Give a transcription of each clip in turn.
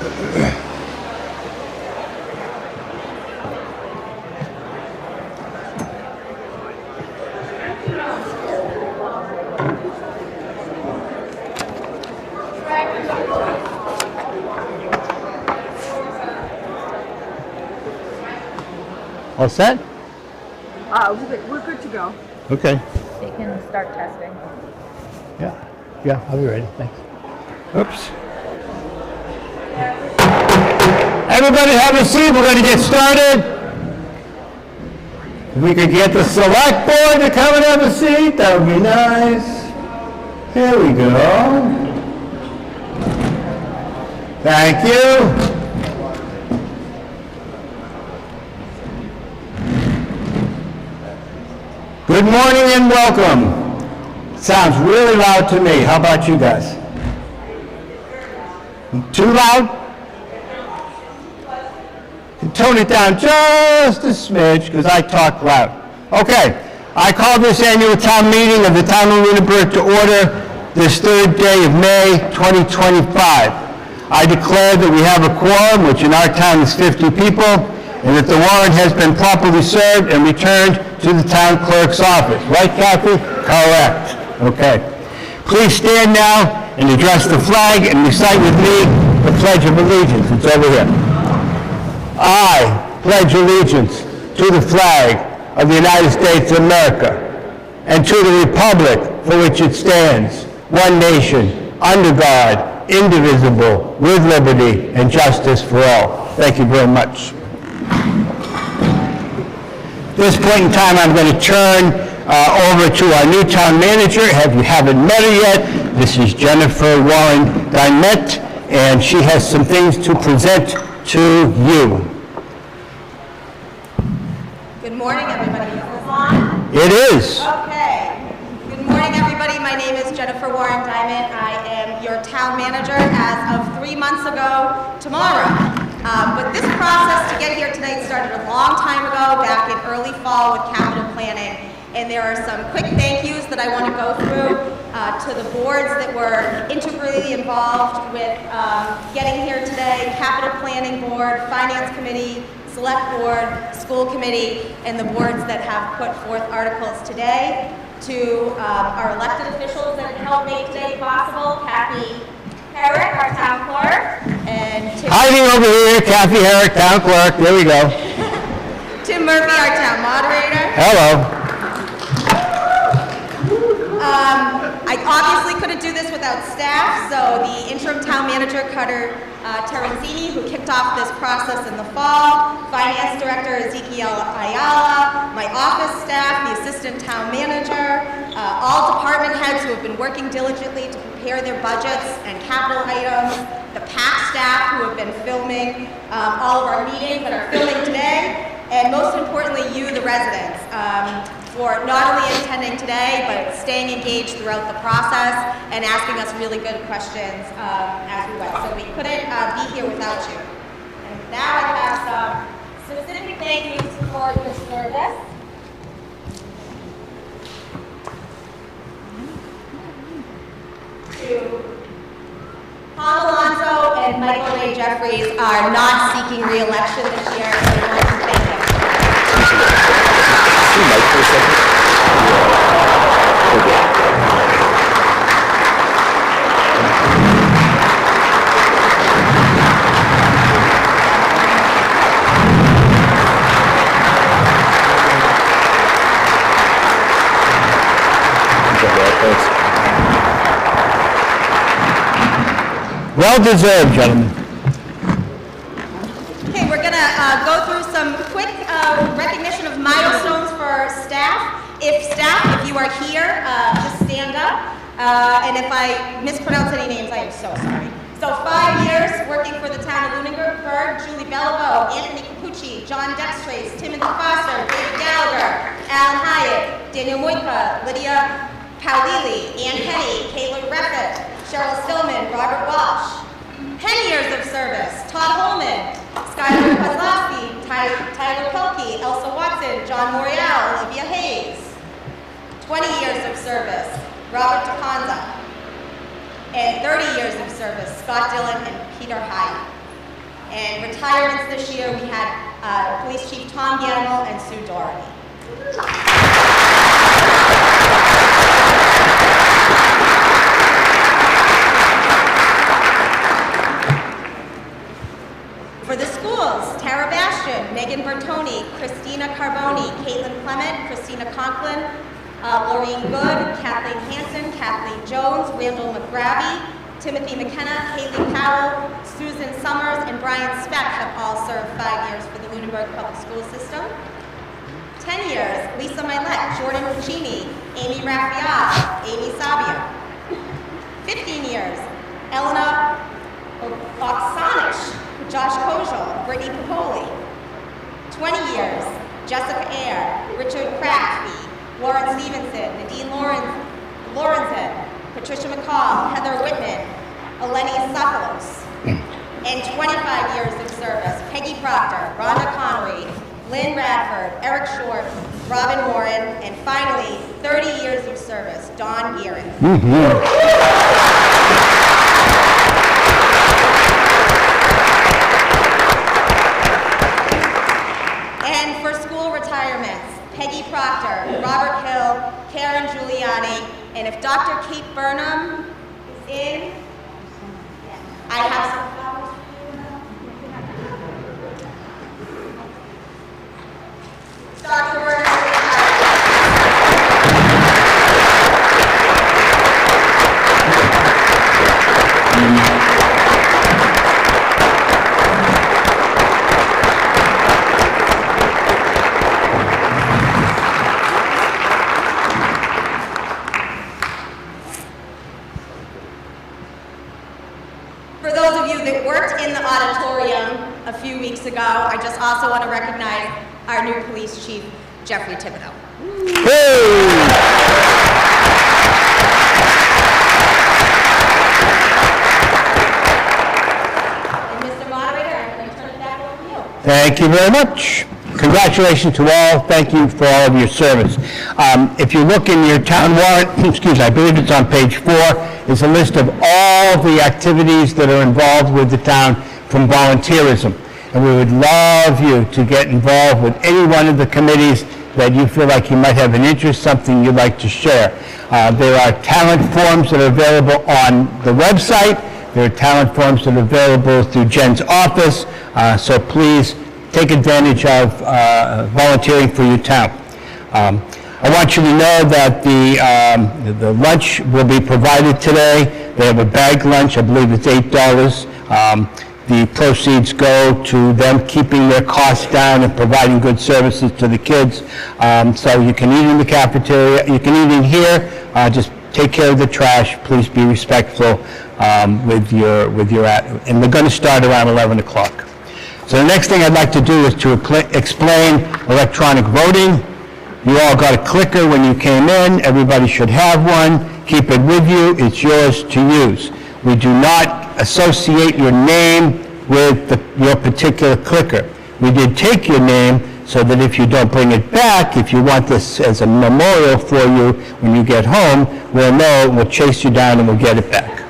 All set? We're good to go. Okay. They can start testing. Yeah, I'll be ready. Thanks. Oops. Everybody have a seat. We're going to get started. If we could get the select board to come and have a seat, that would be nice. Here we go. Thank you. Good morning and welcome. Sounds really loud to me. How about you guys? Too loud? Tone it down just a smidge because I talk loud. Okay, I call this annual town meeting of the town of Lunenburg to order this third day of May 2025. I declare that we have a quorum, which in our town is 50 people, and that the warrant has been properly served and returned to the town clerk's office. Right, Kathy? Correct. Okay. Please stand now and address the flag and recite with me the Pledge of Allegiance. It's over here. I pledge allegiance to the flag of the United States of America and to the republic for which it stands, one nation, under God, indivisible, with liberty and justice for all. Thank you very much. At this point in time, I'm going to turn over to our new town manager. If you haven't met her yet, this is Jennifer Warren Dimet, and she has some things to present to you. Good morning, everybody. Is this on? It is. Okay. Good morning, everybody. My name is Jennifer Warren Diamond. I am your town manager as of 3 months ago tomorrow. But this process to get here tonight started a long time ago, back in early fall with capital planning. And there are some quick thank yous that I want to go through to the boards that were integrally involved with getting here today: Capital Planning Board, Finance Committee, Select Board, School Committee, and the boards that have put forth articles today. To our elected officials that helped make today possible: Kathy Herrick, our town clerk, and Hiding over here, Kathy Herrick, town clerk. There we go. Tim Murphy, our town moderator. Hello. I obviously couldn't do this without staff, so the interim town manager, Cutter Terenzini, who kicked off this process in the fall, finance director, Ezekiel Ayala, my office staff, the assistant town manager, all department heads who have been working diligently to prepare their budgets and capital items, the PAC staff who have been filming all of our meetings and are filming today, and most importantly, you, the residents, for not only attending today, but staying engaged throughout the process and asking us really good questions as we went. So we couldn't be here without you. And now I have some specific thank yous for your service. To Tom Alonso and Michael Ray Jeffries are not seeking re-election this year, so we want to thank them. Well deserved, gentlemen. Okay, we're going to go through some quick recognition of milestones for staff. If you are here, just stand up. And if I mispronounce any names, I am so sorry. So 5 years working for the town of Lunenburg: Julie Bellabo, Anthony Capucci, John Dextrace, Timothy Foster, David Gallagher, Alan Hyatt, Daniel Moika, Lydia Paulili, Ann Henny, Kayla Reffitt, Cheryl Stillman, Robert Walsh. 10 years of service: Todd Holman, Skylar Kozlowski, Tyler Pelkey, Elsa Watson, John Morial, Olivia Hayes. 20 years of service: Robert DeConza. And 30 years of service: Scott Dillon and Peter Hyde. And retirements this year, we had Police Chief Tom Gamble and Sue Doherty. For the schools, Tara Bastian, Megan Bertoni, Christina Carboni, Caitlin Clement, Christina Conklin, Laureen Good, Kathleen Hansen, Kathleen Jones, Randall McGravy, Timothy McKenna, Haley Powell, Susan Summers, and Brian Speck have all served 5 years for the Lunenburg Public School System. 10 years, Lisa Milet, Jordan Puccini, Amy Raphael, Amy Sabia. 15 years, Elena Oksanish, Josh Kojal, Brittany Popoli. 20 years, Jessica Ayer, Richard Crafty, Warren Stevenson, Nadine Lorenzen, Patricia McCall, Heather Whitman, Eleni Sokolos. And 25 years of service, Peggy Proctor, Rhonda Connery, Lynn Radford, Eric Short, Robin Warren, and finally, 30 years of service, Dawn Gearin. And for school retirements, Peggy Proctor, Robert Hill, Karen Giuliani, and if Dr. Kate Burnham is in, I have some flowers for you. Dr. Burnham. For those of you that worked in the auditorium a few weeks ago, I just also want to recognize our new police chief, Jeffrey Thibodeau. And Mr. Moderator, I'm going to turn it back over to you. Thank you very much. Congratulations to all. Thank you for all of your service. If you look in your town warrant, excuse me, I believe it's on page 4, is a list of all the activities that are involved with the town from volunteerism. And we would love you to get involved with any one of the committees that you feel like you might have an interest, something you'd like to share. There are talent forms that are available on the website. There are talent forms that are available through Jen's office. So please take advantage of volunteering for your town. I want you to know that the lunch will be provided today. They have a bag lunch, I believe it's $8. The proceeds go to them keeping their costs down and providing good services to the kids. So you can eat in the cafeteria, you can eat in here, just take care of the trash, please be respectful with your and they're going to start around 11 o'clock. So the next thing I'd like to do is to explain electronic voting. You all got a clicker when you came in. Everybody should have one. Keep it with you. It's yours to use. We do not associate your name with your particular clicker. We did take your name so that if you don't bring it back, if you want this as a memorial for you when you get home, we'll know, we'll chase you down and we'll get it back.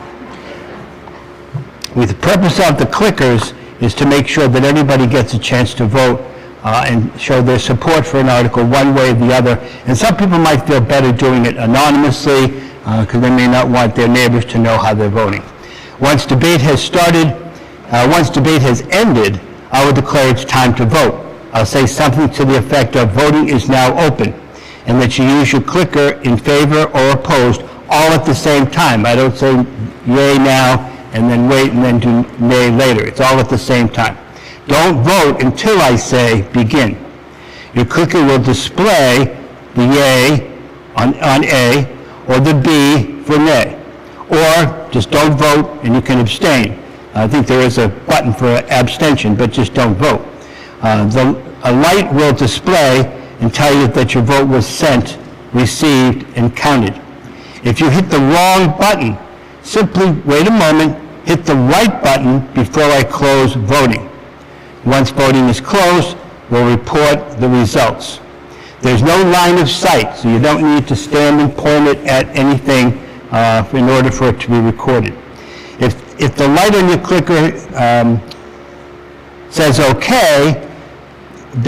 The purpose of the clickers is to make sure that everybody gets a chance to vote and show their support for an article one way or the other. And some people might feel better doing it anonymously because they may not want their neighbors to know how they're voting. Once debate has ended, I will declare it's time to vote. I'll say something to the effect of voting is now open, and that you use your clicker in favor or opposed all at the same time. I don't say yay now and then wait and then do nay later. It's all at the same time. Don't vote until I say begin. Your clicker will display the yay on A or the B for nay. Or just don't vote and you can abstain. I think there is a button for abstention, but just don't vote. A light will display and tell you that your vote was sent, received, and counted. If you hit the wrong button, simply wait a moment, hit the right button before I close voting. Once voting is closed, we'll report the results. There's no line of sight, so you don't need to stand and point it at anything in order for it to be recorded. If the light on your clicker says okay,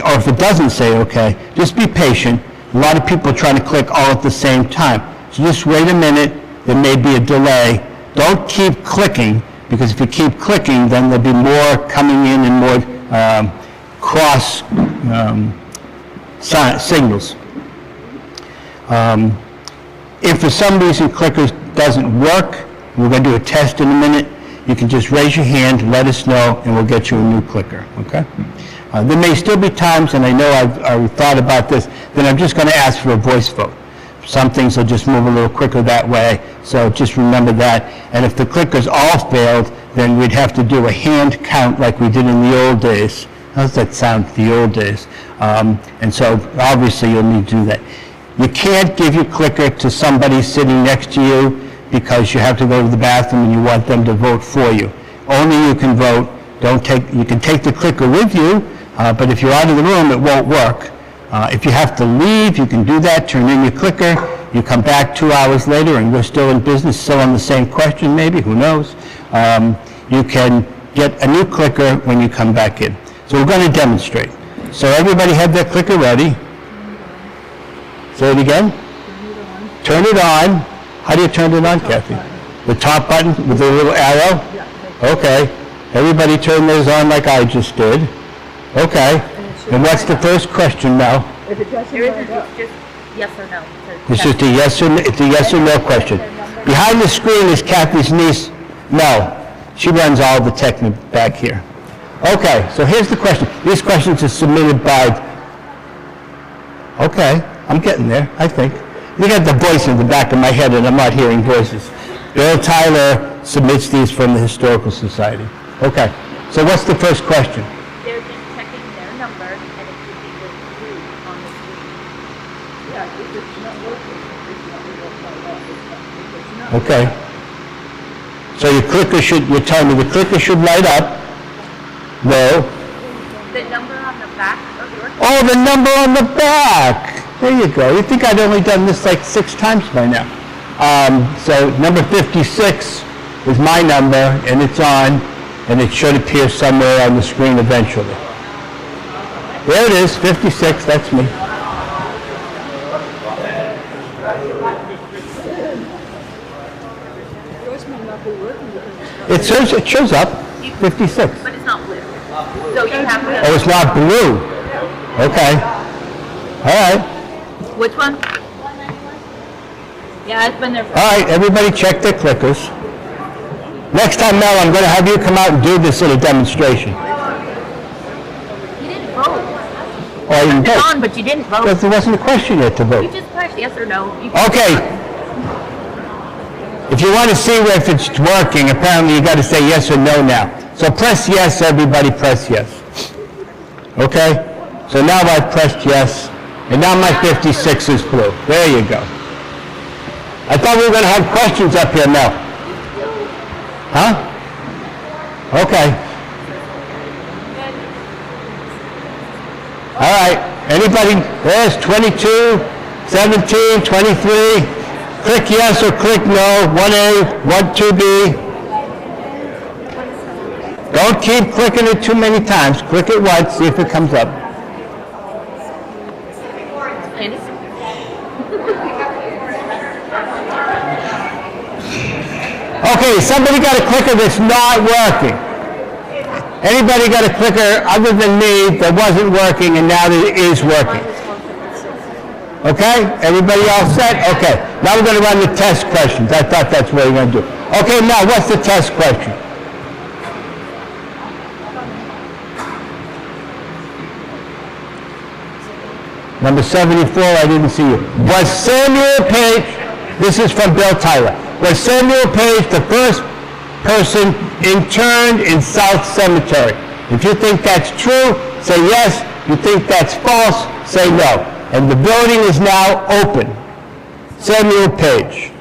or if it doesn't say okay, just be patient. A lot of people are trying to click all at the same time. So just wait a minute, there may be a delay. Don't keep clicking, because if you keep clicking, then there'll be more coming in and more cross signals. If for some reason clicker doesn't work, we're going to do a test in a minute, you can just raise your hand, let us know, and we'll get you a new clicker, okay? There may still be times, and I know I've thought about this, then I'm just going to ask for a voice vote. Some things will just move a little quicker that way, so just remember that. And if the clickers all failed, then we'd have to do a hand count like we did in the old days. How's that sound, the old days? And so obviously you'll need to do that. You can't give your clicker to somebody sitting next to you because you have to go to the bathroom and you want them to vote for you. Only you can vote. You can take the clicker with you, but if you're out of the room, it won't work. If you have to leave, you can do that, turn in your clicker, you come back 2 hours later and we're still in business, still on the same question maybe, who knows. You can get a new clicker when you come back in. So we're going to demonstrate. So everybody have their clicker ready. Say it again. Turn it on. How do you turn it on, Kathy? The top button with the little arrow? Okay. Everybody turn those on like I just did. Okay. And what's the first question now? If it doesn't There light isn't, up, it's just yes or no. It's just a yes or no question. Behind the screen is Kathy's niece, Mel. She runs all the tech back here. Okay, so here's the question. These questions are submitted by, okay, I'm getting there, I think. You got the voice in the back of my head and I'm not hearing voices. Bill Tyler submits these from the Historical Society. Okay, so what's the first question? They're just checking their number and it should be with blue on the screen. yeah, if it's not working, it's not going to light up. If it's not, Okay. So your clicker should, you're telling me the clicker should light up. No. The number on the back of your Oh, the number on the back. There you go. You think I'd only done this like 6 times by now. So number 56 is my number, and it's on, and it should appear somewhere on the screen eventually. There it is, 56, that's me. yours may not be working because it's It shows up, 56. but it's not blue. So you have Oh, to, it's not blue. Okay. All right. which one? Yeah, it's been there for, All right, everybody check their clickers. Next time, Mel, I'm going to have you come out and do this in a demonstration. you didn't vote. Oh, I didn't It's vote. on, but you didn't vote. Because there wasn't a question yet to You vote. just pressed yes or no. You Okay. If you want to see if it's working, apparently you got to say yes or no now. So press yes, everybody press yes. Okay? So now I pressed yes, and now my 56 is blue. There you go. I thought we were going to have questions up here, Mel. Huh? Okay. All right. Anybody? There's 22, 17, 23. Click yes or click no. 1A, 1B. Don't keep clicking it too many times. Click it once, see if it comes up. Andy? Okay, somebody got a clicker that's not working. Anybody got a clicker other than me that wasn't working and now it is working? Okay, everybody all set? Okay, now we're going to run the test questions. I thought that's what we were going to do. Okay, now what's the test question? Number 74, I didn't see you. Was Samuel Page, this is from Bill Tyler, was Samuel Page the first person interned in South Cemetery? If you think that's true, say yes. You think that's false, say no. And the voting is now open. Samuel Page.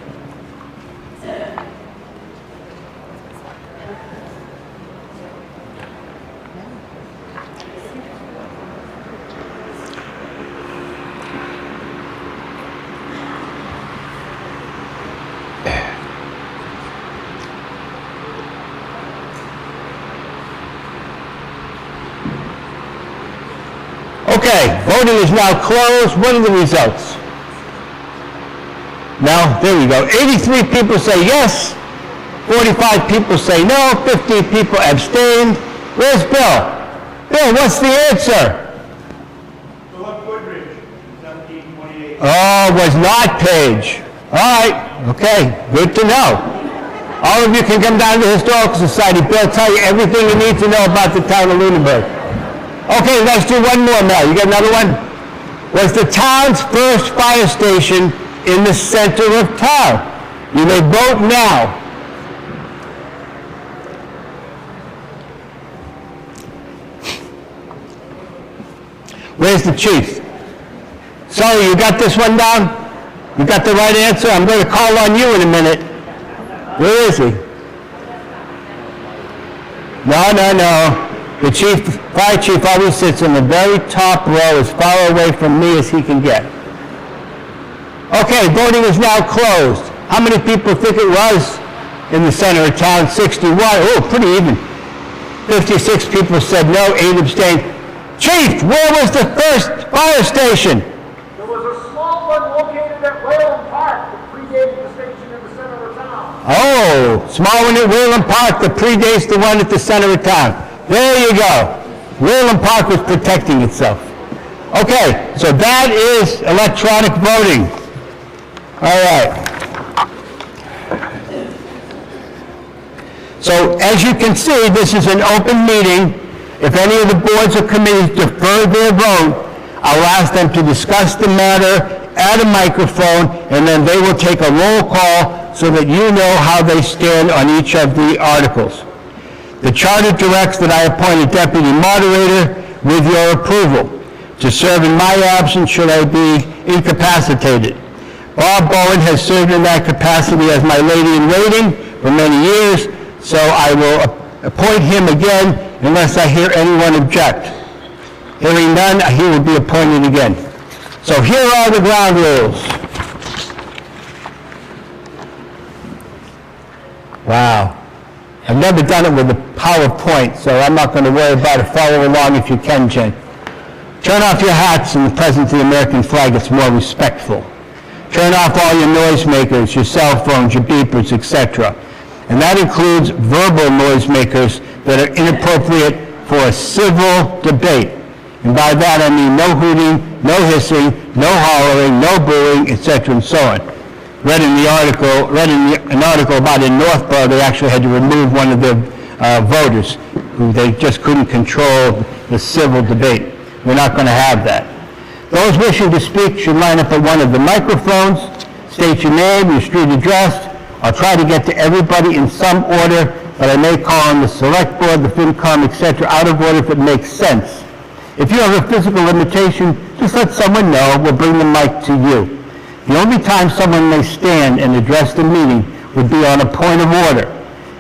Okay, voting is now closed. What are the results? No, there we go. 83 people say yes, 45 people say no, 15 people abstained. Where's Bill? Bill, what's the answer? Philip Goodrich, 1728. Oh, it was not Page. All right, okay, good to know. All of you can come down to the Historical Society. Bill will tell you everything you need to know about the town of Lunenburg. Okay, let's do one more, Mel. You got another one? Was the town's first fire station in the center of town? You may vote now. Where's the chief? Sorry, you got this one down? You got the right answer? I'm going to call on you in a minute. Where is he? No. The fire chief always sits in the very top row as far away from me as he can get. Okay, voting is now closed. How many people think it was in the center of town? 61. Oh, pretty even. 56 people said no, 8 abstained. Chief, where was the first fire station? There was a small one located at Whalen Park that predated the station in the center of town. Oh, small one at Whalen Park that predates the one at the center of town. There you go. Whalen Park was protecting itself. Okay, so that is electronic voting. All right. So as you can see, this is an open meeting. If any of the boards or committees defer their vote, I'll ask them to discuss the matter at a microphone, and then they will take a roll call so that you know how they stand on each of the articles. The charter directs that I appoint a deputy moderator with your approval to serve in my absence should I be incapacitated. Bob Bowen has served in that capacity as my lady-in-waiting for many years, so I will appoint him again unless I hear anyone object. Hearing none, he will be appointed again. So here are the ground rules. Wow. I've never done it with a PowerPoint, so I'm not going to worry about it. Follow along if you can, Jen. Turn off your hats in the presence of the American flag. It's more respectful. Turn off all your noisemakers, your cell phones, your beepers, etc. And that includes verbal noisemakers that are inappropriate for a civil debate. And by that I mean no hooting, no hissing, no hollering, no booing, etc. and so on. Read in an article about in Northborough, they actually had to remove one of their voters who they just couldn't control the civil debate. We're not going to have that. Those wishing to speak should line up at one of the microphones, state your name, your street address. I'll try to get to everybody in some order, but I may call on the select board, the FinCom, etc., out of order if it makes sense. If you have a physical limitation, just let someone know. We'll bring the mic to you. The only time someone may stand and address the meeting would be on a point of order,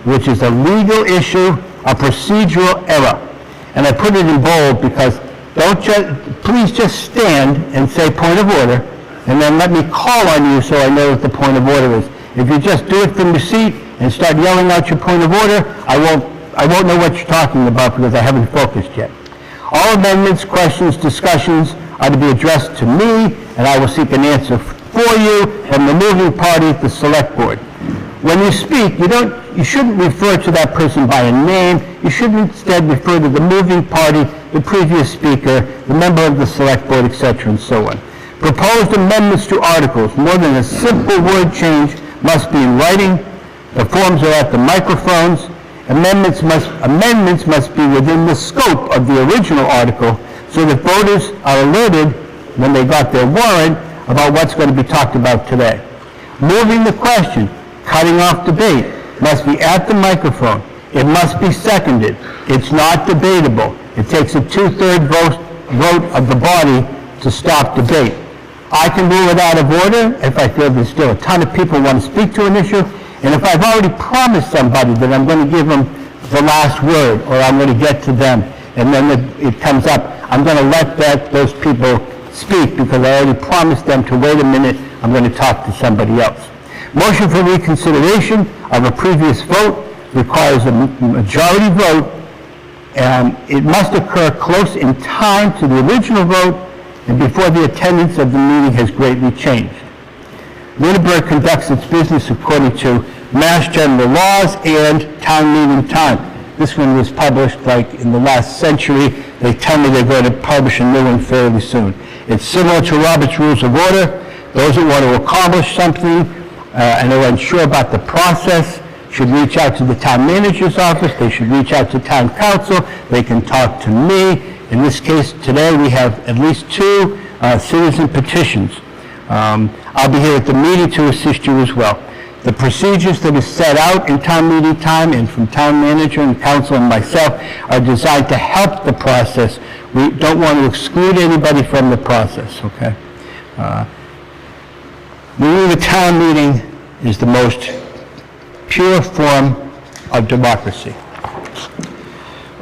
which is a legal issue, a procedural error. And I put it in bold because please just stand and say point of order, and then let me call on you so I know what the point of order is. If you just do it from your seat and start yelling out your point of order, I won't know what you're talking about because I haven't focused yet. All amendments, questions, discussions are to be addressed to me, and I will seek an answer for you from the moving party, the select board. When you speak, you shouldn't refer to that person by a name. You should instead refer to the moving party, the previous speaker, the member of the select board, etc., and so on. Proposed amendments to articles, more than a simple word change, must be in writing. The forms are at the microphones. Amendments must be within the scope of the original article so that voters are alerted when they got their warrant about what's going to be talked about today. Moving the question, cutting off debate, must be at the microphone. It must be seconded. It's not debatable. It takes a 2/3 vote of the body to stop debate. I can rule it out of order if I feel there's still a ton of people who want to speak to an issue, and if I've already promised somebody that I'm going to give them the last word, or I'm going to get to them, and then it comes up, I'm going to let those people speak because I already promised them to wait a minute, I'm going to talk to somebody else. Motion for reconsideration of a previous vote requires a majority vote It must occur close in time to the original vote and before the attendance of the meeting has greatly changed. Lunenburg conducts its business according to Mass General laws and town meeting time. This one was published like in the last century. They tell me they're going to publish a new one fairly soon. It's similar to Robert's Rules of Order. Those that want to accomplish something and are unsure about the process should reach out to the town manager's office. They should reach out to town council. They can talk to me. In this case, today we have at least 2 citizen petitions. I'll be here at the meeting to assist you as well. The procedures that are set out in town meeting time and from town manager and council and myself are designed to help the process. We don't want to exclude anybody from the process, okay? Meeting the town meeting is the most pure form of democracy.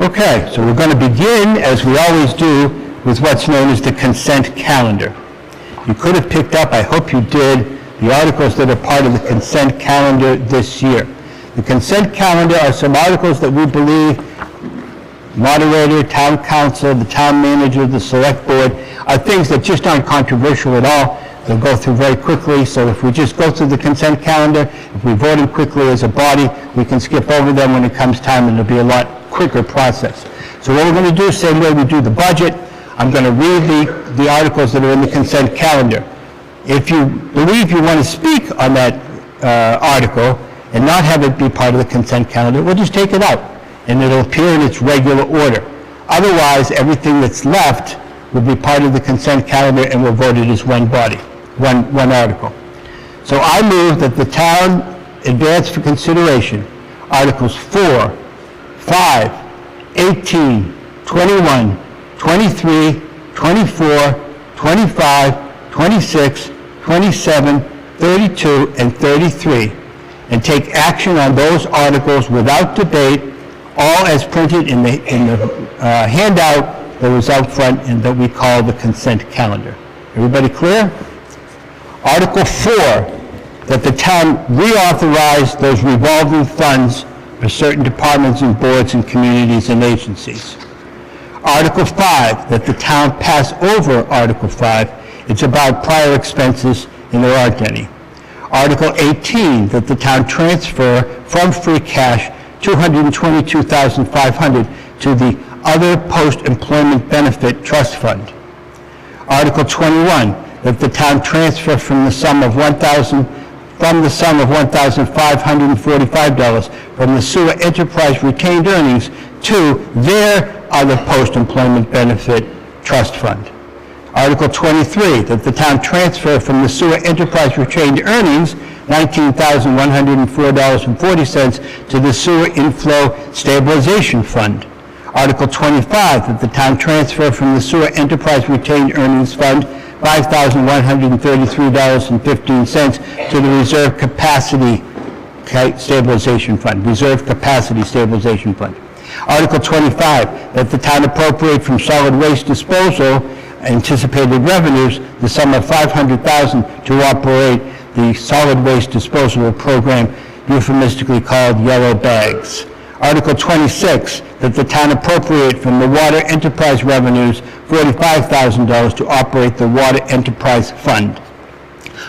Okay, so we're going to begin, as we always do, with what's known as the consent calendar. You could have picked up, I hope you did, the articles that are part of the consent calendar this year. The consent calendar are some articles that we believe moderator, town council, the town manager, the select board, are things that just aren't controversial at all. They'll go through very quickly, so if we just go through the consent calendar, if we vote them quickly as a body, we can skip over them when it comes time, and it'll be a lot quicker process. So what we're going to do, same way we do the budget, I'm going to read the articles that are in the consent calendar. If you believe you want to speak on that article and not have it be part of the consent calendar, we'll just take it out, and it'll appear in its regular order. Otherwise, everything that's left will be part of the consent calendar, and we'll vote it as one body, one article. So I move that the town advance for consideration Articles 4, 5, 18, 21, 23, 24, 25, 26, 27, 32, and 33, and take action on those articles without debate, all as printed in the handout that was out front and that we call the consent calendar. Everybody clear? Article 4, that the town reauthorize those revolving funds for certain departments and boards and communities and agencies. Article 5, that the town pass over Article 5. It's about prior expenses, and there aren't any. Article 18, that the town transfer from free cash $222,500 to the Other Post-Employment Benefit Trust Fund. Article 21, that the town transfer from the sum of $1,545 from the sewer enterprise retained earnings to their Other Post-Employment Benefit Trust Fund. Article 23, that the town transfer from the sewer enterprise retained earnings $19,104.40 to the Sewer Inflow Stabilization Fund. Article 25, that the town transfer from the Sewer Enterprise Retained Earnings Fund $5,133.15 to the Reserve Capacity Stabilization Fund, Reserve Capacity Stabilization Fund. Article 25, that the town appropriate from solid waste disposal anticipated revenues the sum of $500,000 to operate the solid waste disposal program, euphemistically called Yellow Bags. Article 26, that the town appropriate from the water enterprise revenues $45,000 to operate the Water Enterprise Fund.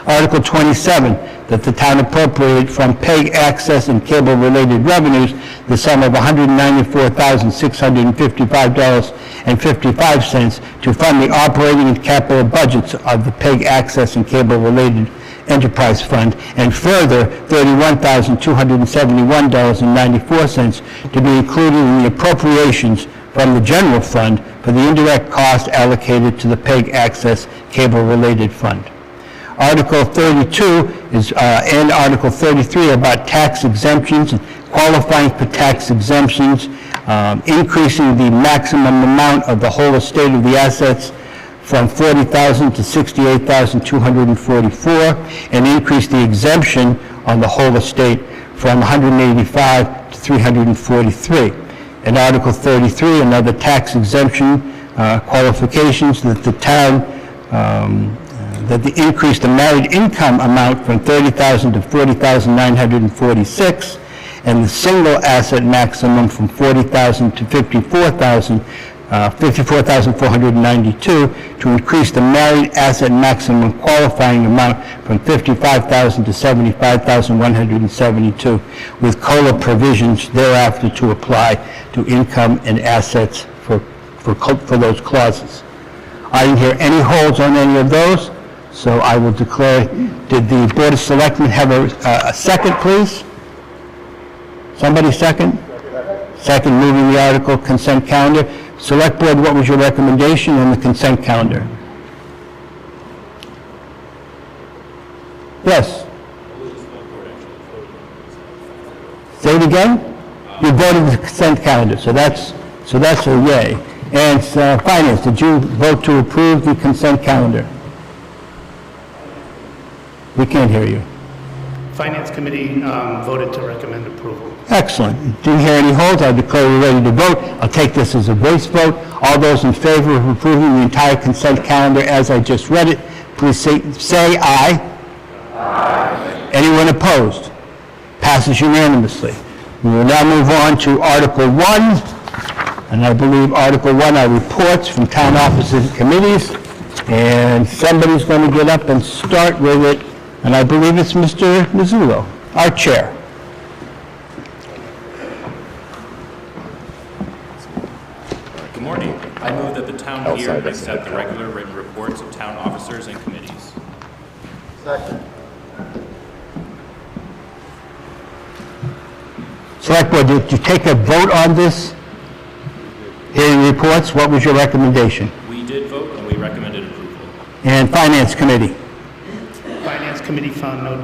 Article 27, that the town appropriate from PEG access and cable-related revenues the sum of $194,655.55 to fund the operating and capital budgets of the PEG access and cable-related Enterprise Fund, and further $31,271.94 to be included in the appropriations from the general fund for the indirect cost allocated to the PEG access cable-related fund. Article 32 and Article 33 about tax exemptions and qualifying for tax exemptions, increasing the maximum amount of the whole estate of the assets from $40,000 to $68,244, and increase the exemption on the whole estate from $185 to $343. And Article 33, another tax exemption qualifications that the town, that the increase the married income amount from $30,000 to $40,946, and the single asset maximum from 40,000 to 54,000, 54,492, to increase the married asset maximum qualifying amount from 55,000 to 75,172, with COLA provisions thereafter to apply to income and assets for those clauses. I didn't hear any holds on any of those, so I will declare, did the Board of Selectmen have a second, please? Somebody second? Second, moving the article consent calendar. Select Board, what was your recommendation on the consent calendar? Yes? Say it again? You voted the consent calendar, so that's a yay. And Finance, did you vote to approve the consent calendar? We can't hear you. Finance Committee voted to recommend approval. Excellent. Didn't hear any holds. I declare we're ready to vote. I'll take this as a voice vote. All those in favor of approving the entire consent calendar as I just read it, please say aye. Aye. Anyone opposed? Passes unanimously. We will now move on to Article 1. And I believe Article 1 are reports from town offices and committees. And somebody's going to get up and start with it. And I believe it's Mr. Mizzullo, our chair. Good morning. I move that the town hear and accept the regular written reports of town officers and committees. Second. Select Board, did you take a vote on this? Hearing reports, what was your recommendation? We did vote and we recommended approval. And Finance Committee? Finance Committee found no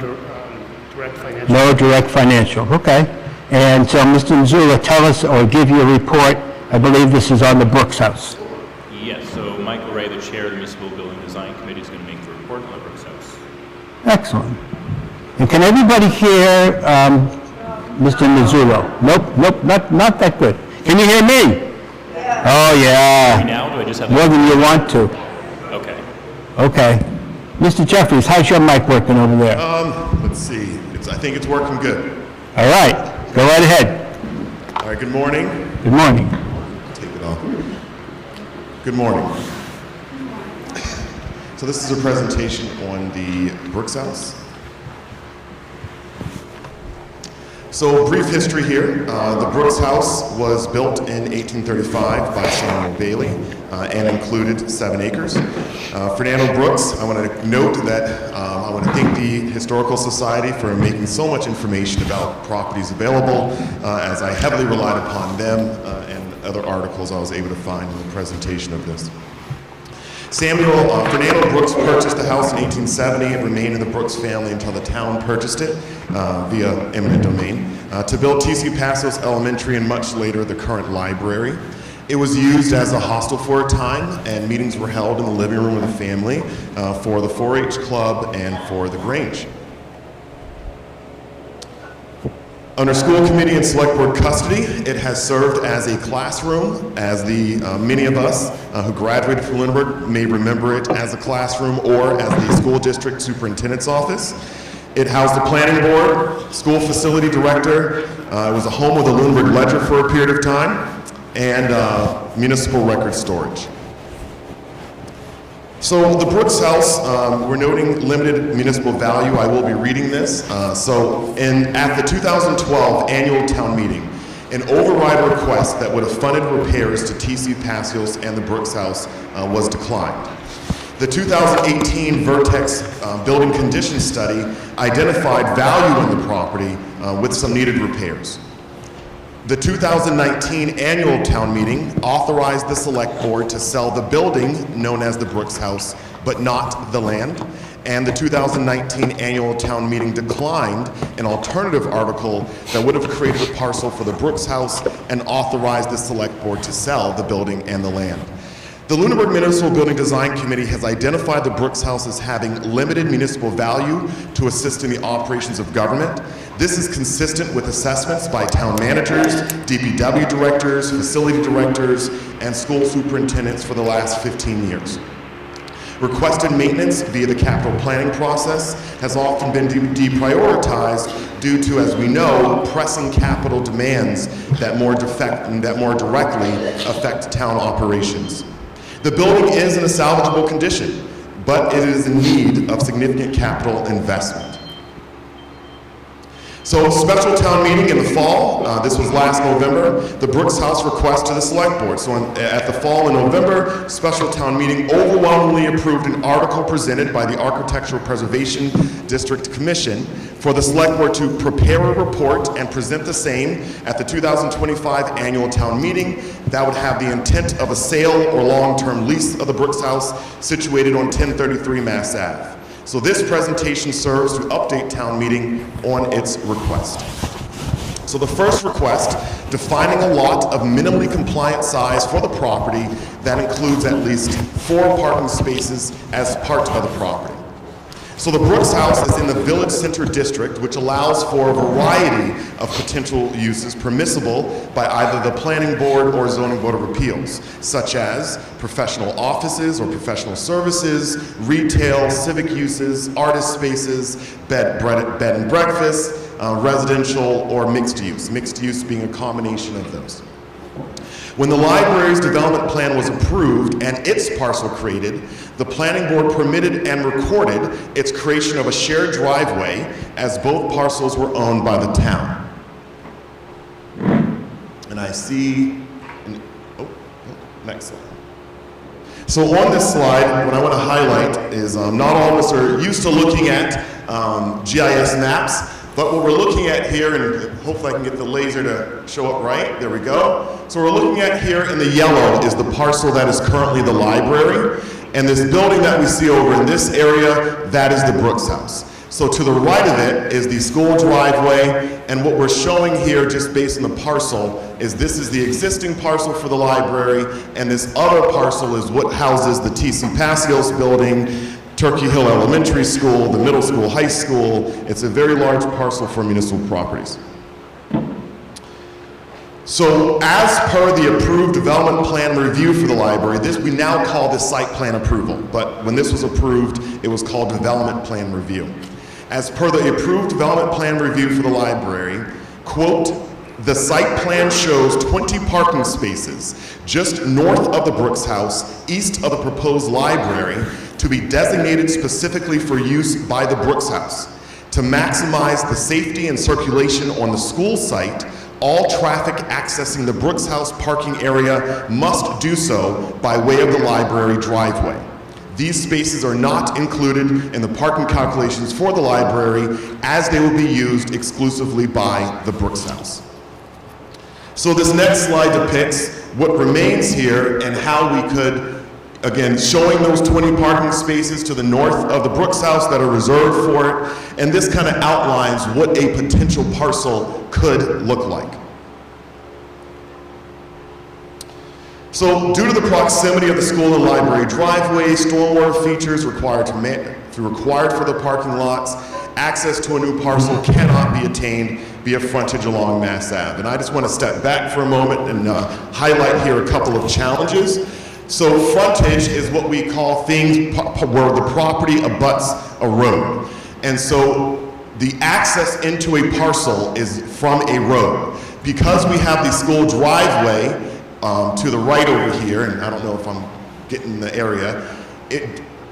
direct financial. No direct financial, okay. And so, Mr. Mizzullo, tell us or give you a report. I believe this is on the Brooks House. Yes, so Michael Ray, the chair of the Municipal Building Design Committee, is going to make the report on the Brooks House. Excellent. And can everybody hear Mr. Mizzullo? Nope, not that good. Can you hear me? Yeah. Oh, yeah. Now, do I just have More than you want to. Okay. Okay. Mr. Jeffries, how's your mic working over there? Let's see. I think it's working good. All right, go right ahead. All right, good morning. Good morning. Take it off. Good morning. So this is a presentation on the Brooks House. So brief history here. The Brooks House was built in 1835 by Samuel Bailey and included 7 acres. Fernando Brooks, I want to note that I want to thank the Historical Society for making so much information about properties available, as I heavily relied upon them and other articles I was able to find in the presentation of this. Fernando Brooks purchased the house in 1870 and remained in the Brooks family until the town purchased it via eminent domain to build T.C. Passos Elementary and much later the current library. It was used as a hostel for a time, and meetings were held in the living room of the family for the 4-H club and for the Grange. Under school committee and select board custody, it has served as a classroom, as many of us who graduated from Lunenburg may remember it as a classroom or as the school district superintendent's office. It housed the planning board, school facility director, it was a home of the Lunenburg Ledger for a period of time, and municipal record storage. So the Brooks House, we're noting limited municipal value. I will be reading this. At the 2012 annual town meeting, an override request that would have funded repairs to T.C. Passos and the Brooks House was declined. The 2018 Vertex building condition study identified value in the property with some needed repairs. The 2019 annual town meeting authorized the select board to sell the building known as the Brooks House, but not the land. And the 2019 annual town meeting declined an alternative article that would have created a parcel for the Brooks House and authorized the select board to sell the building and the land. The Lunenburg Municipal Building Design Committee has identified the Brooks House as having limited municipal value to assist in the operations of government. This is consistent with assessments by town managers, DPW directors, facility directors, and school superintendents for the last 15 years. Requested maintenance via the capital planning process has often been deprioritized due to, as we know, pressing capital demands that more directly affect town operations. The building is in a salvageable condition, but it is in need of significant capital investment. So, special town meeting in the fall, this was last November, the Brooks House request to the Select Board. So at the fall in November, special town meeting overwhelmingly approved an article presented by the Architectural Preservation District Commission for the Select Board to prepare a report and present the same at the 2025 annual town meeting that would have the intent of a sale or long-term lease of the Brooks House situated on 1033 Mass Ave. So this presentation serves to update town meeting on its request. So the first request, defining a lot of minimally compliant size for the property that includes at least 4 parking spaces as part of the property. So the Brooks House is in the Village Center District, which allows for a variety of potential uses permissible by either the Planning Board or Zoning Board of Appeals, such as professional offices or professional services, retail, civic uses, artist spaces, bed and breakfast, residential, or mixed use being a combination of those. When the library's development plan was approved and its parcel created, the planning board permitted and recorded its creation of a shared driveway as both parcels were owned by the town. And I see, next slide. So on this slide, what I want to highlight is not all of us are used to looking at GIS maps. But what we're looking at here, and hopefully I can get the laser to show up right, there we go. So we're looking at here in the yellow is the parcel that is currently the library, and this building that we see over in this area, that is the Brooks House. So to the right of it is the school driveway, and what we're showing here just based on the parcel is this is the existing parcel for the library, and this other parcel is what houses the T.C. Passios building, Turkey Hill Elementary School, the middle school, high school. It's a very large parcel for municipal properties. So as per the approved development plan review for the library, we now call this site plan approval, but when this was approved, it was called development plan review. As per the approved development plan review for the library, quote, the site plan shows 20 parking spaces just north of the Brooks House, east of the proposed library, to be designated specifically for use by the Brooks House. To maximize the safety and circulation on the school site, all traffic accessing the Brooks House parking area must do so by way of the library driveway. These spaces are not included in the parking calculations for the library, as they will be used exclusively by the Brooks House. So this next slide depicts what remains here and how we could, again, showing those 20 parking spaces to the north of the Brooks House that are reserved for it, and this kind of outlines what a potential parcel could look like. So due to the proximity of the school and library driveway, stormwater features required for the parking lots, access to a new parcel cannot be attained via frontage along Mass Ave. And I just want to step back for a moment and highlight here a couple of challenges. So frontage is what we call things where the property abuts a road. And so the access into a parcel is from a road. Because we have the school driveway to the right over here, and I don't know if I'm getting the area,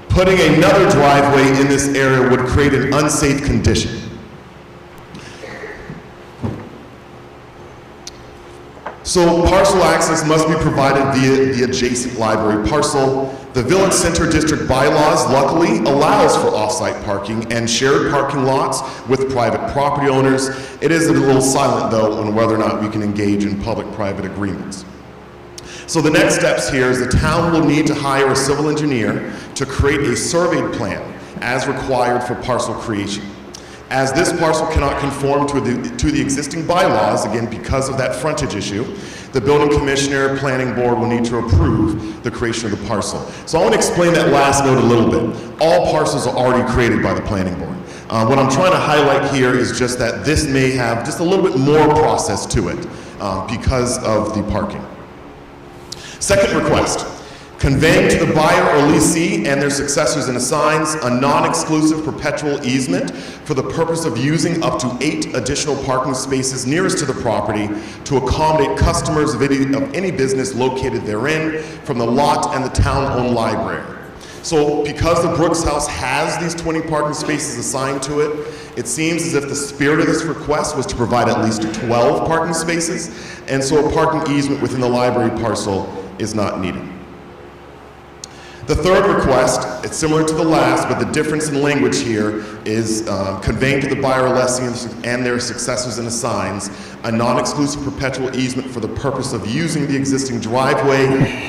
putting another driveway in this area would create an unsafe condition. So parcel access must be provided via the adjacent library parcel. The Village Center District bylaws luckily allows for off-site parking and shared parking lots with private property owners. It is a little silent though on whether or not we can engage in public-private agreements. So the next steps here is the town will need to hire a civil engineer to create a surveyed plan as required for parcel creation. As this parcel cannot conform to the existing bylaws, again because of that frontage issue, the building commissioner, planning board will need to approve the creation of the parcel. So I want to explain that last note a little bit. All parcels are already created by the planning board. What I'm trying to highlight here is just that this may have just a little bit more process to it because of the parking. Second request, Conveying to the buyer or leasee and their successors and assigns a non-exclusive perpetual easement for the purpose of using up to 8 additional parking spaces nearest to the property to accommodate customers of any business located therein from the lot and the town-owned library. So because the Brooks House has these 20 parking spaces assigned to it, it seems as if the spirit of this request was to provide at least 12 parking spaces, and so a parking easement within the library parcel is not needed. The third request, it's similar to the last, but the difference in language here is conveying to the buyer or lessee and their successors and assigns a non-exclusive perpetual easement for the purpose of using the existing driveway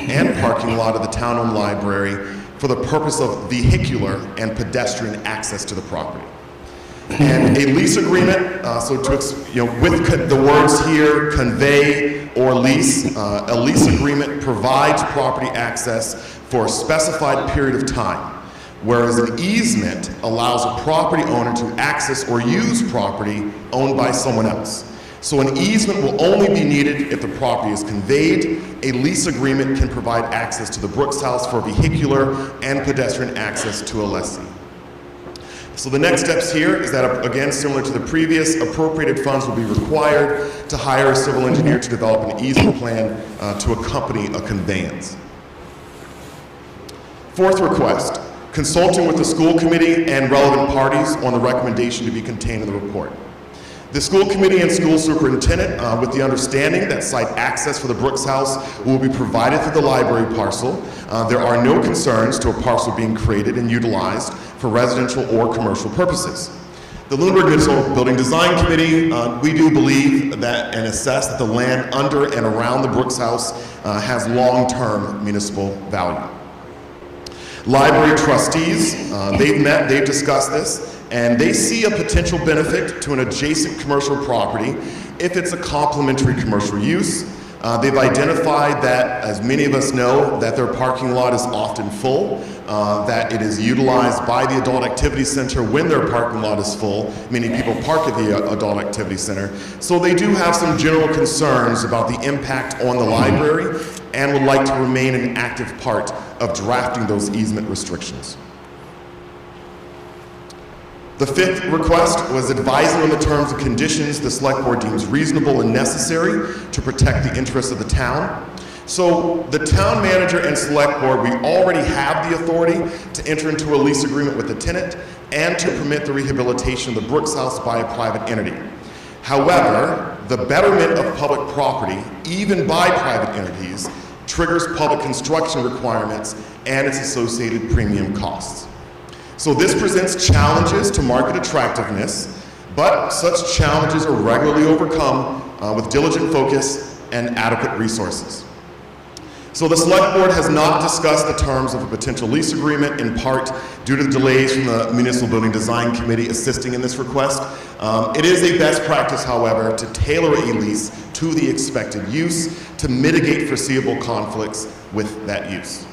and parking lot of the town-owned library for the purpose of vehicular and pedestrian access to the property. And a lease agreement, with the words here, convey or lease, a lease agreement provides property access for a specified period of time, whereas an easement allows a property owner to access or use property owned by someone else. So an easement will only be needed if the property is conveyed. A lease agreement can provide access to the Brooks House for vehicular and pedestrian access to a lessee. So the next steps here is that, again, similar to the previous, appropriated funds will be required to hire a civil engineer to develop an easement plan to accompany a conveyance. Fourth request, consulting with the school committee and relevant parties on the recommendation to be contained in the report. The school committee and school superintendent, with the understanding that site access for the Brooks House will be provided through the library parcel. There are no concerns to a parcel being created and utilized for residential or commercial purposes. The Lunenburg Municipal Building Design Committee, we do believe that and assess that the land under and around the Brooks House has long-term municipal value. Library trustees, they've met, they've discussed this, and they see a potential benefit to an adjacent commercial property if it's a complementary commercial use. They've identified that, as many of us know, that their parking lot is often full, that it is utilized by the Adult Activity Center when their parking lot is full. Many people park at the Adult Activity Center. So they do have some general concerns about the impact on the library and would like to remain an active part of drafting those easement restrictions. The fifth request was advising on the terms and conditions the select board deems reasonable and necessary to protect the interests of the town. So the town manager and select board, we already have the authority to enter into a lease agreement with the tenant and to permit the rehabilitation of the Brooks House by a private entity. However, the betterment of public property, even by private entities, triggers public construction requirements and its associated premium costs. So this presents challenges to market attractiveness, but such challenges are regularly overcome with diligent focus and adequate resources. So the select board has not discussed the terms of a potential lease agreement, in part due to the delays from the Municipal Building Design Committee assisting in this request. It is a best practice, however, to tailor a lease to the expected use to mitigate foreseeable conflicts with that use.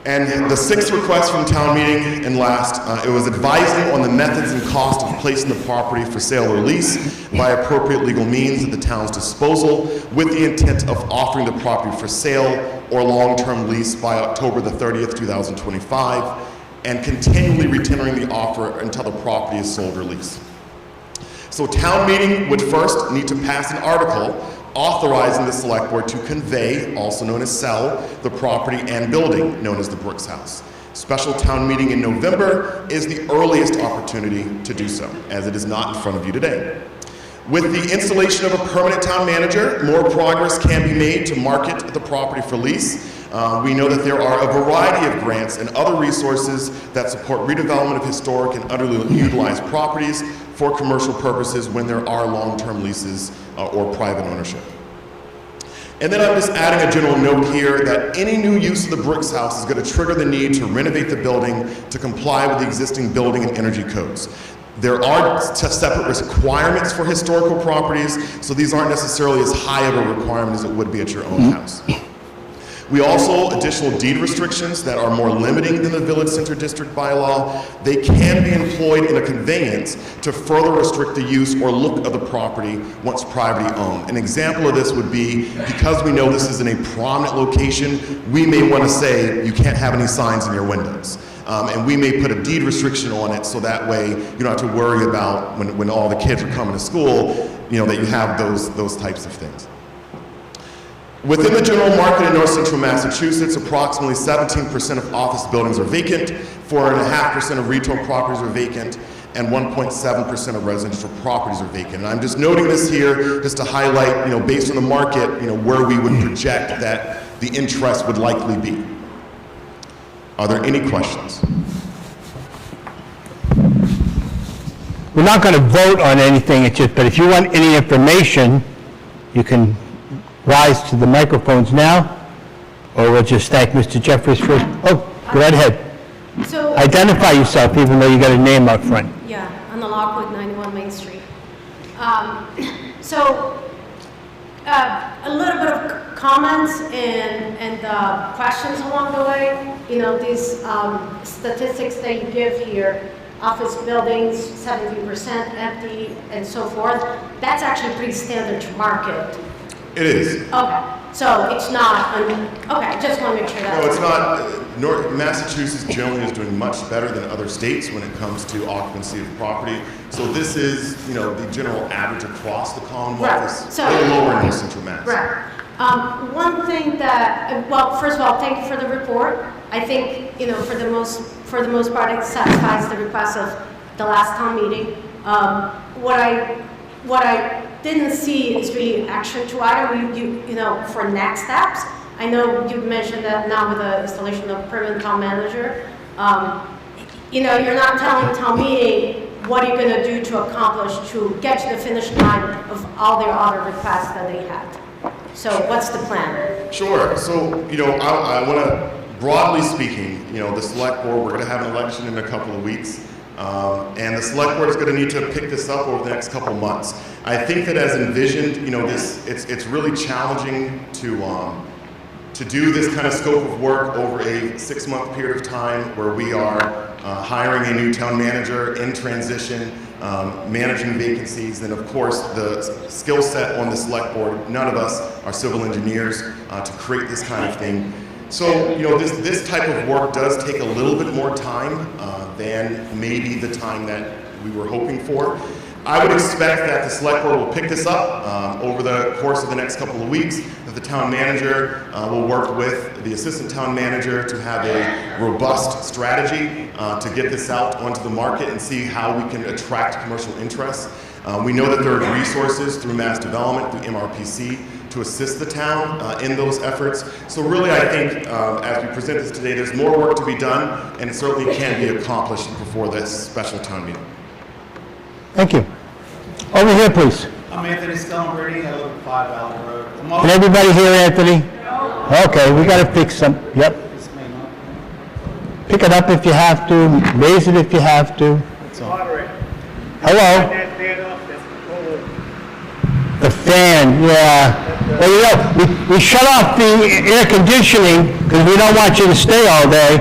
And the sixth request from town meeting, and last, it was advising on the methods and cost of placing the property for sale or lease by appropriate legal means at the town's disposal with the intent of offering the property for sale or long-term lease by October the 30th, 2025, and continually retendering the offer until the property is sold or leased. So town meeting would first need to pass an article authorizing the select board to convey, also known as sell, the property and building known as the Brooks House. Special town meeting in November is the earliest opportunity to do so, as it is not in front of you today. With the installation of a permanent town manager, more progress can be made to market the property for lease. We know that there are a variety of grants and other resources that support redevelopment of historic and underutilized properties for commercial purposes when there are long-term leases or private ownership. And then I'm just adding a general note here that any new use of the Brooks House is going to trigger the need to renovate the building to comply with the existing building and energy codes. There are separate requirements for historical properties, so these aren't necessarily as high of a requirement as it would be at your own house. We also, additional deed restrictions that are more limiting than the Village Center District bylaw. They can be employed in a conveyance to further restrict the use or look of the property once privately owned. An example of this would be, because we know this is in a prominent location, we may want to say you can't have any signs in your windows. And we may put a deed restriction on it so that way you don't have to worry about when all the kids are coming to school, that you have those types of things. Within the general market in north central Massachusetts, approximately 17% of office buildings are vacant, 4.5% of retail properties are vacant, and 1.7% of residential properties are vacant. And I'm just noting this here just to highlight, based on the market, where we would project that the interest would likely be. Are there any questions? We're not going to vote on anything, but if you want any information, you can rise to the microphones now, or we'll just thank Mr. Jeffries first. Oh, go right ahead. So, Identify yourself, even though you got a name up front. yeah, on the Lockwood 91 Main Street. A little bit of comments and questions along the way. These statistics that you give here, office buildings, 17% empty, and so forth, that's actually pretty standard to market. It is. Okay, so it's not, okay, just want to make sure that. No, it's not. Massachusetts generally is doing much better than other states when it comes to occupancy of property. So this is, the general average across the Commonwealth Right. is So- a little lower in North Central Mass. Right. One thing that, well, first of all, thank you for the report. I think, for the most part, it satisfies the request of the last town meeting. What I didn't see is really action to item, for next steps. I know you mentioned that now with the installation of permanent town manager, you're not telling town meeting what you're gonna do to accomplish, to get to the finish line of all their other requests that they had. So what's the plan? Sure. So, I want to, broadly speaking, the select board, we're going to have an election in a couple of weeks. And the select board is going to need to pick this up over the next couple months. I think that as envisioned, it's really challenging to do this kind of scope of work over a 6-month period of time where we are hiring a new town manager in transition, managing vacancies, and of course the skill set on the select board, none of us are civil engineers to create this kind of thing. So, this type of work does take a little bit more time than maybe the time that we were hoping for. I would expect that the select board will pick this up over the course of the next couple of weeks, that the town manager will work with the assistant town manager to have a robust strategy to get this out onto the market and see how we can attract commercial interest. We know that there are resources through mass development, through MRPC, to assist the town in those efforts. So really, I think as we present this today, there's more work to be done, and it certainly can be accomplished before this special town meeting. Thank you. Over here, please. I'm Anthony Scalabrini. I live at 5 Allen Road. Can everybody hear Anthony? Okay, we got to fix some. Yep. Pick it up if you have to. Raise it if you have to. Hello. The fan, yeah. Well, we shut off the air conditioning because we don't want you to stay all day.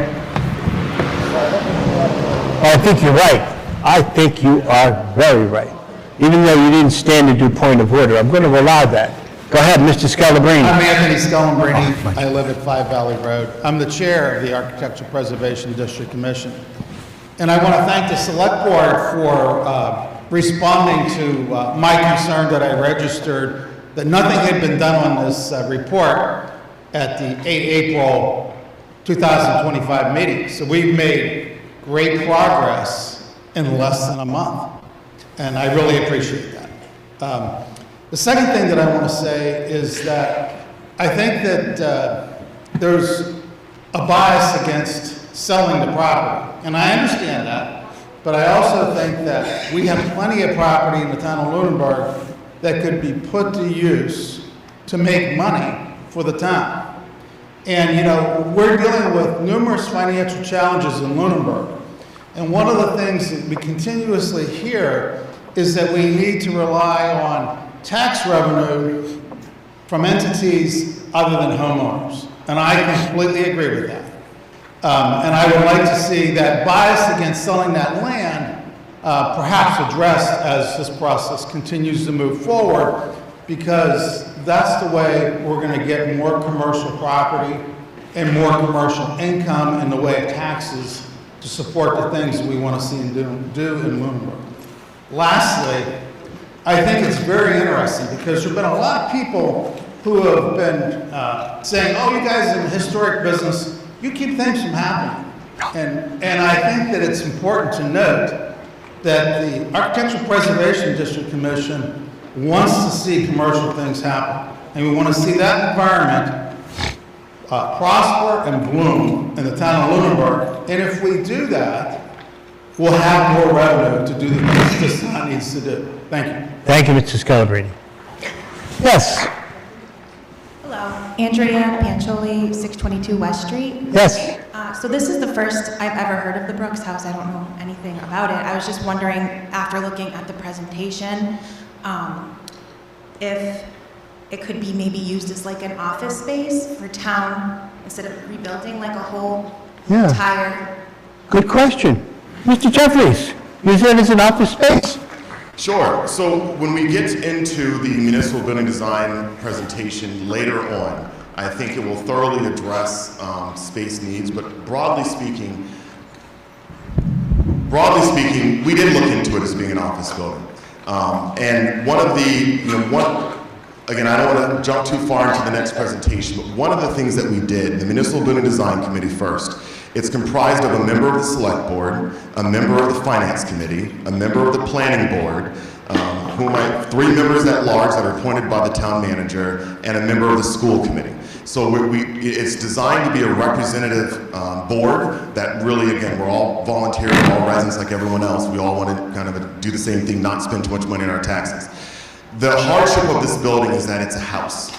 Well, I think you're right. I think you are very right. Even though you didn't stand to do point of order, I'm going to allow that. Go ahead, Mr. Scalabrini. I'm Anthony Scalabrini. I live at 5 Valley Road. I'm the chair of the Architectural Preservation District Commission. And I want to thank the Select Board for responding to my concern that I registered that nothing had been done on this report at the 8 April 2025 meeting. So we've made great progress in less than a month. And I really appreciate that. The second thing that I want to say is that I think that there's a bias against selling the property. And I understand that, but I also think that we have plenty of property in the town of Lunenburg that could be put to use to make money for the town. And, we're dealing with numerous financial challenges in Lunenburg. And one of the things that we continuously hear is that we need to rely on tax revenue from entities other than homeowners. and I completely agree with that. And I would like to see that bias against selling that land perhaps addressed as this process continues to move forward, because that's the way we're going to get more commercial property and more commercial income in the way of taxes to support the things we want to see and do in Lunenburg. Lastly, I think it's very interesting because there have been a lot of people who have been saying, oh, you guys in the historic business, you keep things from happening. And I think that it's important to note that the Architectural Preservation District Commission wants to see commercial things happen. And we want to see that environment prosper and bloom in the town of Lunenburg. And if we do that, we'll have more revenue to do the things this town needs to do. Thank you. Thank you, Mr. Scalabrini. Yes, Hello, Andrea Pancholi, 622 West Street. yes. So this is the first I've ever heard of the Brooks House. I don't know anything about it. I was just wondering, after looking at the presentation, if it could be maybe used as like an office space for town, instead of rebuilding like a whole Yeah. entire... Good question. Mr. Jeffries, use it as an office space? Sure. So when we get into the municipal building design presentation later on, I think it will thoroughly address space needs, but broadly speaking, we did look into it as being an office building. And one of the, again, I don't want to jump too far into the next presentation, but one of the things that we did, the Municipal Building Design Committee first, it's comprised of a member of the Select Board, a member of the Finance Committee, a member of the Planning Board, three members at large that are appointed by the town manager, and a member of the School Committee. So it's designed to be a representative board that really, again, we're all volunteers, we're all residents like everyone else. We all want to kind of do the same thing, not spend too much money on our taxes. The hardship of this building is that it's a house.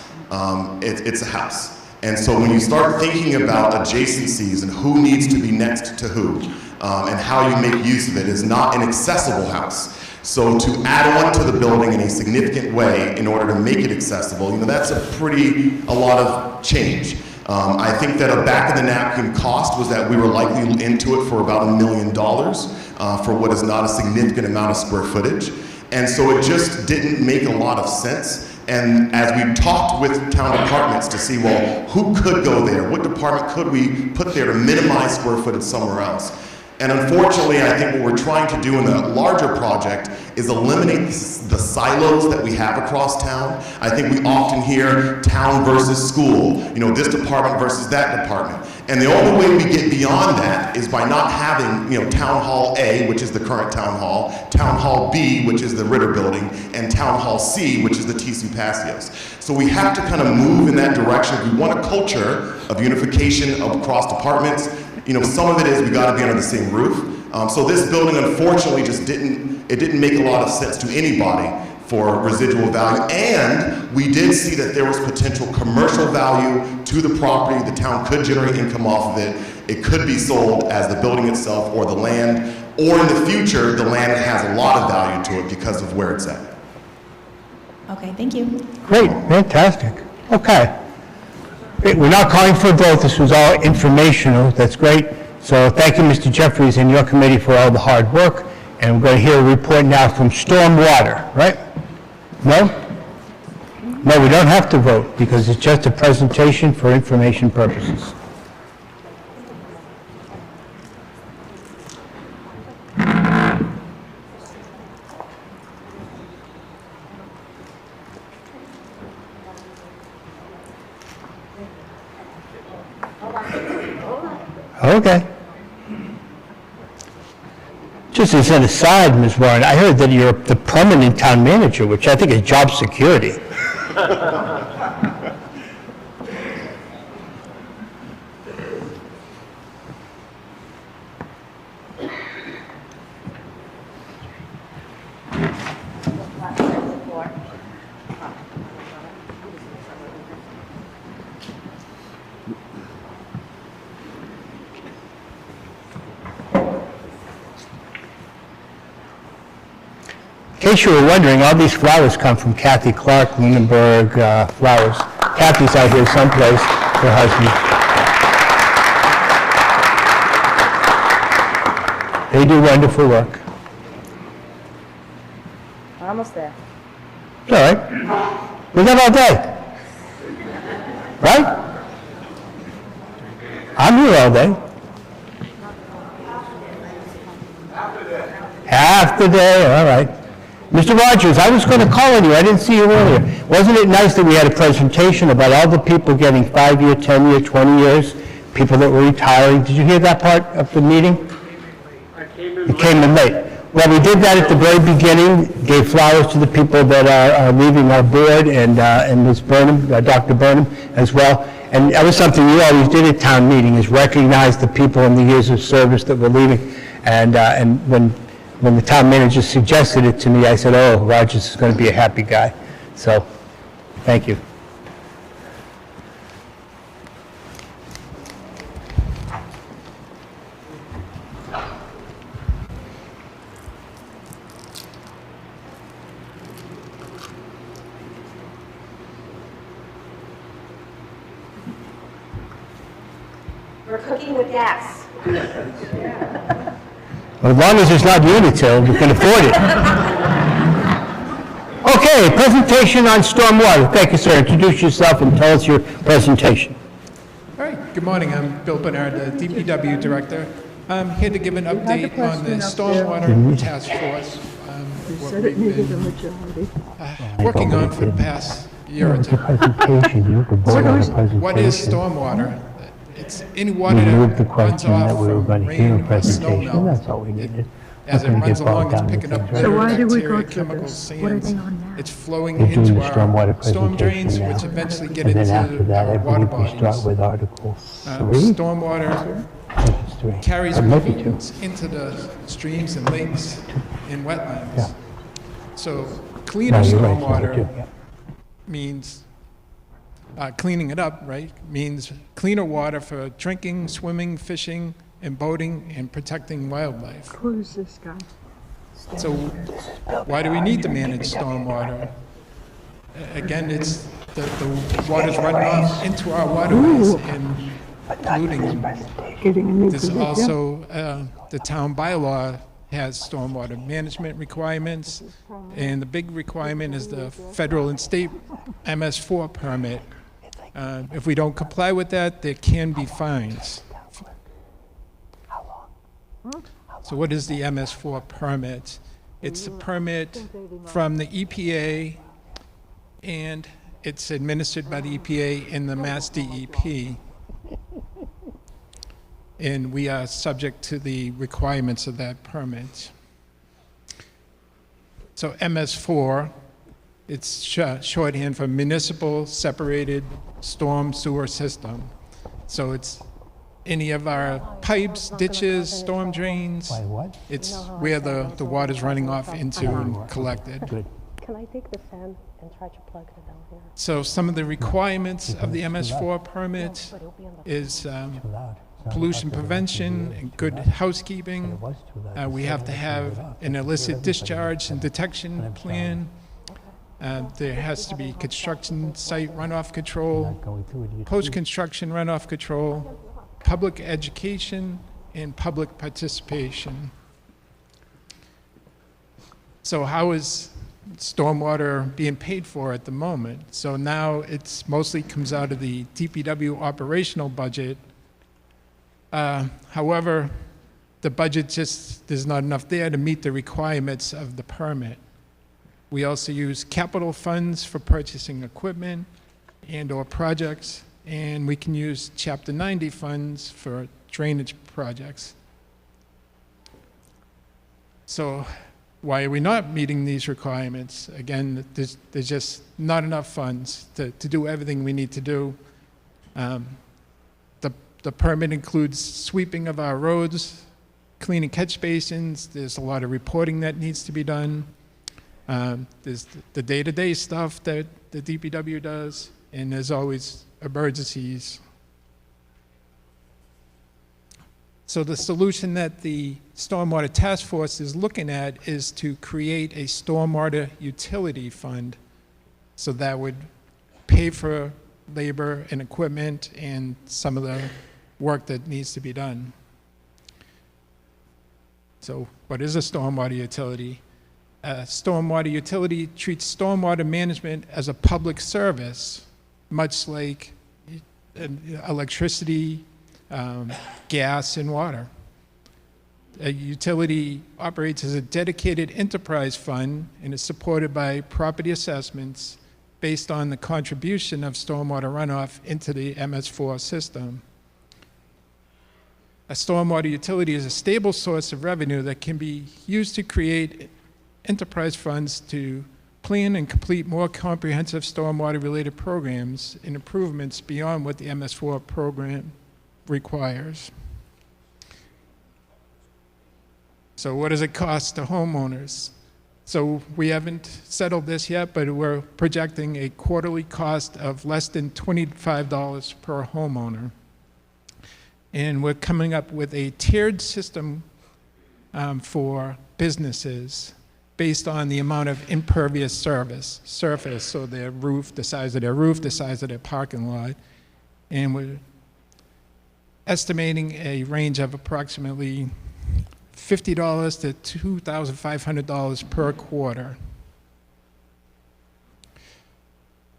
It's a house. And so when you start thinking about adjacencies and who needs to be next to who, and how you make use of it, is not an accessible house. So to add on to the building in a significant way in order to make it accessible, that's a lot of change. I think that a back of the napkin cost was that we were likely into it for about $1 million for what is not a significant amount of square footage. And so it just didn't make a lot of sense. And as we talked with town departments to see, well, who could go there? What department could we put there to minimize square footage somewhere else? And unfortunately, I think what we're trying to do in the larger project is eliminate the silos that we have across town. I think we often hear town versus school, this department versus that department. And the only way we get beyond that is by not having, Town Hall A, which is the current Town Hall, Town Hall B, which is the Ritter Building, and Town Hall C, which is the TC Passios. So we have to kind of move in that direction. We want a culture of unification across departments. Some of it is we got to be under the same roof. So this building, unfortunately, just didn't make a lot of sense to anybody for residual value. And we did see that there was potential commercial value to the property. The town could generate income off of it. It could be sold as the building itself or the land, or in the future, the land has a lot of value to it because of where it's at. Okay, thank you. Great, fantastic. Okay. Great, we're not calling for a vote. This was all informational. That's great. So thank you, Mr. Jeffries, and your committee for all the hard work. And we're going to hear a report now from Stormwater, right? No? No, we don't have to vote because it's just a presentation for information purposes. Okay. Just as an aside, Ms. Warren, I heard that you're the permanent town manager, which I think is job security. In case you were wondering, all these flowers come from Kathy Clark, Lunenburg Flowers. Kathy's out here someplace. her husband. They do wonderful work. Almost there. It's all right. We got all day. Right? I'm here all day. Half the day, all right. Mr. Rogers, I was going to call on you. I didn't see you earlier. Wasn't it nice that we had a presentation about all the people getting 5-year, 10-year, 20 years, people that were retiring? Did you hear that part of the meeting? You came in late. Well, we did that at the very beginning, gave flowers to the people that are leaving our board, and Ms. Burnham, Dr. Burnham as well. And that was something you always did at town meeting, is recognize the people in the years of service that were leaving. And when the town manager suggested it to me, I said, oh, Rogers is going to be a happy guy. So, thank you. We're cooking with gas. As long as it's not Unitil, we can afford it. Okay, presentation on stormwater. Thank you, sir. Introduce yourself and tell us your presentation. All right, good morning. I'm Bill Bernard, the DPW Director. I'm here to give an update on the Stormwater Task Force, what we've been working on for the past year or two. What is stormwater? It's any water that runs off from rain or snow melt. As it runs along, it's picking up better bacteria, chemicals, sands. It's flowing into our storm drains, which eventually get into our water bodies. Stormwater carries pollutants into the streams and lakes and wetlands. So cleaner stormwater means cleaning it up, right, means cleaner water for drinking, swimming, fishing, and boating, and protecting wildlife. Who is this guy? So why do we need to manage stormwater? Again, it's the water's running off into our waterways and polluting them. There's also the town bylaw has stormwater management requirements, and the big requirement is the federal and state MS4 permit. If we don't comply with that, there can be fines. So what is the MS4 permit? It's a permit from the EPA, and it's administered by the EPA and the Mass DEP. And we are subject to the requirements of that permit. So MS4, it's shorthand for Municipal Separated Storm Sewer System. So it's any of our pipes, ditches, storm drains. It's where the water's running off into and collected. Can I take the fan and try to plug it down here? So some of the requirements of the MS4 permit is pollution prevention and good housekeeping. We have to have an illicit discharge and detection plan. There has to be construction site runoff control, post-construction runoff control, public education, and public participation. So how is stormwater being paid for at the moment? So now it's mostly comes out of the DPW operational budget. However, the budget there's not enough there to meet the requirements of the permit. We also use capital funds for purchasing equipment and/or projects, and we can use Chapter 90 funds for drainage projects. So why are we not meeting these requirements? Again, there's just not enough funds to do everything we need to do. The permit includes sweeping of our roads, cleaning catch basins. There's a lot of reporting that needs to be done. There's the day-to-day stuff that the DPW does, and there's always emergencies. So the solution that the Stormwater Task Force is looking at is to create a stormwater utility fund. So that would pay for labor and equipment and some of the work that needs to be done. So what is a stormwater utility? A stormwater utility treats stormwater management as a public service, much like electricity, gas, and water. A utility operates as a dedicated enterprise fund and is supported by property assessments based on the contribution of stormwater runoff into the MS4 system. A stormwater utility is a stable source of revenue that can be used to create enterprise funds to plan and complete more comprehensive stormwater-related programs and improvements beyond what the MS4 program requires. So what does it cost to homeowners? So we haven't settled this yet, but we're projecting a quarterly cost of less than $25 per homeowner. And we're coming up with a tiered system for businesses based on the amount of impervious surface, so their roof, the size of their roof, the size of their parking lot. And we're estimating a range of approximately $50 to $2,500 per quarter.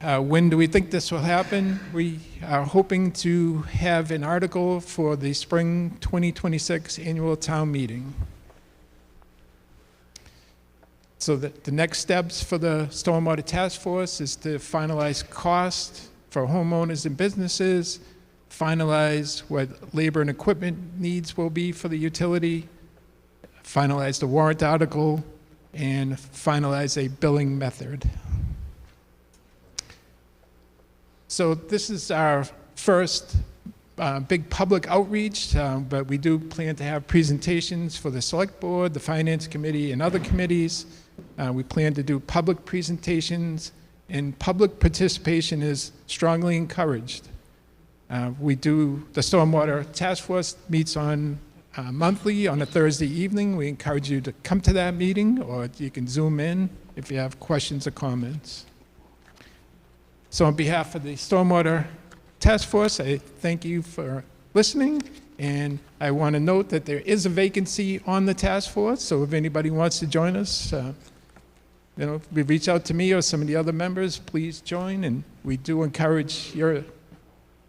When do we think this will happen? We are hoping to have an article for the spring 2026 annual town meeting. So the next steps for the Stormwater Task Force is to finalize cost for homeowners and businesses, finalize what labor and equipment needs will be for the utility, finalize the warrant article, and finalize a billing method. So this is our first big public outreach, but we do plan to have presentations for the Select Board, the Finance Committee, and other committees. We plan to do public presentations, and public participation is strongly encouraged. The Stormwater Task Force meets on monthly on a Thursday evening. We encourage you to come to that meeting, or you can Zoom in if you have questions or comments. So on behalf of the Stormwater Task Force, I thank you for listening, and I want to note that there is a vacancy on the task force, so if anybody wants to join us, reach out to me or some of the other members, please join, and we do encourage your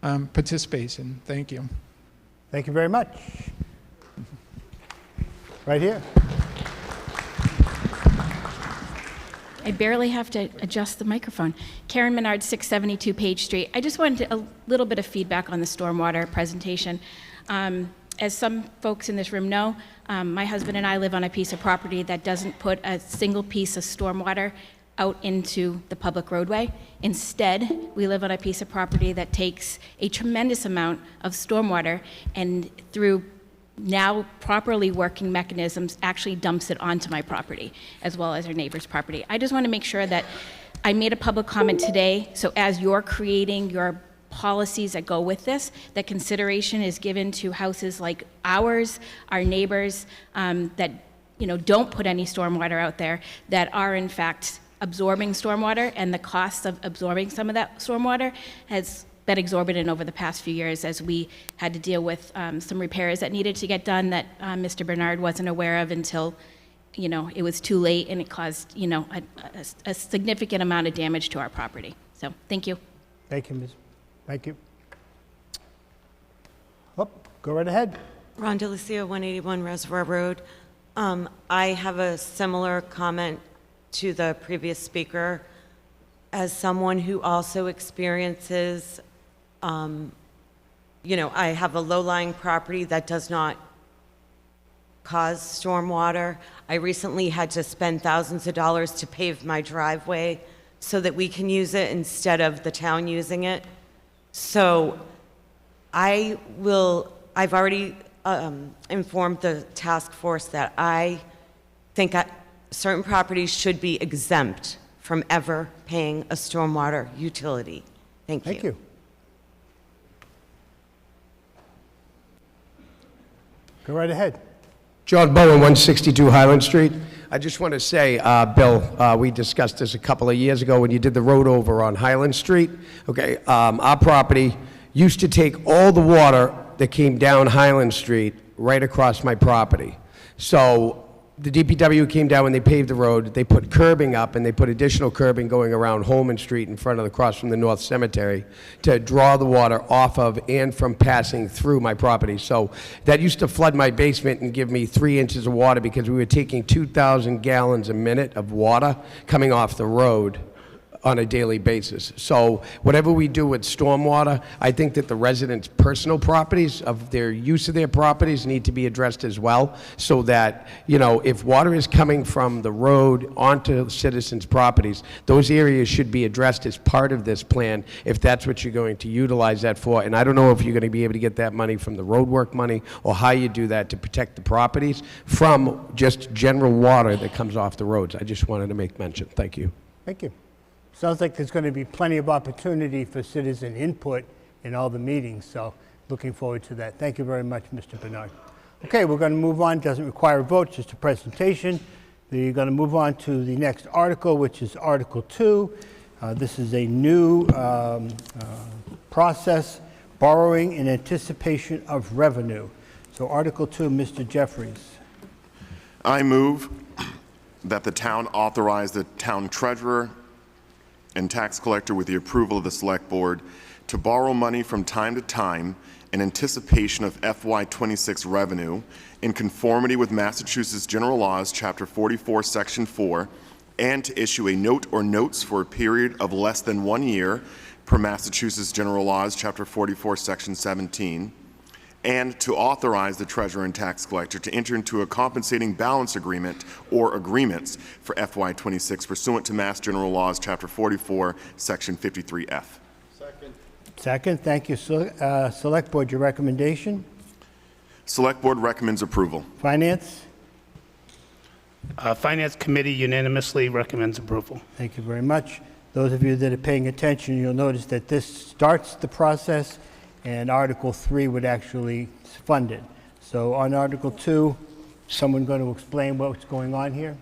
participation. Thank you. Thank you very much. Right here. I barely have to adjust the microphone. Karen Menard, 672 Page Street. I just wanted a little bit of feedback on the stormwater presentation. As some folks in this room know, my husband and I live on a piece of property that doesn't put a single piece of stormwater out into the public roadway. Instead, we live on a piece of property that takes a tremendous amount of stormwater and through now properly working mechanisms actually dumps it onto my property as well as our neighbor's property. I just want to make sure that I made a public comment today, so as you're creating your policies that go with this, that consideration is given to houses like ours, our neighbors, that don't put any stormwater out there, that are in fact absorbing stormwater, and the cost of absorbing some of that stormwater has been exorbitant over the past few years as we had to deal with some repairs that needed to get done that Mr. Bernard wasn't aware of until it was too late, and it caused a significant amount of damage to our property. So thank you. Thank you, Ms. Thank you. Oh, go right ahead. Rhonda Lucia, 181 Reservoir Road. I have a similar comment to the previous speaker. As someone who also experiences, I have a low-lying property that does not cause stormwater. I recently had to spend thousands of dollars to pave my driveway so that we can use it instead of the town using it. So I've already informed the task force that I think certain properties should be exempt from ever paying a stormwater utility. Thank you. Thank you. Go right ahead. John Bowen, 162 Highland Street. I just want to say, Bill, we discussed this a couple of years ago when you did the road over on Highland Street. Okay, our property used to take all the water that came down Highland Street right across my property. So the DPW came down when they paved the road, they put curbing up, and they put additional curbing going around Holman Street in front of across from the North Cemetery to draw the water off of and from passing through my property. So that used to flood my basement and give me 3 inches of water because we were taking 2,000 gallons a minute of water coming off the road on a daily basis. So whatever we do with stormwater, I think that the residents' personal properties of their use of their properties need to be addressed as well, so that, you know, if water is coming from the road onto citizens' properties, those areas should be addressed as part of this plan, if that's what you're going to utilize that for. And I don't know if you're going to be able to get that money from the roadwork money or how you do that to protect the properties from just general water that comes off the roads. I just wanted to make mention. Thank you. Thank you. Sounds like there's going to be plenty of opportunity for citizen input in all the meetings, so looking forward to that. Thank you very much, Mr. Bernard. Okay, we're going to move on. Doesn't require a vote, just a presentation. We're going to move on to the next article, which is Article 2. This is a new process, borrowing in anticipation of revenue. So Article 2, Mr. Jeffries. I move that the town authorize the town treasurer and tax collector, with the approval of the select board, to borrow money from time to time in anticipation of FY26 revenue in conformity with Massachusetts General Laws, Chapter 44, Section 4, and to issue a note or notes for a period of less than 1 year per Massachusetts General Laws, Chapter 44, Section 17, and to authorize the treasurer and tax collector to enter into a compensating balance agreement or agreements for FY26 pursuant to Mass General Laws, Chapter 44, Section 53F. Second, thank you. Select Board, your recommendation? Select Board recommends approval. Finance? Finance Committee unanimously recommends approval. Thank you very much. Those of you that are paying attention, you'll notice that this starts the process, and Article 3 would actually fund it. So on Article 2, someone going to explain what's going on here?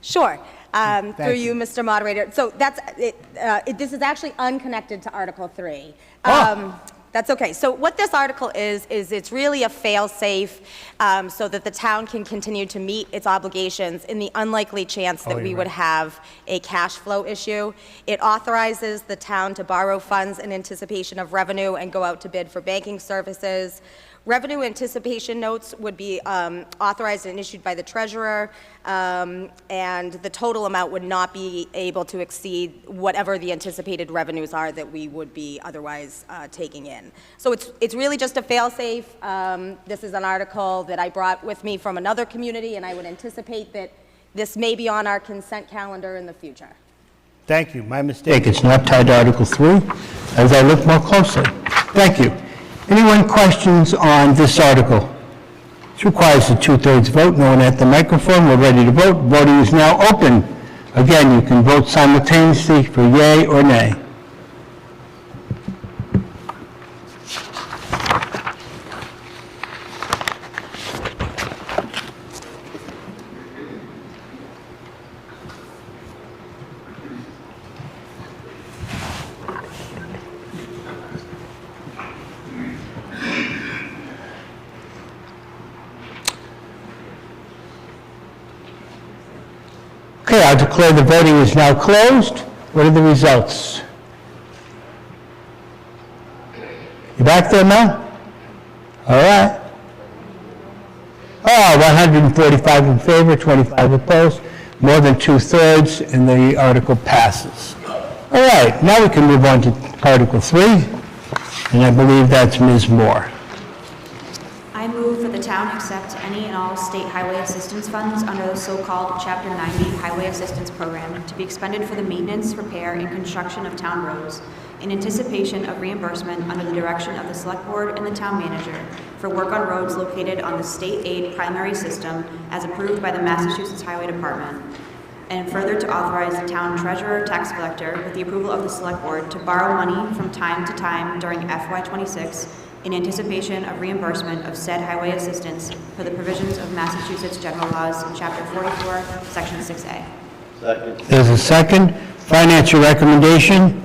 Sure. Through you. you, Mr. Moderator. So that's it. This is actually unconnected to Article 3. That's okay. So what this article is it's really a fail-safe so that the town can continue to meet its obligations in the unlikely chance that we would have a cash flow issue. It authorizes the town to borrow funds in anticipation of revenue and go out to bid for banking services. Revenue anticipation notes would be authorized and issued by the treasurer, and the total amount would not be able to exceed whatever the anticipated revenues are that we would be otherwise taking in. So it's really just a fail-safe. This is an article that I brought with me from another community, and I would anticipate that this may be on our consent calendar in the future. Thank you. My mistake. It's not tied to Article 3, as I look more closely. Thank you. Anyone questions on this article? This requires a 2/3 vote. No one at the microphone. We're ready to vote. Voting is now open. Again, you can vote simultaneously for yay or nay. Okay, I declare the voting is now closed. What are the results? You back there, Mel? All right. 145 in favor, 25 opposed, more than 2/3, and the article passes. All right, now we can move on to Article 3, and I believe that's Ms. Moore. I move that the town accept any and all state highway assistance funds under the so-called Chapter 90 Highway Assistance Program to be expended for the maintenance, repair, and construction of town roads in anticipation of reimbursement under the direction of the Select Board and the Town Manager for work on roads located on the state aid primary system as approved by the Massachusetts Highway Department. and further to authorize the town treasurer tax collector with the approval of the select board to borrow money from time to time during FY26 in anticipation of reimbursement of said highway assistance for the provisions of Massachusetts General Laws, Chapter 44, Section 6A. There's a second. Financial recommendation.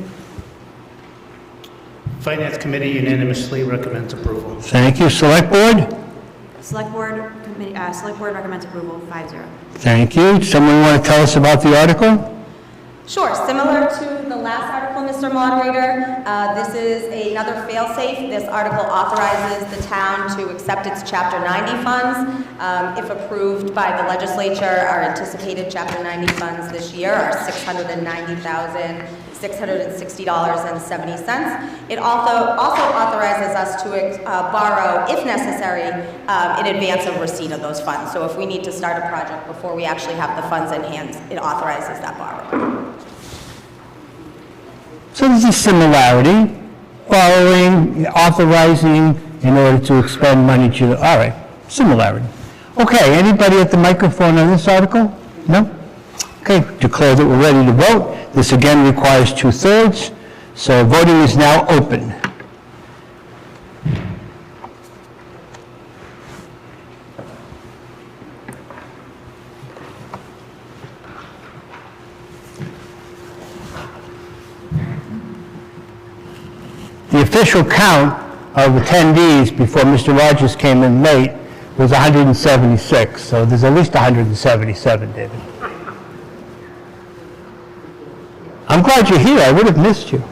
Finance Committee unanimously recommends approval. Thank you. Select Board. Select board recommends approval 5-0. Thank you. Someone want to tell us about the article? Sure, similar to the last article, Mr. Moderator, this is another fail-safe. This article authorizes the town to accept its Chapter 90 funds. If approved by the legislature, our anticipated Chapter 90 funds this year are $690,660.70. It also authorizes us to borrow, if necessary, in advance of receipt of those funds. So if we need to start a project before we actually have the funds in hand, it authorizes that borrowing. So there's a similarity, borrowing, authorizing in order to expend money to, all right, similarity. Okay, anybody at the microphone on this article? No? Okay, declare that we're ready to vote. This again requires 2/3, so voting is now open. The official count of attendees before Mr. Rogers came in late was 176, so there's at least 177, David. I'm glad you're here. I would have missed you.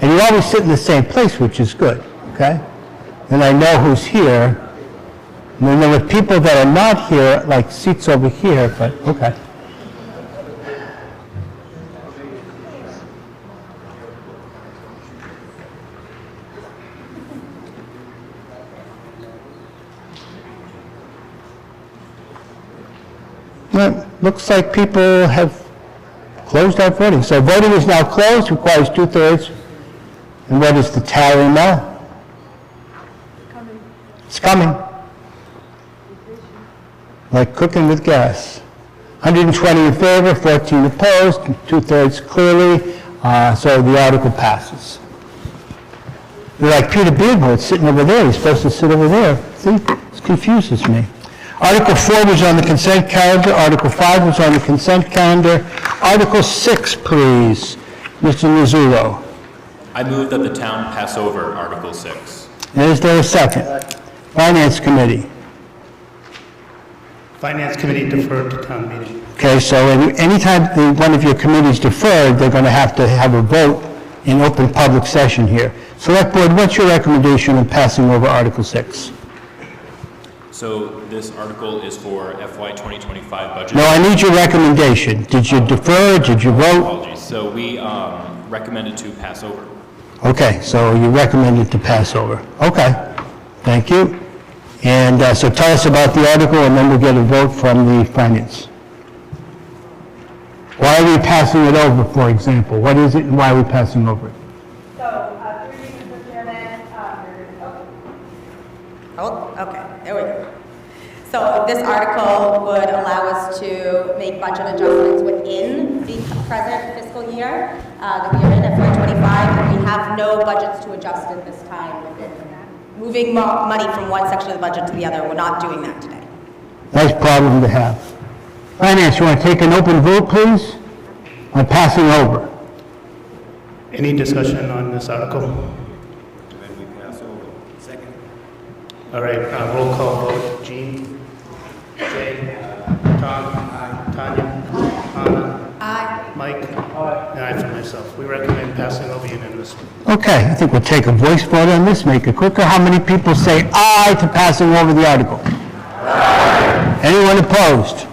And you always sit in the same place, which is good, okay? And I know who's here. And then there were people that are not here, like seats over here, but okay. Well, looks like people have closed out voting. So voting is now closed, requires 2/3. And what is the tally now? It's coming. Like cooking with gas. 120 in favor, 14 opposed, 2/3 clearly, so the article passes. You're like Peter Beardwood sitting over there. He's supposed to sit over there. See, this confuses me. Article 4 was on the consent calendar. Article 5 was on the consent calendar. Article 6, please. Mr. Mizulo. I move that the town pass over Article 6. Is there a second? Finance Committee. Finance Committee deferred to town meeting. Okay, so anytime one of your committees deferred, they're going to have a vote in open public session here. Select Board, what's your recommendation on passing over Article 6? So this article is for FY 2025 budget. No, I need your recommendation. Did you defer? Did you vote? Apologies. So we recommended to pass over. Okay, so you recommended to pass over. Okay, thank you. And so tell us about the article, and then we'll get a vote from the finance. Why are we passing it over, for example? What is it, and why are we passing over it? So, through you, Mr. Chairman, okay, there we go. So this article would allow us to make budget adjustments within the present fiscal year that we are in, FY25, and we have no budgets to adjust at this time. Moving money from one section of the budget to the other, we're not doing that today. Nice problem to have. Finance, you want to take an open vote, please, on passing over? Any discussion on this article? Then we pass over. Second. All right, roll call vote. Jean? Jay? Tom? Tanya? Anna? Aye. Mike? And I for myself. We recommend passing over unanimously. Okay, I think we'll take a voice vote on this, make it quicker. How many people say aye to passing over the article? Aye. Anyone opposed?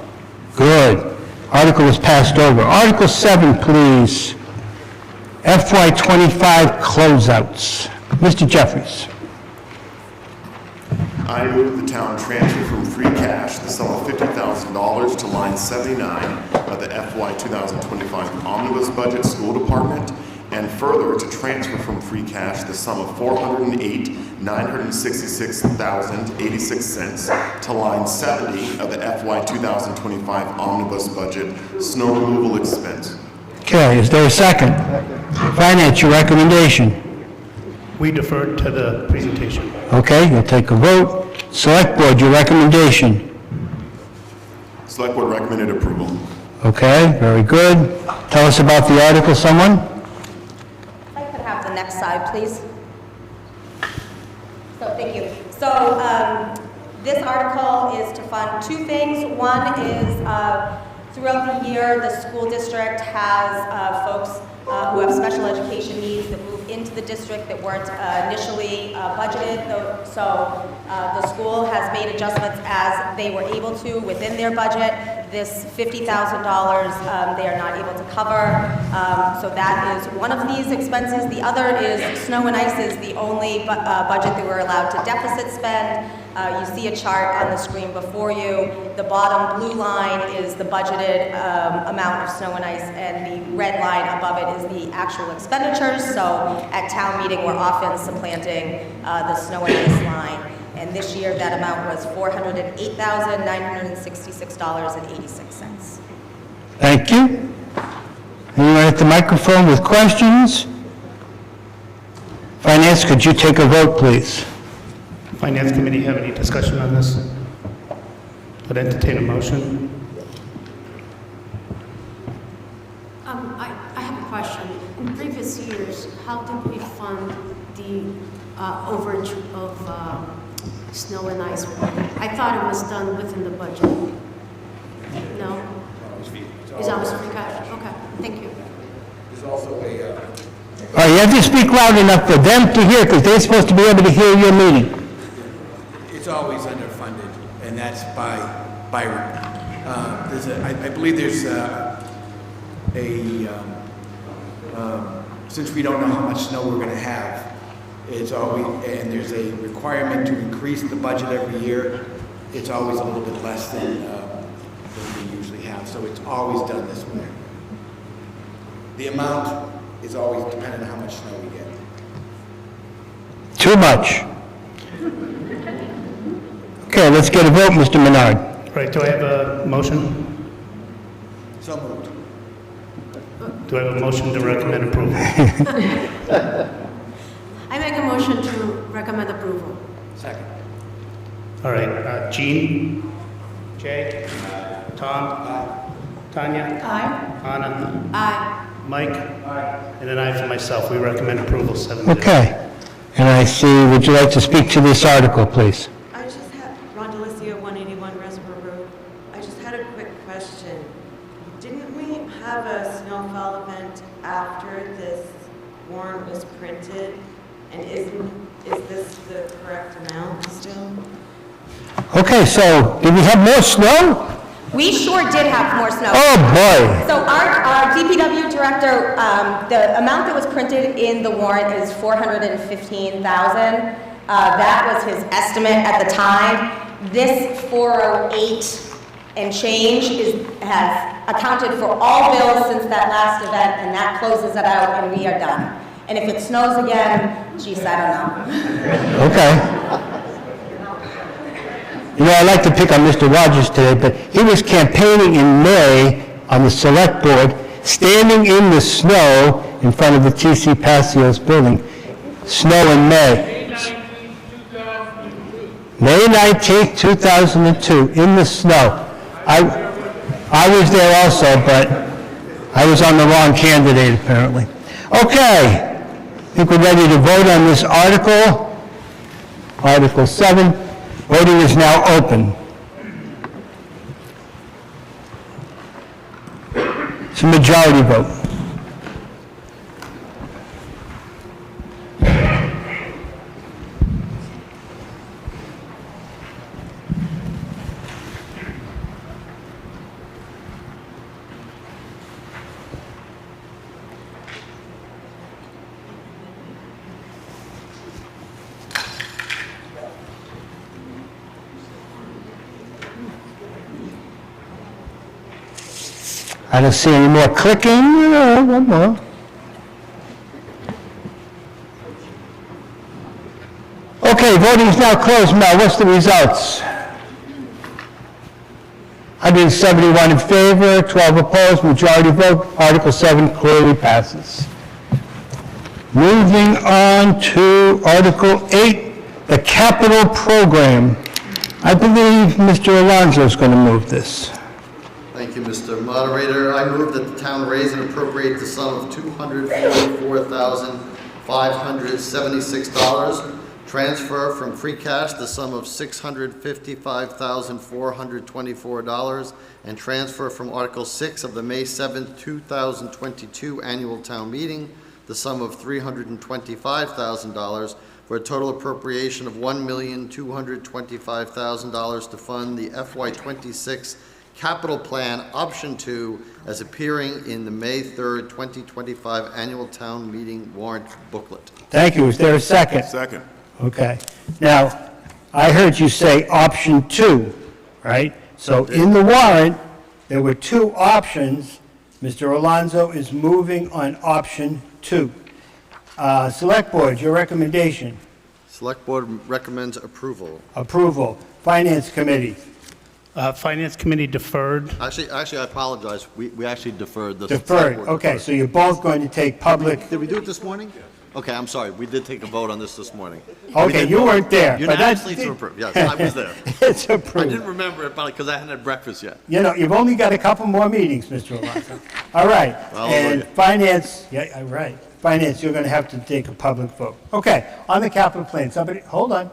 Good. Article is passed over. Article 7, please. FY25 closeouts. Mr. Jeffries. I move the town transfer from free cash the sum of $50,000 to line 79 of the FY 2025 Omnibus Budget School Department and further to transfer from free cash the sum of $408,966,086 to line 70 of the FY 2025 omnibus budget snow removal expense. Okay, is there a second? Finance, your recommendation. We defer to the presentation. Okay, you'll take a vote. Select Board, your recommendation. Select Board recommended approval. Okay, very good. Tell us about the article, someone? If I could have the next slide, please. So, thank you. So, this article is to fund two things. One is throughout the year, the school district has folks who have special education needs that move into the district that weren't initially budgeted. So the school has made adjustments as they were able to within their budget. This $50,000 they are not able to cover. So that is one of these expenses. The other is snow and ice is the only budget that we're allowed to deficit spend. You see a chart on the screen before you. The bottom blue line is the budgeted amount of snow and ice, and the red line above it is the actual expenditures. So at town meeting, we're often supplanting the snow and ice line. And this year, that amount was $408,966.86. Thank you. Anyone at the microphone with questions? Finance, could you take a vote, please? Finance Committee have any discussion on this? Would entertain a motion? I have a question. In previous years, how did we fund the overage of snow and ice? I thought it was done within the budget. No? Is that was free cash? Okay, thank you. There's also a, All right, you have to speak loud enough for them to hear, because they're supposed to be able to hear your meeting. it's always underfunded, and that's by I believe there's since we don't know how much snow we're going to have, it's always, and there's a requirement to increase the budget every year. It's always a little bit less than we usually have, so it's always done this way. The amount is always dependent on how much snow we get. Too much. Okay, let's get a vote, Mr. Menard. Right, do I have a motion? So moved. Do I have a motion to recommend approval? I make a motion to recommend approval. Second. All right, Jean? Jay? Tom? Tanya? Aye. Anna? Aye. Mike? And an aye for myself. We recommend approval 7-0. Okay. And I see, would you like to speak to this article, please? I just had, Ron Delicio, 181 Reservoir Road. I just had a quick question. Didn't we have a snowfall event after this warrant was printed? And is this the correct amount still? Okay, so, did we have more snow? We sure did have more snow. Oh, boy. So our DPW director, the amount that was printed in the warrant is $415,000. That was his estimate at the time. This 408 and change has accounted for all bills since that last event, and that closes it out, and we are done. And if it snows again, geez, I don't know. Okay. You know, I like to pick on Mr. Rogers today, but he was campaigning in May on the select board, standing in the snow in front of the T.C. Passios building. Snow in May. May 19th, 2002, in the snow. I was there also, but I was on the wrong candidate, apparently. Okay. I think we're ready to vote on this article. Article 7. Voting is now open. It's a majority vote. I don't see any more clicking. One more. voting is now closed. Mel, what's the results? 171 in favor, 12 opposed, majority vote. Article 7 clearly passes. Moving on to Article 8, the capital program. I believe Mr. Alonso is going to move this. Thank you, Mr. Moderator. I move that the town raise and appropriate the sum of $244,576, transfer from free cash the sum of $655,424, and transfer from Article 6 of the May 7th, 2022 annual town meeting the sum of $325,000 for a total appropriation of $1,225,000 to fund the FY26 Capital Plan Option 2 as appearing in the May 3rd, 2025 annual town meeting warrant booklet. Thank you. Is there a second? Second. Okay. Now, I heard you say option 2, right? So in the warrant, there were 2 options. Mr. Alonso is moving on option 2. Select Board, your recommendation? Select Board recommends approval. Approval. Finance Committee? Finance Committee deferred. Actually, I apologize. We actually deferred this. Deferred. Okay, so you're both going to take public... Did we do it this morning? Okay, I'm sorry. We did take a vote on this morning. Okay, you weren't there. but that's- Unanimously to approve. Yes, I was there. It's I approved. didn't remember it probably because I hadn't had breakfast yet. You know, you've only got a couple more meetings, Mr. Alonso. All right. And Finance, yeah, right. Finance, you're going to have to take a public vote. Okay, on the capital plan, somebody, hold on.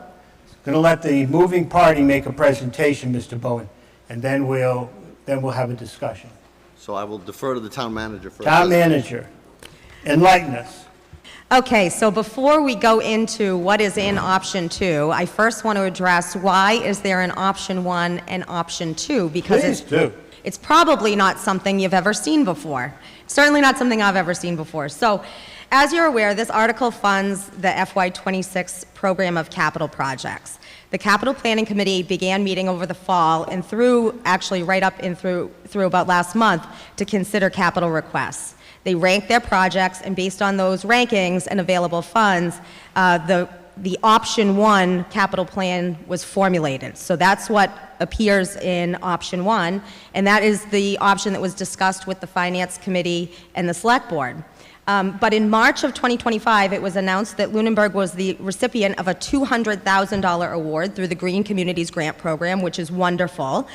Going to let the moving party make a presentation, Mr. Bowen, and then we'll have a discussion. So I will defer to the town manager first. Town manager, enlighten us. Okay, so before we go into what is in option 2, I first want to address why is there an option 1 and option 2? Because Please do. it's probably not something you've ever seen before. Certainly not something I've ever seen before. So, as you're aware, this article funds the FY26 program of capital projects. The Capital Planning Committee began meeting over the fall and actually right up and through about last month to consider capital requests. They ranked their projects, and based on those rankings and available funds, the option 1 capital plan was formulated. So that's what appears in option 1, and that is the option that was discussed with the Finance Committee and the Select Board. But in March of 2025, it was announced that Lunenburg was the recipient of a $200,000 award through the Green Communities Grant Program, which is wonderful.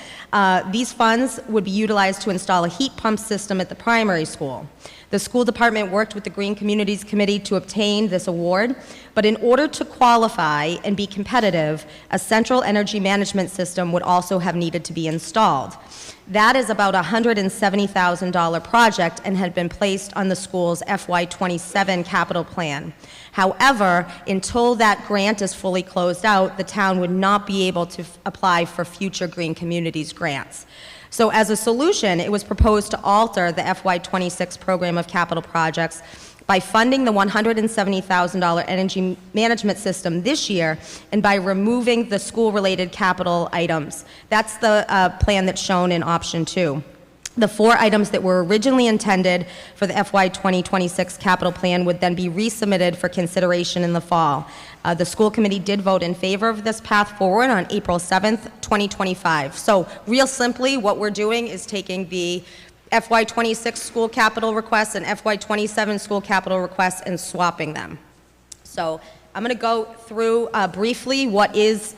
These funds would be utilized to install a heat pump system at the primary school. The school department worked with the Green Communities Committee to obtain this award, but in order to qualify and be competitive, a central energy management system would also have needed to be installed. That is about a $170,000 project and had been placed on the school's FY27 capital plan. However, until that grant is fully closed out, the town would not be able to apply for future Green Communities grants. So as a solution, it was proposed to alter the FY26 program of capital projects by funding the $170,000 energy management system this year and by removing the school-related capital items. That's the plan that's shown in option 2. The 4 items that were originally intended for the FY 2026 capital plan would then be resubmitted for consideration in the fall. The school committee did vote in favor of this path forward on April 7th, 2025. So real simply, what we're doing is taking the FY 26 school capital requests and FY 27 school capital requests and swapping them. So I'm going to go through briefly what is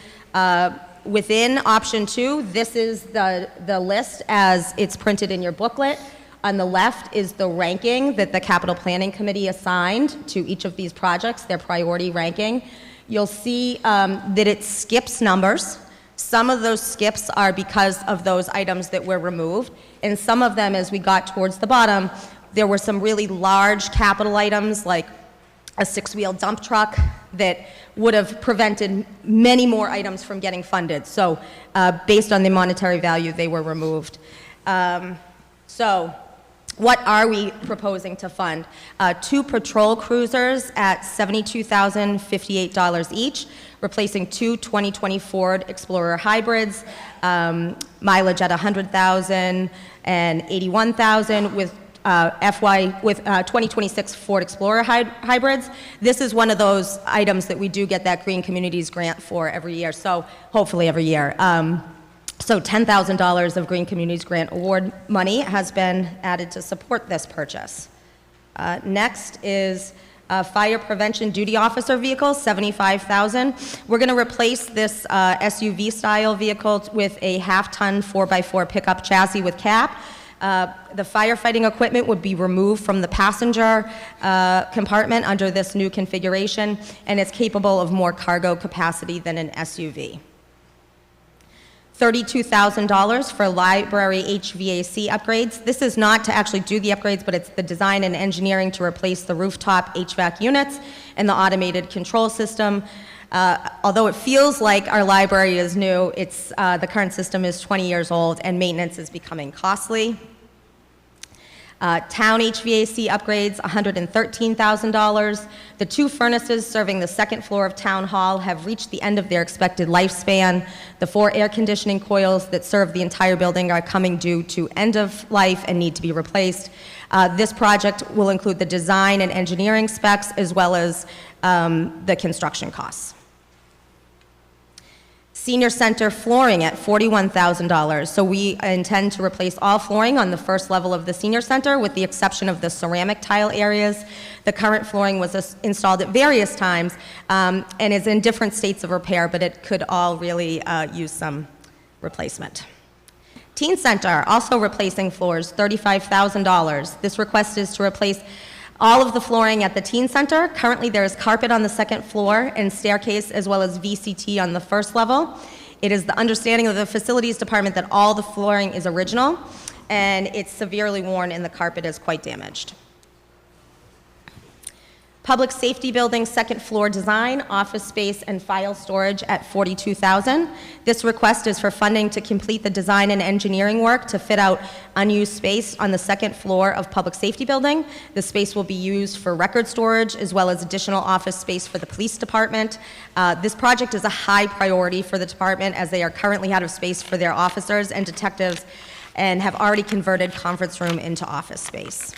within option 2. This is the list as it's printed in your booklet. On the left is the ranking that the Capital Planning Committee assigned to each of these projects, their priority ranking. You'll see that it skips numbers. Some of those skips are because of those items that were removed, and some of them, as we got towards the bottom, there were some really large capital items like a 6-wheel dump truck that would have prevented many more items from getting funded. So based on the monetary value, they were removed. So what are we proposing to fund? 2 patrol cruisers at $72,058 each, replacing 2 2020 Ford Explorer hybrids, mileage at 100,000 and 81,000, with 2026 Ford Explorer hybrids. This is one of those items that we do get that Green Communities grant for every year, so hopefully every year. So $10,000 of Green Communities Grant Award money has been added to support this purchase. Next is fire prevention duty officer vehicle, $75,000. We're going to replace this SUV-style vehicle with a half-ton 4x4 pickup chassis with cab. The firefighting equipment would be removed from the passenger compartment under this new configuration, and it's capable of more cargo capacity than an SUV. $32,000 for library HVAC upgrades. This is not to actually do the upgrades, but it's the design and engineering to replace the rooftop HVAC units and the automated control system. Although it feels like our library is new, the current system is 20 years old and maintenance is becoming costly. Town HVAC upgrades, $113,000. The 2 furnaces serving the second floor of Town Hall have reached the end of their expected lifespan. The 4 air conditioning coils that serve the entire building are coming due to end of life and need to be replaced. This project will include the design and engineering specs as well as the construction costs. Senior Center flooring at $41,000. So we intend to replace all flooring on the first level of the Senior Center with the exception of the ceramic tile areas. The current flooring was installed at various times and is in different states of repair, but it could all really use some replacement. Teen Center, also replacing floors, $35,000. This request is to replace all of the flooring at the Teen Center. Currently, there is carpet on the second floor and staircase, as well as VCT on the first level. It is the understanding of the facilities department that all the flooring is original, and it's severely worn and the carpet is quite damaged. Public safety building, second floor design, office space, and file storage at $42,000. This request is for funding to complete the design and engineering work to fit out unused space on the second floor of public safety building. The space will be used for record storage as well as additional office space for the police department. This project is a high priority for the department as they are currently out of space for their officers and detectives and have already converted conference room into office space.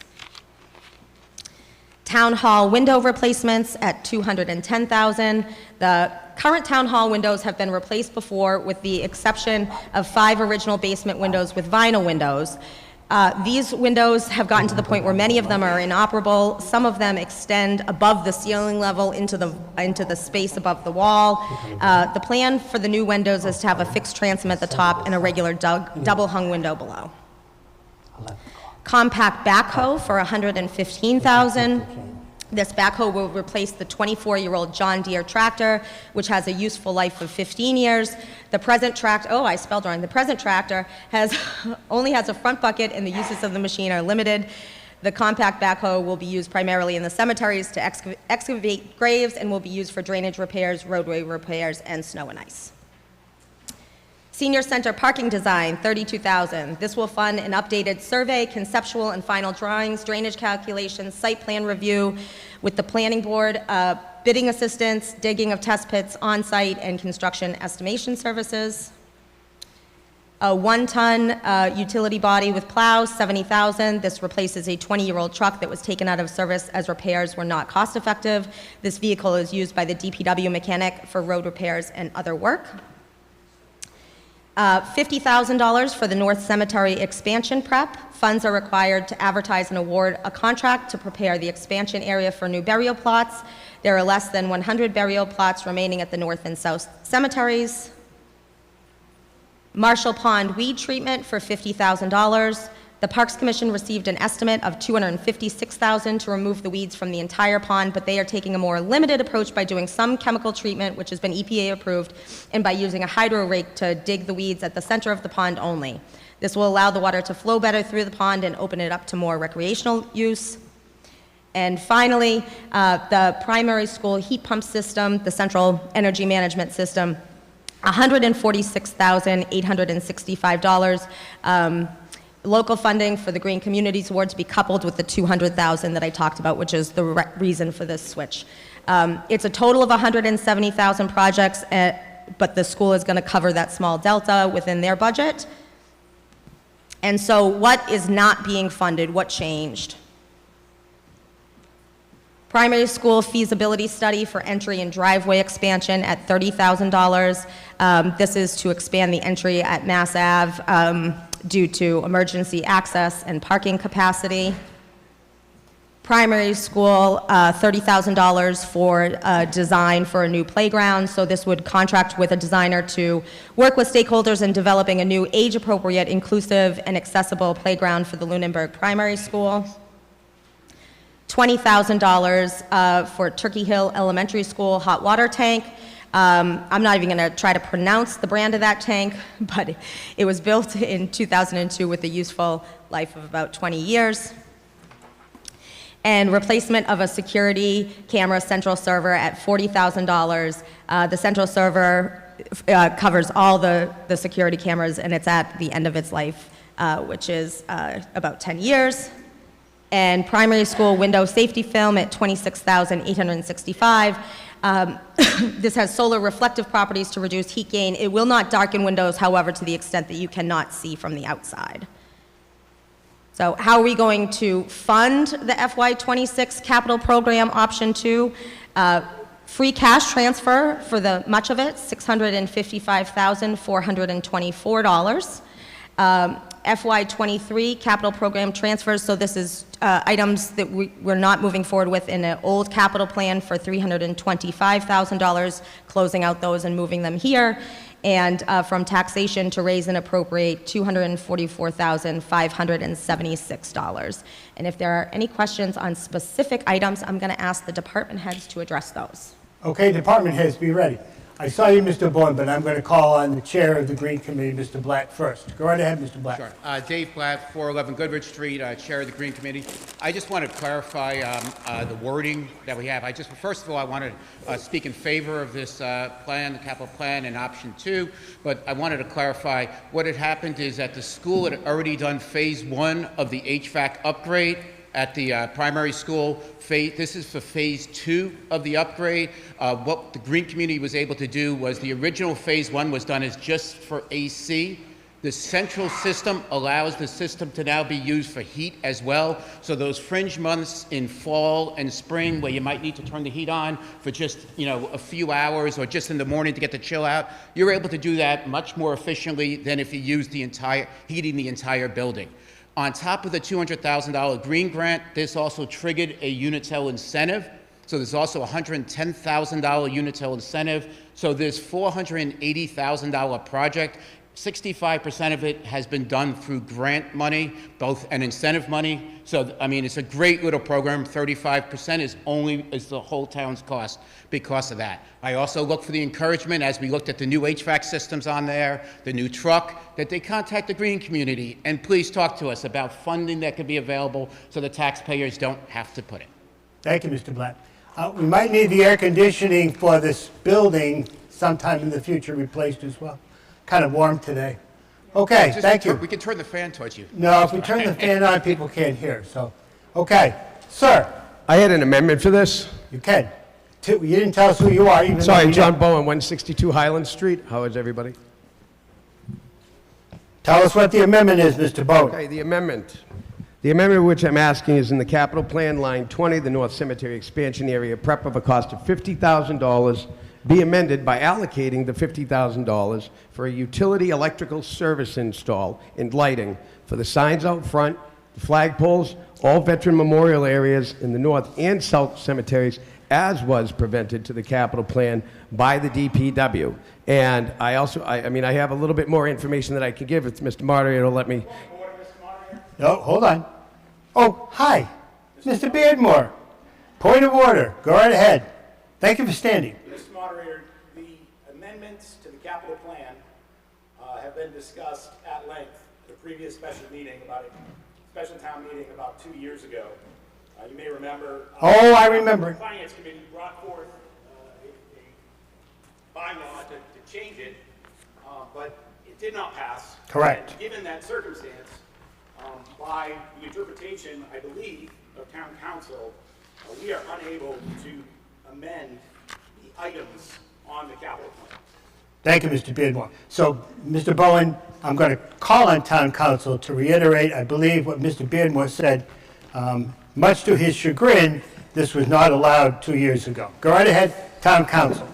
Town Hall window replacements at $210,000. The current Town Hall windows have been replaced before with the exception of 5 original basement windows with vinyl windows. These windows have gotten to the point where many of them are inoperable. Some of them extend above the ceiling level into the space above the wall. The plan for the new windows is to have a fixed transom at the top and a regular double hung window below. Compact backhoe for $115,000. This backhoe will replace the 24-year-old John Deere tractor, which has a useful life of 15 years. The present tractor, oh, I spelled wrong. The present tractor only has a front bucket and the uses of the machine are limited. The compact backhoe will be used primarily in the cemeteries to excavate graves and will be used for drainage repairs, roadway repairs, and snow and ice. Senior Center parking design, $32,000. This will fund an updated survey, conceptual and final drawings, drainage calculations, site plan review with the planning board, bidding assistance, digging of test pits on-site, and construction estimation services. A 1-ton utility body with plows, $70,000. This replaces a 20-year-old truck that was taken out of service as repairs were not cost-effective. This vehicle is used by the DPW mechanic for road repairs and other work. $50,000 for the North Cemetery expansion prep. Funds are required to advertise and award a contract to prepare the expansion area for new burial plots. There are less than 100 burial plots remaining at the North and South cemeteries. Marshall Pond weed treatment for $50,000. The Parks Commission received an estimate of $256,000 to remove the weeds from the entire pond, but they are taking a more limited approach by doing some chemical treatment, which has been EPA approved, and by using a hydro rake to dig the weeds at the center of the pond only. This will allow the water to flow better through the pond and open it up to more recreational use. And finally, the primary school heat pump system, the central energy management system, $146,865. Local funding for the Green Communities Award to be coupled with the $200,000 that I talked about, which is the reason for this switch. It's a total of 170,000 projects, but the school is going to cover that small delta within their budget. And so what is not being funded? What changed? Primary school feasibility study for entry and driveway expansion at $30,000. This is to expand the entry at Mass Ave due to emergency access and parking capacity. Primary school, $30,000 for design for a new playground. So this would contract with a designer to work with stakeholders in developing a new age-appropriate, inclusive, and accessible playground for the Lunenburg Primary School. $20,000 for Turkey Hill Elementary School hot water tank. I'm not even going to try to pronounce the brand of that tank, but it was built in 2002 with a useful life of about 20 years. And replacement of a security camera central server at $40,000. The central server covers all the security cameras, and it's at the end of its life, which is about 10 years. And primary school window safety film at $26,865. This has solar reflective properties to reduce heat gain. It will not darken windows, however, to the extent that you cannot see from the outside. So how are we going to fund the FY26 capital program option 2? Free cash transfer for the much of it, $655,424. FY23 capital program transfers, so this is items that we're not moving forward with in an old capital plan for $325,000, closing out those and moving them here. And from taxation to raise and appropriate, $244,576. And if there are any questions on specific items, I'm going to ask the department heads to address those. Okay, department heads, be ready. I saw you, Mr. Bourne, but I'm going to call on the chair of the Green Committee, Mr. Black, first. Go right ahead, Mr. Black. Sure. Dave Black, 411 Goodrich Street, Chair of the Green Committee. I just want to clarify the wording that we have. First of all, I want to speak in favor of this plan, the capital plan, and option 2. But I wanted to clarify what had happened is that the school had already done phase 1 of the HVAC upgrade at the primary school. This is for phase 2 of the upgrade. What the Green Community was able to do was the original phase 1 was done as just for AC. The central system allows the system to now be used for heat as well. So those fringe months in fall and spring where you might need to turn the heat on for just a few hours or just in the morning to get the chill out, you're able to do that much more efficiently than if you use heating the entire building. On top of the $200,000 green grant, this also triggered a Unitil incentive. So there's also a $110,000 Unitil incentive. So this $480,000 project, 65% of it has been done through grant money, both and incentive money. So, I mean, it's a great little program. 35% is the whole town's cost because of that. I also look for the encouragement as we looked at the new HVAC systems on there, the new truck, that they contact the Green Community and please talk to us about funding that could be available so the taxpayers don't have to put it. Thank you, Mr. Black. We might need the air conditioning for this building sometime in the future replaced as well. Kind of warm today. Okay, thank you. We can turn the fan towards you. No, if we turn the fan on, people can't hear. So, okay, sir. I had an amendment for this. You can. You didn't tell us who you are. Even Sorry, John Bowen, 162 Highland Street. How is everybody? Tell us what the amendment is, Mr. Bowen. Okay, the amendment. The amendment which I'm asking is in the capital plan, line 20, the North Cemetery expansion area, prep of a cost of $50,000, be amended by allocating the $50,000 for a utility electrical service install and lighting for the signs out front, the flagpoles, all veteran memorial areas in the north and south cemeteries, as was presented to the capital plan by the DPW. And I also, I have a little bit more information that I can give if Mr. Moderator will let me. No, hold on. Oh, hi, Mr. Beardmore. Point of order. Go right ahead. Thank you for standing. Mr. Moderator, the amendments to the capital plan have been discussed at length at a previous special town meeting about 2 years ago. You may remember. I remember. The Finance Committee brought forth a bylaw to change it, but it did not pass. Correct. And given that circumstance, by the interpretation, I believe, of town council, we are unable to amend the items on the capital plan. Thank you, Mr. Beardmore. So, Mr. Bowen, I'm going to call on town council to reiterate, I believe, what Mr. Beardmore said. Much to his chagrin, this was not allowed 2 years ago. Go right ahead, town council.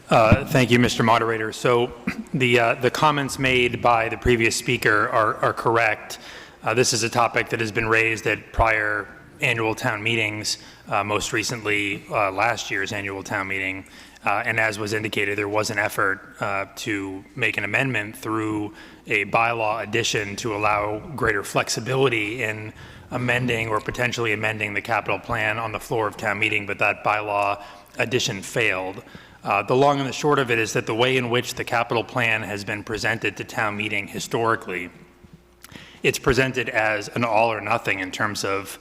Thank you, Mr. Moderator. So the comments made by the previous speaker are correct. This is a topic that has been raised at prior annual town meetings, most recently last year's annual town meeting. And as was indicated, there was an effort to make an amendment through a bylaw addition to allow greater flexibility in amending or potentially amending the capital plan on the floor of town meeting, but that bylaw addition failed. The long and the short of it is that the way in which the capital plan has been presented to town meeting historically, it's presented as an all or nothing in terms of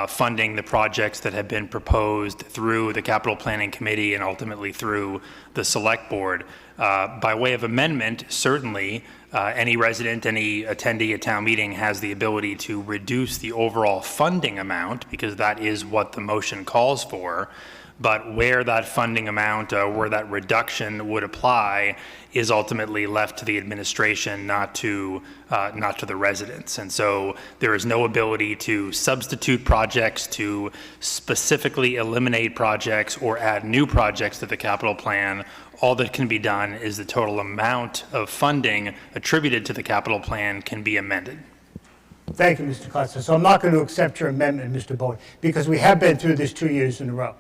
funding the projects that have been proposed through the capital planning committee and ultimately through the select board. By way of amendment, certainly any resident, any attendee at town meeting has the ability to reduce the overall funding amount because that is what the motion calls for. But where that funding amount, where that reduction would apply, is ultimately left to the administration, not to the residents. And so there is no ability to substitute projects, to specifically eliminate projects, or add new projects to the capital plan. All that can be done is the total amount of funding attributed to the capital plan can be amended. Thank you, Mr. Costa. So I'm not going to accept your amendment, Mr. Bowen, because we have been through this 2 years in a row.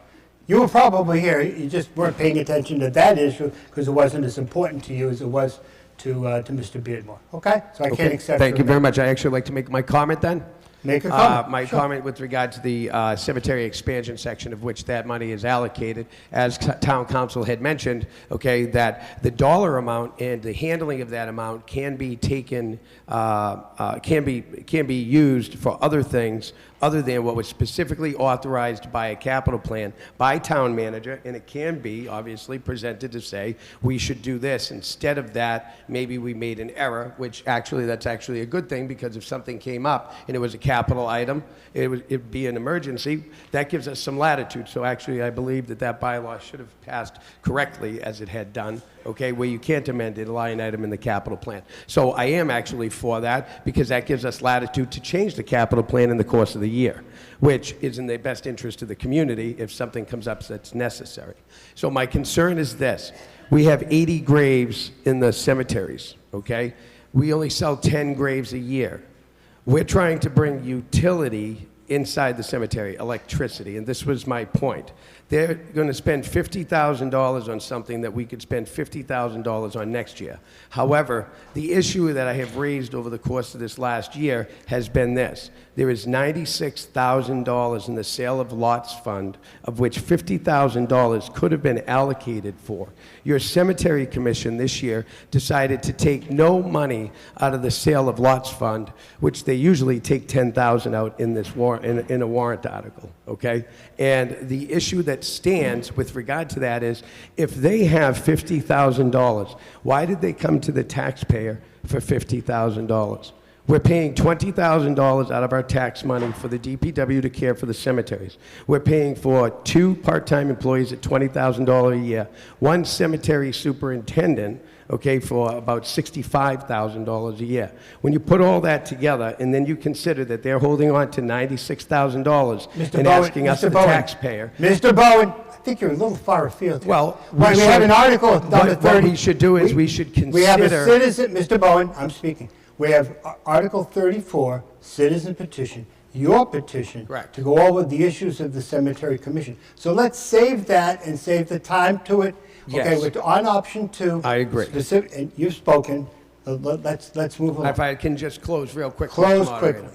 You were probably here, you just weren't paying attention to that issue because it wasn't as important to you as it was to Mr. Beardmore. Okay? So I can't accept Thank your you very much. I actually like to make my comment then. Make a comment. My comment with regard to the cemetery expansion section of which that money is allocated, as town council had mentioned, okay, that the dollar amount and the handling of that amount can be taken, can be used for other things other than what was specifically authorized by a capital plan by town manager, and it can be obviously presented to say we should do this. Instead of that, maybe we made an error, which actually that's actually a good thing, because if something came up and it was a capital item, it'd be an emergency, that gives us some latitude. So actually I believe that that bylaw should have passed correctly as it had done, okay, where you can't amend a line item in the capital plan. So I am actually for that, because that gives us latitude to change the capital plan in the course of the year, which is in the best interest of the community if something comes up that's necessary. So my concern is this. We have 80 graves in the cemeteries, okay? We only sell 10 graves a year. We're trying to bring utility inside the cemetery, electricity, and this was my point. They're going to spend $50,000 on something that we could spend $50,000 on next year. However, the issue that I have raised over the course of this last year has been this. There is $96,000 in the sale of lots fund, of which $50,000 could have been allocated for. Your cemetery commission this year decided to take no money out of the sale of lots fund, which they usually take $10,000 out in this in a warrant article, okay? And the issue that stands with regard to that is, if they have $50,000, why did they come to the taxpayer for $50,000? We're paying $20,000 out of our tax money for the DPW to care for the cemeteries. We're paying for 2 part-time employees at $20,000 a year, 1 cemetery superintendent, okay, for about $65,000 a year. When you put all that together, and then you consider that they're holding on to $96,000 and asking us, the taxpayer. Mr. Bowen, I think you're a little far afield here. Well, we have an article number 30. What we should do is we should consider. We have a citizen, Mr. Bowen, I'm speaking. We have Article 34, citizen petition, your petition, correct, to go over the issues of the cemetery commission. So let's save that and save the time to it. Yes. Okay, we're on option 2. I agree. Specific, and you've spoken. Let's move on. If I can just close real quick. Close quickly.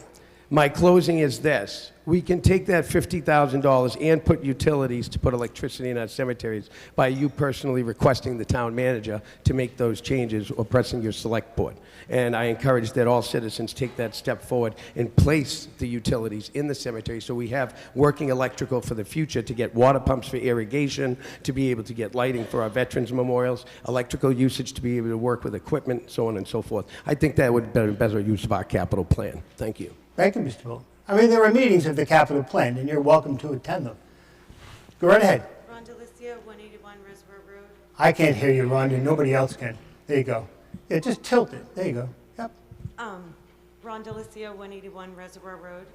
My closing is this. We can take that $50,000 and put utilities to put electricity in our cemeteries by you personally requesting the town manager to make those changes or pressing your select board. And I encourage that all citizens take that step forward and place the utilities in the cemetery so we have working electrical for the future to get water pumps for irrigation, to be able to get lighting for our veterans memorials, electrical usage to be able to work with equipment, so on and so forth. I think that would be better use of our capital plan. Thank you. Thank you, Mr. Bowen. I mean, there are meetings of the capital plan, and you're welcome to attend them. Go right ahead. Ron DeLucia, 181 Risborough Road. I can't hear you, Rhonda, nobody else can. There you go. Yeah, just tilt it. There you go. Yep. Ron Delicio, 181 Reservoir Road.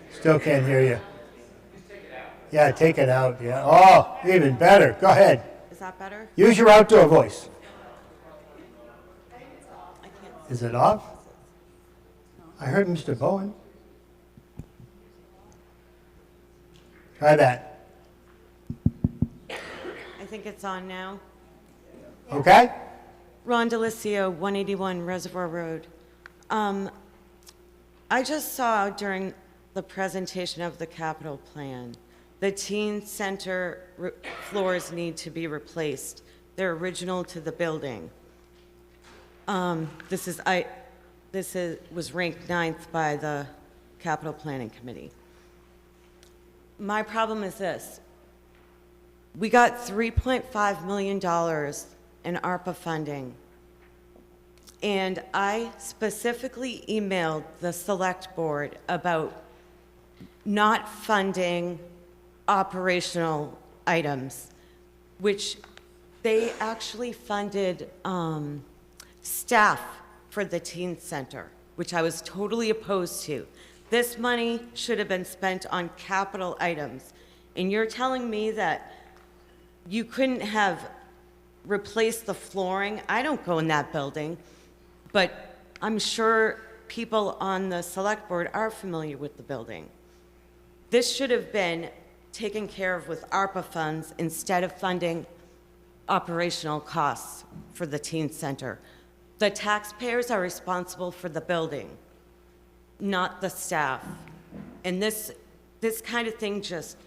Still can't hear you. Yeah, take it out. Yeah. Oh, even better. Go ahead. Is that better? Use your outdoor voice. Is it off? I heard Mr. Bowen. Try that. I think it's on now. Okay? Ron Delicio, 181 Reservoir Road. I just saw during the presentation of the capital plan, the teen center floors need to be replaced. They're original to the building. This was ranked 9th by the capital planning committee. My problem is this. We got $3.5 million in ARPA funding. And I specifically emailed the select board about not funding operational items, which they actually funded staff for the teen center, which I was totally opposed to. This money should have been spent on capital items. And you're telling me that you couldn't have replaced the flooring? I don't go in that building, but I'm sure people on the select board are familiar with the building. This should have been taken care of with ARPA funds instead of funding operational costs for the teen center. The taxpayers are responsible for the building, not the staff. And this kind of thing just,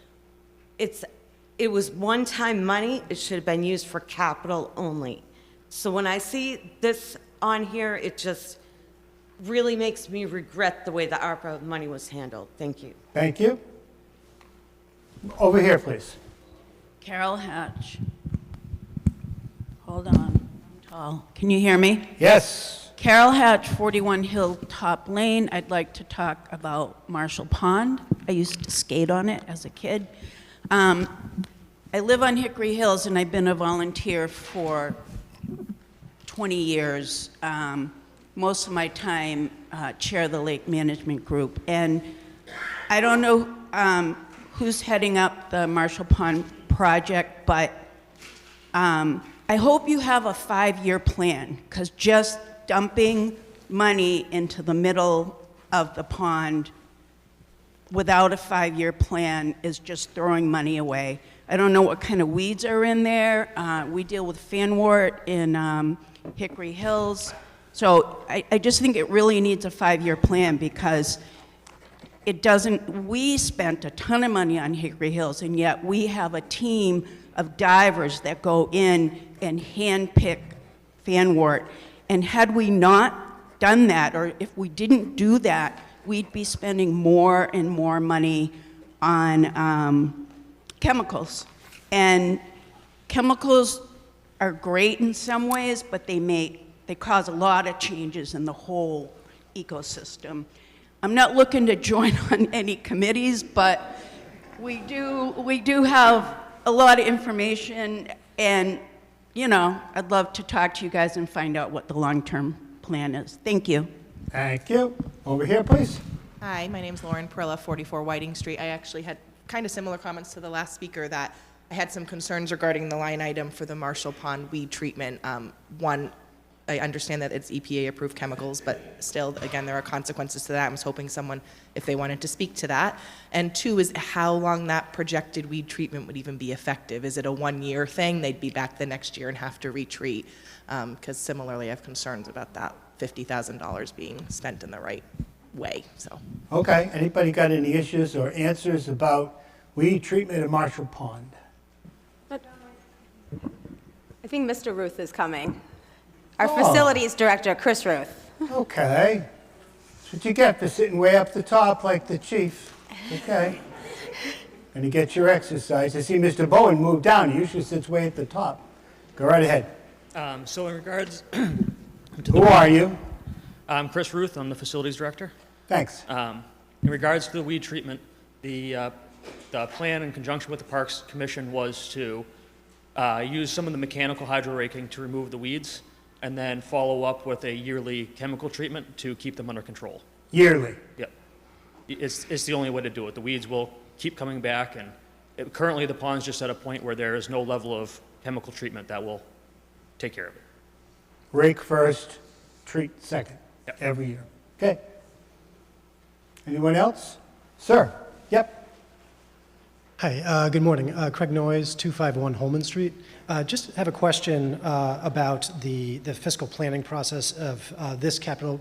it was one-time money. It should have been used for capital only. So when I see this on here, it just really makes me regret the way the ARPA money was handled. Thank you. Thank you. Over here, please. Carol Hatch. Hold on, I'm tall. Can you hear me? Yes. Carol Hatch, 41 Hilltop Lane. I'd like to talk about Marshall Pond. I used to skate on it as a kid. I live on Hickory Hills, and I've been a volunteer for 20 years. Most of my time, chair of the Lake Management Group. And I don't know who's heading up the Marshall Pond project, but I hope you have a 5-year plan, because just dumping money into the middle of the pond without a 5-year plan is just throwing money away. I don't know what kind of weeds are in there. We deal with fanwort in Hickory Hills. So I just think it really needs a 5-year plan, because it doesn't, we spent a ton of money on Hickory Hills, and yet we have a team of divers that go in and handpick fanwort. And had we not done that, or if we didn't do that, we'd be spending more and more money on chemicals. And chemicals are great in some ways, but they cause a lot of changes in the whole ecosystem. I'm not looking to join on any committees, but we do have a lot of information, and you know, I'd love to talk to you guys and find out what the long-term plan is. Thank you. Thank you. Over here, please. Hi, my name's Lauren Perla, 44 Whiting Street. I actually had kind of similar comments to the last speaker, that I had some concerns regarding the line item for the Marshall Pond weed treatment. One, I understand that it's EPA-approved chemicals, but still, again, there are consequences to that. I was hoping someone, if they wanted to speak to that. And two is how long that projected weed treatment would even be effective. Is it a 1-year thing? They'd be back the next year and have to retreat. Because similarly, I have concerns about that $50,000 being spent in the right way. So. Okay. Anybody got any issues or answers about weed treatment at Marshall Pond? I think Mr. Ruth is coming. Our facilities director, Chris Ruth. Okay. That's what you get for sitting way up the top like the chief. Okay. And you get your exercise. I see Mr. Bowen moved down. He usually sits way at the top. Go right ahead. So in regards Who are you? I'm Chris Ruth. I'm the facilities director. Thanks. In regards to the weed treatment, the plan in conjunction with the Parks Commission was to use some of the mechanical hydro raking to remove the weeds, and then follow up with a yearly chemical treatment to keep them under control. Yearly? Yep. It's the only way to do it. The weeds will keep coming back, and currently the pond's just at a point where there is no level of chemical treatment that will take care of it. Rake first, treat second, every year. Okay. Anyone else? Sir? Yep. Hi, good morning. Craig Noyes, 251 Holman Street. Just have a question about the fiscal planning process of this capital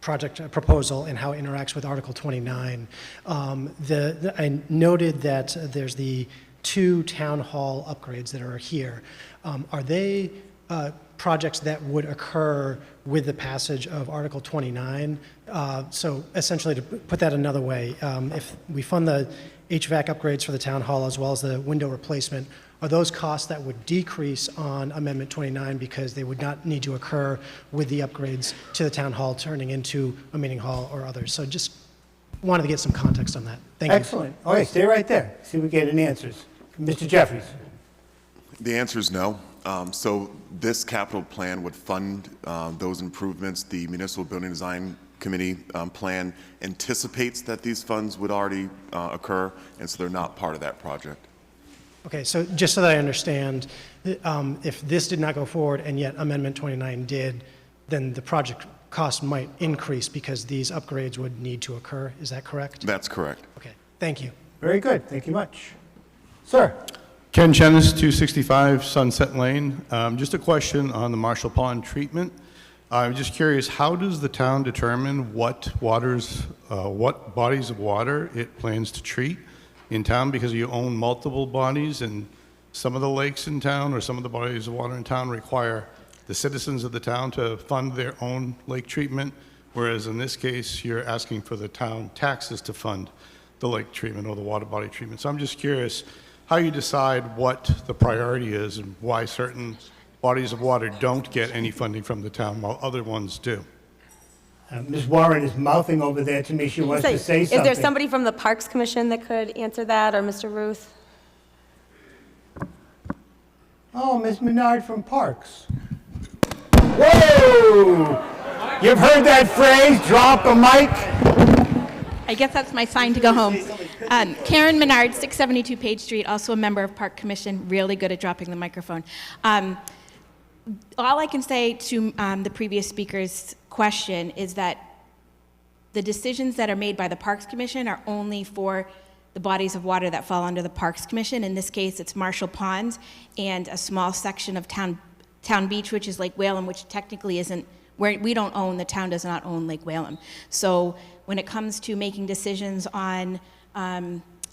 project proposal and how it interacts with Article 29. I noted that there's the 2 town hall upgrades that are here. Are they projects that would occur with the passage of Article 29? So essentially, to put that another way, if we fund the HVAC upgrades for the town hall as well as the window replacement, are those costs that would decrease on Amendment 29 because they would not need to occur with the upgrades to the town hall turning into a meeting hall or others? So just wanted to get some context on that. Thank you. Excellent. Okay, stay right there. See if we get any answers. Mr. Jeffries. The answer is no. So this capital plan would fund those improvements. The Municipal Building Design Committee plan anticipates that these funds would already occur, and so they're not part of that project. Okay, so just so that I understand, if this did not go forward and yet Amendment 29 did, then the project cost might increase because these upgrades would need to occur. Is that correct? That's correct. Okay, thank you. Very good. Thank you much. Sir? Ken Chenis, 265 Sunset Lane. Just a question on the Marshall Pond treatment. I'm just curious, how does the town determine what bodies of water it plans to treat in town? Because you own multiple bodies, and some of the lakes in town or some of the bodies of water in town require the citizens of the town to fund their own lake treatment, whereas in this case, you're asking for the town taxes to fund the lake treatment or the water body treatment. So I'm just curious how you decide what the priority is and why certain bodies of water don't get any funding from the town while other ones do. Ms. Warren is mouthing over there to me. She wants to say something. Is there somebody from the Parks Commission that could answer that, or Mr. Ruth? Oh, Ms. Menard from Parks. Whoa! You've heard that phrase, drop a mic? I guess that's my sign to go home. Karen Menard, 672 Page Street, also a member of Park Commission, really good at dropping the microphone. All I can say to the previous speaker's question is that the decisions that are made by the Parks Commission are only for the bodies of water that fall under the Parks Commission. In this case, it's Marshall Ponds and a small section of Town Beach, which is Lake Whalum, which technically isn't, where we don't own, the town does not own Lake Whalum. So when it comes to making decisions on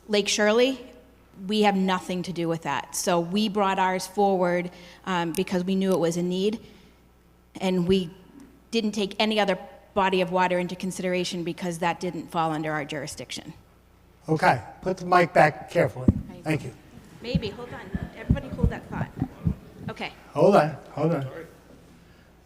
Lake Shirley, we have nothing to do with that. So we brought ours forward because we knew it was a need, and we didn't take any other body of water into consideration because that didn't fall under our jurisdiction. Okay, put the mic back carefully. Thank you. Maybe, hold on. Everybody hold that thought. Okay. Hold on.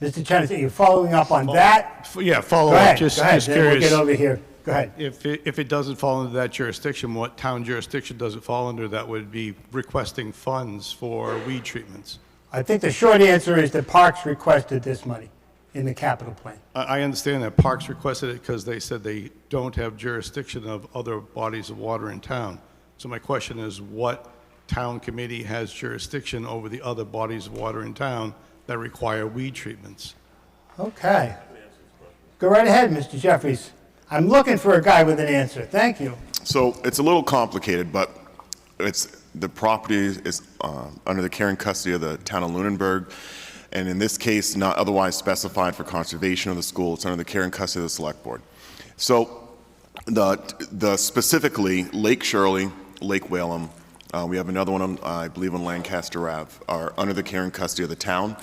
Mr. Chenis, are you following up on that? Yeah, follow Go up. ahead, Just then we'll curious. get over here. Go ahead. If it doesn't fall into that jurisdiction, what town jurisdiction does it fall under that would be requesting funds for weed treatments? I think the short answer is that Parks requested this money in the capital plan. I understand that Parks requested it because they said they don't have jurisdiction of other bodies of water in town. So my question is, what town committee has jurisdiction over the other bodies of water in town that require weed treatments? Okay. Go right ahead, Mr. Jeffries. I'm looking for a guy with an answer. Thank you. So it's a little complicated, but the property is under the care and custody of the town of Lunenburg, and in this case, not otherwise specified for conservation of the school. It's under the care and custody of the select board. So the specifically Lake Shirley, Lake Whalum, we have another one, I believe, on Lancaster Ave, are under the care and custody of the town.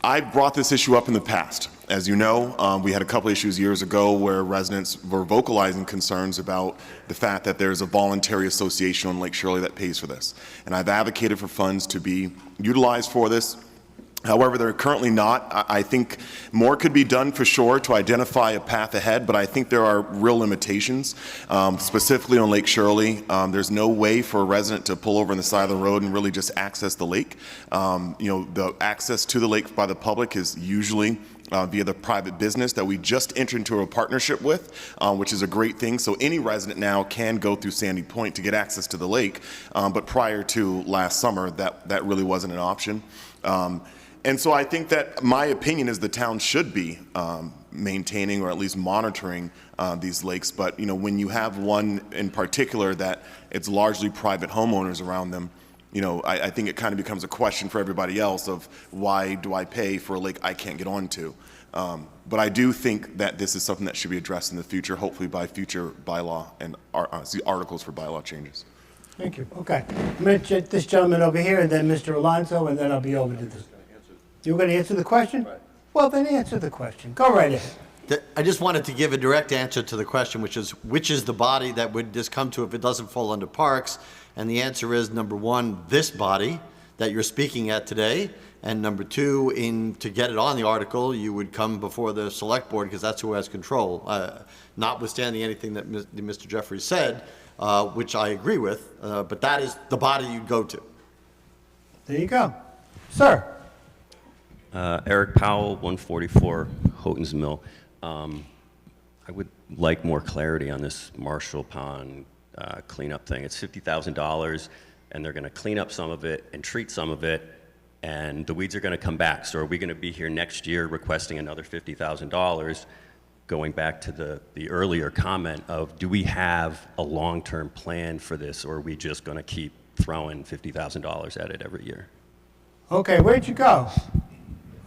I brought this issue up in the past. As you know, we had a couple issues years ago where residents were vocalizing concerns about the fact that there's a voluntary association on Lake Shirley that pays for this. And I've advocated for funds to be utilized for this. However, they're currently not. I think more could be done for sure to identify a path ahead, but I think there are real limitations, specifically on Lake Shirley. There's no way for a resident to pull over on the side of the road and really just access the lake. The access to the lake by the public is usually via the private business that we just entered into a partnership with, which is a great thing. So any resident now can go through Sandy Point to get access to the lake, but prior to last summer, that really wasn't an option. And so I think that my opinion is the town should be maintaining or at least monitoring these lakes. But when you have one in particular that it's largely private homeowners around them, I think it kind of becomes a question for everybody else of why do I pay for a lake I can't get onto? But I do think that this is something that should be addressed in the future, hopefully by future bylaw and articles for bylaw changes. Thank you. Okay. I'm going to check this gentleman over here, and then Mr. Alonso, and then I'll be over to this. You were going to answer the question? Right. Well, then answer the question. Go right ahead. I just wanted to give a direct answer to the question, which is the body that would this come to if it doesn't fall under parks? And the answer is, number one, this body that you're speaking at today, and number two, to get it on the article, you would come before the select board because that's who has control. Notwithstanding anything that Mr. Jeffries said, which I agree with, but that is the body you'd go to. There you go. Sir. Eric Powell, 144 Houghton's Mill. I would like more clarity on this Marshall Pond cleanup thing. It's $50,000, and they're going to clean up some of it and treat some of it, and the weeds are going to come back. So are we going to be here next year requesting another $50,000, going back to the earlier comment of, do we have a long-term plan for this, or are we just going to keep throwing $50,000 at it every year? Okay, where'd you go?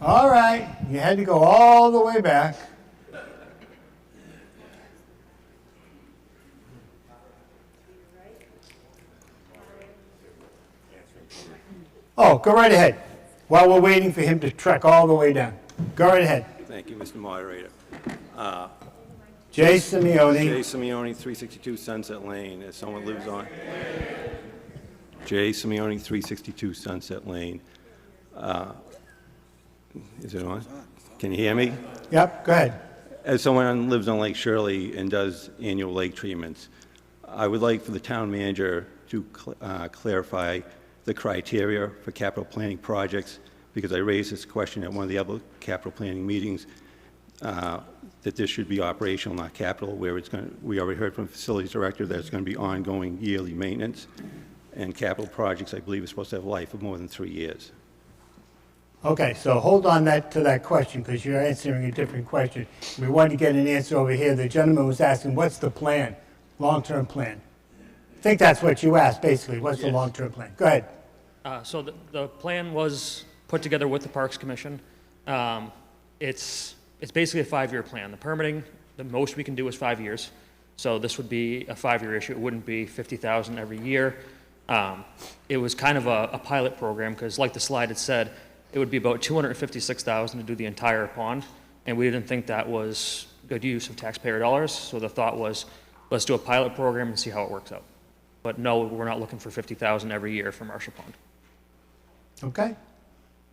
All right, you had to go all the way back. Oh, go right ahead. While we're waiting for him to trek all the way down. Go right ahead. Thank you, Mr. Moderator. Jay Simeone. Jay Simeone, 362 Sunset Lane. As someone lives on. Jay Simeone, 362 Sunset Lane. Is it on? Can you hear me? Yep, go ahead. As someone who lives on Lake Shirley and does annual lake treatments, I would like for the town manager to clarify the criteria for capital planning projects, because I raised this question at one of the other capital planning meetings, that this should be operational, not capital, where it's going to, we already heard from the facilities director that it's going to be ongoing yearly maintenance, and capital projects, I believe, are supposed to have a life of more than 3 years. Okay, so hold on to that question, because you're answering a different question. We wanted to get an answer over here. The gentleman was asking, what's the plan, long-term plan? I think that's what you asked, basically. What's the long-term plan? Go ahead. So the plan was put together with the Parks Commission. It's basically a 5-year plan. The permitting, the most we can do is 5 years. So this would be a 5-year issue. It wouldn't be $50,000 every year. It was kind of a pilot program, because like the slide had said, it would be about $256,000 to do the entire pond, and we didn't think that was good use of taxpayer dollars. So the thought was, let's do a pilot program and see how it works out. But no, we're not looking for $50,000 every year for Marshall Pond. Okay.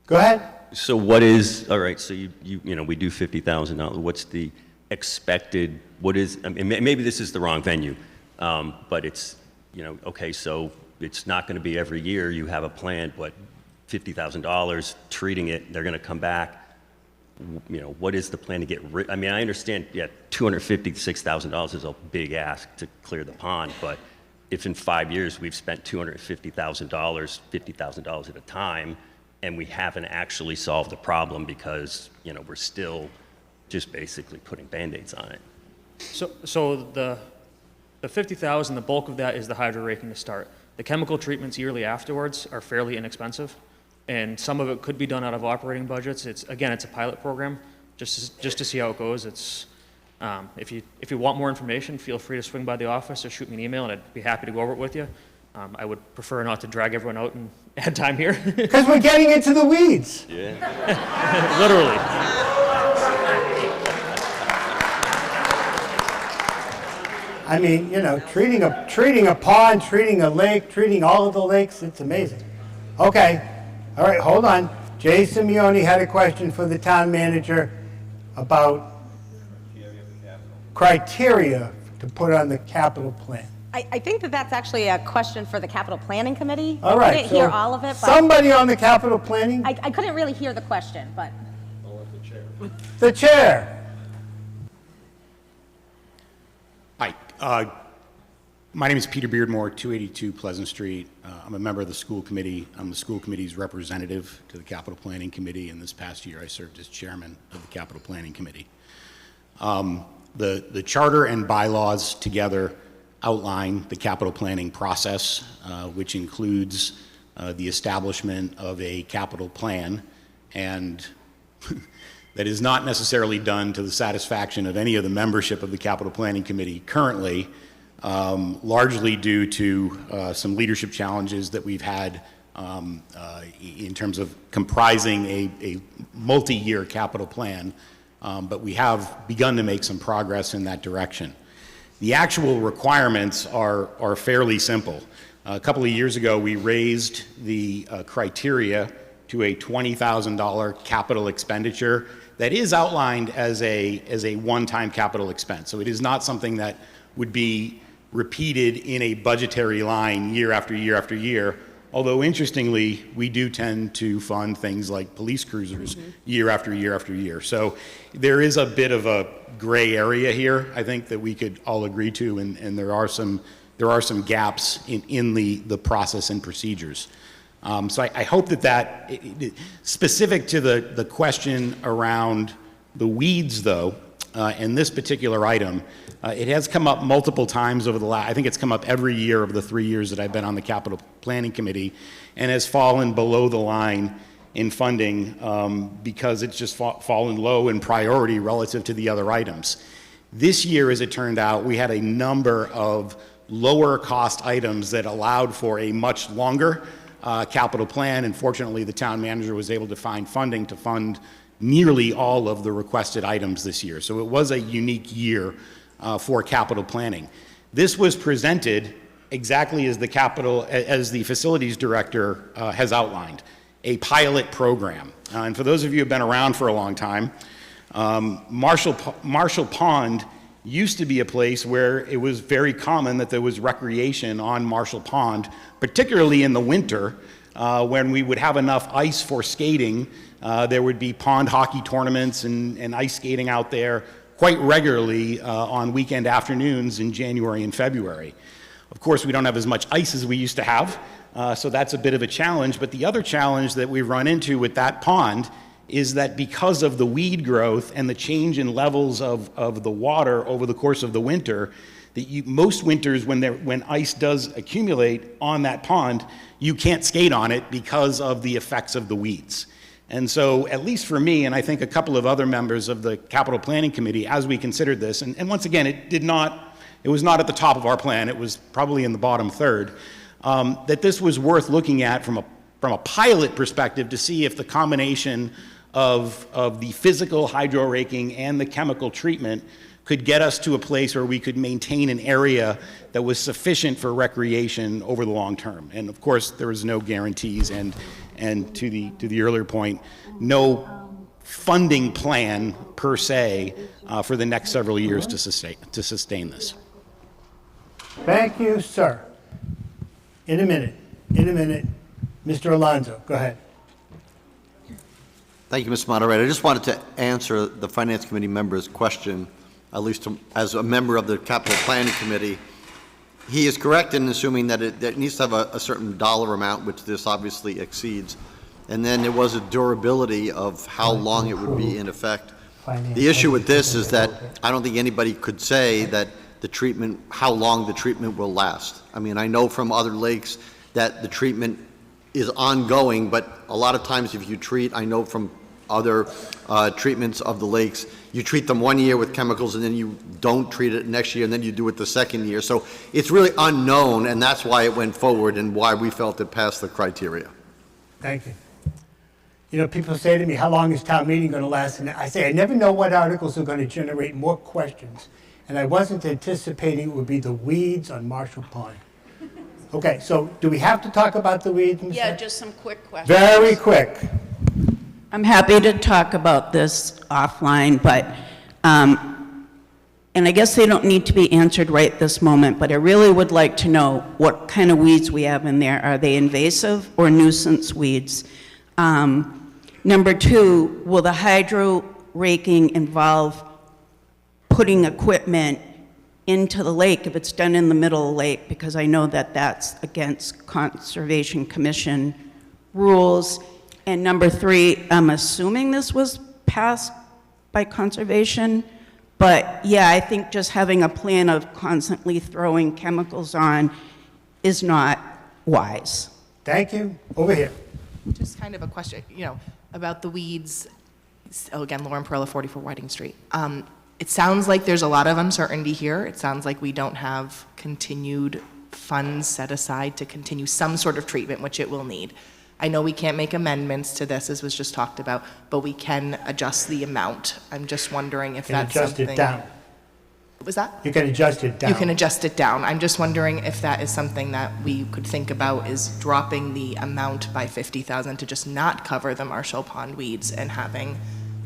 Go ahead. So what is, all right, so you we do $50,000. What's the expected, what is, I mean, maybe this is the wrong venue, but it's, okay, so it's not going to be every year you have a plan, but $50,000 treating it, they're going to come back. What is the plan to get rid? I mean, I understand, yeah, $256,000 is a big ask to clear the pond, but if in 5 years we've spent $250,000, $50,000 at a time, and we haven't actually solved the problem because we're still just basically putting Band-Aids on it. So the $50,000, the bulk of that is the hydro raking to start. The chemical treatments yearly afterwards are fairly inexpensive, and some of it could be done out of operating budgets. It's a pilot program, just to see how it goes. It's if you want more information, feel free to swing by the office or shoot me an email, and I'd be happy to go over it with you. I would prefer not to drag everyone out and add time here. Because we're getting into the weeds. Yeah. Literally. I mean, treating a pond, treating a lake, treating all of the lakes, it's amazing. Okay. All right, hold on. Jay Simeone had a question for the town manager about criteria to put on the capital plan. I think that that's actually a question for the capital planning committee. All right. I didn't hear all of it, but Somebody on the capital planning? I couldn't really hear the question, but. The chair. Hi. My name is Peter Beardmore, 282 Pleasant Street. I'm a member of the school committee. I'm the school committee's representative to the capital planning committee, and this past year I served as chairman of the capital planning committee. The charter and bylaws together outline the capital planning process, which includes the establishment of a capital plan, and that is not necessarily done to the satisfaction of any of the membership of the capital planning committee currently, largely due to some leadership challenges that we've had in terms of comprising a multi-year capital plan, but we have begun to make some progress in that direction. The actual requirements are fairly simple. A couple of years ago, we raised the criteria to a $20,000 capital expenditure that is outlined as a one-time capital expense. So it is not something that would be repeated in a budgetary line year after year after year, although interestingly, we do tend to fund things like police cruisers year after year after year. So there is a bit of a gray area here, I think, that we could all agree to, and there are some gaps in the process and procedures. So I hope that specific to the question around the weeds, though, and this particular item, it has come up multiple times over the last, I think it's come up every year of the 3 years that I've been on the capital planning committee, and has fallen below the line in funding because it's just fallen low in priority relative to the other items. This year, as it turned out, we had a number of lower cost items that allowed for a much longer capital plan, and fortunately the town manager was able to find funding to fund nearly all of the requested items this year. So it was a unique year for capital planning. This was presented exactly as the facilities director has outlined, a pilot program. And for those of you who have been around for a long time, Marshall Pond used to be a place where it was very common that there was recreation on Marshall Pond, particularly in the winter when we would have enough ice for skating. There would be pond hockey tournaments and ice skating out there quite regularly on weekend afternoons in January and February. Of course, we don't have as much ice as we used to have, so that's a bit of a challenge. But the other challenge that we've run into with that pond is that because of the weed growth and the change in levels of the water over the course of the winter, most winters when ice does accumulate on that pond, you can't skate on it because of the effects of the weeds. And so, at least for me, and I think a couple of other members of the capital planning committee, as we considered this, and once again, it was not at the top of our plan, it was probably in the bottom third, that this was worth looking at from a pilot perspective to see if the combination of the physical hydro raking and the chemical treatment could get us to a place where we could maintain an area that was sufficient for recreation over the long term. And of course, there was no guarantees, and to the earlier point, no funding plan per se for the next several years to sustain this. Thank you, sir. In a minute. Mr. Alonso, go ahead. Thank you, Mr. Moderator. I just wanted to answer the Finance Committee member's question, at least as a member of the Capital Planning Committee. He is correct in assuming that it needs to have a certain dollar amount, which this obviously exceeds. And then there was a durability of how long it would be in effect. The issue with this is that I don't think anybody could say that how long the treatment will last. I mean, I know from other lakes that the treatment is ongoing, but a lot of times if you treat, I know from other treatments of the lakes, you treat them 1 year with chemicals and then you don't treat it next year and then you do it the second year. So it's really unknown, and that's why it went forward and why we felt it passed the criteria. Thank you. You know, people say to me, how long is town meeting going to last? And I say, I never know what articles are going to generate more questions. And I wasn't anticipating it would be the weeds on Marshall Pond. Okay, so do we have to talk about the weeds? Yeah, just some quick questions. Very quick. I'm happy to talk about this offline, but, and I guess they don't need to be answered right this moment, but I really would like to know what kind of weeds we have in there. Are they invasive or nuisance weeds? Number two, will the hydro raking involve putting equipment into the lake if it's done in the middle of the lake? Because I know that that's against Conservation Commission rules. And number three, I'm assuming this was passed by Conservation, but yeah, I think just having a plan of constantly throwing chemicals on is not wise. Thank you. Over here. Just kind of a question, about the weeds. Oh, again, Lauren Perla, 44 Whiting Street. It sounds like there's a lot of uncertainty here. It sounds like we don't have continued funds set aside to continue some sort of treatment, which it will need. I know we can't make amendments to this, as was just talked about, but we can adjust the amount. I'm just wondering if that's something. You can adjust it down. What was that? You can adjust it down. You can adjust it down. I'm just wondering if that is something that we could think about, is dropping the amount by $50,000 to just not cover the Marshall Pond weeds and having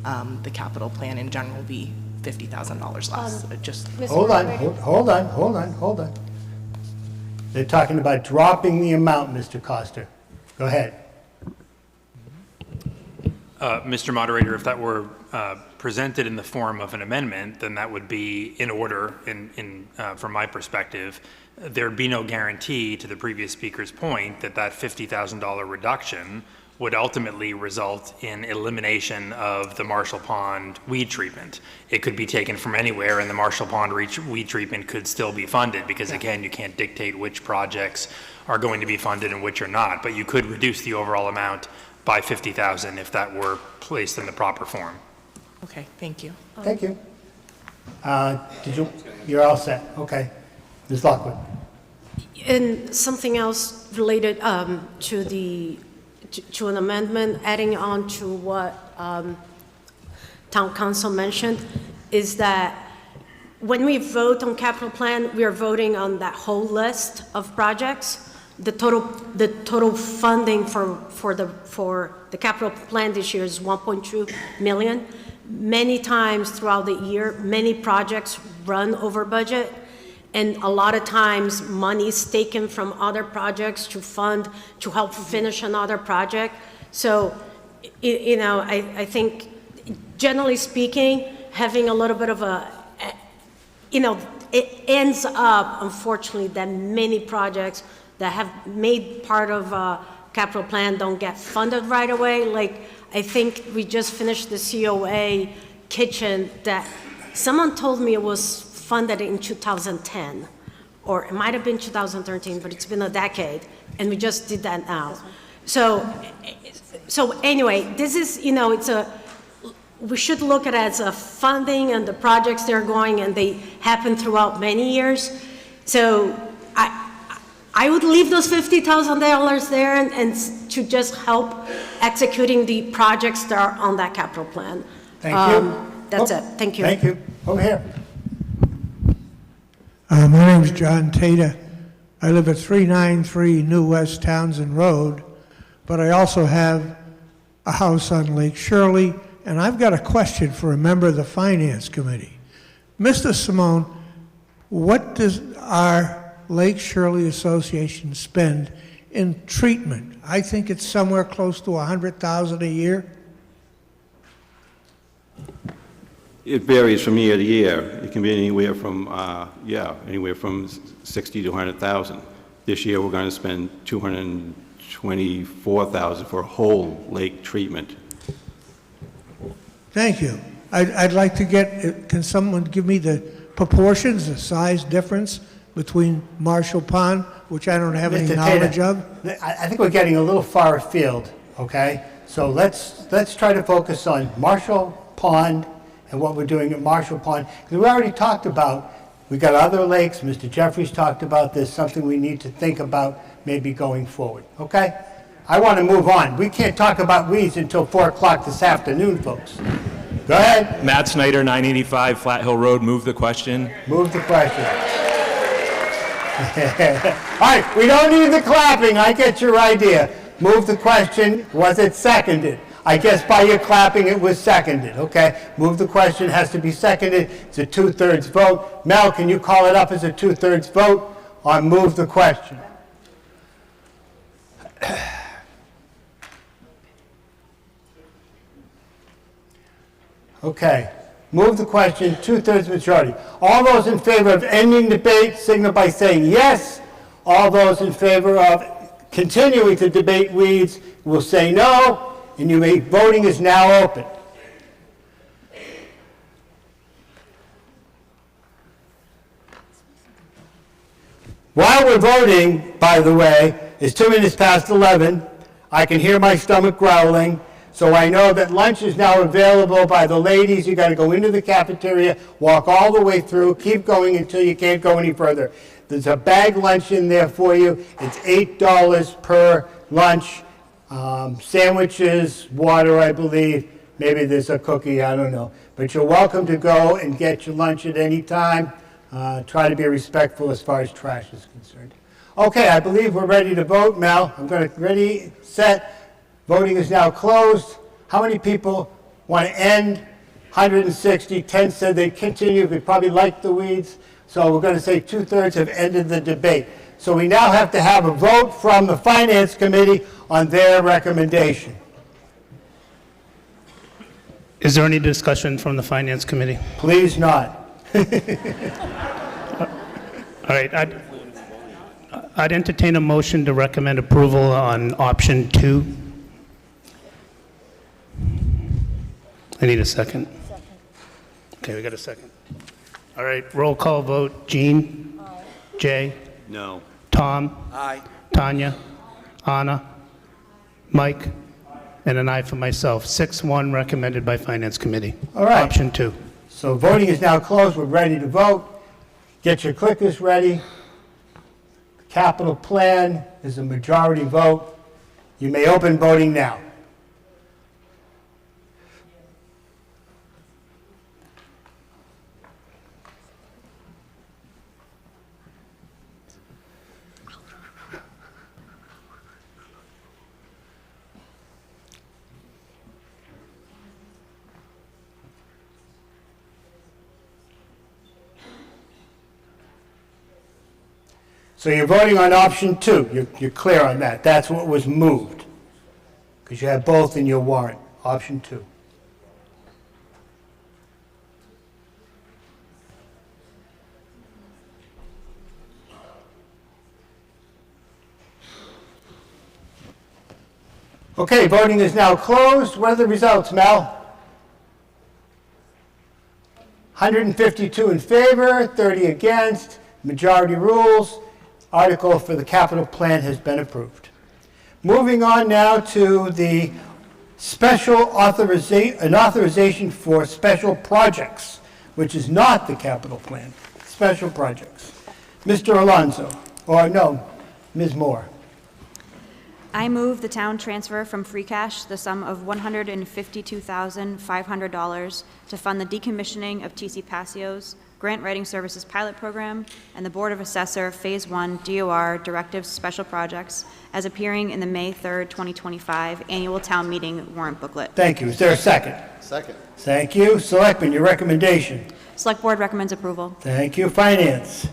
the capital plan in general be $50,000 less. Hold on. They're talking about dropping the amount, Mr. Costa. Go ahead. Mr. Moderator, if that were presented in the form of an amendment, then that would be in order from my perspective. There'd be no guarantee, to the previous speaker's point, that that $50,000 reduction would ultimately result in elimination of the Marshall Pond weed treatment. It could be taken from anywhere, and the Marshall Pond weed treatment could still be funded, because again, you can't dictate which projects are going to be funded and which are not, but you could reduce the overall amount by $50,000 if that were placed in the proper form. Okay, thank you. Thank you. You're all set. Okay. Ms. Lockwood. And something else related to an amendment, adding on to what Town Council mentioned, is that when we vote on capital plan, we are voting on that whole list of projects. The total funding for the capital plan this year is $1.2 million. Many times throughout the year, many projects run over budget, and a lot of times money is taken from other projects to help finish another project. So, I think generally speaking, having a little bit of it ends up, unfortunately, that many projects that have made part of a capital plan don't get funded right away. Like, I think we just finished the COA kitchen that someone told me it was funded in 2010, or it might have been 2013, but it's been a decade, and we just did that now. So anyway, this is, we should look at it as a funding and the projects they're going, and they happen throughout many years. So I would leave those $50,000 there and to just help executing the projects that are on that capital plan. Thank you. That's it. Thank you. Thank you. Over here. My name is John Tata. I live at 393 New West Townsend Road, but I also have a house on Lake Shirley, and I've got a question for a member of the Finance Committee. Mr. Simone, what does our Lake Shirley Association spend in treatment? I think it's somewhere close to $100,000 a year. It varies from year to year. It can be anywhere from, anywhere from 60 to 100,000. This year, we're going to spend $224,000 for a whole lake treatment. Thank you. I'd like to get, can someone give me the proportions, the size difference between Marshall Pond, which I don't have any Mr. knowledge Tata, of? I think we're getting a little far afield, okay? So let's try to focus on Marshall Pond and what we're doing at Marshall Pond. Because we already talked about, we got other lakes, Mr. Jeffries talked about this, something we need to think about maybe going forward, okay? I want to move on. We can't talk about weeds until 4 o'clock this afternoon, folks. Go ahead. Matt Snyder, 985 Flat Hill Road. Move the question. Move the question. All right, we don't need the clapping. I get your idea. Move the question. Was it seconded? I guess by your clapping, it was seconded, okay? Move the question, has to be seconded. It's a 2/3 vote. Mel, can you call it up as a 2/3 vote on move the question? Okay. Move the question, 2/3 majority. All those in favor of ending debate signal by saying yes. All those in favor of continuing to debate weeds will say no. And voting is now open. While we're voting, by the way, it's 2 minutes past 11. I can hear my stomach growling. So I know that lunch is now available by the ladies. You got to go into the cafeteria, walk all the way through, keep going until you can't go any further. There's a bag lunch in there for you. It's $8 per lunch. Sandwiches, water, I believe. Maybe there's a cookie, I don't know. But you're welcome to go and get your lunch at any time. Try to be respectful as far as trash is concerned. Okay, I believe we're ready to vote, Mel. I'm going to ready, set. Voting is now closed. How many people want to end? 160. 10 said they'd continue. They probably like the weeds. So we're going to say 2/3 have ended the debate. So we now have to have a vote from the Finance Committee on their recommendation. Is there any discussion from the Finance Committee? Please not. All right, I'd entertain a motion to recommend approval on option 2. I need a second. Okay, we got a second. All right, roll call vote. Jean? Aye. Jay? No. Tom? Aye. Tanya? Anna? Mike? And an aye for myself. 6-1 recommended by Finance Committee. All right. Option 2. So voting is now closed. We're ready to vote. Get your clickers ready. The capital plan is a majority vote. You may open voting now. So you're voting on option 2. You're clear on that. That's what was moved. Because you have both in your warrant. Option 2. Okay, voting is now closed. What are the results, Mel? 152 in favor, 30 against. Majority rules. Article for the capital plan has been approved. Moving on now to the authorization for special projects, which is not the capital plan. Special projects. Mr. Alonso, or no, Ms. Moore. I move the town transfer from free cash the sum of $152,500 to fund the decommissioning of TC Pasio's Grant Writing Services Pilot Program and the Board of Assessor Phase 1 DOR Directives Special Projects as appearing in the May 3rd, 2025 Annual Town Meeting Warrant Booklet. Thank you. Is there a second? Second. Thank you. Selectmen, your recommendation. Select Board recommends approval. Thank you. Finance.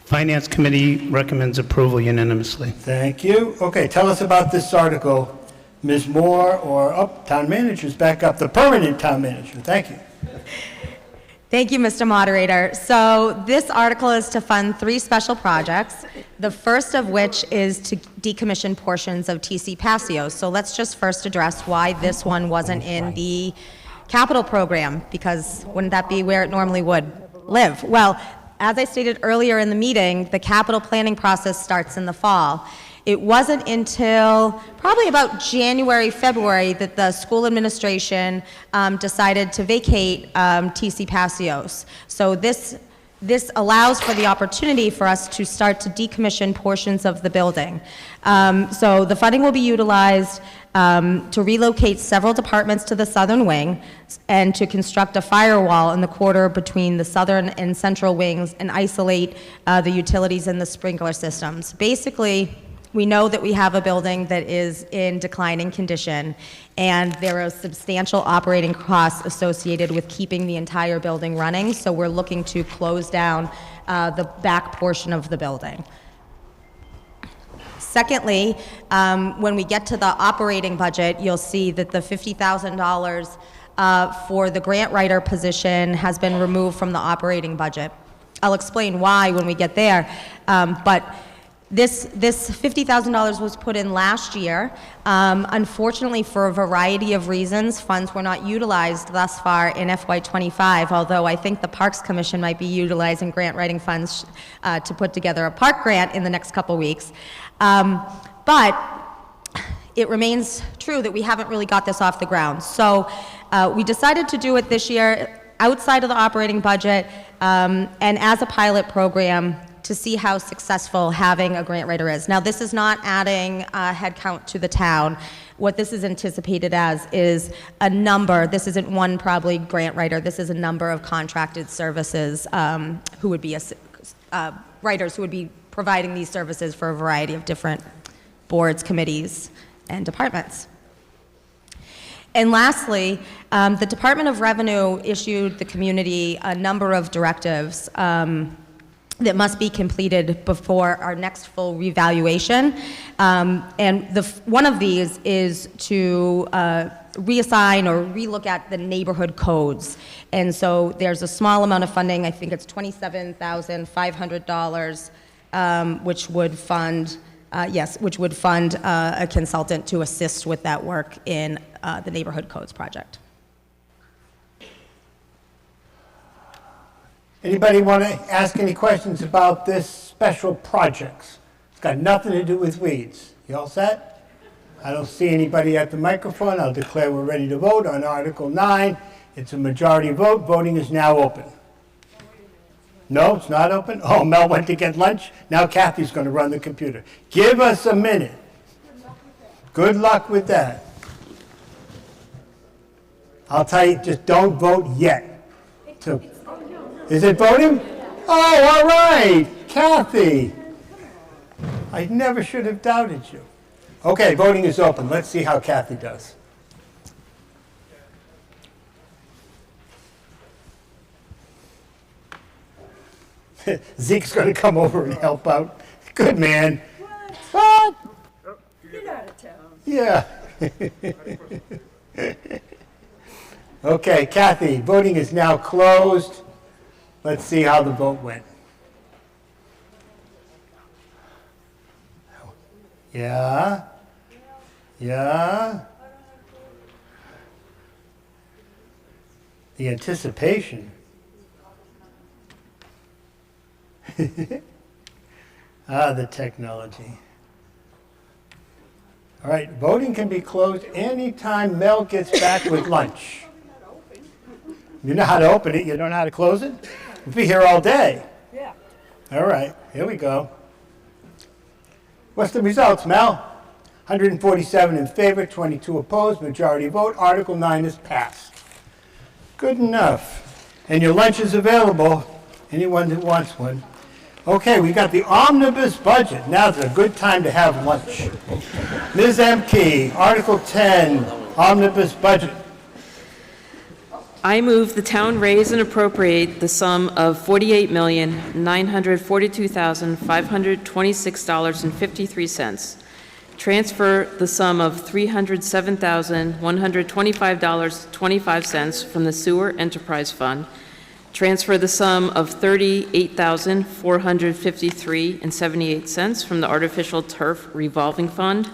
Finance Committee recommends approval unanimously. Thank you. Okay, tell us about this article, Ms. Moore, or Town Manager's back up, the permanent Town Manager. Thank you. Thank you, Mr. Moderator. So this article is to fund 3 special projects, the first of which is to decommission portions of TC Pasio. So let's just first address why this one wasn't in the capital program, because wouldn't that be where it normally would live? Well, as I stated earlier in the meeting, the capital planning process starts in the fall. It wasn't until probably about January, February that the school administration decided to vacate TC Pasios. So this allows for the opportunity for us to start to decommission portions of the building. So the funding will be utilized to relocate several departments to the southern wing and to construct a firewall in the corridor between the southern and central wings and isolate the utilities and the sprinkler systems. Basically, We know that we have a building that is in declining condition, and there are substantial operating costs associated with keeping the entire building running, so we're looking to close down the back portion of the building. Secondly, when we get to the operating budget, you'll see that the $50,000 for the grant writer position has been removed from the operating budget. I'll explain why when we get there, but this $50,000 was put in last year. Unfortunately, for a variety of reasons, funds were not utilized thus far in FY25, although I think the Parks Commission might be utilizing grant writing funds to put together a park grant in the next couple weeks. But it remains true that we haven't really got this off the ground. So we decided to do it this year outside of the operating budget and as a pilot program to see how successful having a grant writer is. Now, this is not adding headcount to the town. What this is anticipated as is a number. This isn't one probably grant writer. This is a number of contracted services who would be writers who would be providing these services for a variety of different boards, committees, and departments. And lastly, the Department of Revenue issued the community a number of directives that must be completed before our next full revaluation. And one of these is to reassign or relook at the neighborhood codes. And so there's a small amount of funding, I think it's $27,500, which would fund a consultant to assist with that work in the Neighborhood Codes project. Anybody want to ask any questions about this special projects? It's got nothing to do with weeds. You all set? I don't see anybody at the microphone. I'll declare we're ready to vote on Article 9. It's a majority vote. Voting is now open. No, it's not open? Oh, Mel went to get lunch. Now Kathy's going to run the computer. Give us a minute. Good luck with that. I'll tell you, just don't vote yet. Is it voting? Oh, all right. Kathy. I never should have doubted you. Okay, voting is open. Let's see how Kathy does. Zeke's going to come over and help out. Good man. What? Get out of town. Yeah. Okay, Kathy, voting is now closed. Let's see how the vote went. Yeah. Yeah. The anticipation. The technology. All right, voting can be closed anytime Mel gets back with lunch. You know how to open it, you don't know how to close it? We'll be here all day. Yeah. All right, here we go. What's the results, Mel? 147 in favor, 22 opposed, majority vote. Article 9 is passed. Good enough. And your lunch is available, anyone that wants one. Okay, we got the omnibus budget. Now's a good time to have lunch. Ms. Emke, Article 10, omnibus budget. I move the town raise and appropriate the sum of $48,942,526.53. Transfer the sum of $307,125.25 from the Sewer Enterprise Fund. Transfer the sum of $38,453.78 from the Artificial Turf Revolving Fund.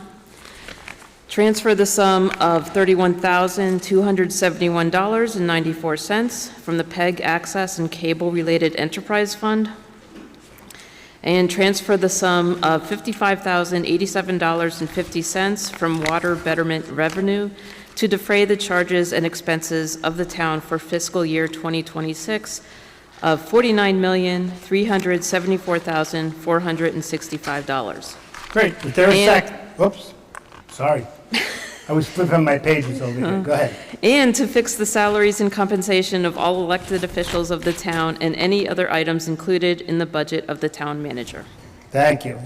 Transfer the sum of $31,271.94 from the PEG Access and Cable-Related Enterprise Fund. And transfer the sum of $55,087.50 from Water Betterment Revenue to defray the charges and expenses of the town for fiscal year 2026 of $49,374,465. Great. Is there a second? Whoops. Sorry. I was flipping my pages over here. Go ahead. And to fix the salaries and compensation of all elected officials of the town and any other items included in the budget of the town manager. Thank you.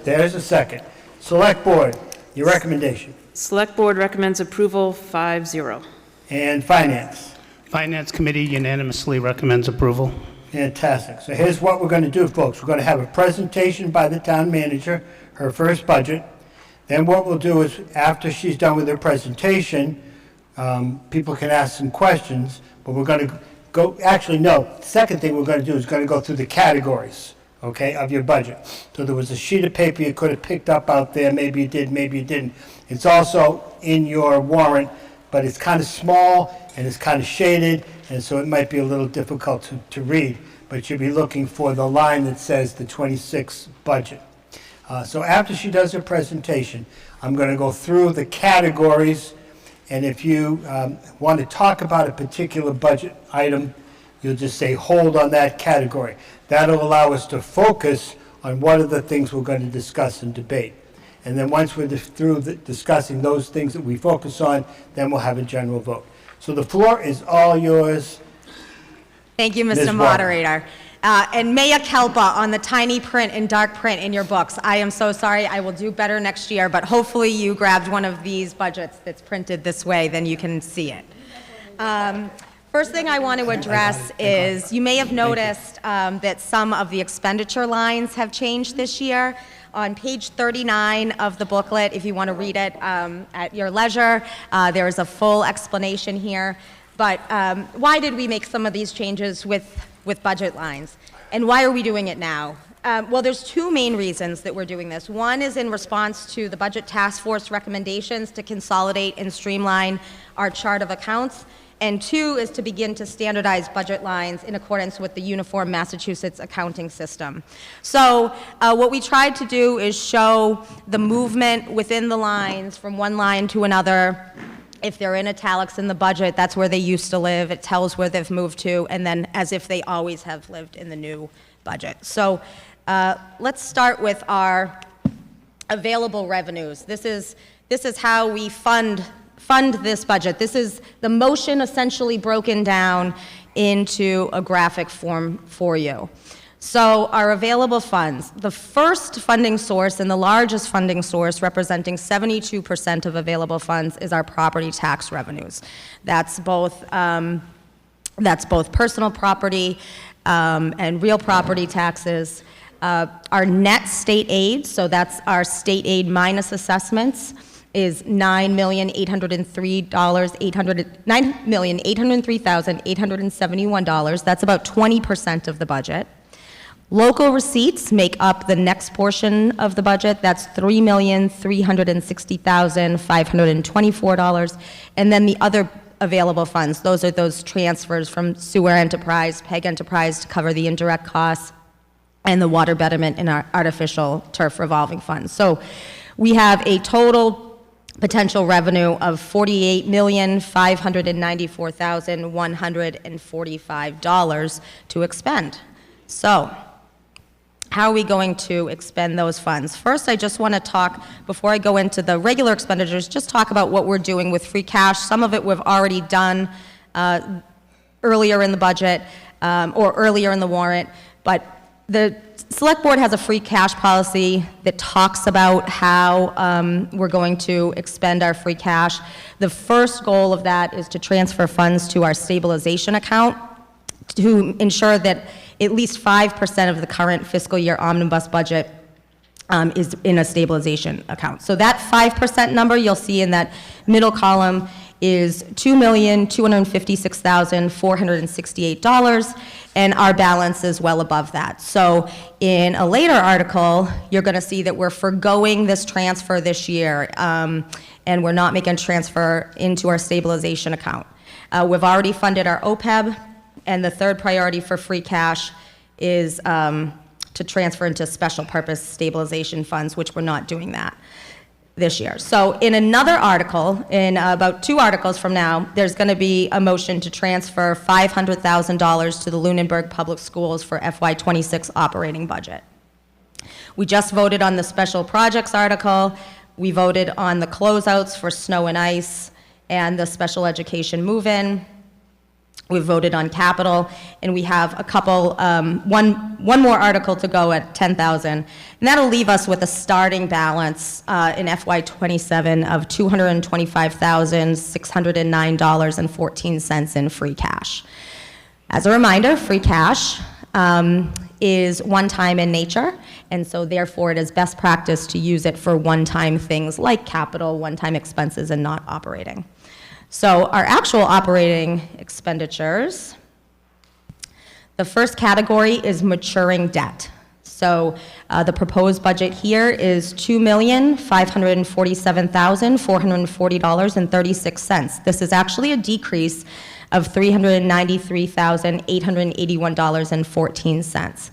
There's a second. Select Board, your recommendation. Select Board recommends approval 5-0. And Finance. Finance Committee unanimously recommends approval. Fantastic. So here's what we're going to do, folks. We're going to have a presentation by the town manager, her first budget. Then what we'll do is, after she's done with her presentation, people can ask some questions, but we're going to go, actually, no, the second thing we're going to do is going to go through the categories, okay, of your budget. So there was a sheet of paper you could have picked up out there. Maybe you did, maybe you didn't. It's also in your warrant, but it's kind of small and it's kind of shaded, and so it might be a little difficult to read. But you'll be looking for the line that says the 26 budget. So after she does her presentation, I'm going to go through the categories, and if you want to talk about a particular budget item, you'll just say hold on that category. That'll allow us to focus on what are the things we're going to discuss and debate. And then once we're through discussing those things that we focus on, then we'll have a general vote. So the floor is all yours. Thank you, Ms. Mr. Walker. Moderator. And mea culpa on the tiny print and dark print in your books. I am so sorry. I will do better next year, but hopefully you grabbed one of these budgets that's printed this way, then you can see it. First thing I want to address is, you may have noticed that some of the expenditure lines have changed this year. On page 39 of the booklet, if you want to read it at your leisure, there is a full explanation here. But why did we make some of these changes with budget lines? And why are we doing it now? Well, there's two main reasons that we're doing this. One is in response to the Budget Task Force recommendations to consolidate and streamline our chart of accounts. And two is to begin to standardize budget lines in accordance with the Uniform Massachusetts Accounting System. So what we tried to do is show the movement within the lines from one line to another. If they're in italics in the budget, that's where they used to live. It tells where they've moved to, and then as if they always have lived in the new budget. So let's start with our available revenues. This is how we fund this budget. This is the motion essentially broken down into a graphic form for you. So our available funds, the first funding source and the largest funding source, representing 72% of available funds, is our property tax revenues. That's both personal property and real property taxes. Our net state aid, so that's our state aid minus assessments, is $9,803,871. That's about 20% of the budget. Local receipts make up the next portion of the budget. That's $3,360,524. And then the other available funds, those are those transfers from sewer enterprise, PEG enterprise to cover the indirect costs, and the water betterment and our artificial turf revolving funds. So we have a total potential revenue of $48,594,145 to expend. So how are we going to expend those funds? First, I just want to talk, before I go into the regular expenditures, just talk about what we're doing with free cash. Some of it we've already done earlier in the budget or earlier in the warrant, but the Select Board has a free cash policy that talks about how we're going to expend our free cash. The first goal of that is to transfer funds to our stabilization account to ensure that at least 5% of the current fiscal year omnibus budget is in a stabilization account. So that 5% number you'll see in that middle column is $2,256,468, and our balance is well above that. So in a later article, you're going to see that we're forgoing this transfer this year, and we're not making a transfer into our stabilization account. We've already funded our OPEB, and the third priority for free cash is to transfer into special purpose stabilization funds, which we're not doing that this year. So in another article, in about 2 articles from now, there's going to be a motion to transfer $500,000 to the Lunenburg Public Schools for FY26 operating budget. We just voted on the special projects article. We voted on the closeouts for snow and ice and the special education move-in. We voted on capital, and we have a couple, one more article to go at 10,000. And that'll leave us with a starting balance in FY27 of $225,609.14 in free cash. As a reminder, free cash is one-time in nature, and so therefore it is best practice to use it for one-time things like capital, one-time expenses, and not operating. So our actual operating expenditures, the first category is maturing debt. So the proposed budget here is $2,547,440.36. This is actually a decrease of $393,881.14.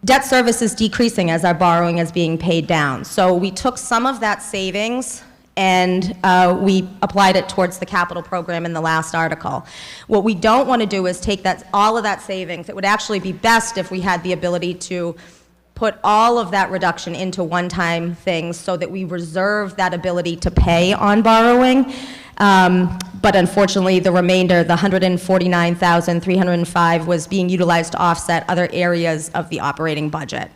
Debt service is decreasing as our borrowing is being paid down. So we took some of that savings and we applied it towards the capital program in the last article. What we don't want to do is take all of that savings. It would actually be best if we had the ability to put all of that reduction into one-time things so that we reserve that ability to pay on borrowing. But unfortunately, the remainder, the $149,305, was being utilized to offset other areas of the operating budget.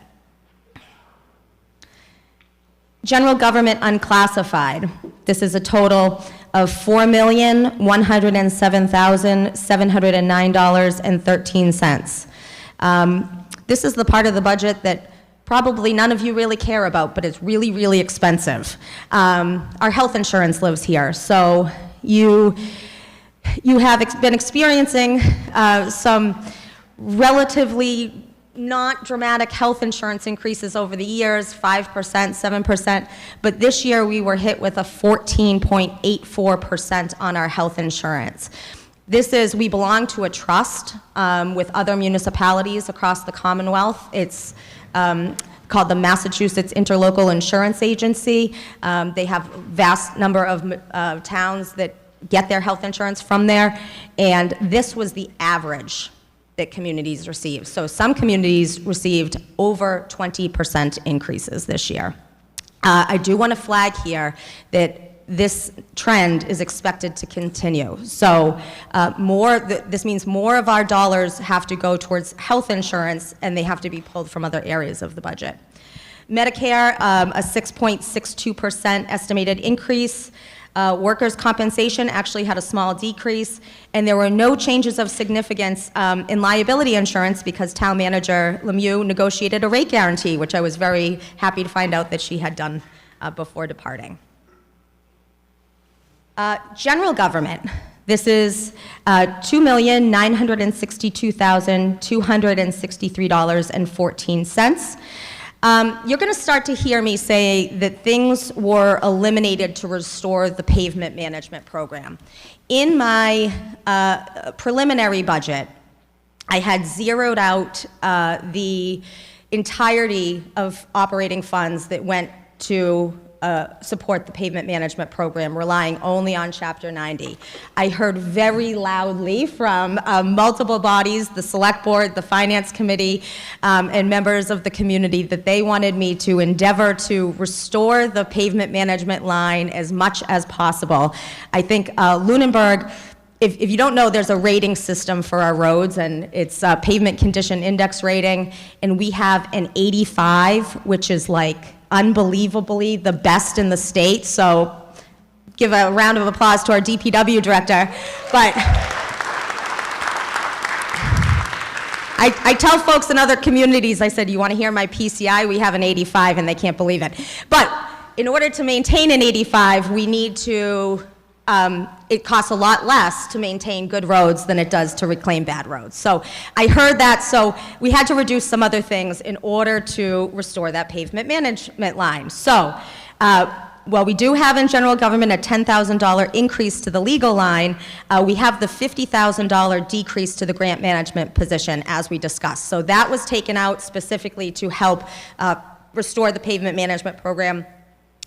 General government unclassified. This is a total of $4,107,709.13. This is the part of the budget that probably none of you really care about, but it's really, really expensive. Our health insurance lives here, so you have been experiencing some relatively not dramatic health insurance increases over the years, 5%, 7%, but this year we were hit with a 14.84% on our health insurance. We belong to a trust with other municipalities across the Commonwealth. It's called the Massachusetts Interlocal Insurance Agency. They have a vast number of towns that get their health insurance from there, and this was the average that communities received. So some communities received over 20% increases this year. I do want to flag here that this trend is expected to continue. So this means more of our dollars have to go towards health insurance, and they have to be pulled from other areas of the budget. Medicare, a 6.62% estimated increase. Workers' compensation actually had a small decrease, and there were no changes of significance in liability insurance because Town Manager Lemieux negotiated a rate guarantee, which I was very happy to find out that she had done before departing. General government. This is $2,962,263.14. You're going to start to hear me say that things were eliminated to restore the pavement management program. In my preliminary budget, I had zeroed out the entirety of operating funds that went to support the pavement management program, relying only on Chapter 90. I heard very loudly from multiple bodies, the Select Board, the Finance Committee, and members of the community that they wanted me to endeavor to restore the pavement management line as much as possible. I think Lunenburg, if you don't know, there's a rating system for our roads, and it's a pavement condition index rating, and we have an 85, which is like unbelievably the best in the state. So give a round of applause to our DPW director. But I tell folks in other communities, I said, you want to hear my PCI? We have an 85, and they can't believe it. But in order to maintain an 85, we need to it costs a lot less to maintain good roads than it does to reclaim bad roads. So I heard that, so we had to reduce some other things in order to restore that pavement management line. So while we do have in general government a $10,000 increase to the legal line, we have the $50,000 decrease to the grant management position as we discussed. So that was taken out specifically to help restore the pavement management program.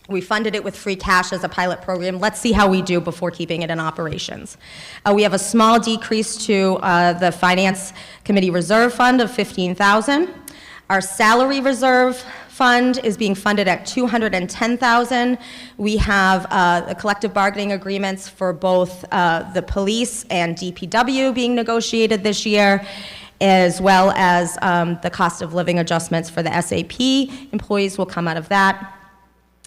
We funded it with free cash as a pilot program. Let's see how we do before keeping it in operations. We have a small decrease to the Finance Committee Reserve Fund of $15,000. Our salary reserve fund is being funded at $210,000. We have the collective bargaining agreements for both the police and DPW being negotiated this year, as well as the cost of living adjustments for the SAP employees will come out of that.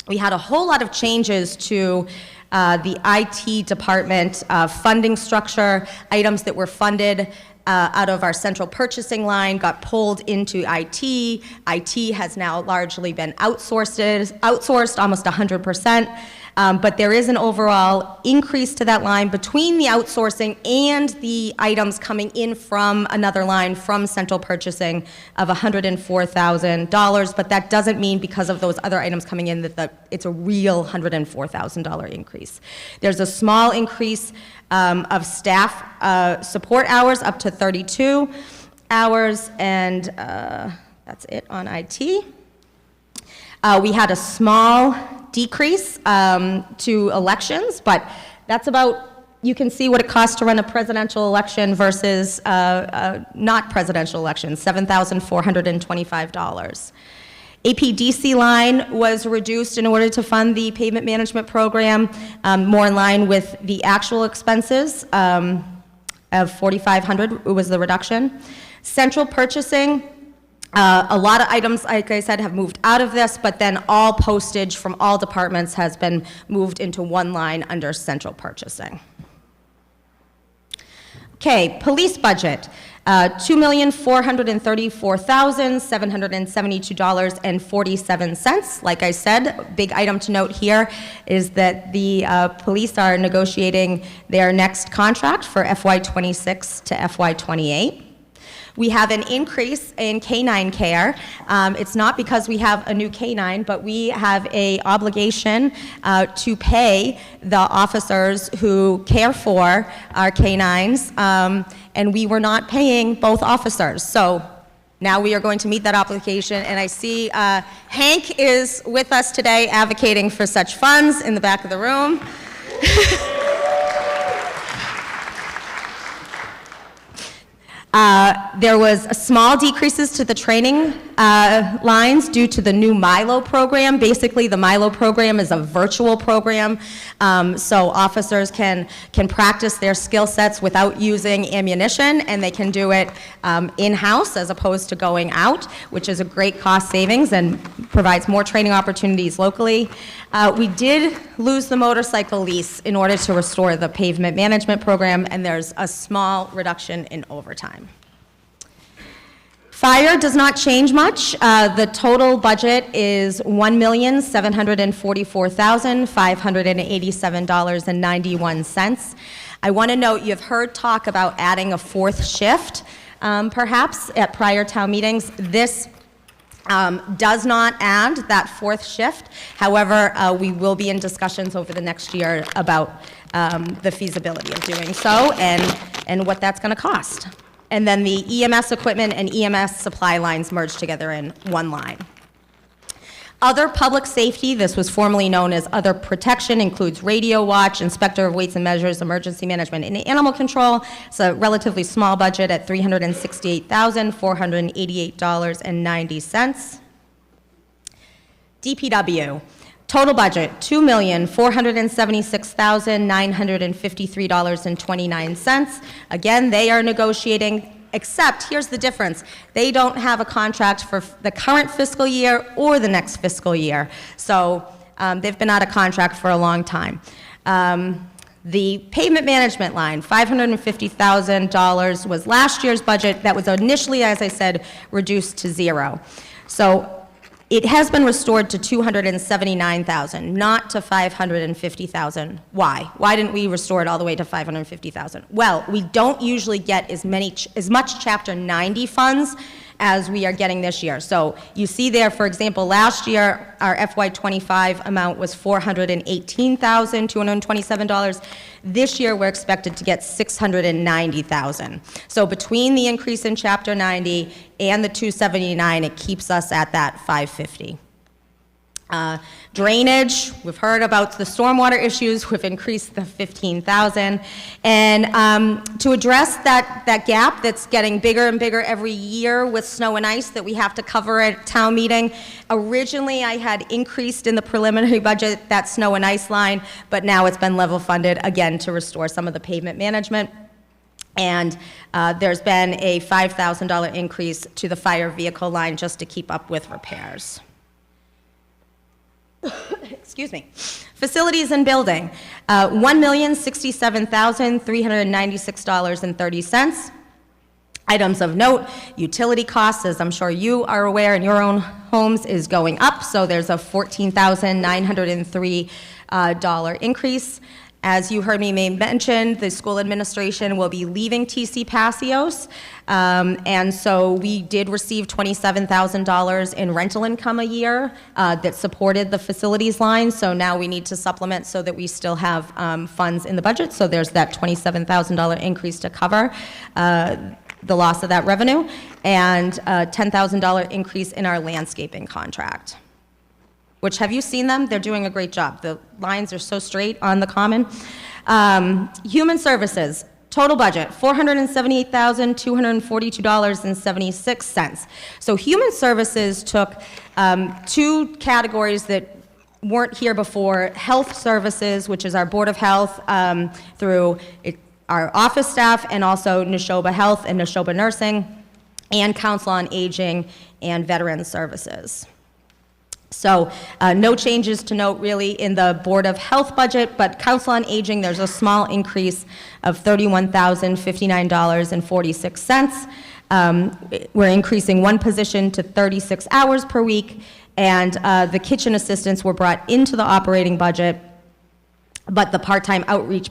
We had a whole lot of changes to the IT department funding structure. Items that were funded out of our central purchasing line got pulled into IT. IT has now largely been outsourced almost 100%. But there is an overall increase to that line between the outsourcing and the items coming in from another line from central purchasing of $104,000. But that doesn't mean because of those other items coming in that it's a real $104,000 increase. There's a small increase of staff support hours up to 32 hours, and that's it on IT. We had a small decrease to elections, but that's about, you can see what it costs to run a presidential election versus not presidential election, $7,425. APDC line was reduced in order to fund the pavement management program, more in line with the actual expenses of $4,500 was the reduction. Central purchasing, a lot of items, like I said, have moved out of this, but then all postage from all departments has been moved into one line under central purchasing. Okay, police budget, $2,434,772.47. Like I said, big item to note here is that the police are negotiating their next contract for FY26 to FY28. We have an increase in K-9 care. It's not because we have a new K-9, but we have an obligation to pay the officers who care for our K-9s, and we were not paying both officers. So now we are going to meet that obligation, and I see Hank is with us today advocating for such funds in the back of the room. There was small decreases to the training lines due to the new Milo program. Basically, the Milo program is a virtual program, so officers can practice their skill sets without using ammunition, and they can do it in-house as opposed to going out, which is a great cost savings and provides more training opportunities locally. We did lose the motorcycle lease in order to restore the pavement management program, and there's a small reduction in overtime. Fire does not change much. The total budget is $1,744,587.91. I want to note you've heard talk about adding a fourth shift, perhaps, at prior town meetings. This does not add that fourth shift. However, we will be in discussions over the next year about the feasibility of doing so and what that's going to cost. And then the EMS equipment and EMS supply lines merged together in one line. Other public safety, this was formerly known as other protection, includes radio watch, inspector of weights and measures, emergency management, and animal control. It's a relatively small budget at $368,488.90. DPW. Total budget, $2,476,953.29. Again, they are negotiating, except here's the difference. They don't have a contract for the current fiscal year or the next fiscal year. So they've been out of contract for a long time. The pavement management line, $550,000 was last year's budget. That was initially, as I said, reduced to zero. So it has been restored to $279,000, not to $550,000. Why? Why didn't we restore it all the way to $550,000? Well, we don't usually get as much Chapter 90 funds as we are getting this year. So you see there, for example, last year, our FY25 amount was $418,227. This year, we're expected to get $690,000. So between the increase in Chapter 90 and the 279, it keeps us at that 550. Drainage, we've heard about the stormwater issues, we've increased the 15,000. And to address that gap that's getting bigger and bigger every year with snow and ice that we have to cover at town meeting, originally I had increased in the preliminary budget that snow and ice line, but now it's been level funded again to restore some of the pavement management. And there's been a $5,000 increase to the fire vehicle line just to keep up with repairs. Excuse me. Facilities and building, $1,067,396.30. Items of note, utility costs, as I'm sure you are aware in your own homes, is going up, so there's a $14,903 increase. As you heard me mention, the school administration will be leaving TC Passios, and so we did receive $27,000 in rental income a year that supported the facilities line, so now we need to supplement so that we still have funds in the budget, so there's that $27,000 increase to cover the loss of that revenue, and a $10,000 increase in our landscaping contract. Which, have you seen them? They're doing a great job. The lines are so straight on the common. Human services, total budget, $478,242.76. So human services took two categories that weren't here before: health services, which is our Board of Health through our office staff, and also Neshoba Health and Neshoba Nursing, and Council on Aging and Veteran Services. So no changes to note really in the Board of Health budget, but Council on Aging, there's a small increase of $31,059.46. We're increasing one position to 36 hours per week, and the kitchen assistants were brought into the operating budget, but the part-time outreach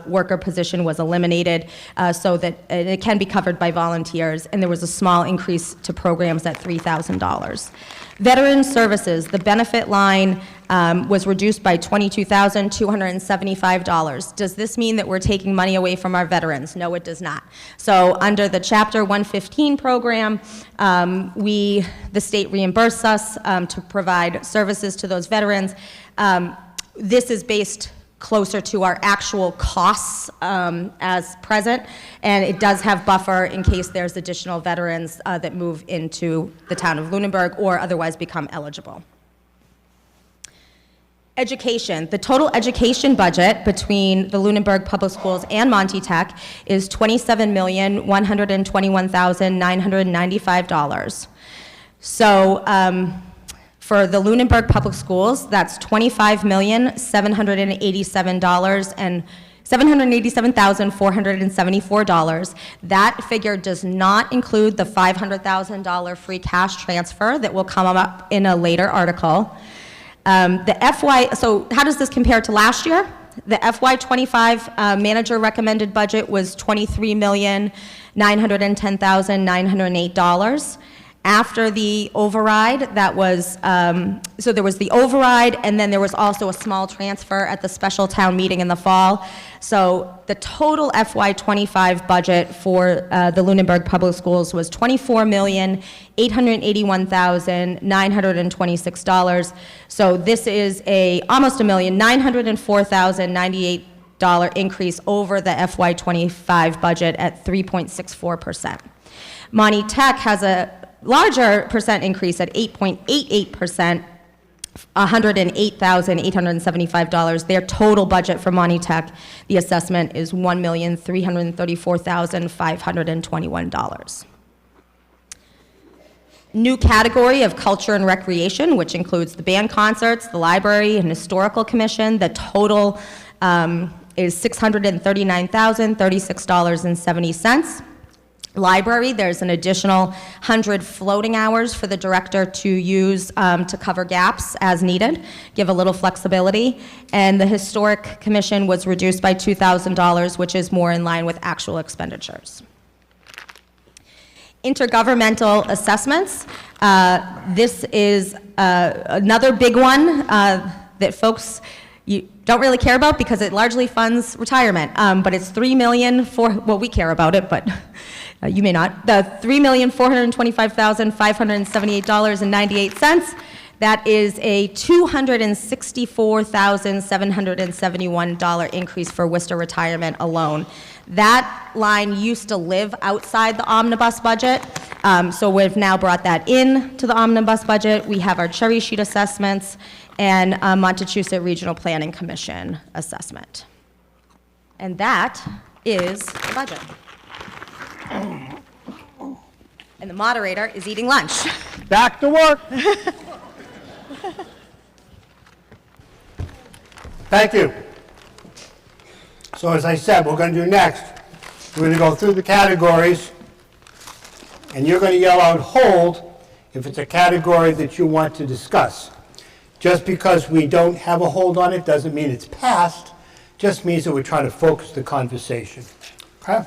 worker position was eliminated so that it can be covered by volunteers, and there was a small increase to programs at $3,000. Veteran services, the benefit line was reduced by $22,275. Does this mean that we're taking money away from our veterans? No, it does not. So under the Chapter 115 program, the state reimbursed us to provide services to those veterans. This is based closer to our actual costs as present, and it does have buffer in case there's additional veterans that move into the town of Lunenburg or otherwise become eligible. Education, the total education budget between the Lunenburg Public Schools and Monty Tech is $27,121,995. So for the Lunenburg Public Schools, that's $25,787,474. That figure does not include the $500,000 free cash transfer that will come up in a later article. So how does this compare to last year? The FY25 manager recommended budget was $23,910,908. After the override, that was, so there was the override, and then there was also a small transfer at the special town meeting in the fall. So the total FY25 budget for the Lunenburg Public Schools was $24,881,926. So this is almost $1,904,098 increase over the FY25 budget at 3.64%. Monty Tech has a larger percent increase at 8.88%, $108,875. Their total budget for Monty Tech, the assessment is $1,334,521. New category of culture and recreation, which includes the band concerts, the library, and historical commission. The total is $639,036.70. Library, there's an additional 100 floating hours for the director to use to cover gaps as needed, give a little flexibility. And the Historic Commission was reduced by $2,000, which is more in line with actual expenditures. Intergovernmental assessments. This is another big one that folks you don't really care about because it largely funds retirement, but it's $3 million for, well, we care about it, but you may not. The $3,425,578.98. That is a $264,771 increase for Worcester Retirement alone. That line used to live outside the omnibus budget, so we've now brought that in to the omnibus budget. We have our cherry sheet assessments and Montechusett Regional Planning Commission assessment. And that is the budget. And the moderator is eating lunch. Back to work. Thank you. So as I said, we're going to do next, we're going to go through the categories, and you're going to yell out hold if it's a category that you want to discuss. Just because we don't have a hold on it doesn't mean it's passed, just means that we're trying to focus the conversation. Okay?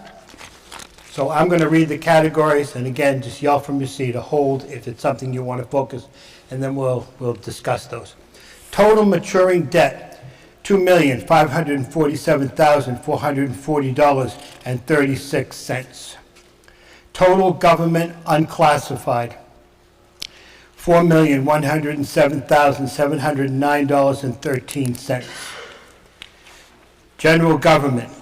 So I'm going to read the categories, and again, just yell from your seat a hold if it's something you want to focus, and then we'll discuss those. Total maturing debt, $2,547,440.36. Total government unclassified, $4,107,709.13. General government,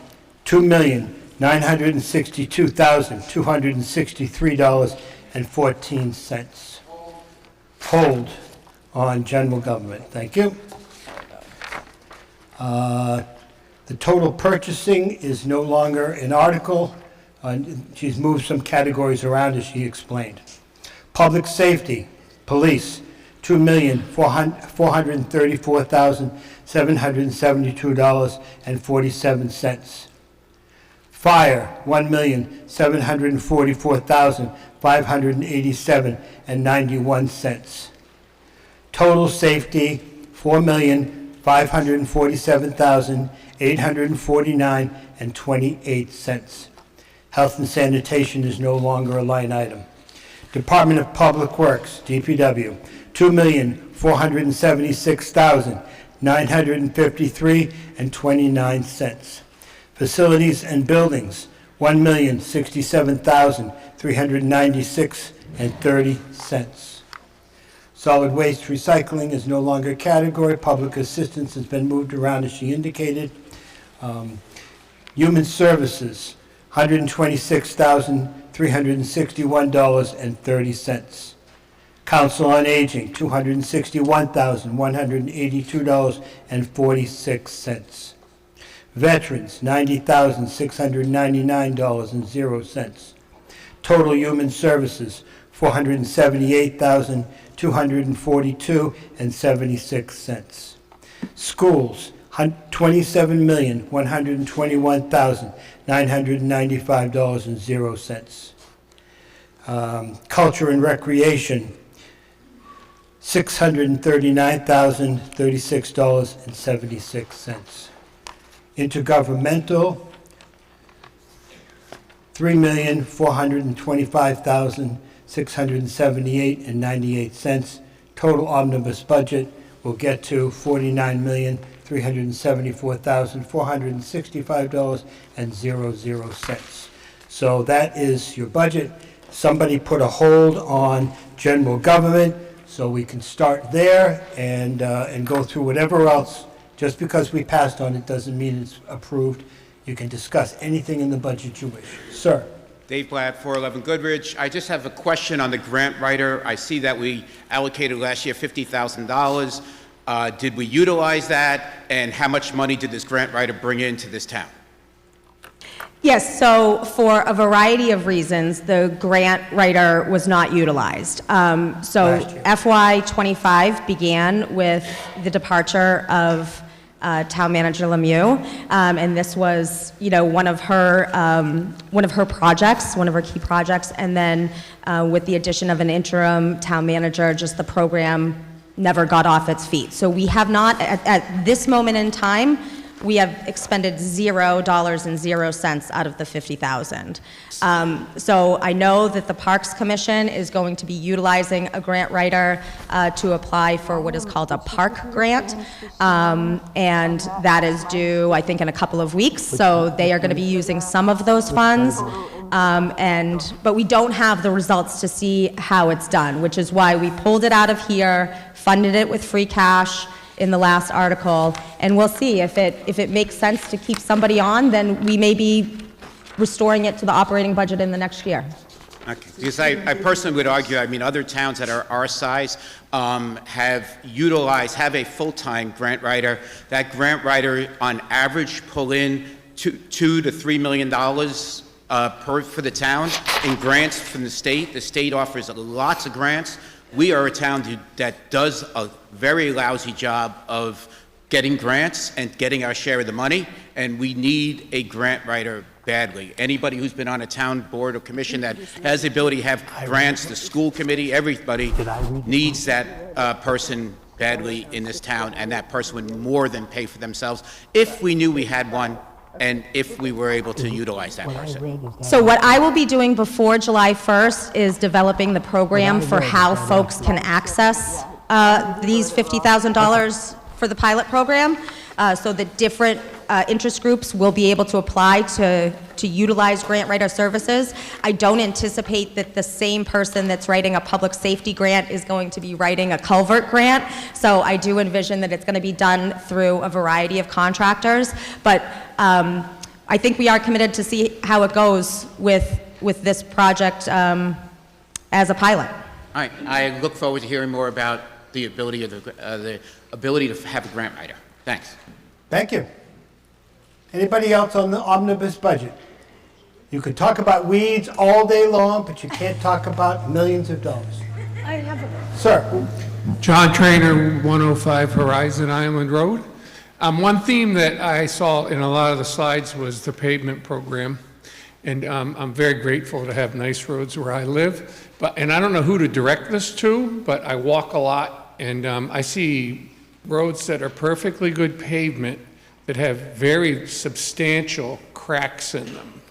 $2,962,263.14. Hold on general government. Thank you. The total purchasing is no longer an article. She's moved some categories around, as she explained. Public safety, police, $2,434,772.47. Fire, $1,744,587.91. Total safety, $4,547,849.28. Health and sanitation is no longer a line item. Department of Public Works, DPW, $2,476,953.29. Facilities and buildings, $1,067,396.30. Solid waste recycling is no longer a category. Public assistance has been moved around, as she indicated. Human services, $126,361.30. Council on Aging, $261,182.46. Veterans, $90,699.00. Total human services, $478,242.76. Schools, $27,121,995.00. Culture and recreation, $639,036.76. Intergovernmental, $3,425,678.98. Total omnibus budget will get to $49,374,465.00. So that is your budget. Somebody put a hold on general government, so we can start there and go through whatever else. Just because we passed on it doesn't mean it's approved. You can discuss anything in the budget you wish. Sir. Dave Blatt, 411 Goodrich. I just have a question on the grant writer. I see that we allocated last year $50,000. Did we utilize that? And how much money did this grant writer bring into this town? Yes, so for a variety of reasons, the grant writer was not utilized. So FY25 began with the departure of Town Manager Lemieux, and this was, one of her projects, one of her key projects, and then with the addition of an interim town manager, just the program never got off its feet. So we have not, at this moment in time, we have expended $0 out of the $50,000. So I know that the Parks Commission is going to be utilizing a grant writer to apply for what is called a park grant, and that is due, I think, in a couple of weeks. So they are going to be using some of those funds, but we don't have the results to see how it's done, which is why we pulled it out of here, funded it with free cash in the last article, and we'll see if it makes sense to keep somebody on, then we may be restoring it to the operating budget in the next year. Okay, because I personally would argue, I mean, other towns that are our size have a full-time grant writer. That grant writer, on average, pull in $2 to $3 million for the town in grants from the state. The state offers lots of grants. We are a town that does a very lousy job of getting grants and getting our share of the money, and we need a grant writer badly. Anybody who's been on a town board or commission that has the ability to have grants, the school committee, everybody needs that person badly in this town, and that person would more than pay for themselves if we knew we had one and if we were able to utilize that person. So what I will be doing before July 1st is developing the program for how folks can access these $50,000 for the pilot program, so that different interest groups will be able to apply to utilize grant writer services. I don't anticipate that the same person that's writing a public safety grant is going to be writing a culvert grant, so I do envision that it's going to be done through a variety of contractors, but I think we are committed to see how it goes with this project as a pilot. All right, I look forward to hearing more about the ability of the ability to have a grant writer. Thanks. Thank you. Anybody else on the omnibus budget? You could talk about weeds all day long, but you can't talk about millions of dollars. I have a... Sir. John Trainer, 105 Horizon Island Road. One theme that I saw in a lot of the slides was the pavement program, and I'm very grateful to have nice roads where I live. And I don't know who to direct this to, but I walk a lot, and I see roads that are perfectly good pavement that have very substantial cracks in them.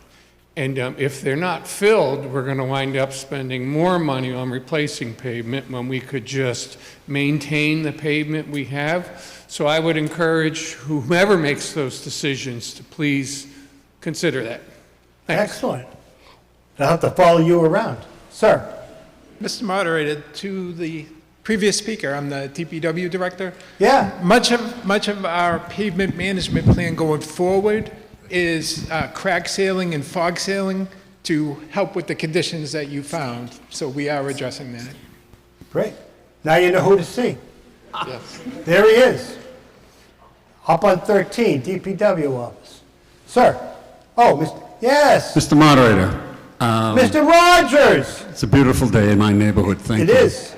And if they're not filled, we're going to wind up spending more money on replacing pavement when we could just maintain the pavement we have. So I would encourage whomever makes those decisions to please consider that. Thanks. Excellent. I'll have to follow you around. Sir. Mr. Moderator, to the previous speaker, I'm the DPW director. Yeah. Much of our pavement management plan going forward is crack sealing and fog sealing to help with the conditions that you found. So we are addressing that. Great. Now you know who to see. Yes. There he is. Up on 13, DPW office. Sir. Oh, Mr. Yes. Mr. Moderator. Mr. Rogers. It's a beautiful day in my neighborhood. Thank you. It is.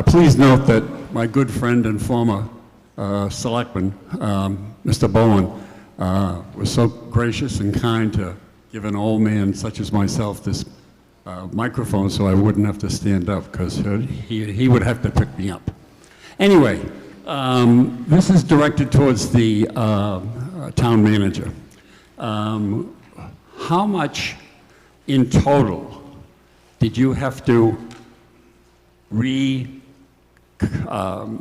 Please note that my good friend and former selectman, Mr. Bowen, was so gracious and kind to give an old man such as myself this microphone so I wouldn't have to stand up, because he would have to pick me up. Anyway, this is directed towards the town manager. How much in total did you have to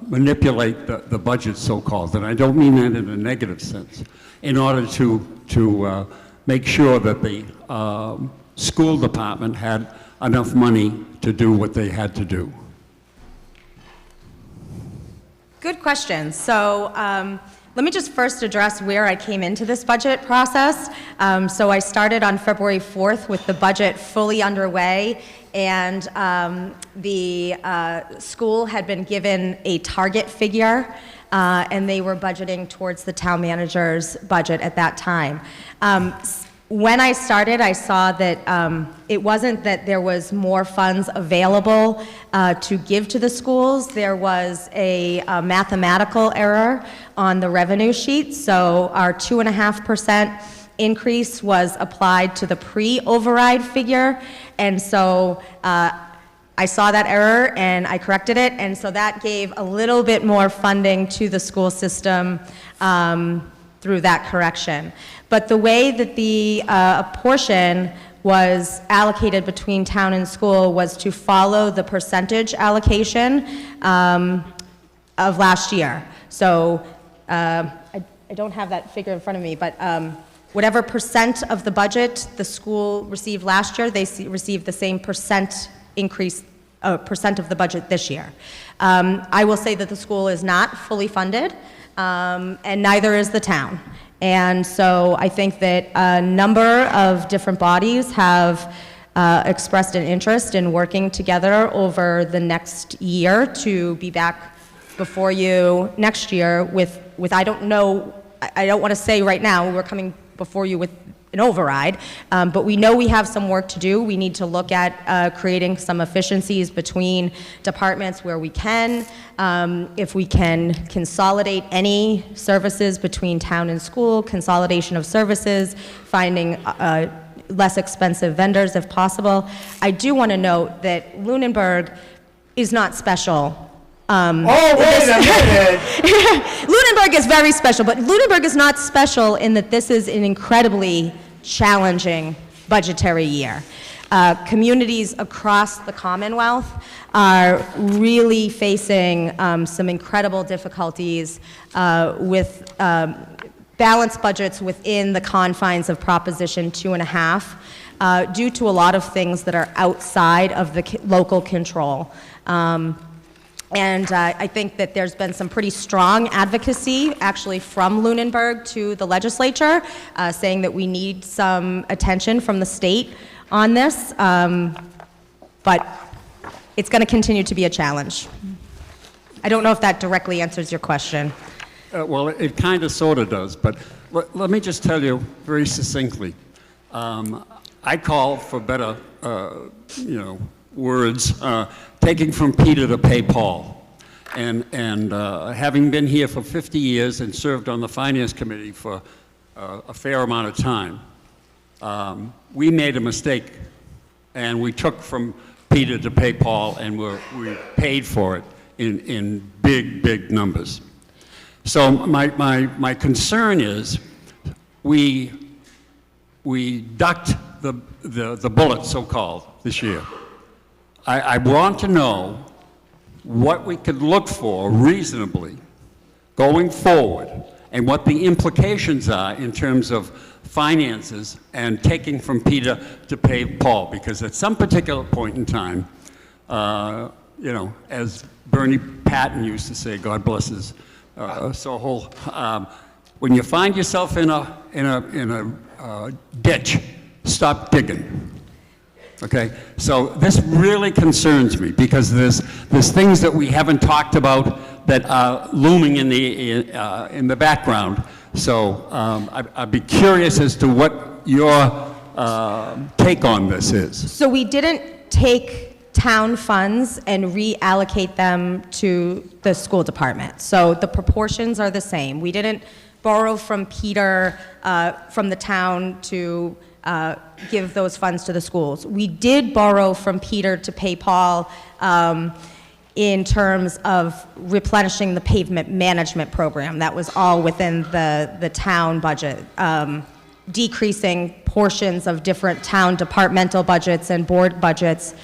manipulate the budget, so-called, and I don't mean that in a negative sense, in order to make sure that the school department had enough money to do what they had to do? Good question. So let me just first address where I came into this budget process. So I started on February 4th with the budget fully underway, and the school had been given a target figure, and they were budgeting towards the town manager's budget at that time. When I started, I saw that it wasn't that there was more funds available to give to the schools. There was a mathematical error on the revenue sheet. So our 2.5% increase was applied to the pre-override figure. And so I saw that error and I corrected it. And so that gave a little bit more funding to the school system through that correction. But the way that the portion was allocated between town and school was to follow the percentage allocation of last year. So I don't have that figure in front of me, but whatever percent of the budget the school received last year, they received the same percent increase percent of the budget this year. I will say that the school is not fully funded, and neither is the town. And so I think that a number of different bodies have expressed an interest in working together over the next year to be back before you next year with I don't know, I don't want to say right now we're coming before you with an override, but we know we have some work to do. We need to look at creating some efficiencies between departments where we can. If we can consolidate any services between town and school, consolidation of services, finding less expensive vendors if possible. I do want to note that Lunenburg is not special. Oh, wait a minute! Lunenburg is very special, but Lunenburg is not special in that this is an incredibly challenging budgetary year. Communities across the Commonwealth are really facing some incredible difficulties with balanced budgets within the confines of Proposition 2.5 due to a lot of things that are outside of the local control. And I think that there's been some pretty strong advocacy, actually, from Lunenburg to the legislature, saying that we need some attention from the state on this. But it's going to continue to be a challenge. I don't know if that directly answers your question. Well, it kind of sort of does, but let me just tell you very succinctly. I call for better, words, taking from Peter to pay Paul. And having been here for 50 years and served on the Finance Committee for a fair amount of time, we made a mistake, and we took from Peter to pay Paul, and we paid for it in big, big numbers. So my concern is we ducked the bullet, so-called, this year. I want to know what we could look for reasonably going forward and what the implications are in terms of finances and taking from Peter to pay Paul. Because at some particular point in time, as Bernie Patton used to say, God bless his soul, when you find yourself in a ditch, stop digging. Okay, so this really concerns me because there's things that we haven't talked about that are looming in the background. So I'd be curious as to what your take on this is. So we didn't take town funds and reallocate them to the school department. So the proportions are the same. We didn't borrow from Peter from the town to give those funds to the schools. We did borrow from Peter to pay Paul in terms of replenishing the pavement management program. That was all within the town budget, decreasing portions of different town departmental budgets and board budgets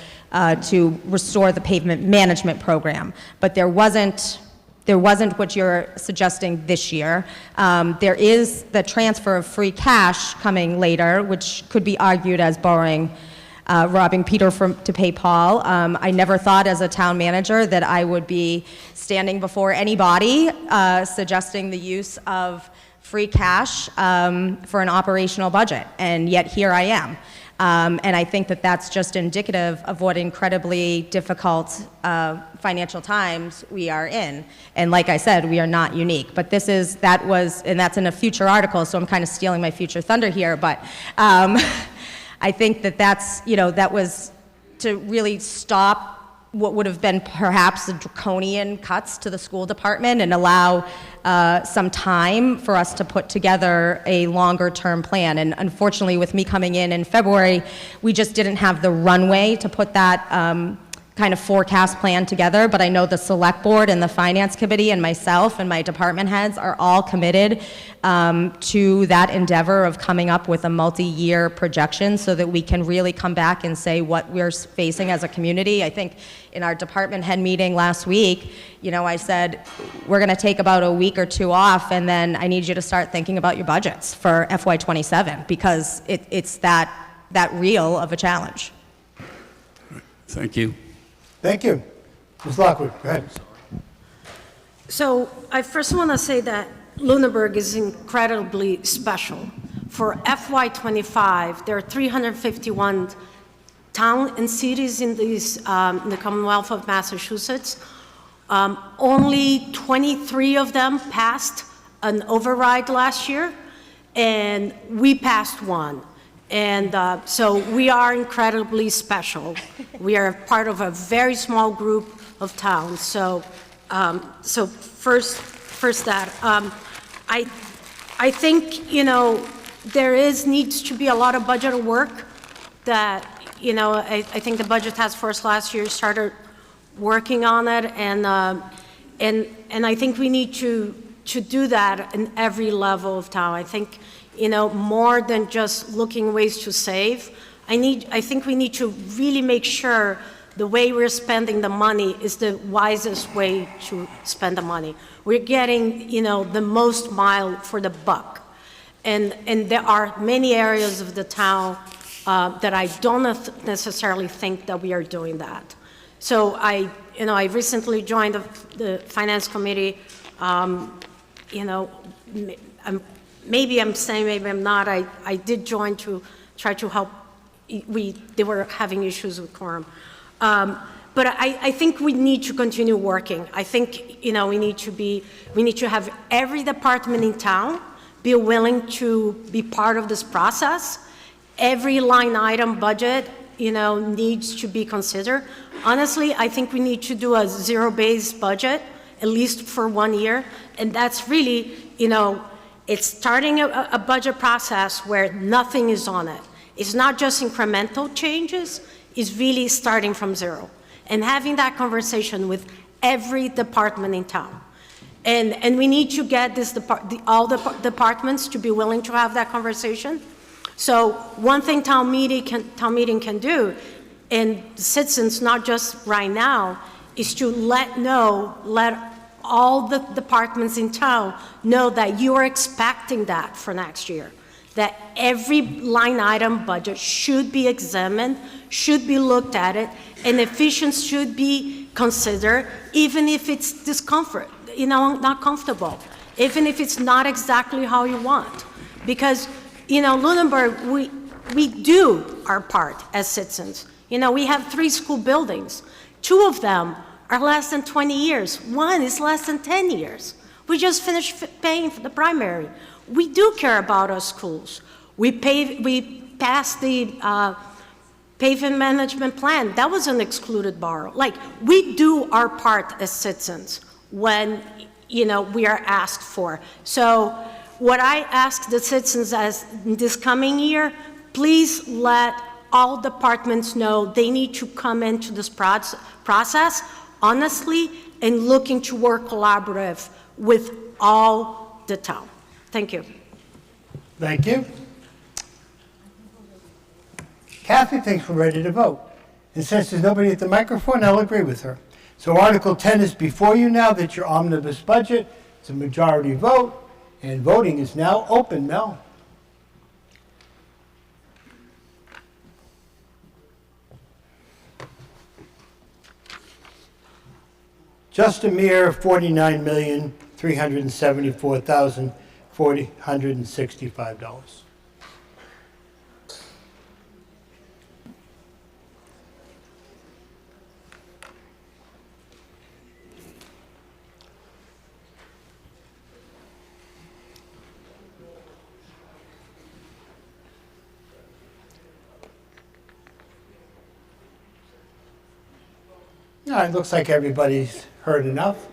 to restore the pavement management program. But there wasn't what you're suggesting this year. There is the transfer of free cash coming later, which could be argued as robbing Peter to pay Paul. I never thought as a town manager that I would be standing before anybody suggesting the use of free cash for an operational budget, and yet here I am. And I think that that's just indicative of what incredibly difficult financial times we are in. And like I said, we are not unique. But and that's in a future article, so I'm kind of stealing my future thunder here. But I think that that was to really stop what would have been perhaps the draconian cuts to the school department and allow some time for us to put together a longer-term plan. And unfortunately, with me coming in February, we just didn't have the runway to put that kind of forecast plan together. But I know the select board and the finance committee and myself and my department heads are all committed to that endeavor of coming up with a multi-year projection so that we can really come back and say what we're facing as a community. I think in our department head meeting last week, I said, we're going to take about a week or two off, and then I need you to start thinking about your budgets for FY27 because it's that real of a challenge. Thank you. Thank you. Ms. Lockwood, go ahead. So I first want to say that Lunenburg is incredibly special. For FY25, there are 351 towns and cities in the Commonwealth of Massachusetts. Only 23 of them passed an override last year, and we passed one. And so we are incredibly special. We are part of a very small group of towns. So, first that. I think, there needs to be a lot of budget work that, I think the Budget Task Force last year started working on it, and I think we need to do that in every level of town. I think, more than just looking ways to save, I think we need to really make sure the way we're spending the money is the wisest way to spend the money. We're getting, the most mile for the buck. And there are many areas of the town that I don't necessarily think that we are doing that. So I recently joined the Finance Committee. Maybe I'm saying, maybe I'm not. I did join to try to help. They were having issues with quorum. But I think we need to continue working. I think, we need to have every department in town be willing to be part of this process. Every line item budget, needs to be considered. Honestly, I think we need to do a zero-based budget, at least for 1 year. And that's really, it's starting a budget process where nothing is on it. It's not just incremental changes, it's really starting from zero. And having that conversation with every department in town. And we need to get all the departments to be willing to have that conversation. So one thing town meeting can do, and citizens, not just right now, is to let all the departments in town know that you are expecting that for next year. That every line item budget should be examined, should be looked at it, and efficiency should be considered, even if it's discomfort, not comfortable, even if it's not exactly how you want. Because, Lunenburg, we do our part as citizens. We have 3 school buildings. 2 of them are less than 20 years. 1 is less than 10 years. We just finished paying for the primary. We do care about our schools. We passed the pavement management plan. That was an excluded borrow. We do our part as citizens when, we are asked for. So what I ask the citizens as this coming year, please let all departments know they need to come into this process honestly and looking to work collaborative with all the town. Thank you. Thank you. Kathy thinks we're ready to vote. And since there's nobody at the microphone, I'll agree with her. So Article 10 is before you now. That's your omnibus budget. It's a majority vote. And voting is now open, Mel. Just a mere $49,374,465. All right, looks like everybody's heard enough.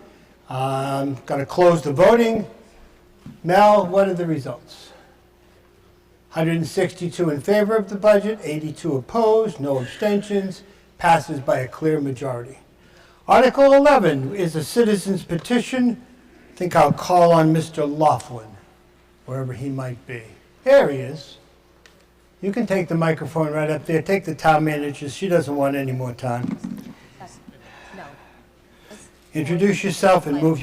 I'm going to close the voting. Mel, what are the results? 162 in favor of the budget, 82 opposed, no abstentions, passes by a clear majority. Article 11 is a citizen's petition. I think I'll call on Mr. Laughlin, wherever he might be. There he is. You can take the microphone right up there. Take the town manager. She doesn't want any more time. Introduce yourself and move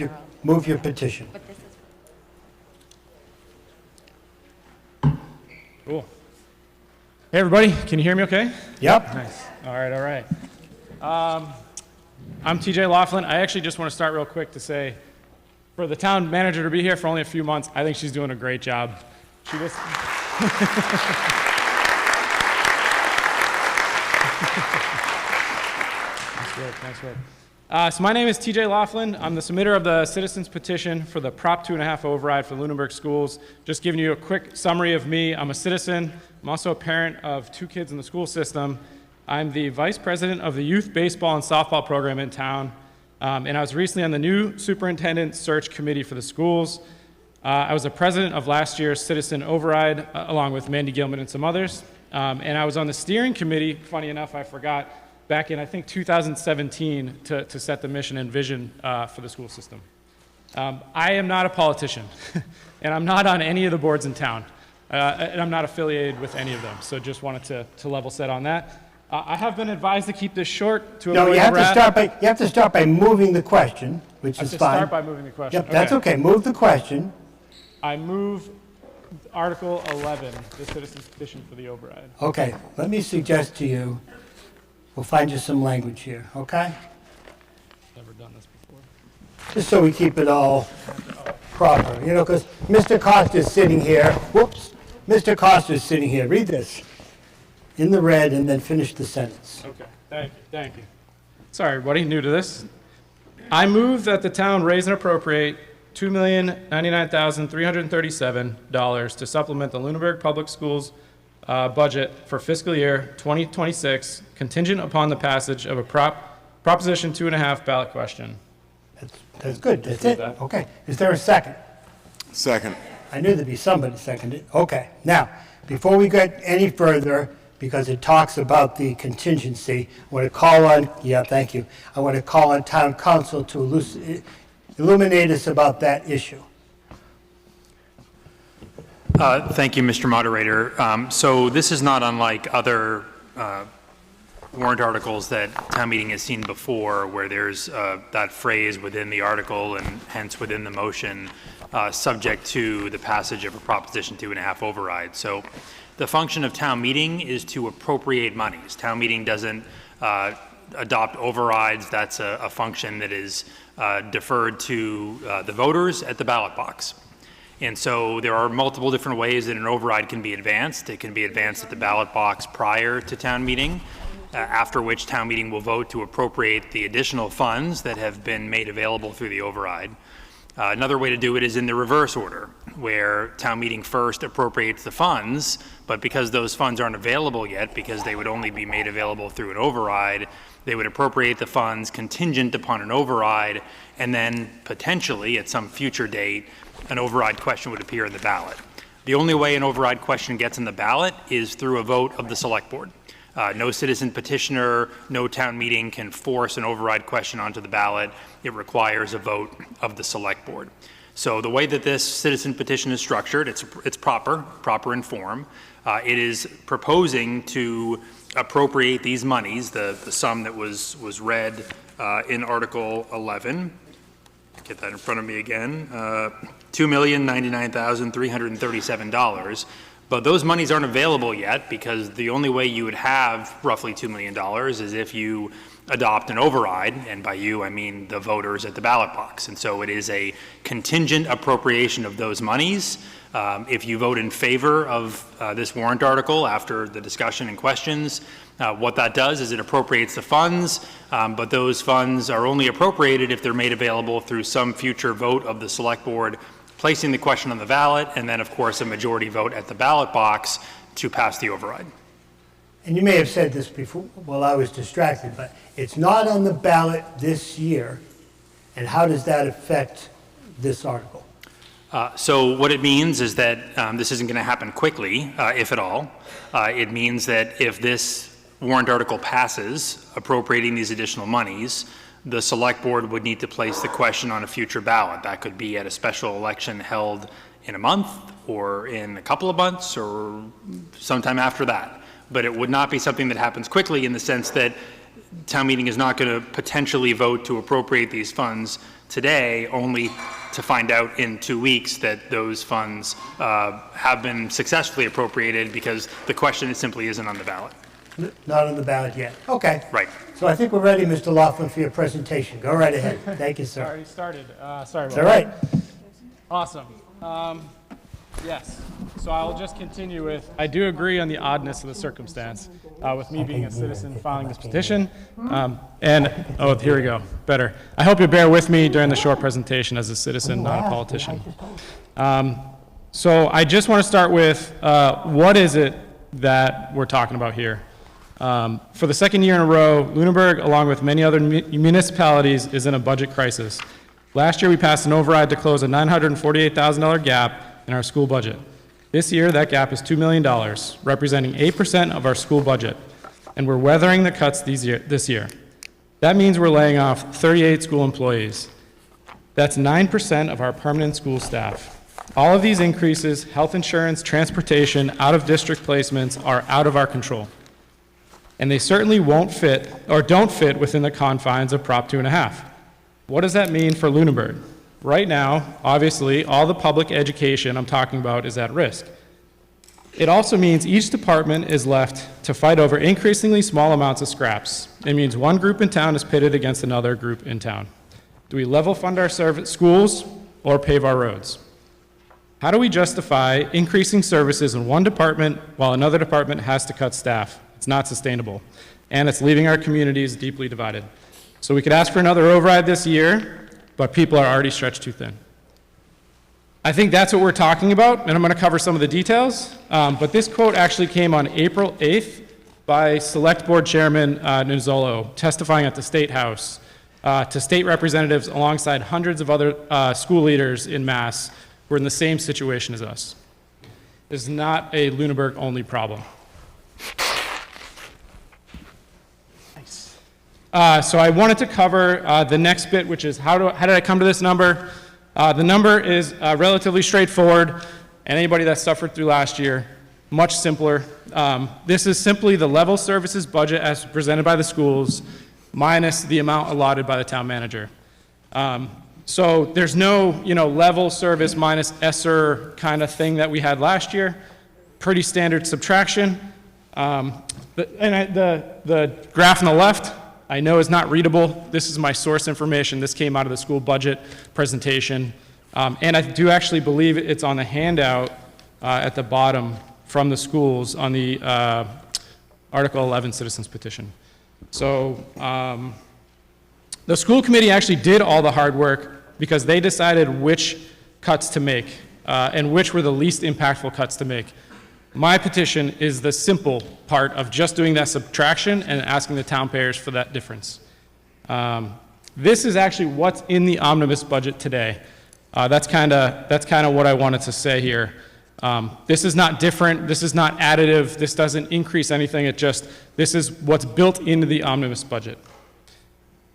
your petition. Cool. Hey, everybody. Can you hear me okay? Yep. Nice. All right, all right. I'm TJ Laughlin. I actually just want to start real quick to say, for the town manager to be here for only a few months, I think she's doing a great job. She just... Nice work. So my name is TJ Laughlin. I'm the submitter of the citizens petition for the Prop 2.5 override for Lunenburg schools. Just giving you a quick summary of me. I'm a citizen. I'm also a parent of 2 kids in the school system. I'm the vice president of the youth baseball and softball program in town. And I was recently on the new superintendent search committee for the schools. I was the president of last year's citizen override, along with Mandy Gilman and some others. And I was on the steering committee, funny enough, I forgot, back in, I think, 2017 to set the mission and vision for the school system. I am not a politician, and I'm not on any of the boards in town, and I'm not affiliated with any of them, so just wanted to level set on that. I have been advised to keep this short to avoid No, you have to start by moving the question, which is fine. Start by moving the question. Yep, that's okay. Move the question. I move Article 11, the citizens petition for the override. Okay, let me suggest to you, we'll find you some language here, okay? Never done this before. Just so we keep it all proper, you know, because Mr. Costa's sitting here. Whoops. Mr. Costa's sitting here. Read this in the red and then finish the sentence. Okay, thank you. Sorry, everybody, new to this. I move that the town raise and appropriate $2,099,337 to supplement the Lunenburg Public Schools budget for fiscal year 2026, contingent upon the passage of a Proposition 2.5 ballot question. That's good. That's it. Okay. Is there a second? Second. I knew there'd be somebody seconded. Okay. Now, before we get any further, because it talks about the contingency, I want to call on, thank you. I want to call on town council to illuminate us about that issue. Thank you, Mr. Moderator. So this is not unlike other warrant articles that town meeting has seen before, where there's that phrase within the article and hence within the motion, subject to the passage of a Proposition 2.5 override. So the function of town meeting is to appropriate monies. Town meeting doesn't adopt overrides. That's a function that is deferred to the voters at the ballot box. And so there are multiple different ways that an override can be advanced. It can be advanced at the ballot box prior to town meeting, after which town meeting will vote to appropriate the additional funds that have been made available through the override. Another way to do it is in the reverse order, where town meeting first appropriates the funds, but because those funds aren't available yet, because they would only be made available through an override, they would appropriate the funds contingent upon an override, and then potentially at some future date, an override question would appear in the ballot. The only way an override question gets in the ballot is through a vote of the select board. No citizen petitioner, no town meeting can force an override question onto the ballot. It requires a vote of the select board. So the way that this citizen petition is structured, it's proper in form. It is proposing to appropriate these monies, the sum that was read in Article 11. Get that in front of me again. $2,099,337. But those monies aren't available yet because the only way you would have roughly $2 million is if you adopt an override, and by you I mean the voters at the ballot box. And so it is a contingent appropriation of those monies. If you vote in favor of this warrant article after the discussion and questions, what that does is it appropriates the funds, but those funds are only appropriated if they're made available through some future vote of the select board, placing the question on the ballot, and then of course a majority vote at the ballot box to pass the override. And you may have said this before while I was distracted, but it's not on the ballot this year. And how does that affect this article? So what it means is that this isn't going to happen quickly, if at all. It means that if this warrant article passes, appropriating these additional monies, the select board would need to place the question on a future ballot. That could be at a special election held in a month or in a couple of months or sometime after that. But it would not be something that happens quickly in the sense that town meeting is not going to potentially vote to appropriate these funds today, only to find out in 2 weeks that those funds have been successfully appropriated because the question simply isn't on the ballot. Not on the ballot yet. Okay. Right. So I think we're ready, Mr. Laughlin, for your presentation. Go right ahead. Thank you, sir. Already started. Sorry about It's all right. that. Awesome. Yes. So I'll just continue with, I do agree on the oddness of the circumstance with me being a citizen filing this petition. Here we go. Better. I hope you bear with me during the short presentation as a citizen, not a politician. So I just want to start with what is it that we're talking about here? For the second year in a row, Lunenburg, along with many other municipalities, is in a budget crisis. Last year, we passed an override to close a $948,000 gap in our school budget. This year, that gap is $2 million, representing 8% of our school budget, and we're weathering the cuts this year. That means we're laying off 38 school employees. That's 9% of our permanent school staff. All of these increases, health insurance, transportation, out-of-district placements, are out of our control. And they certainly won't fit, or don't fit, within the confines of Prop 2.5. What does that mean for Lunenburg? Right now, obviously, all the public education I'm talking about is at risk. It also means each department is left to fight over increasingly small amounts of scraps. It means one group in town is pitted against another group in town. Do we level fund our schools or pave our roads? How do we justify increasing services in one department while another department has to cut staff? It's not sustainable, and it's leaving our communities deeply divided. So we could ask for another override this year, but people are already stretched too thin. I think that's what we're talking about, and I'm going to cover some of the details. But this quote actually came on April 8th by Select Board Chairman Nuzzolo, testifying at the State House to state representatives alongside hundreds of other school leaders in Mass who are in the same situation as us. This is not a Lunenburg-only problem. So I wanted to cover the next bit, which is how did I come to this number? The number is relatively straightforward, and anybody that suffered through last year, much simpler. This is simply the level services budget as presented by the schools minus the amount allotted by the town manager. So there's no level service minus ESSER kind of thing that we had last year. Pretty standard subtraction. The graph on the left, I know is not readable. This is my source information. This came out of the school budget presentation. And I do actually believe it's on the handout at the bottom from the schools on the Article 11 Citizens Petition. So the school committee actually did all the hard work because they decided which cuts to make and which were the least impactful cuts to make. My petition is the simple part of just doing that subtraction and asking the town payers for that difference. This is actually what's in the omnibus budget today. That's kind of what I wanted to say here. This is not different. This is not additive. This doesn't increase anything. This is what's built into the omnibus budget.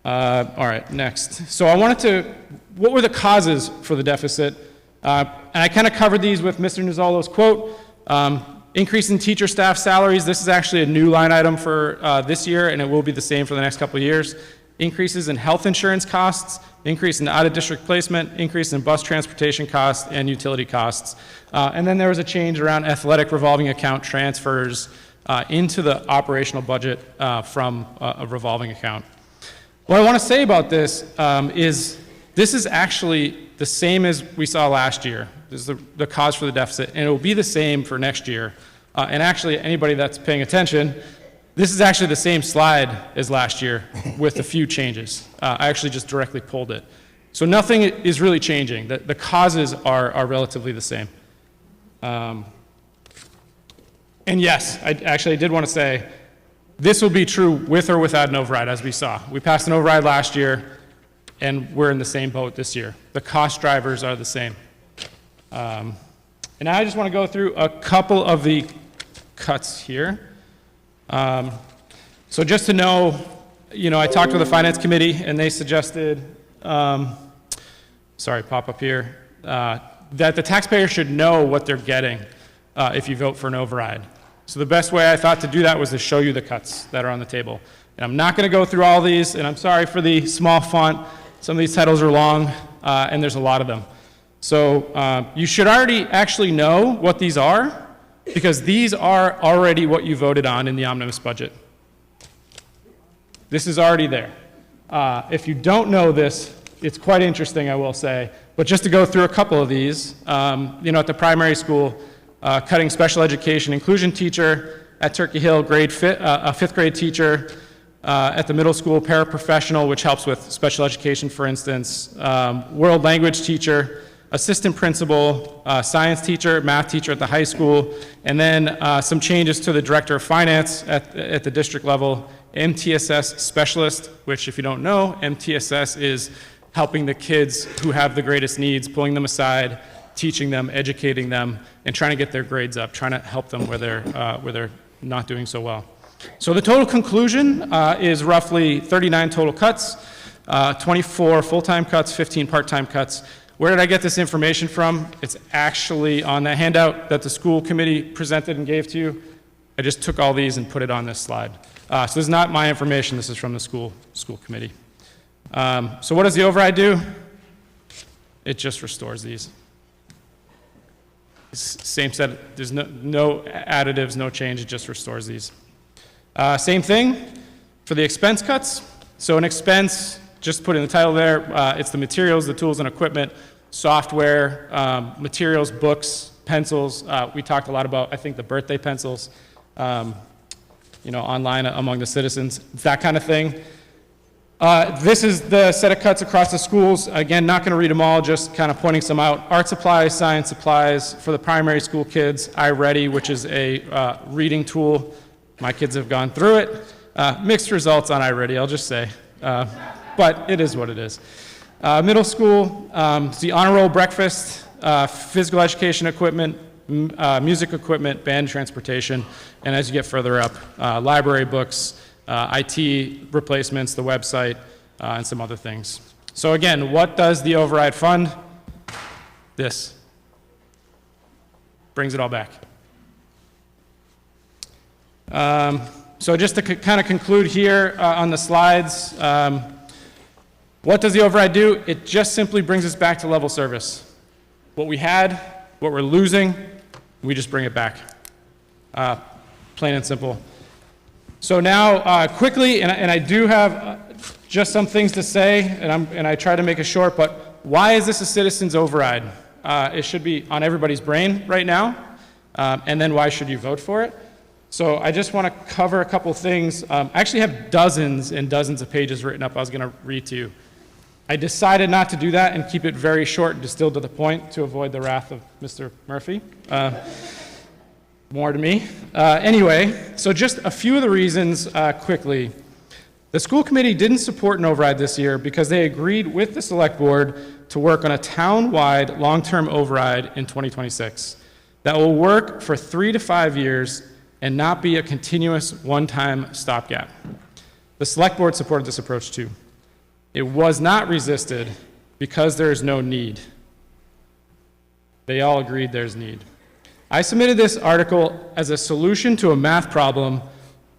All right, next. So what were the causes for the deficit? And I kind of covered these with Mr. Nuzzolo's quote. Increase in teacher staff salaries. This is actually a new line item for this year, and it will be the same for the next couple of years. Increases in health insurance costs, increase in out-of-district placement, increase in bus transportation costs and utility costs. And then there was a change around athletic revolving account transfers into the operational budget from a revolving account. What I want to say about this is this is actually the same as we saw last year. This is the cause for the deficit, and it will be the same for next year. And actually, anybody that's paying attention, this is actually the same slide as last year with a few changes. I actually just directly pulled it. So nothing is really changing. The causes are relatively the same. And yes, I did want to say, this will be true with or without an override, as we saw. We passed an override last year, and we're in the same boat this year. The cost drivers are the same. And now I just want to go through a couple of the cuts here. So just to know, I talked to the Finance Committee, and they suggested, pop up here, that the taxpayer should know what they're getting if you vote for an override. So the best way I thought to do that was to show you the cuts that are on the table. And I'm not going to go through all these, and I'm sorry for the small font. Some of these titles are long, and there's a lot of them. So you should already actually know what these are, because these are already what you voted on in the omnibus budget. This is already there. If you don't know this, it's quite interesting, I will say. But just to go through a couple of these, at the primary school, cutting special education inclusion teacher, at Turkey Hill, a fifth grade teacher, at the middle school, paraprofessional, which helps with special education, for instance, world language teacher, assistant principal, science teacher, math teacher at the high school, and then some changes to the director of finance at the district level, MTSS specialist, which if you don't know, MTSS is helping the kids who have the greatest needs, pulling them aside, teaching them, educating them, and trying to get their grades up, trying to help them where they're not doing so well. So the total conclusion is roughly 39 total cuts, 24 full-time cuts, 15 part-time cuts. Where did I get this information from? It's actually on the handout that the school committee presented and gave to you. I just took all these and put it on this slide. So this is not my information, this is from the school committee. So what does the override do? It just restores these. Same set, there's no additives, no change, it just restores these. Same thing for the expense cuts. So an expense, just put in the title there, it's the materials, the tools and equipment, software, materials, books, pencils. We talked a lot about, I think, the birthday pencils, online among the citizens, that kind of thing. This is the set of cuts across the schools. Again, not going to read them all, just kind of pointing some out. Art supplies, science supplies for the primary school kids, iReady, which is a reading tool. My kids have gone through it. Mixed results on iReady, I'll just say. But it is what it is. Middle school, it's the honor roll breakfast, physical education equipment, music equipment, band transportation, and as you get further up, library books, IT replacements, the website, and some other things. So again, what does the override fund? This. Brings it all back. So just to kind of conclude here on the slides, what does the override do? It just simply brings us back to level service. What we had, what we're losing, we just bring it back. Plain and simple. So now, quickly, and I do have just some things to say, and I try to make it short, but why is this a citizen's override? It should be on everybody's brain right now, and then why should you vote for it? So I just want to cover a couple things. I actually have dozens and dozens of pages written up I was going to read to you. I decided not to do that and keep it very short and distilled to the point to avoid the wrath of Mr. Murphy. More to me. Anyway, so just a few of the reasons quickly. The school committee didn't support an override this year because they agreed with the select board to work on a town-wide long-term override in 2026 that will work for 3 to 5 years and not be a continuous one-time stopgap. The select board supported this approach too. It was not resisted because there is no need. They all agreed there's need. I submitted this article as a solution to a math problem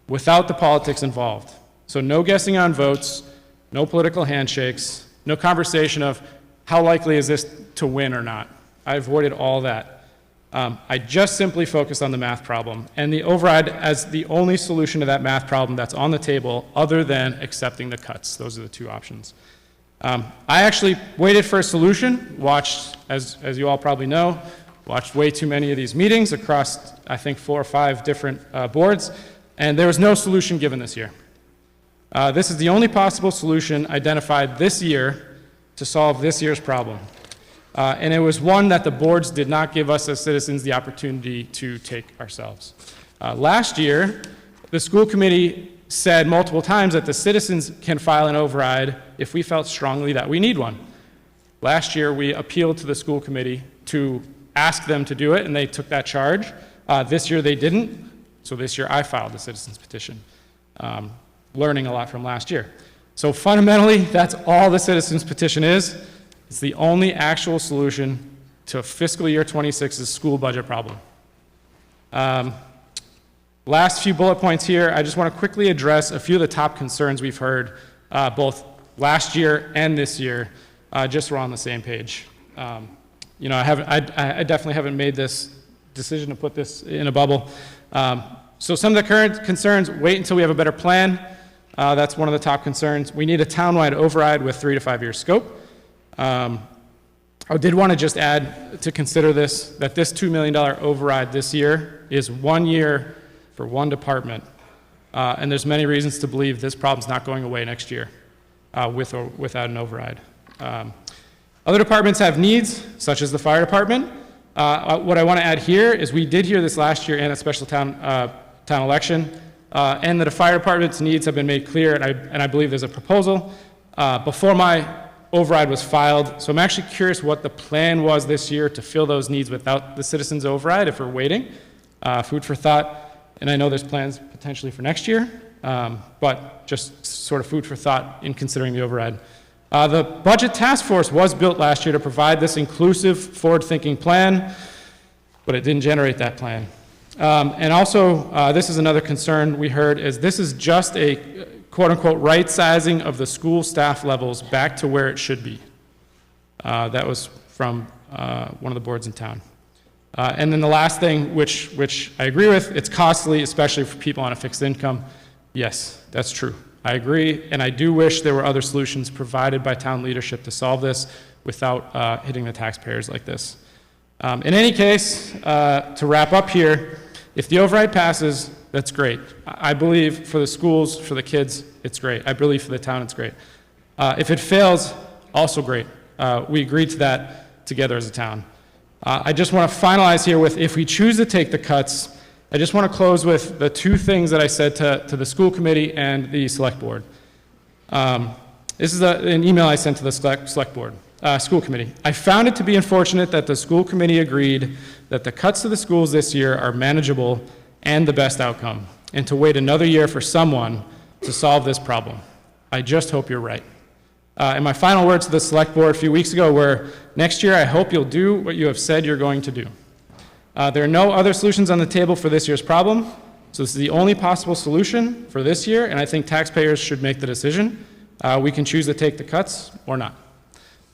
without the politics involved. So no guessing on votes, no political handshakes, no conversation of how likely is this to win or not. I avoided all that. I just simply focused on the math problem and the override as the only solution to that math problem that's on the table other than accepting the cuts. Those are the two options. I actually waited for a solution, watched, as you all probably know, watched way too many of these meetings across, I think, 4 or 5 different boards, and there was no solution given this year. This is the only possible solution identified this year to solve this year's problem. And it was one that the boards did not give us as citizens the opportunity to take ourselves. Last year, the school committee said multiple times that the citizens can file an override if we felt strongly that we need one. Last year, we appealed to the school committee to ask them to do it, and they took that charge. This year, they didn't, so this year I filed the citizens petition, learning a lot from last year. So fundamentally, that's all the citizens petition is. It's the only actual solution to fiscal year 26's school budget problem. Last few bullet points here, I just want to quickly address a few of the top concerns we've heard both last year and this year, just so we're on the same page. I definitely haven't made this decision to put this in a bubble. So some of the current concerns, wait until we have a better plan. That's one of the top concerns. We need a townwide override with 3 to 5 year scope. I did want to just add to consider this, that this $2 million override this year is 1 year for one department. And there's many reasons to believe this problem's not going away next year with or without an override. Other departments have needs, such as the fire department. What I want to add here is we did hear this last year in a special town election, and that the fire department's needs have been made clear, and I believe there's a proposal before my override was filed. So I'm actually curious what the plan was this year to fill those needs without the citizens override if we're waiting. Food for thought, and I know there's plans potentially for next year, but just sort of food for thought in considering the override. The budget task force was built last year to provide this inclusive, forward-thinking plan, but it didn't generate that plan. And also, this is another concern we heard, is this is just a quote-unquote right sizing of the school staff levels back to where it should be. That was from one of the boards in town. And then the last thing, which I agree with, it's costly, especially for people on a fixed income. Yes, that's true. I agree, and I do wish there were other solutions provided by town leadership to solve this without hitting the taxpayers like this. In any case, to wrap up here, if the override passes, that's great. I believe for the schools, for the kids, it's great. I believe for the town, it's great. If it fails, also great. We agreed to that together as a town. I just want to finalize here with, if we choose to take the cuts, I just want to close with the two things that I said to the school committee and the select board. This is an email I sent to the select board, school committee. I found it to be unfortunate that the school committee agreed that the cuts to the schools this year are manageable and the best outcome, and to wait another year for someone to solve this problem. I just hope you're right. And my final words to the select board a few weeks ago were, next year I hope you'll do what you have said you're going to do. There are no other solutions on the table for this year's problem, so this is the only possible solution for this year, and I think taxpayers should make the decision. We can choose to take the cuts or not.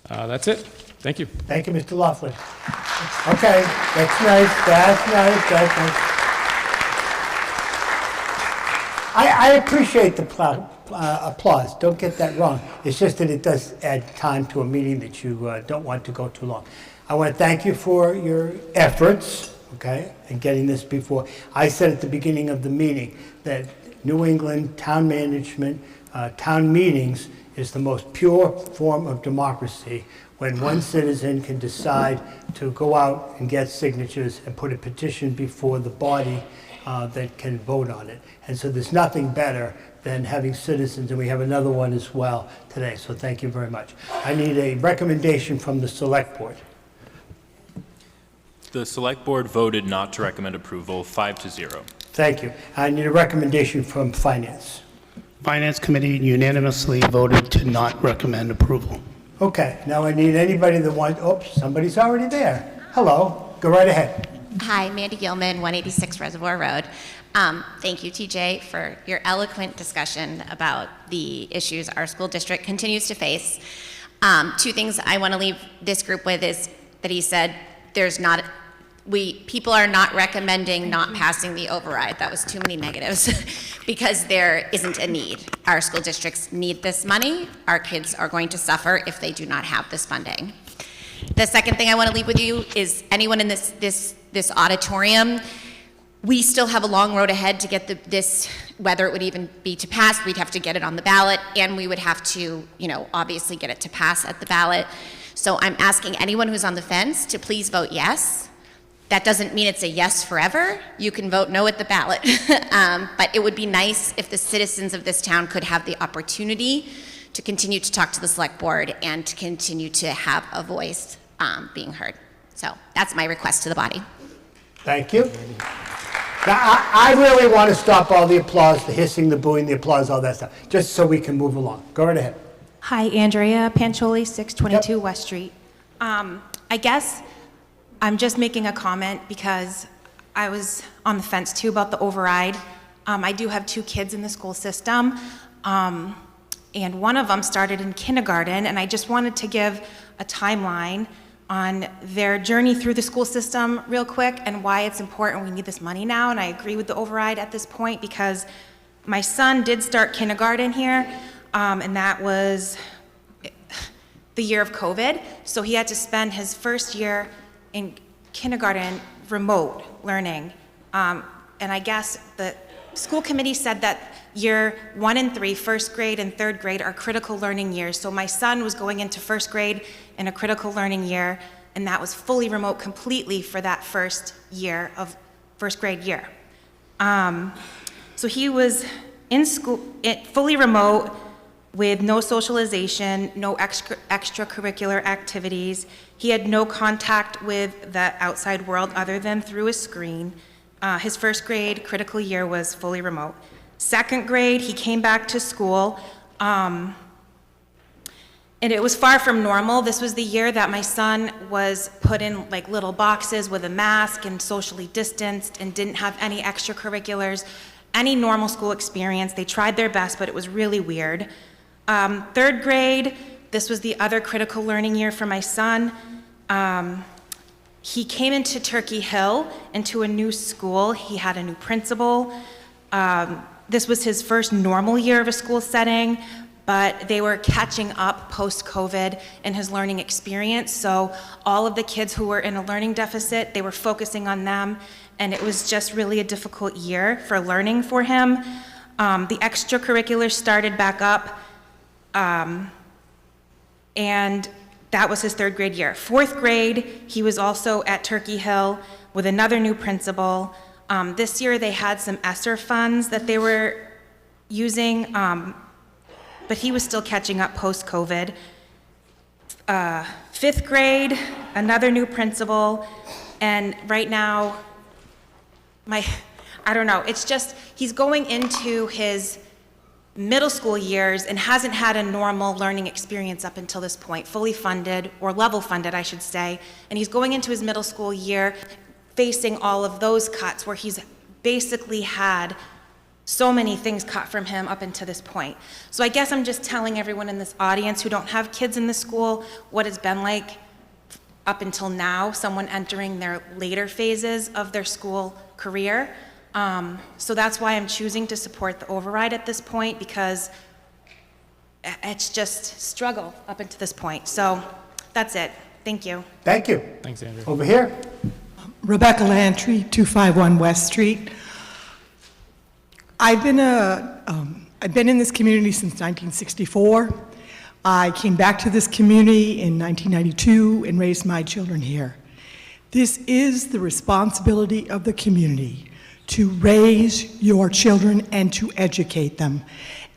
That's it. Thank you. Thank you, Mr. Laughlin. Okay, that's nice, that's nice, that's nice. I appreciate the applause, don't get that wrong. It's just that it does add time to a meeting that you don't want to go too long. I want to thank you for your efforts, okay, in getting this before. I said at the beginning of the meeting that New England town management, town meetings is the most pure form of democracy when one citizen can decide to go out and get signatures and put a petition before the body that can vote on it. And so there's nothing better than having citizens, and we have another one as well today, so thank you very much. I need a recommendation from the select board. The select board voted not to recommend approval, 5-0. Thank you. I need a recommendation from finance. Finance Committee unanimously voted to not recommend approval. Okay, now I need anybody that wants, oops, somebody's already there. Hello, go right ahead. Hi, Mandy Gilman, 186 Reservoir Road. Thank you, TJ, for your eloquent discussion about the issues our school district continues to face. Two things I want to leave this group with is that he said people are not recommending not passing the override. That was too many negatives because there isn't a need. Our school districts need this money. Our kids are going to suffer if they do not have this funding. The second thing I want to leave with you is anyone in this auditorium, we still have a long road ahead to get this, whether it would even be to pass, we'd have to get it on the ballot, and we would have to, obviously get it to pass at the ballot. So I'm asking anyone who's on the fence to please vote yes. That doesn't mean it's a yes forever. You can vote no at the ballot. But it would be nice if the citizens of this town could have the opportunity to continue to talk to the select board and to continue to have a voice being heard. So that's my request to the body. Thank you. Now, I really want to stop all the applause, the hissing, the booing, the applause, all that stuff, just so we can move along. Go right ahead. Hi, Andrea Pancholi, 622 West Street. I guess I'm just making a comment because I was on the fence too about the override. I do have 2 kids in the school system, and one of them started in kindergarten, and I just wanted to give a timeline on their journey through the school system real quick and why it's important we need this money now. And I agree with the override at this point because my son did start kindergarten here, and that was the year of COVID. So he had to spend his first year in kindergarten remote learning. And I guess the school committee said that year 1 and 3, first grade and third grade, are critical learning years. So my son was going into first grade in a critical learning year, and that was fully remote completely for that first year of first grade year. So he was in school, fully remote, with no socialization, no extracurricular activities. He had no contact with the outside world other than through a screen. His first grade critical year was fully remote. Second grade, he came back to school, and it was far from normal. This was the year that my son was put in like little boxes with a mask and socially distanced and didn't have any extracurriculars, any normal school experience. They tried their best, but it was really weird. Third grade, this was the other critical learning year for my son. He came into Turkey Hill, into a new school. He had a new principal. This was his first normal year of a school setting, but they were catching up post-COVID in his learning experience. So all of the kids who were in a learning deficit, they were focusing on them, and it was just really a difficult year for learning for him. The extracurriculars started back up, and that was his third grade year. Fourth grade, he was also at Turkey Hill with another new principal. This year they had some ESSER funds that they were using, but he was still catching up post-COVID. Fifth grade, another new principal, and right now, I don't know, it's just, he's going into his middle school years and hasn't had a normal learning experience up until this point, fully funded, or level funded, I should say, and he's going into his middle school year facing all of those cuts where he's basically had so many things cut from him up until this point. So I guess I'm just telling everyone in this audience who don't have kids in the school what it's been like up until now, someone entering their later phases of their school career. So that's why I'm choosing to support the override at this point, because it's just struggle up until this point. So that's it. Thank you. Thank you. Thanks, Andrew. Over here. Rebecca Lantry, 251 West Street. I've been in this community since 1964. I came back to this community in 1992 and raised my children here. This is the responsibility of the community to raise your children and to educate them.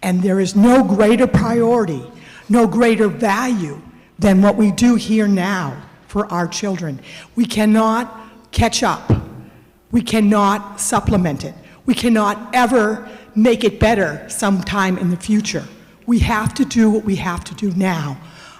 And there is no greater priority, no greater value than what we do here now for our children. We cannot catch up. We cannot supplement it. We cannot ever make it better sometime in the future. We have to do what we have to do now.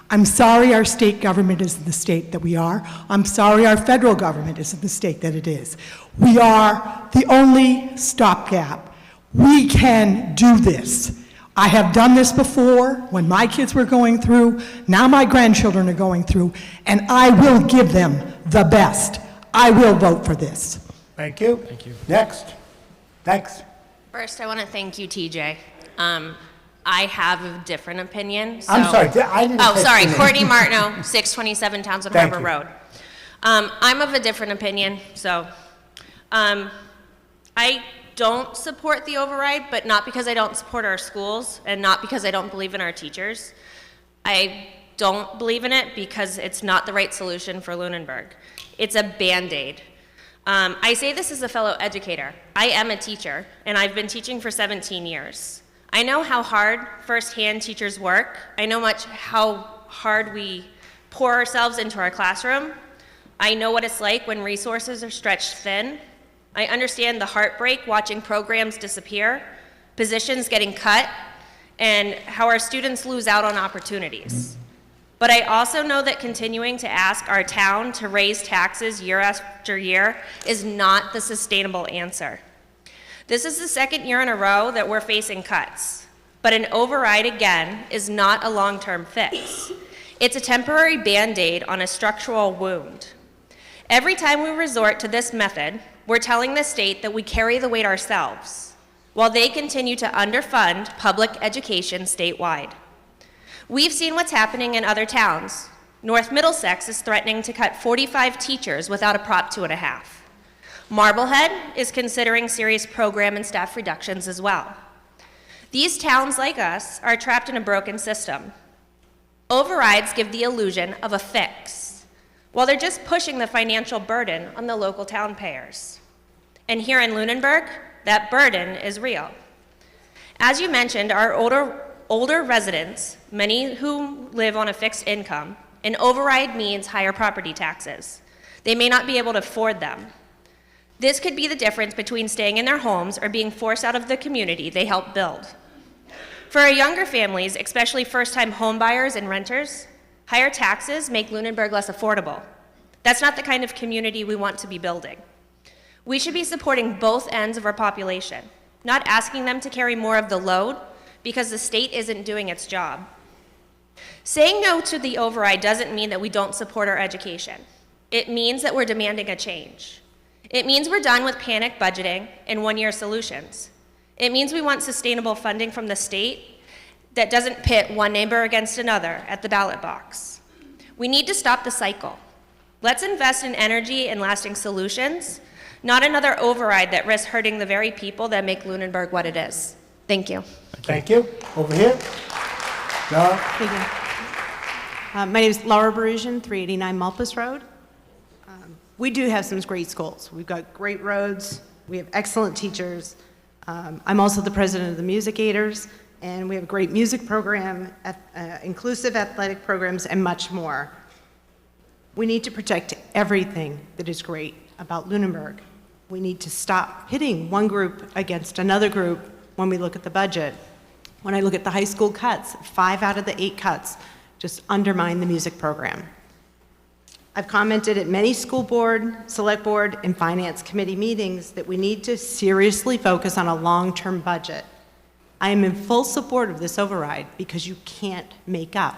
I'm sorry our state government is in the state that we are. I'm sorry our federal government is in the state that it is. We are the only stopgap. We can do this. I have done this before when my kids were going through, now my grandchildren are going through, and I will give them the best. I will vote for this. Thank you. Thank you. Next. Thanks. First, I want to thank you, TJ. I have a different opinion. I'm sorry, I didn't Oh, catch sorry, your name. Courtney Martineau, 627 Townsend Thank Harbor you. Road. I'm of a different opinion, so I don't support the override, but not because I don't support our schools and not because I don't believe in our teachers. I don't believe in it because it's not the right solution for Lunenburg. It's a Band-Aid. I say this as a fellow educator. I am a teacher, and I've been teaching for 17 years. I know how hard firsthand teachers work. I know how hard we pour ourselves into our classroom. I know what it's like when resources are stretched thin. I understand the heartbreak watching programs disappear, positions getting cut, and how our students lose out on opportunities. But I also know that continuing to ask our town to raise taxes year after year is not the sustainable answer. This is the second year in a row that we're facing cuts, but an override again is not a long-term fix. It's a temporary Band-Aid on a structural wound. Every time we resort to this method, we're telling the state that we carry the weight ourselves, while they continue to underfund public education statewide. We've seen what's happening in other towns. North Middlesex is threatening to cut 45 teachers without a Prop 2.5. Marblehead is considering serious program and staff reductions as well. These towns, like us, are trapped in a broken system. Overrides give the illusion of a fix, while they're just pushing the financial burden on the local town payers. And here in Lunenburg, that burden is real. As you mentioned, our older residents, many who live on a fixed income, an override means higher property taxes. They may not be able to afford them. This could be the difference between staying in their homes or being forced out of the community they helped build. For our younger families, especially first-time home buyers and renters, higher taxes make Lunenburg less affordable. That's not the kind of community we want to be building. We should be supporting both ends of our population, not asking them to carry more of the load because the state isn't doing its job. Saying no to the override doesn't mean that we don't support our education. It means that we're demanding a change. It means we're done with panic budgeting and one-year solutions. It means we want sustainable funding from the state that doesn't pit one neighbor against another at the ballot box. We need to stop the cycle. Let's invest in energy and lasting solutions, not another override that risks hurting the very people that make Lunenburg what it is. Thank you. Thank you. Over here. Laura. Thank you. My name is Laura Barusian, 389 Malpas Road. We do have some great schools. We've got great roads. We have excellent teachers. I'm also the president of the Music Aiders, and we have a great music program, inclusive athletic programs, and much more. We need to protect everything that is great about Lunenburg. We need to stop pitting one group against another group when we look at the budget. When I look at the high school cuts, 5 out of the 8 cuts just undermine the music program. I've commented at many school board, select board, and finance committee meetings that we need to seriously focus on a long-term budget. I am in full support of this override because you can't make up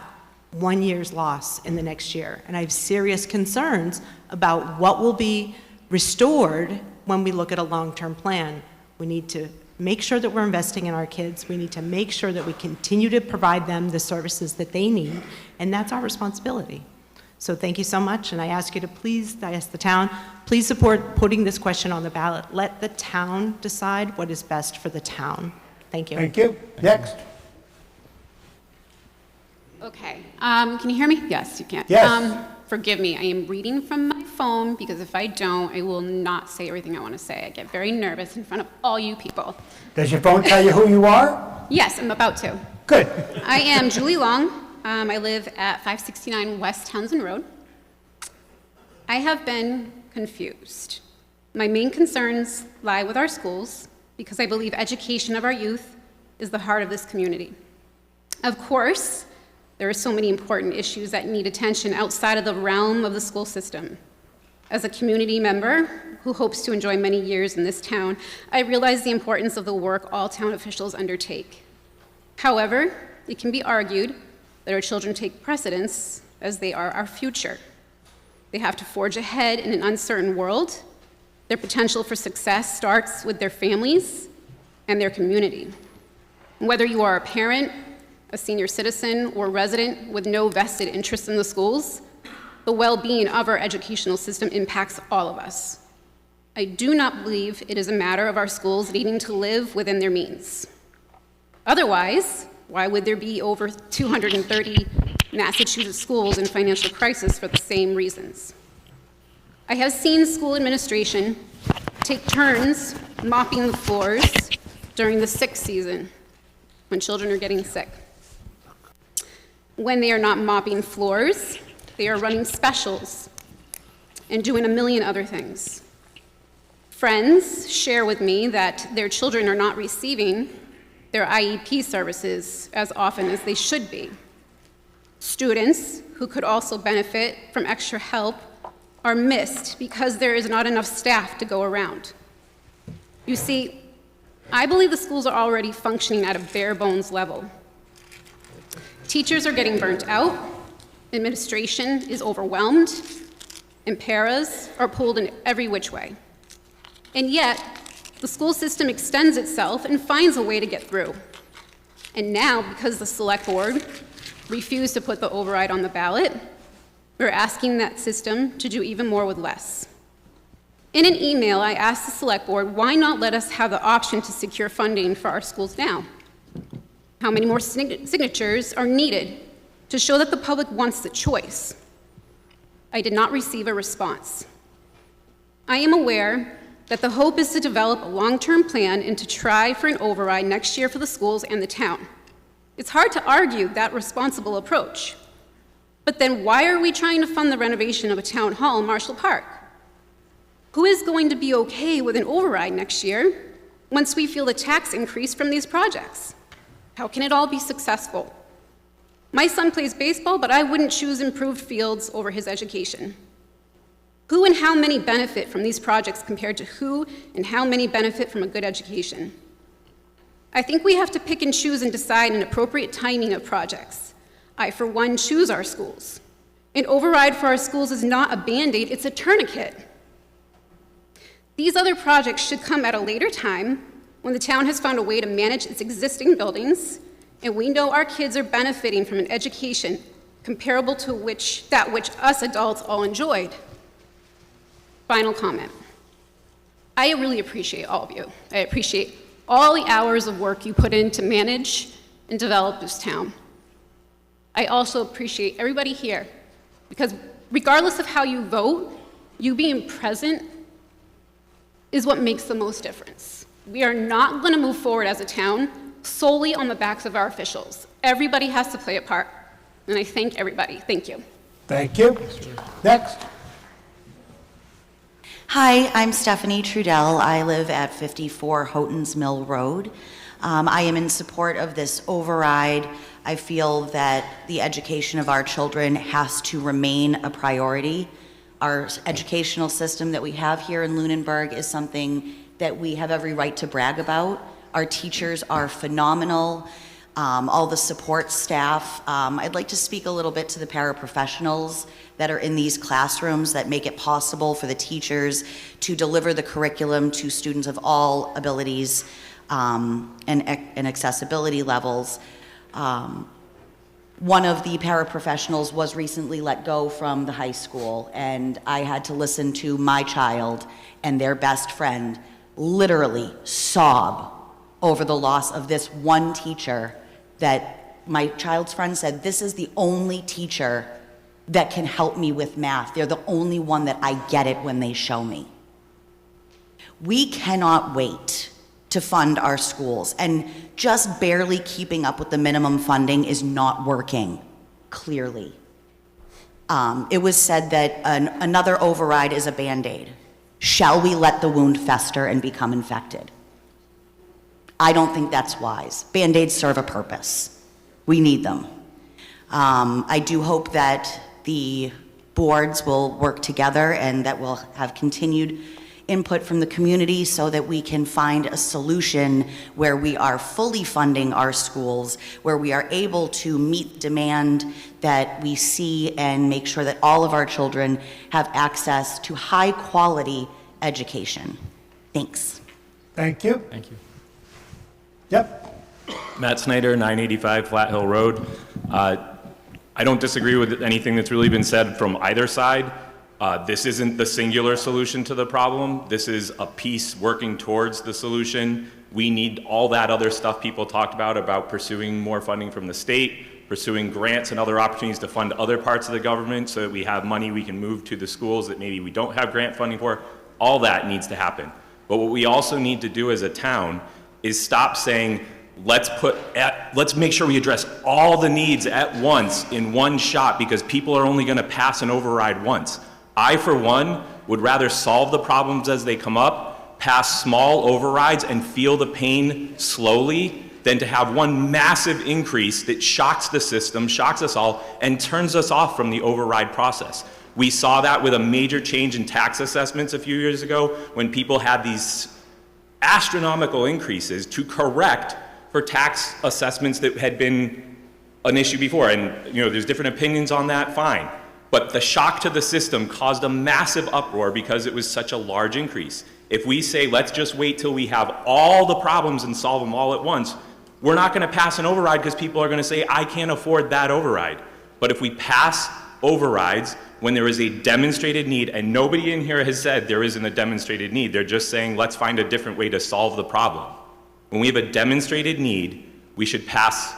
1 year's loss in the next year. And I have serious concerns about what will be restored when we look at a long-term plan. We need to make sure that we're investing in our kids. We need to make sure that we continue to provide them the services that they need, and that's our responsibility. So thank you so much, and I ask you to please, I ask the town, please support putting this question on the ballot. Let the town decide what is best for the town. Thank you. Thank you. Next. Okay. Can you hear me? Yes, you can. Yes. Forgive me. I am reading from my phone because if I don't, I will not say everything I want to say. I get very nervous in front of all you people. Does your phone tell you who you are? Yes, I'm about to. Good. I am Julie Long. I live at 569 West Townsend Road. I have been confused. My main concerns lie with our schools because I believe education of our youth is the heart of this community. Of course, there are so many important issues that need attention outside of the realm of the school system. As a community member who hopes to enjoy many years in this town, I realize the importance of the work all town officials undertake. However, it can be argued that our children take precedence as they are our future. They have to forge ahead in an uncertain world. Their potential for success starts with their families and their community. Whether you are a parent, a senior citizen, or resident with no vested interest in the schools, the well-being of our educational system impacts all of us. I do not believe it is a matter of our schools needing to live within their means. Otherwise, why would there be over 230 Massachusetts schools in financial crisis for the same reasons? I have seen school administration take turns mopping the floors during the sick season when children are getting sick. When they are not mopping floors, they are running specials and doing a million other things. Friends share with me that their children are not receiving their IEP services as often as they should be. Students who could also benefit from extra help are missed because there is not enough staff to go around. You see, I believe the schools are already functioning at a bare bones level. Teachers are getting burnt out, Administration is overwhelmed, and paras are pulled in every which way. And yet, the school system extends itself and finds a way to get through. And now, because the select board refused to put the override on the ballot, we're asking that system to do even more with less. In an email, I asked the select board, why not let us have the option to secure funding for our schools now? How many more signatures are needed to show that the public wants the choice? I did not receive a response. I am aware that the hope is to develop a long-term plan and to try for an override next year for the schools and the town. It's hard to argue that responsible approach. But then why are we trying to fund the renovation of a town hall in Marshall Park? Who is going to be okay with an override next year once we feel the tax increase from these projects? How can it all be successful? My son plays baseball, but I wouldn't choose improved fields over his education. Who and how many benefit from these projects compared to who and how many benefit from a good education? I think we have to pick and choose and decide an appropriate timing of projects. I, for one, choose our schools. An override for our schools is not a Band-Aid, it's a tourniquet. These other projects should come at a later time when the town has found a way to manage its existing buildings and we know our kids are benefiting from an education comparable to that which us adults all enjoyed. Final comment. I really appreciate all of you. I appreciate all the hours of work you put in to manage and develop this town. I also appreciate everybody here, because regardless of how you vote, you being present is what makes the most difference. We are not going to move forward as a town solely on the backs of our officials. Everybody has to play a part, and I thank everybody. Thank you. Thank you. Next. Hi, I'm Stephanie Trudell. I live at 54 Houghton's Mill Road. I am in support of this override. I feel that the education of our children has to remain a priority. Our educational system that we have here in Lunenburg is something that we have every right to brag about. Our teachers are phenomenal. All the support staff. I'd like to speak a little bit to the paraprofessionals that are in these classrooms that make it possible for the teachers to deliver the curriculum to students of all abilities and accessibility levels. One of the paraprofessionals was recently let go from the high school, and I had to listen to my child and their best friend literally sob over the loss of this one teacher that my child's friend said, this is the only teacher that can help me with math. They're the only one that I get it when they show me. We cannot wait to fund our schools, and just barely keeping up with the minimum funding is not working, clearly. It was said that another override is a Band-Aid. Shall we let the wound fester and become infected? I don't think that's wise. Band-Aids serve a purpose. We need them. I do hope that the boards will work together and that we'll have continued input from the community so that we can find a solution where we are fully funding our schools, where we are able to meet demand that we see and make sure that all of our children have access to high quality education. Thanks. Thank you. Thank you. Yep. Matt Snyder, 985 Flat Hill Road. I don't disagree with anything that's really been said from either side. This isn't the singular solution to the problem. This is a piece working towards the solution. We need all that other stuff people talked about pursuing more funding from the state, pursuing grants and other opportunities to fund other parts of the government so that we have money we can move to the schools that maybe we don't have grant funding for. All that needs to happen. But what we also need to do as a town is stop saying, let's make sure we address all the needs at once in one shot because people are only going to pass an override once. I, for one, would rather solve the problems as they come up, pass small overrides and feel the pain slowly than to have one massive increase that shocks the system, shocks us all, and turns us off from the override process. We saw that with a major change in tax assessments a few years ago when people had these astronomical increases to correct for tax assessments that had been an issue before, and there's different opinions on that, fine. But the shock to the system caused a massive uproar because it was such a large increase. If we say, let's just wait till we have all the problems and solve them all at once, we're not gonna pass an override because people are gonna say, I can't afford that override. But if we pass overrides when there is a demonstrated need, and nobody in here has said there isn't a demonstrated need, they're just saying, let's find a different way to solve the problem. When we have a demonstrated need, we should pass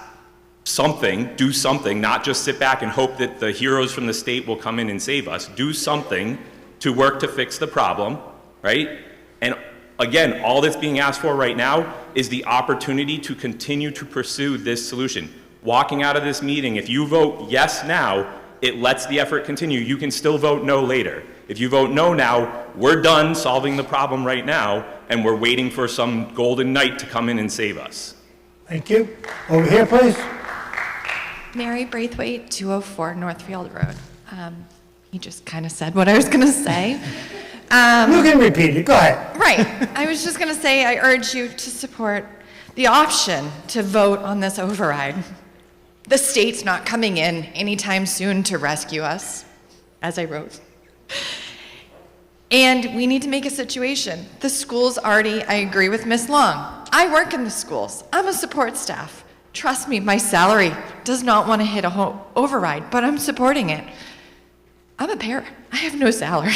something, do something, not just sit back and hope that the heroes from the state will come in and save us. Do something to work to fix the problem, right? And again, all that's being asked for right now is the opportunity to continue to pursue this solution. Walking out of this meeting, if you vote yes now, it lets the effort continue. You can still vote no later. If you vote no now, we're done solving the problem right now, and we're waiting for some golden knight to come in and save us. Thank you. Over here, please. Mary Braithwaite, 204 Northfield Road. He just kind of said what I was going to say. You can repeat it. Go ahead. Right. I was just going to say I urge you to support the option to vote on this override. The state's not coming in anytime soon to rescue us, as I wrote. And we need to make a situation. The schools already, I agree with Ms. Long. I work in the schools. I'm a support staff. Trust me, my salary does not want to hit a override, but I'm supporting it. I'm a parent. I have no salary.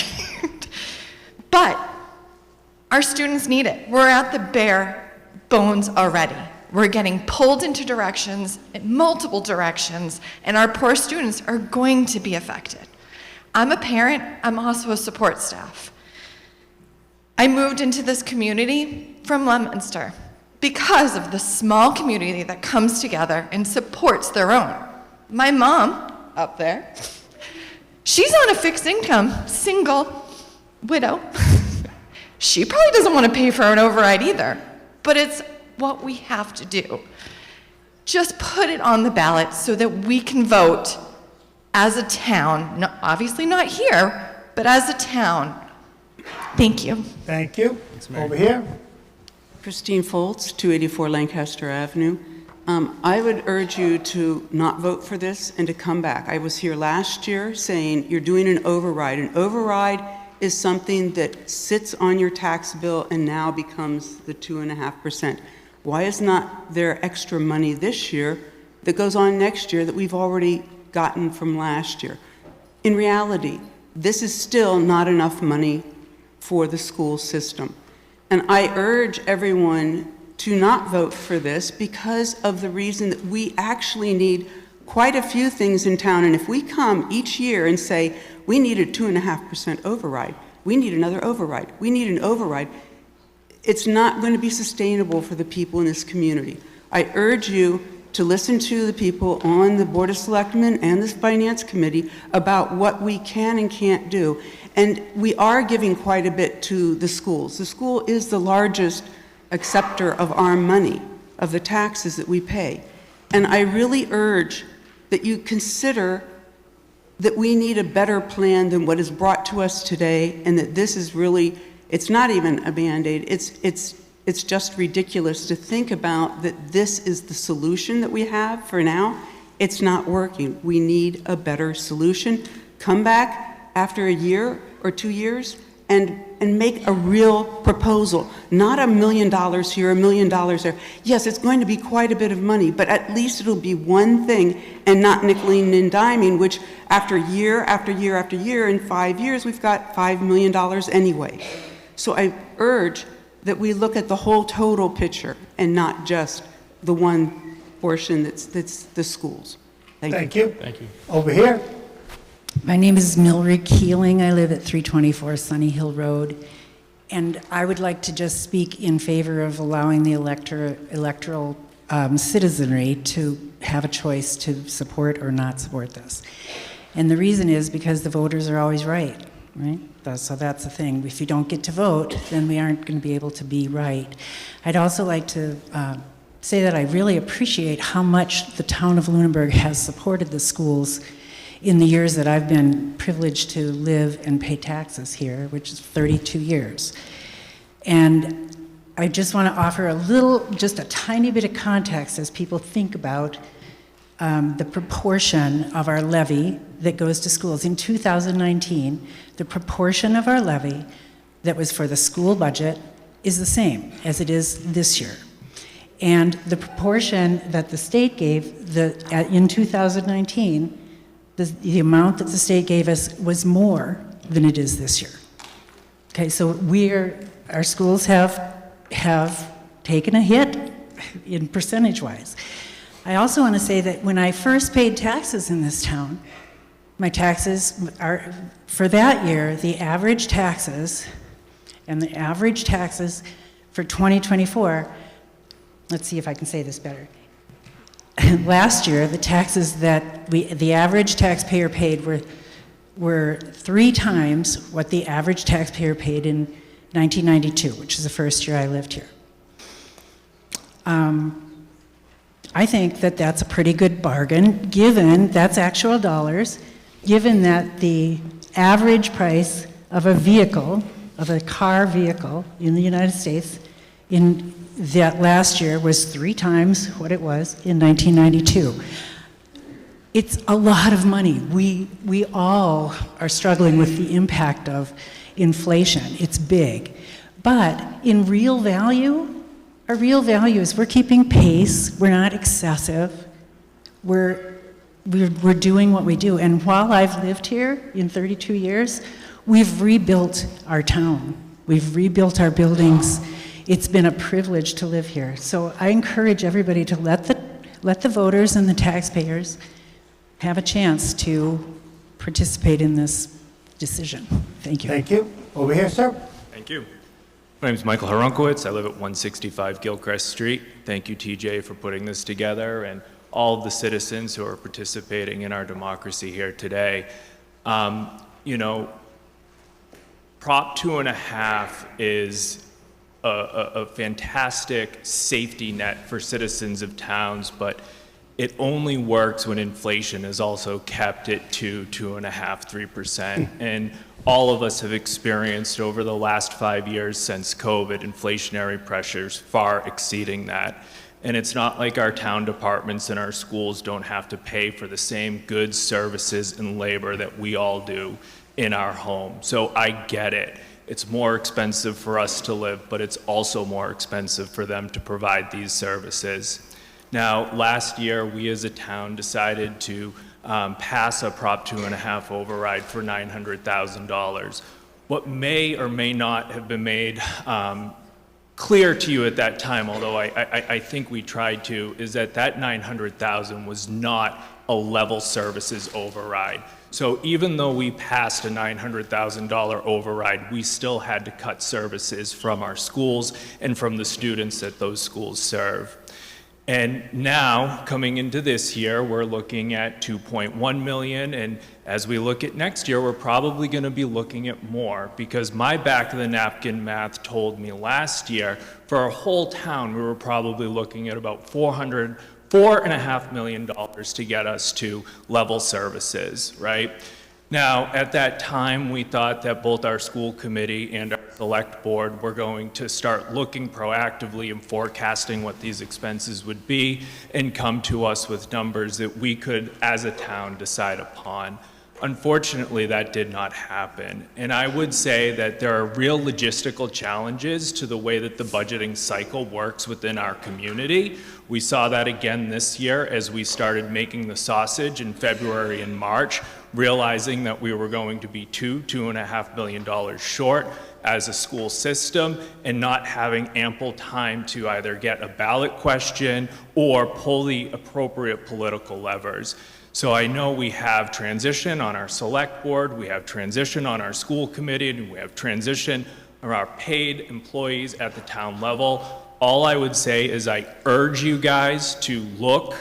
But our students need it. We're at the bare bones already. We're getting pulled into directions, in multiple directions, and our poor students are going to be affected. I'm a parent. I'm also a support staff. I moved into this community from Leominster because of the small community that comes together and supports their own. My mom, up there, she's on a fixed income, single, widow. She probably doesn't want to pay for an override either, but it's what we have to do. Just put it on the ballot so that we can vote as a town, obviously not here, but as a town. Thank you. Thank you. Over here. Christine Foltz, 284 Lancaster Avenue. I would urge you to not vote for this and to come back. I was here last year saying you're doing an override. An override is something that sits on your tax bill and now becomes the 2.5%. Why is not there extra money this year that goes on next year that we've already gotten from last year? In reality, this is still not enough money for the school system. And I urge everyone to not vote for this because of the reason that we actually need quite a few things in town. And if we come each year and say, we need a 2.5% override, we need another override, we need an override, it's not going to be sustainable for the people in this community. I urge you to listen to the people on the Board of Selectmen and the Finance Committee about what we can and can't do. And we are giving quite a bit to the schools. The school is the largest acceptor of our money, of the taxes that we pay. And I really urge that you consider that we need a better plan than what is brought to us today, and that this is really, it's not even a Band-Aid, it's just ridiculous to think about that this is the solution that we have for now. It's not working. We need a better solution. Come back after a year or 2 years and make a real proposal. Not $1 million here, $1 million there. Yes, it's going to be quite a bit of money, but at least it'll be one thing and not nickeling and diming, which after year after year after year, in 5 years, we've got $5 million anyway. So I urge that we look at the whole total picture and not just the one portion that's the schools. Thank you. Over here. My name is Milrick Keeling. I live at 324 Sunny Hill Road. And I would like to just speak in favor of allowing the electoral citizenry to have a choice to support or not support this. And the reason is because the voters are always right? So that's the thing. If you don't get to vote, then we aren't going to be able to be right. I'd also like to say that I really appreciate how much the town of Lunenburg has supported the schools in the years that I've been privileged to live and pay taxes here, which is 32 years. And I just want to offer just a tiny bit of context as people think about the proportion of our levy that goes to schools. In 2019, the proportion of our levy that was for the school budget is the same as it is this year. And the proportion that the state gave in 2019, the amount that the state gave us was more than it is this year. Okay, so our schools have taken a hit in percentage-wise. I also want to say that when I first paid taxes in this town, my taxes are, for that year, the average taxes for 2024, let's see if I can say this better. Last year, the taxes that the average taxpayer paid were 3 times what the average taxpayer paid in 1992, which is the first year I lived here. I think that that's a pretty good bargain, given that's actual dollars, given that the average price of a vehicle, of a car vehicle in the United States in that last year was 3 times what it was in 1992. It's a lot of money. We all are struggling with the impact of inflation. It's big. But in real value, our real value is we're keeping pace, we're not excessive, we're doing what we do. And while I've lived here in 32 years, we've rebuilt our town. We've rebuilt our buildings. It's been a privilege to live here. So I encourage everybody to let the voters and the taxpayers have a chance to participate in this decision. Thank you. Thank you. Over here, sir. Thank you. My name is Michael Hrunkowitz. I live at 165 Gilchrist Street. Thank you, TJ, for putting this together, and all of the citizens who are participating in our democracy here today. You know, Prop 2.5 is a fantastic safety net for citizens of towns, but it only works when inflation is also kept at 2.5%, 3%. And all of us have experienced over the last 5 years since COVID, inflationary pressures far exceeding that. And it's not like our town departments and our schools don't have to pay for the same goods, services, and labor that we all do in our home. So I get it. It's more expensive for us to live, but it's also more expensive for them to provide these services. Now, last year, we as a town decided to pass a Prop 2.5 override for $900,000. What may or may not have been made clear to you at that time, although I think we tried to, is that $900,000 was not a level services override. So even though we passed a $900,000 override, we still had to cut services from our schools and from the students that those schools serve. And now, coming into this year, we're looking at 2.1 million, and as we look at next year, we're probably going to be looking at more, because my back-of-the-napkin math told me last year, for our whole town, we were probably looking at about $4.5 million to get us to level services, right? Now, at that time, we thought that both our school committee and our select board were going to start looking proactively and forecasting what these expenses would be and come to us with numbers that we could, as a town, decide upon. Unfortunately, that did not happen. And I would say that there are real logistical challenges to the way that the budgeting cycle works within our community. We saw that again this year as we started making the sausage in February and March, realizing that we were going to be $2.5 million short as a school system and not having ample time to either get a ballot question or pull the appropriate political levers. So I know we have transition on our select board, we have transition on our school committee, and we have transition on our paid employees at the town level. All I would say is I urge you guys to look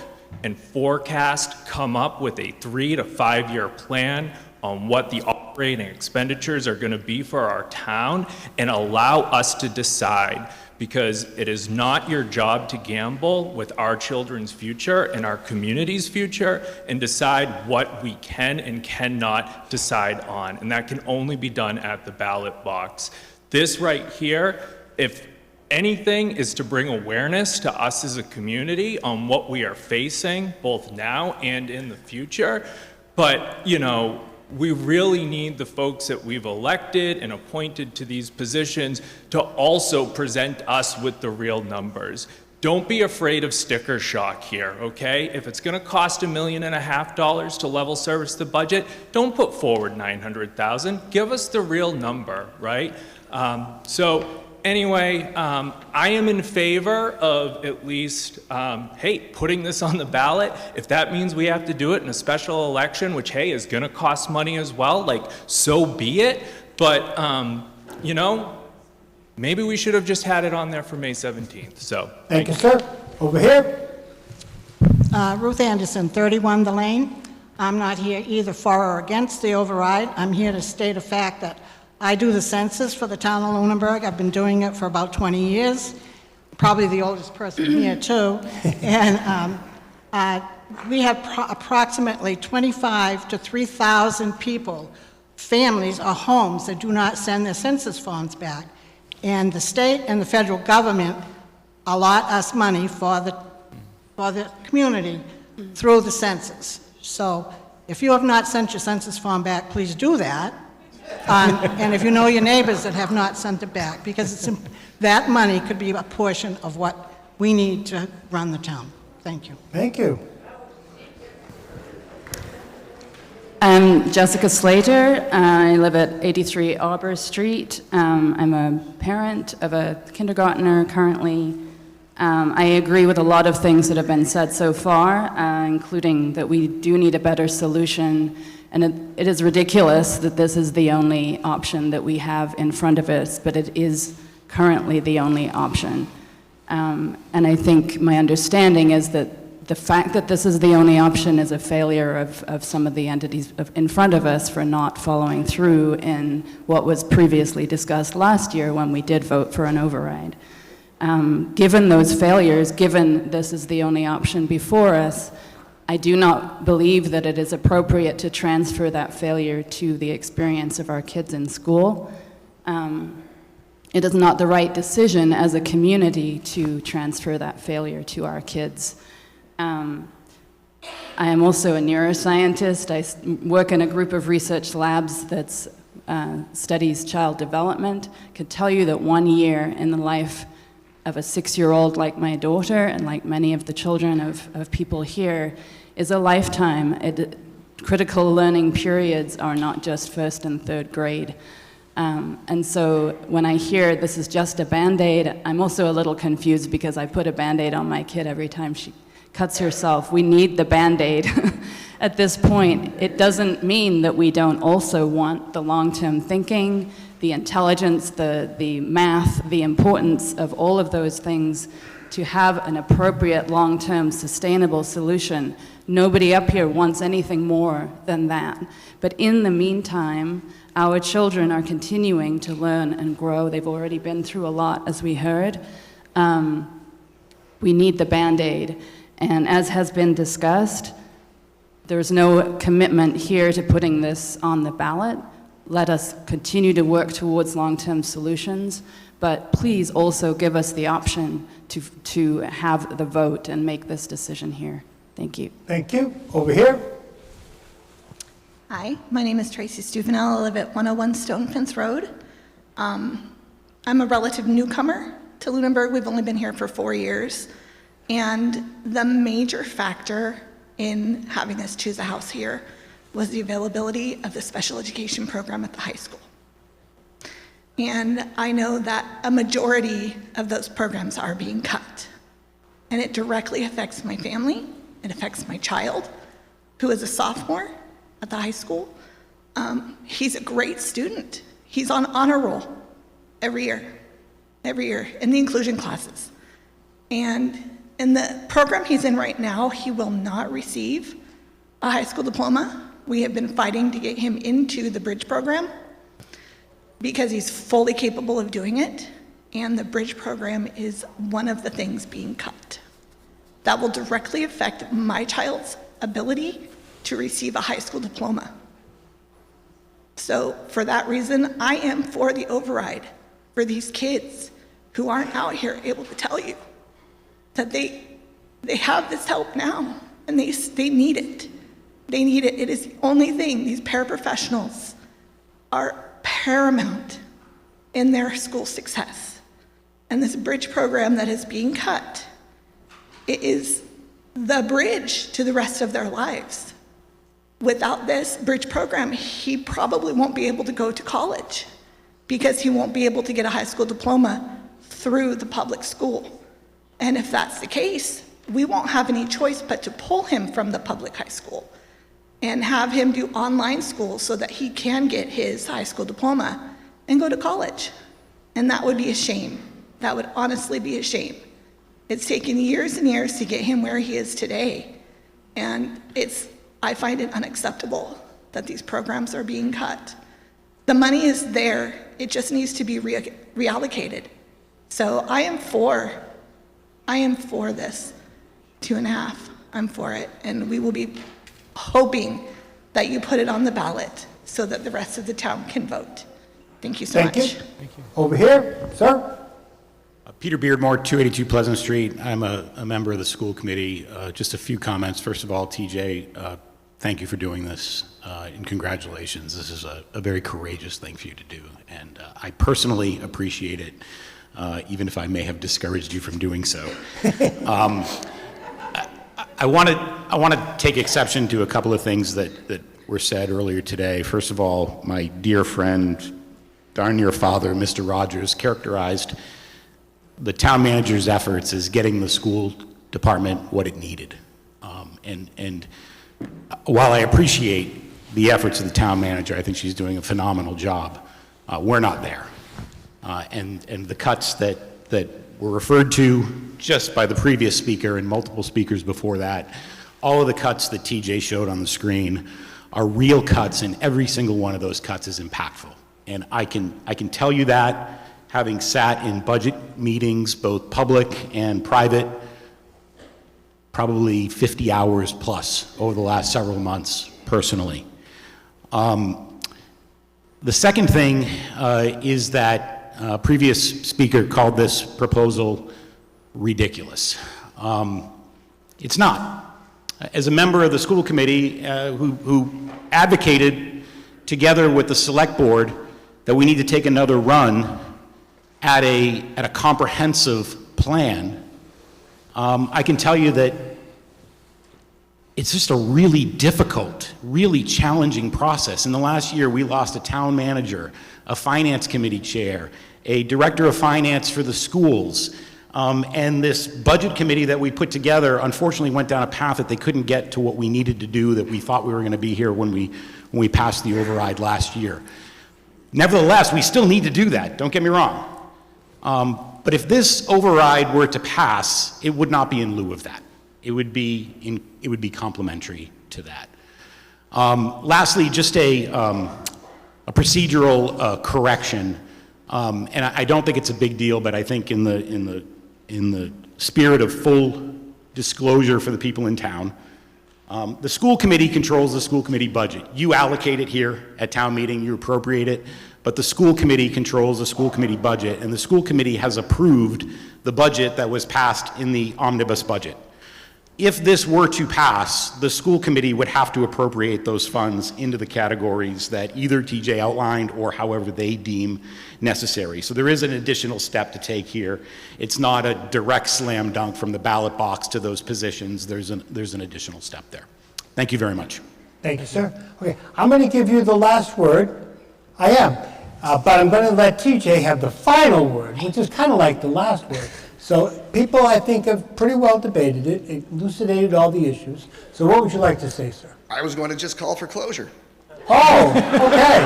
and forecast, come up with a 3 to 5 year plan on what the operating expenditures are going to be for our town, and allow us to decide, because it is not your job to gamble with our children's future and our community's future and decide what we can and cannot decide on. And that can only be done at the ballot box. This right here, if anything is to bring awareness to us as a community on what we are facing, both now and in the future. But, you know, we really need the folks that we've elected and appointed to these positions to also present us with the real numbers. Don't be afraid of sticker shock here, okay? If it's gonna cost $1.5 million to level service the budget, don't put forward $900,000. Give us the real number, right? Anyway, I am in favor of at least, hey, putting this on the ballot. If that means we have to do it in a special election, which, hey, is gonna cost money as well, like, so be it. But, you know, maybe we should have just had it on there for May 17th, so. Thank you, sir. Over here. Ruth Anderson, 31 The Lane. I'm not here either for or against the override. I'm here to state a fact that I do the census for the town of Lunenburg. I've been doing it for about 20 years, probably the oldest person here too. And we have approximately 25 to 3,000 people, families or homes that do not send their census forms back. And the state and the federal government allot us money for the community through the census. So if you have not sent your census form back, please do that. And if you know your neighbors that have not sent it back, because that money could be a portion of what we need to run the town. Thank you. Thank you. I'm Jessica Slater. I live at 83 Arbor Street. I'm a parent of a kindergartner currently. I agree with a lot of things that have been said so far, including that we do need a better solution. And it is ridiculous that this is the only option that we have in front of us, but it is currently the only option. And I think my understanding is that the fact that this is the only option is a failure of some of the entities in front of us for not following through in what was previously discussed last year when we did vote for an override. Given those failures, given this is the only option before us, I do not believe that it is appropriate to transfer that failure to the experience of our kids in school. It is not the right decision as a community to transfer that failure to our kids. I am also a neuroscientist. I work in a group of research labs that studies child development. I could tell you that 1 year in the life of a 6-year-old like my daughter and like many of the children of people here is a lifetime. Critical learning periods are not just 1st and 3rd grade. And so when I hear this is just a Band-Aid, I'm also a little confused because I put a Band-Aid on my kid every time she cuts herself. We need the Band-Aid at this point. It doesn't mean that we don't also want the long-term thinking, the intelligence, the math, the importance of all of those things to have an appropriate long-term sustainable solution. Nobody up here wants anything more than that. But in the meantime, our children are continuing to learn and grow. They've already been through a lot, as we heard. We need the Band-Aid. And as has been discussed, there's no commitment here to putting this on the ballot. Let us continue to work towards long-term solutions, but please also give us the option to have the vote and make this decision here. Thank you. Thank you. Over here. Hi, my name is Tracy Stuvenel. I live at 101 Stone Fence Road. I'm a relative newcomer to Lunenburg. We've only been here for 4 years. And the major factor in having us choose a house here was the availability of the special education program at the high school. And I know that a majority of those programs are being cut. And it directly affects my family. It affects my child, who is a sophomore at the high school. He's a great student. He's on honor roll every year in the inclusion classes. And in the program he's in right now, he will not receive a high school diploma. We have been fighting to get him into the bridge program because he's fully capable of doing it, and the bridge program is one of the things being cut. That will directly affect my child's ability to receive a high school diploma. So for that reason, I am for the override for these kids who aren't out here able to tell you that they have this help now, and they need it. They need it. It is the only thing. These paraprofessionals are paramount in their school success. And this bridge program that is being cut, it is the bridge to the rest of their lives. Without this bridge program, he probably won't be able to go to college because he won't be able to get a high school diploma through the public school. And if that's the case, we won't have any choice but to pull him from the public high school and have him do online school so that he can get his high school diploma and go to college. And that would be a shame. That would honestly be a shame. It's taken years and years to get him where he is today. And I find it unacceptable that these programs are being cut. The money is there. It just needs to be reallocated. So I am for this 2.5. I'm for it. And we will be hoping that you put it on the ballot so that the rest of the town can vote. Thank you so much. Thank you. Over here, sir. Peter Beardmore, 282 Pleasant Street. I'm a member of the school committee. Just a few comments. First of all, TJ, thank you for doing this, and congratulations. This is a very courageous thing for you to do, and I personally appreciate it, even if I may have discouraged you from doing so. I want to take exception to a couple of things that were said earlier today. First of all, my dear friend, darn near father, Mr. Rogers, characterized the town manager's efforts as getting the school department what it needed. And while I appreciate the efforts of the town manager, I think she's doing a phenomenal job. We're not there. And the cuts that were referred to just by the previous speaker and multiple speakers before that, all of the cuts that TJ showed on the screen are real cuts, and every single one of those cuts is impactful. And I can tell you that, having sat in budget meetings, both public and private, probably 50 hours plus over the last several months personally. The second thing is that previous speaker called this proposal ridiculous. It's not. As a member of the school committee who advocated together with the select board that we need to take another run at a comprehensive plan, I can tell you that it's just a really difficult, really challenging process. In the last year, we lost a town manager, a finance committee chair, a director of finance for the schools, and this budget committee that we put together unfortunately went down a path that they couldn't get to what we needed to do, that we thought we were going to be here when we passed the override last year. Nevertheless, we still need to do that, don't get me wrong. But if this override were to pass, it would not be in lieu of that. It would be complementary to that. Lastly, just a procedural correction, and I don't think it's a big deal, but I think in the spirit of full disclosure for the people in town, the school committee controls the school committee budget. You allocate it here at town meeting, you appropriate it, but the school committee controls the school committee budget, and the school committee has approved the budget that was passed in the omnibus budget. If this were to pass, the school committee would have to appropriate those funds into the categories that either TJ outlined or however they deem necessary. So there is an additional step to take here. It's not a direct slam dunk from the ballot box to those positions. There's an additional step there. Thank you very much. Thank you, sir. Okay, I'm going to give you the last word. I am. But I'm going to let TJ have the final word, which is kind of like the last word. So people, I think, have pretty well debated it, elucidated all the issues. So what would you like to say, sir? I was going to just call for closure. Oh, okay.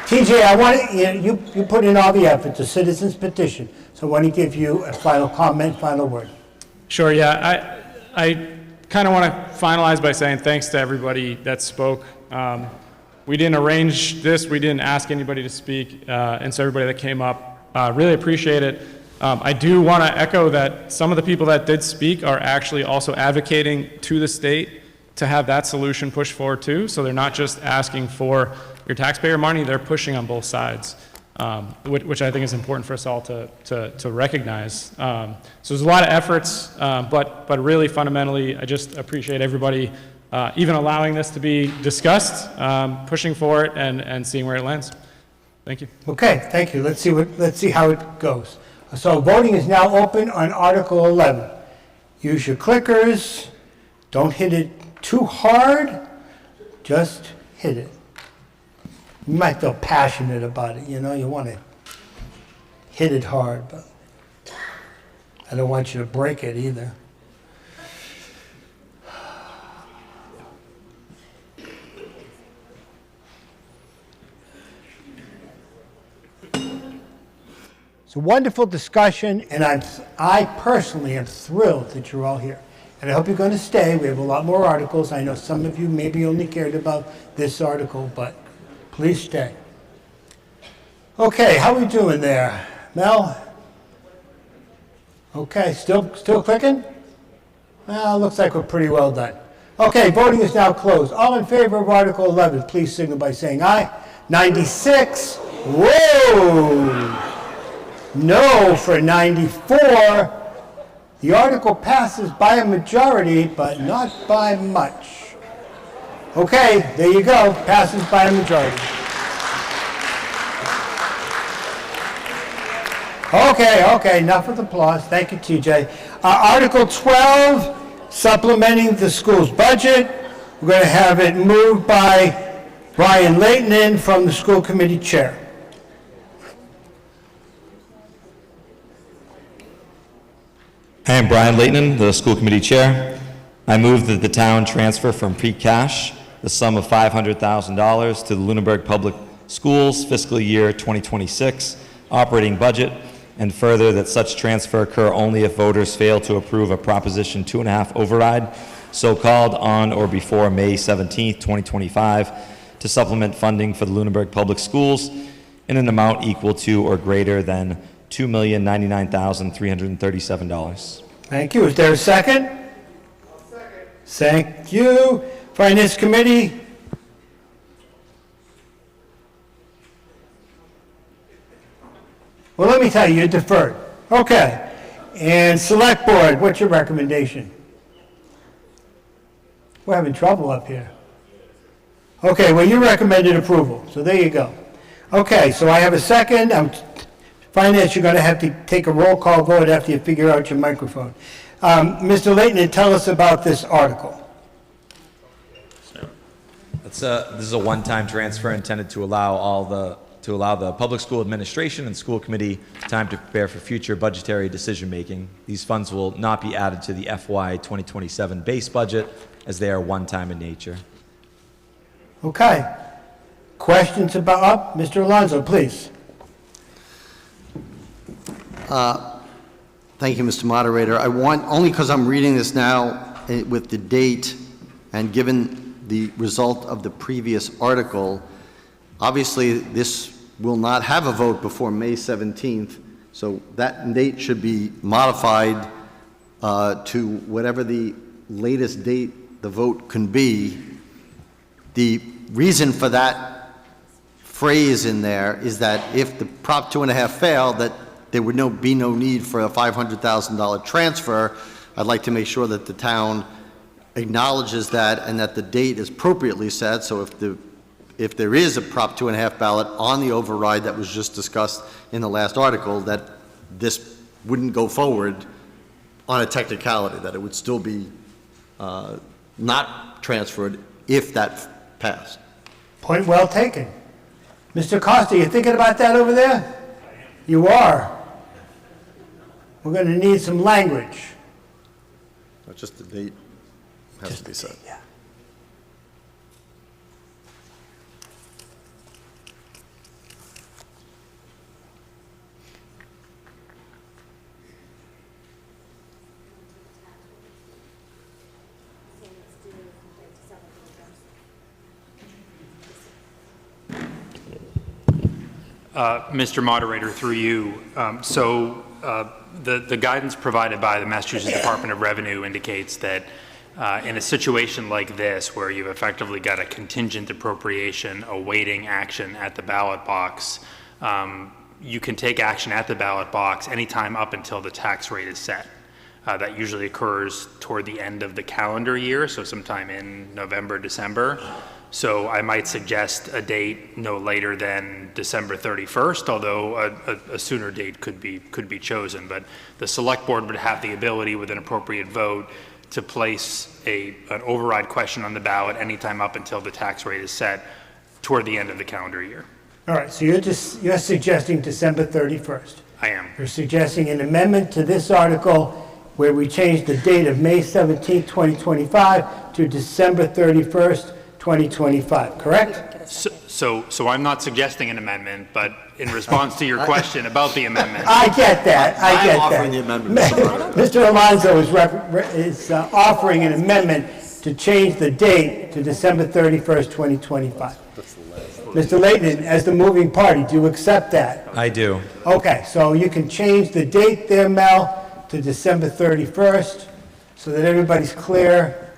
TJ, I want to, you put in all the effort, the citizens petition. So I want to give you a final comment, final word. Sure, yeah. I kind of want to finalize by saying thanks to everybody that spoke. We didn't arrange this, we didn't ask anybody to speak, and so everybody that came up, really appreciate it. I do want to echo that some of the people that did speak are actually also advocating to the state to have that solution pushed forward too, so they're not just asking for your taxpayer money, they're pushing on both sides. which I think is important for us all to recognize. So there's a lot of efforts, but really fundamentally, I just appreciate everybody even allowing this to be discussed, pushing for it, and seeing where it lands. Thank you. Okay, thank you. Let's see how it goes. So voting is now open on Article 11. Use your clickers. Don't hit it too hard. Just hit it. You might feel passionate about it, you know, you want to hit it hard, but I don't want you to break it either. It's a wonderful discussion, and I personally am thrilled that you're all here. And I hope you're going to stay. We have a lot more articles. I know some of you maybe only cared about this article, but please stay. Okay, how are we doing there? Mel? Okay, still clicking? Well, looks like we're pretty well done. Okay, voting is now closed. All in favor of Article 11, please signal by saying aye. 96. Whoa! No for 94. The article passes by a majority, but not by much. Okay, there you go. Passes by a majority. Okay, enough with applause. Thank you, TJ. Article 12, supplementing the school's budget. We're going to have it moved by Brian Leighton from the school committee chair. I am Brian Leighton, the school committee chair. I move that the town transfer from free cash the sum of $500,000 to the Lunenburg Public Schools fiscal year 2026 operating budget, and further that such transfer occur only if voters fail to approve a Proposition 2.5 override, so called on or before May 17, 2025, to supplement funding for the Lunenburg Public Schools in an amount equal to or greater than $2,099,337. Thank you. Is there a second? Thank you. Finance Committee? Well, let me tell you, you deferred. Okay. And Select Board, what's your recommendation? We're having trouble up here. Okay, well, you recommended approval, so there you go. Okay, so I have a second. Finance, you're going to have to take a roll call vote after you figure out your microphone. Mr. Leighton, tell us about this article. This is a one-time transfer intended to allow the public school administration and school committee time to prepare for future budgetary decision-making. These funds will not be added to the FY 2027 base budget, as they are one-time in nature. Okay. Questions about, Mr. Alonso, please. Thank you, Mr. Moderator. I want, only because I'm reading this now with the date and given the result of the previous article, obviously this will not have a vote before May 17th, so that date should be modified to whatever the latest date the vote can be. The reason for that phrase in there is that if the Prop 2.5 failed, that there would be no need for a $500,000 transfer. I'd like to make sure that the town acknowledges that and that the date is appropriately set. So if there is a Prop 2.5 ballot on the override that was just discussed in the last article, that this wouldn't go forward on a technicality, that it would still be not transferred if that passed. Point well taken. Mr. Costa, you thinking about that over there? You are. We're going to need some language. Just the date has to be set. Yeah. Mr. Moderator, through you, the guidance provided by the Massachusetts Department of Revenue indicates that in a situation like this, where you've effectively got a contingent appropriation awaiting action at the ballot box, you can take action at the ballot box anytime up until the tax rate is set. That usually occurs toward the end of the calendar year, so sometime in November, December. So I might suggest a date no later than December 31st, although a sooner date could be chosen. But the select board would have the ability with an appropriate vote to place an override question on the ballot anytime up until the tax rate is set toward the end of the calendar year. All right, so you're suggesting December 31st. I am. You're suggesting an amendment to this article where we change the date of May 17, 2025 to December 31st, 2025, correct? So I'm not suggesting an amendment, but in response to your question about the amendment. I get that, I get that. I'm offering the amendment. Mr. Alonso is offering an amendment to change the date to December 31st, 2025. Mr. Leighton, as the moving party, do you accept that? I do. Okay, so you can change the date there, Mel, to December 31st, so that everybody's clear.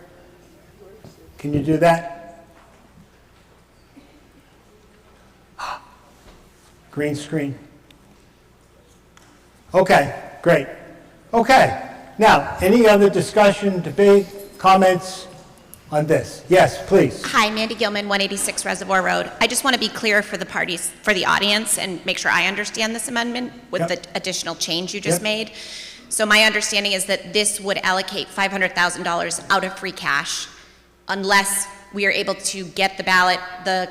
Can you do that? Green screen. Okay, great. Okay, now, any other discussion, debate, comments on this? Yes, please. Hi, Mandy Gilman, 186 Reservoir Road. I just want to be clear for the parties, for the audience, and make sure I understand this amendment with the additional change you just made. So my understanding is that this would allocate $500,000 out of free cash unless we are able to get the ballot, the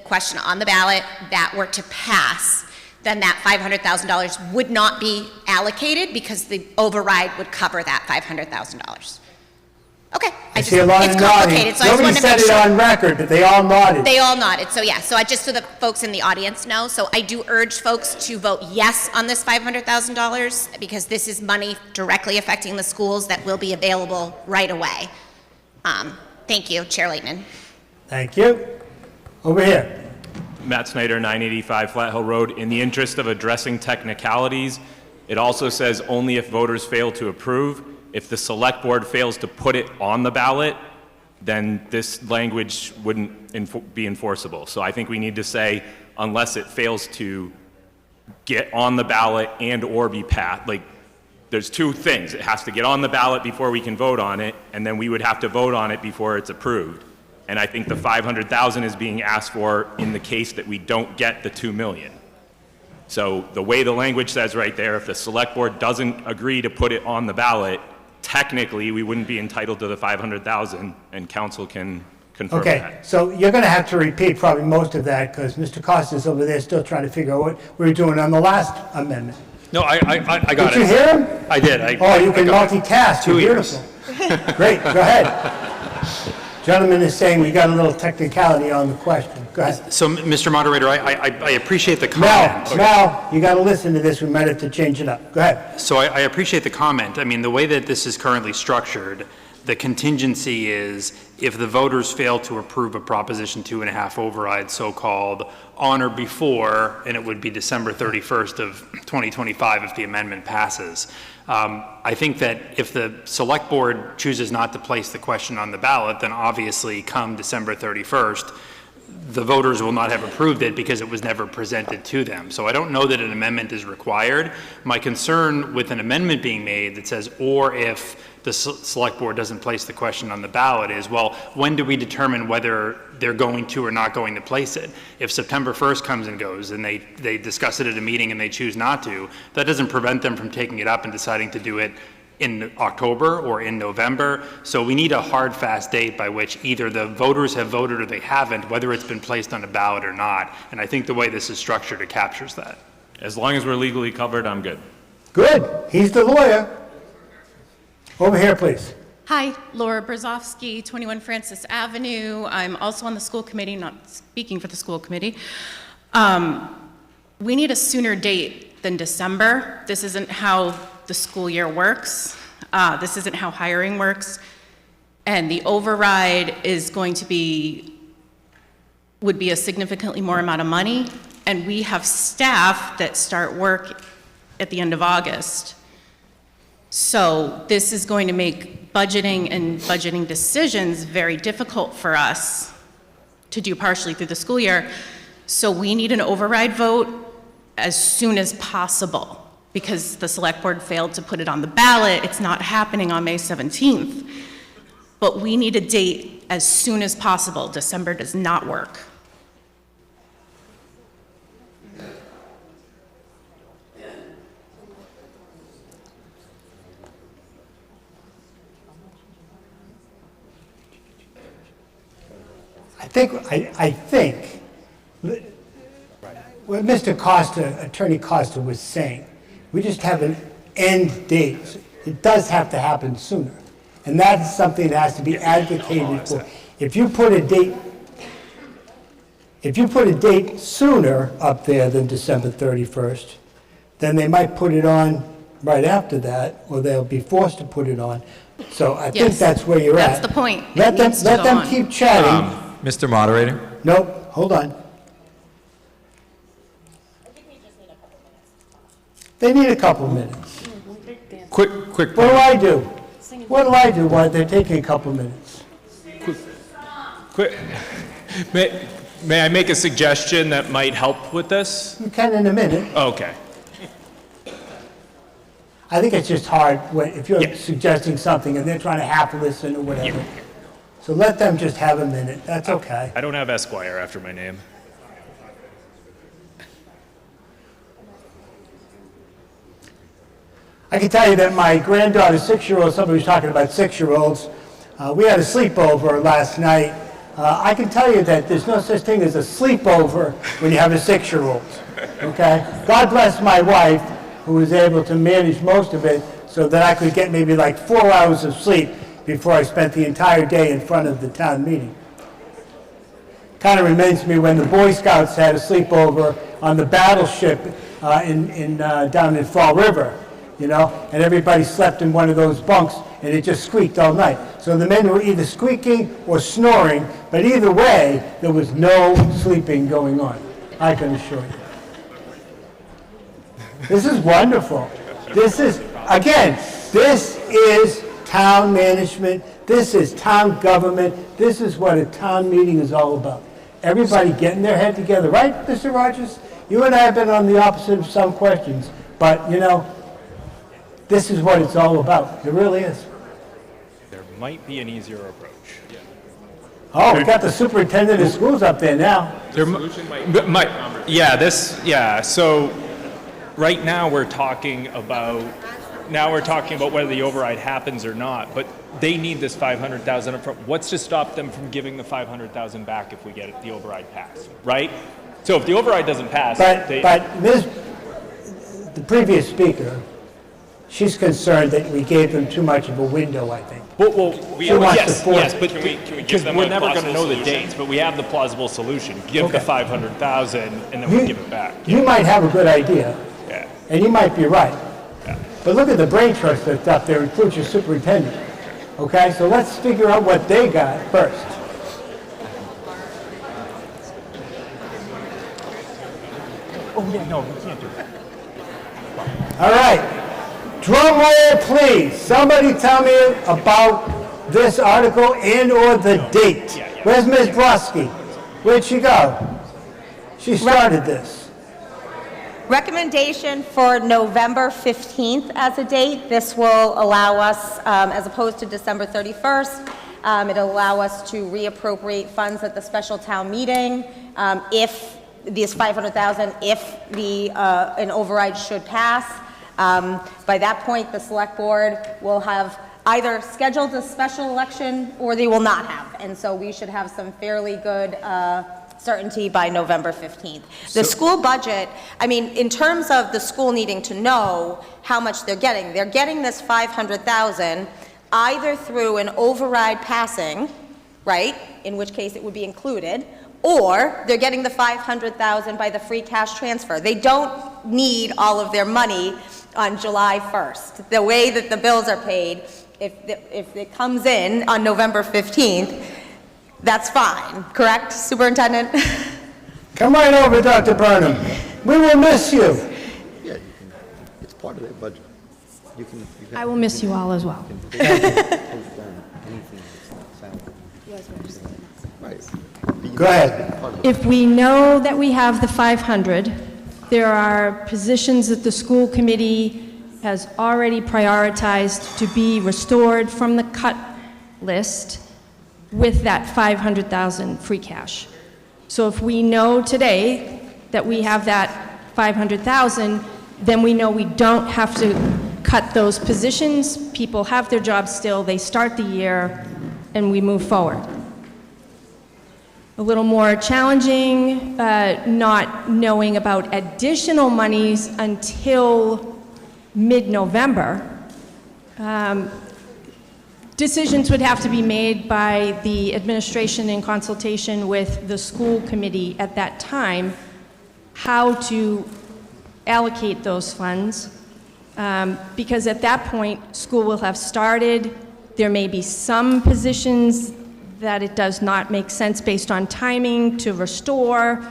question on the ballot that were to pass, then that $500,000 would not be allocated because the override would cover that $500,000. Okay, I see a lot of nodding. So I just Nobody wanted to said make it sure. on record, but they all nodded. They all nodded, so yeah, so I just, so the folks in the audience know, so I do urge folks to vote yes on this $500,000 because this is money directly affecting the schools that will be available right away. Thank you, Chair Leighton. Thank you. Over here. Matt Snyder, 985 Flat Hill Road. In the interest of addressing technicalities, it also says only if voters fail to approve. If the select board fails to put it on the ballot, then this language wouldn't be enforceable. So I think we need to say unless it fails to get on the ballot and or be passed. Like, there's two things. It has to get on the ballot before we can vote on it, and then we would have to vote on it before it's approved. And I think the $500,000 is being asked for in the case that we don't get the $2 million. So the way the language says right there, if the select board doesn't agree to put it on the ballot, technically we wouldn't be entitled to the $500,000, and council can confirm that. Okay, so you're going to have to repeat probably most of that because Mr. Costa's over there still trying to figure out what we were doing on the last amendment. No, I got it. Did you hear him? I did. Oh, you can multitask. Two You're ears. beautiful. Great, go ahead. Gentleman is saying we got a little technicality on the question. Go ahead. So, Mr. Moderator, I appreciate the comment. Mel, you got to listen to this. We might have to change it up. Go ahead. So I appreciate the comment. I mean, the way that this is currently structured, the contingency is if the voters fail to approve a Proposition 2.5 override, so-called, on or before, and it would be December 31st of 2025 if the amendment passes. I think that if the select board chooses not to place the question on the ballot, then obviously come December 31st, the voters will not have approved it because it was never presented to them. So I don't know that an amendment is required. My concern with an amendment being made that says, or if the select board doesn't place the question on the ballot is, well, when do we determine whether they're going to or not going to place it? If September 1st comes and goes and they discuss it at a meeting and they choose not to, that doesn't prevent them from taking it up and deciding to do it in October or in November. So we need a hard, fast date by which either the voters have voted or they haven't, whether it's been placed on a ballot or not. And I think the way this is structured, it captures that. As long as we're legally covered, I'm good. Good. He's the lawyer. Over here, please. Hi, Laura Brzozowski, 21 Francis Avenue. I'm also on the school committee, not speaking for the school committee. We need a sooner date than December. This isn't how the school year works. This isn't how hiring works. And the override is going to would be a significantly more amount of money. And we have staff that start work at the end of August. So this is going to make budgeting and budgeting decisions very difficult for us to do partially through the school year. So we need an override vote as soon as possible, because the select board failed to put it on the ballot. It's not happening on May 17th. But we need a date as soon as possible. December does not work. I think what Mr. Costa, Attorney Costa was saying, we just have an end date. It does have to happen sooner. And that's something that has to be advocated for. If you put a date sooner up there than December 31st, then they might put it on right after that, or they'll be forced to put it on. So I think Yes, that's where you're at. that's the point. It Let them, needs to let go them on. keep chatting. Mr. Moderator? Nope, hold on. They need a couple minutes. Quick. What do I do? What do I do while they're taking a couple minutes? Quick. May I make a suggestion that might help with this? You can in a minute. Okay. I think it's just hard if you're suggesting something and they're trying to half listen or whatever. So let them just have a minute. That's okay. I don't have Esquire after my name. I can tell you that my granddaughter, 6-year-old, somebody was talking about 6-year-olds. We had a sleepover last night. I can tell you that there's no such thing as a sleepover when you have a 6-year-old. Okay? God bless my wife, who was able to manage most of it so that I could get maybe like 4 hours of sleep before I spent the entire day in front of the town meeting. Kind of reminds me when the Boy Scouts had a sleepover on the battleship down in Fall River, you know, and everybody slept in one of those bunks and it just squeaked all night. So the men were either squeaking or snoring, but either way, there was no sleeping going on, I can assure you. This is wonderful. This is, again, this is town management. This is town government. This is what a town meeting is all about. Everybody getting their head together. Right, Mr. Rogers? You and I have been on the opposite of some questions, but, you know, this is what it's all about. It really is. There might be an easier approach. Oh, we got the superintendent of schools up there now. So right now we're talking about whether the override happens or not, but they need this 500,000 up front. What's to stop them from giving the 500,000 back if we get the override passed, right? So if the override doesn't pass, But the previous speaker, she's concerned that we gave them too much of a window, I think. Yes, but Can we because give them we're a never going to plausible know the solution? dates, but we have the plausible solution. Give Okay. the 500,000 and then we give it back. You might have a good idea, Yeah. and you might be right. But look at the brain trust that's up there, includes your superintendent. Okay, so let's figure out what they got first. Oh, yeah, no, we can't do that. All right, drum roll, please. Somebody tell me about this article and/or the date. Where's Ms. Brodsky? Where'd she go? She started this. Recommendation for November 15th as a date. This will allow us, as opposed to December 31st, it'll allow us to reappropriate funds at the special town meeting if these 500,000, if an override should pass. By that point, the select board will have either scheduled a special election or they will not have. And so we should have some fairly good certainty by November 15th. The school budget, I mean, in terms of the school needing to know how much they're getting this 500,000 either through an override passing, right, in which case it would be included, or they're getting the 500,000 by the free cash transfer. They don't need all of their money on July 1st. The way that the bills are paid, if it comes in on November 15th, that's fine, correct, Superintendent? Come right over, Dr. Burnham. We will miss you. Yeah, it's part of their budget. You can I will miss you all as well. Right. Go ahead. If we know that we have the 500, there are positions that the school committee has already prioritized to be restored from the cut list with that 500,000 free cash. So if we know today that we have that 500,000, then we know we don't have to cut those positions. People have their jobs still, they start the year, and we move forward. A little more challenging, not knowing about additional monies until mid-November. Decisions would have to be made by the administration in consultation with the school committee at that time, how to allocate those funds. Because at that point, school will have started. There may be some positions that it does not make sense based on timing to restore,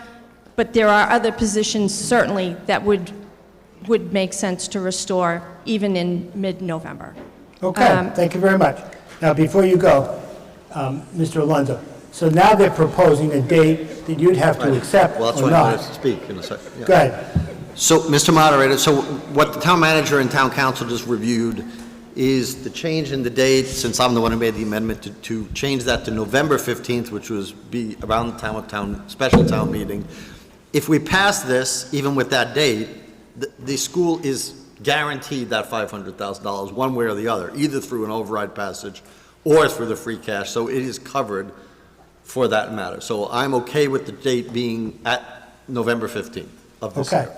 but there are other positions certainly that would make sense to restore even in mid-November. Okay, thank you very much. Now, before you go, Mr. Alonso, so now they're proposing a date that you'd have to accept Well, that's or why I not. wanted to speak in a second. Yeah. Go ahead. So, Mr. Moderator, so what the town manager and town council just reviewed is the change in the date, since I'm the one who made the amendment, to change that to November 15th, which was be around the time of special town meeting. If we pass this, even with that date, the school is guaranteed that $500,000 one way or the other, either through an override passage or through the free cash, so it is covered for that matter. So I'm okay with the date being at November 15th of this year.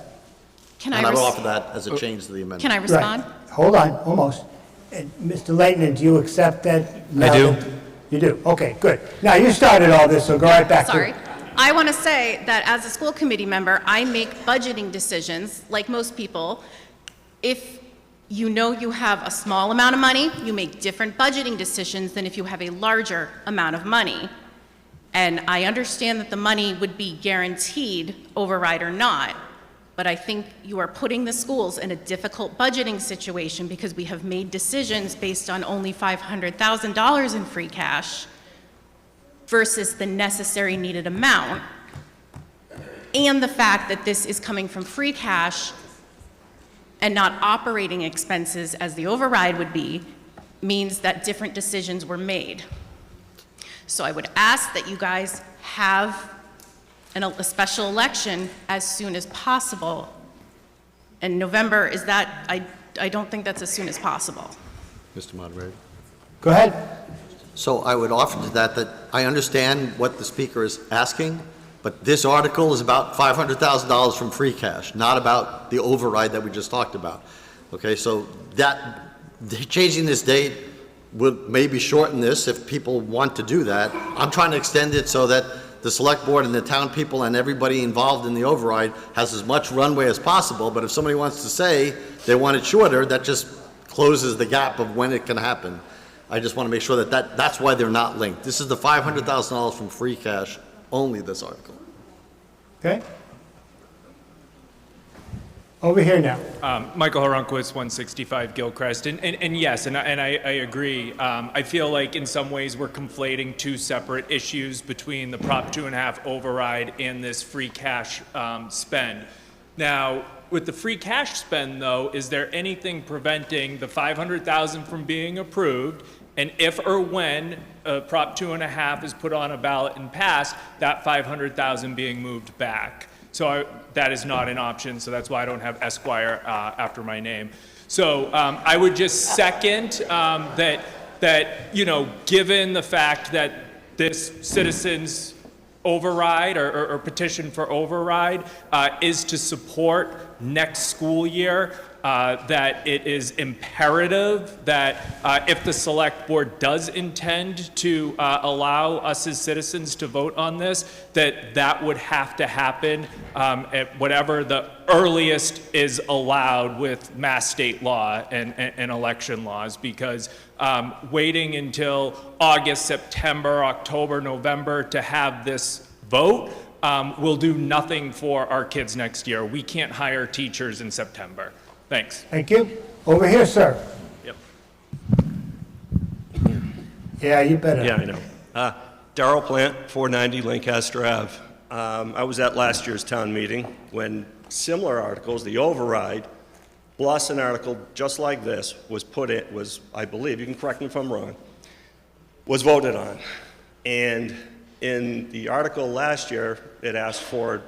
Can And I I would res- offer that as a change to the amendment. Can I respond? Right. Hold on, almost. And Mr. Leighton, do you accept that? now do. that- You do? Okay, good. Now, you started all this, so go right back to Sorry. I want to say that as a school committee member, I make budgeting decisions, like most people. If you know you have a small amount of money, you make different budgeting decisions than if you have a larger amount of money. And I understand that the money would be guaranteed, override or not, but I think you are putting the schools in a difficult budgeting situation because we have made decisions based on only $500,000 in free cash versus the necessary needed amount. And the fact that this is coming from free cash and not operating expenses as the override would be, means that different decisions were made. So I would ask that you guys have a special election as soon as possible. And November, is that, I don't think that's as soon as possible. Mr. Moderator. Go ahead. So I would offer to that I understand what the speaker is asking, but this article is about $500,000 from free cash, not about the override that we just talked about. Okay, so changing this date would maybe shorten this if people want to do that. I'm trying to extend it so that the select board and the town people and everybody involved in the override has as much runway as possible, but if somebody wants to say they want it shorter, that just closes the gap of when it can happen. I just want to make sure that's why they're not linked. This is the $500,000 from free cash, only this article. Okay? Over here now. Michael Hronkiewicz, 165 Gilcrest, and yes, and I agree. I feel like in some ways we're conflating two separate issues between the Prop 2.5 override and this free cash spend. Now, with the free cash spend, though, is there anything preventing the $500,000 from being approved? And if or when Prop 2.5 is put on a ballot and passed, that $500,000 being moved back? So that is not an option, so that's why I don't have Esquire after my name. So I would just second that, you know, given the fact that this citizens override or petition for override is to support next school year, that it is imperative that if the select board does intend to allow us as citizens to vote on this, that would have to happen at whatever the earliest is allowed with mass state law and election laws, because waiting until August, September, October, November to have this vote will do nothing for our kids next year. We can't hire teachers in September. Thanks. Thank you. Over here, sir. Yep. Yeah, you better. Yeah, I know. Darrell Plant, 490 Lancaster Ave. I was at last year's town meeting when similar articles, the override, plus an article just like this was put in, I believe, you can correct me if I'm wrong, was voted on. And in the article last year, it asked for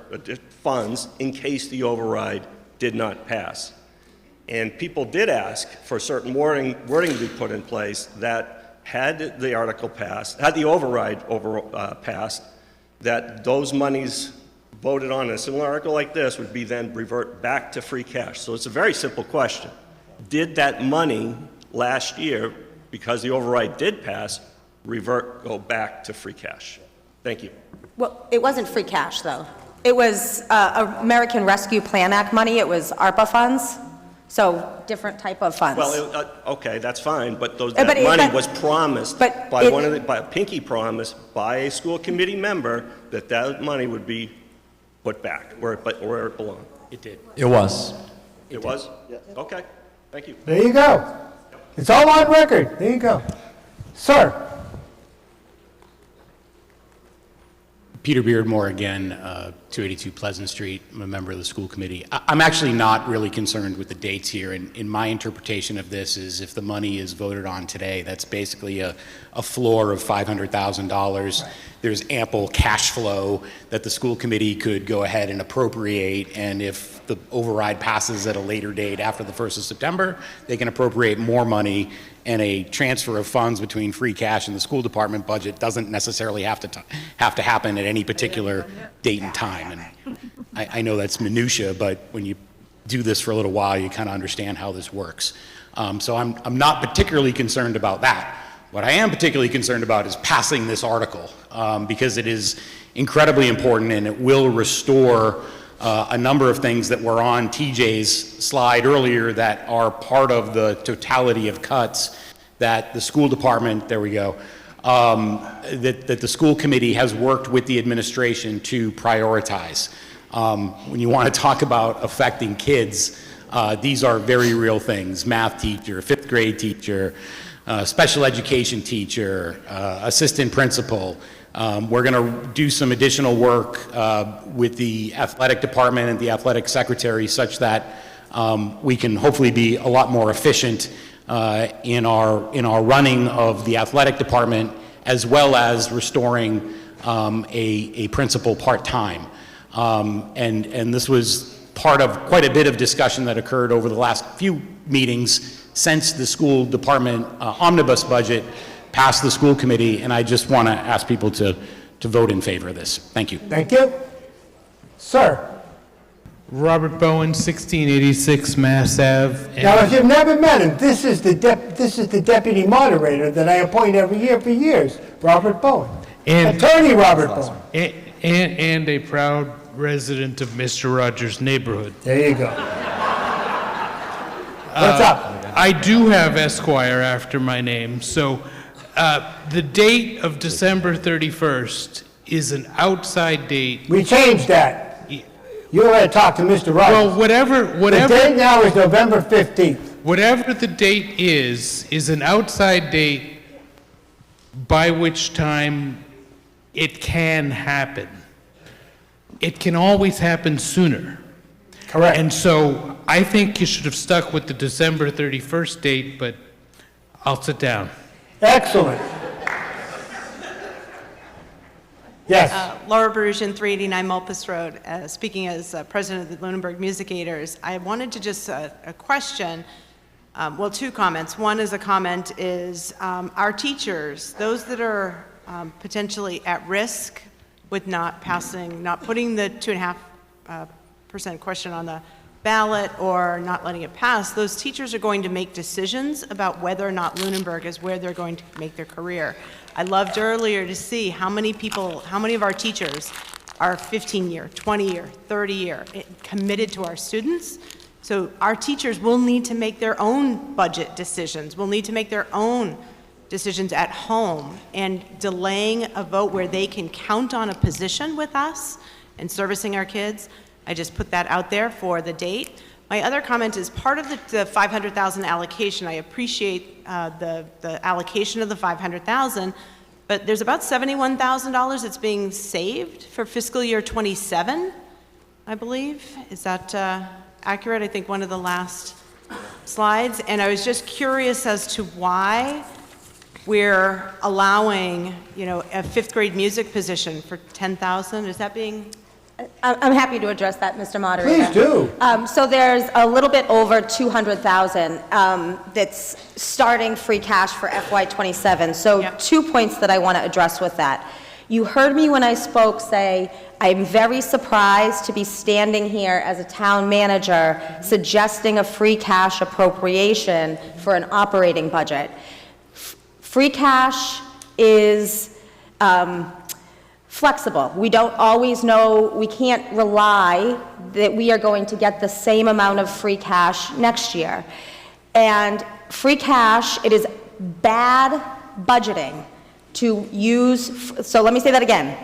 funds in case the override did not pass. And people did ask for certain wording to be put in place that had the article passed, had the override passed, that those monies voted on in a similar article like this would be then revert back to free cash. So it's a very simple question. Did that money last year, because the override did pass, go back to free cash? Thank you. Well, it wasn't free cash, though. It was American Rescue Plan Act money. It was ARPA funds. So different type of funds. Well, okay, that's fine, but that money was promised by a pinky promise by a school committee member that money would be put back where it belonged. It did. It was. It was? Yeah. Okay, thank you. There you go. It's all on record. There you go. Sir. Peter Beardmore again, 282 Pleasant Street. I'm a member of the school committee. I'm actually not really concerned with the dates here. In my interpretation of this is if the money is voted on today, that's basically a floor of $500,000. Right. There's ample cash flow that the school committee could go ahead and appropriate, and if the override passes at a later date after the 1st of September, they can appropriate more money, and a transfer of funds between free cash and the school department budget doesn't necessarily have to happen at any particular date and time. And I know that's minutia, but when you do this for a little while, you kind of understand how this works. So I'm not particularly concerned about that. What I am particularly concerned about is passing this article because it is incredibly important and it will restore a number of things that were on TJ's slide earlier that are part of the totality of cuts that the school department, there we go, that the school committee has worked with the administration to prioritize. When you want to talk about affecting kids, these are very real things. Math teacher, 5th grade teacher, special education teacher, assistant principal. We're going to do some additional work with the athletic department and the athletic secretary such that we can hopefully be a lot more efficient in our running of the athletic department, as well as restoring a principal part-time. And this was part of quite a bit of discussion that occurred over the last few meetings since the school department omnibus budget passed the school committee, and I just want to ask people to vote in favor of this. Thank you. Thank you. Sir. Robert Bowen, 1686 Mass Ave. Now, if you've never met him, this is the deputy moderator that I appoint every year for years, Robert Bowen. Attorney Robert Bowen. And a proud resident of Mr. Rogers' neighborhood. There you go. What's up? I do have Esquire after my name, so the date of December 31st is an outside date. We changed that. You had to talk to Mr. Rogers. Well, whatever. The date now is November 15th. Whatever the date is an outside date by which time it can happen. It can always happen sooner. Correct. And so I think you should have stuck with the December 31st date, but I'll sit down. Excellent. Yes. Laura Barusian, 389 Mulpus Road. Speaking as president of the Lunenburg Musicators, I wanted to just a question, well, two comments. One is our teachers, those that are potentially at risk with not putting the 2.5% question on the ballot or not letting it pass, those teachers are going to make decisions about whether or not Lunenburg is where they're going to make their career. I loved earlier to see how many of our teachers are 15-year, 20-year, 30-year committed to our students. So our teachers will need to make their own budget decisions, will need to make their own decisions at home, and delaying a vote where they can count on a position with us and servicing our kids. I just put that out there for the date. My other comment is part of the 500,000 allocation. I appreciate the allocation of the 500,000, but there's about $71,000 that's being saved for fiscal year '27, I believe. Is that accurate? I think one of the last slides. And I was just curious as to why we're allowing, a fifth grade music position for $10,000. Is that being? I'm happy to address that, Mr. Moderator. Please do. So there's a little bit over $200,000 that's starting free cash for FY '27. So 2 points that I want to address with that. You heard me when I spoke say, I'm very surprised to be standing here as a town manager suggesting a free cash appropriation for an operating budget. Free cash is flexible. We don't always know, we can't rely that we are going to get the same amount of free cash next year. And free cash, it is bad budgeting to use, so let me say that again.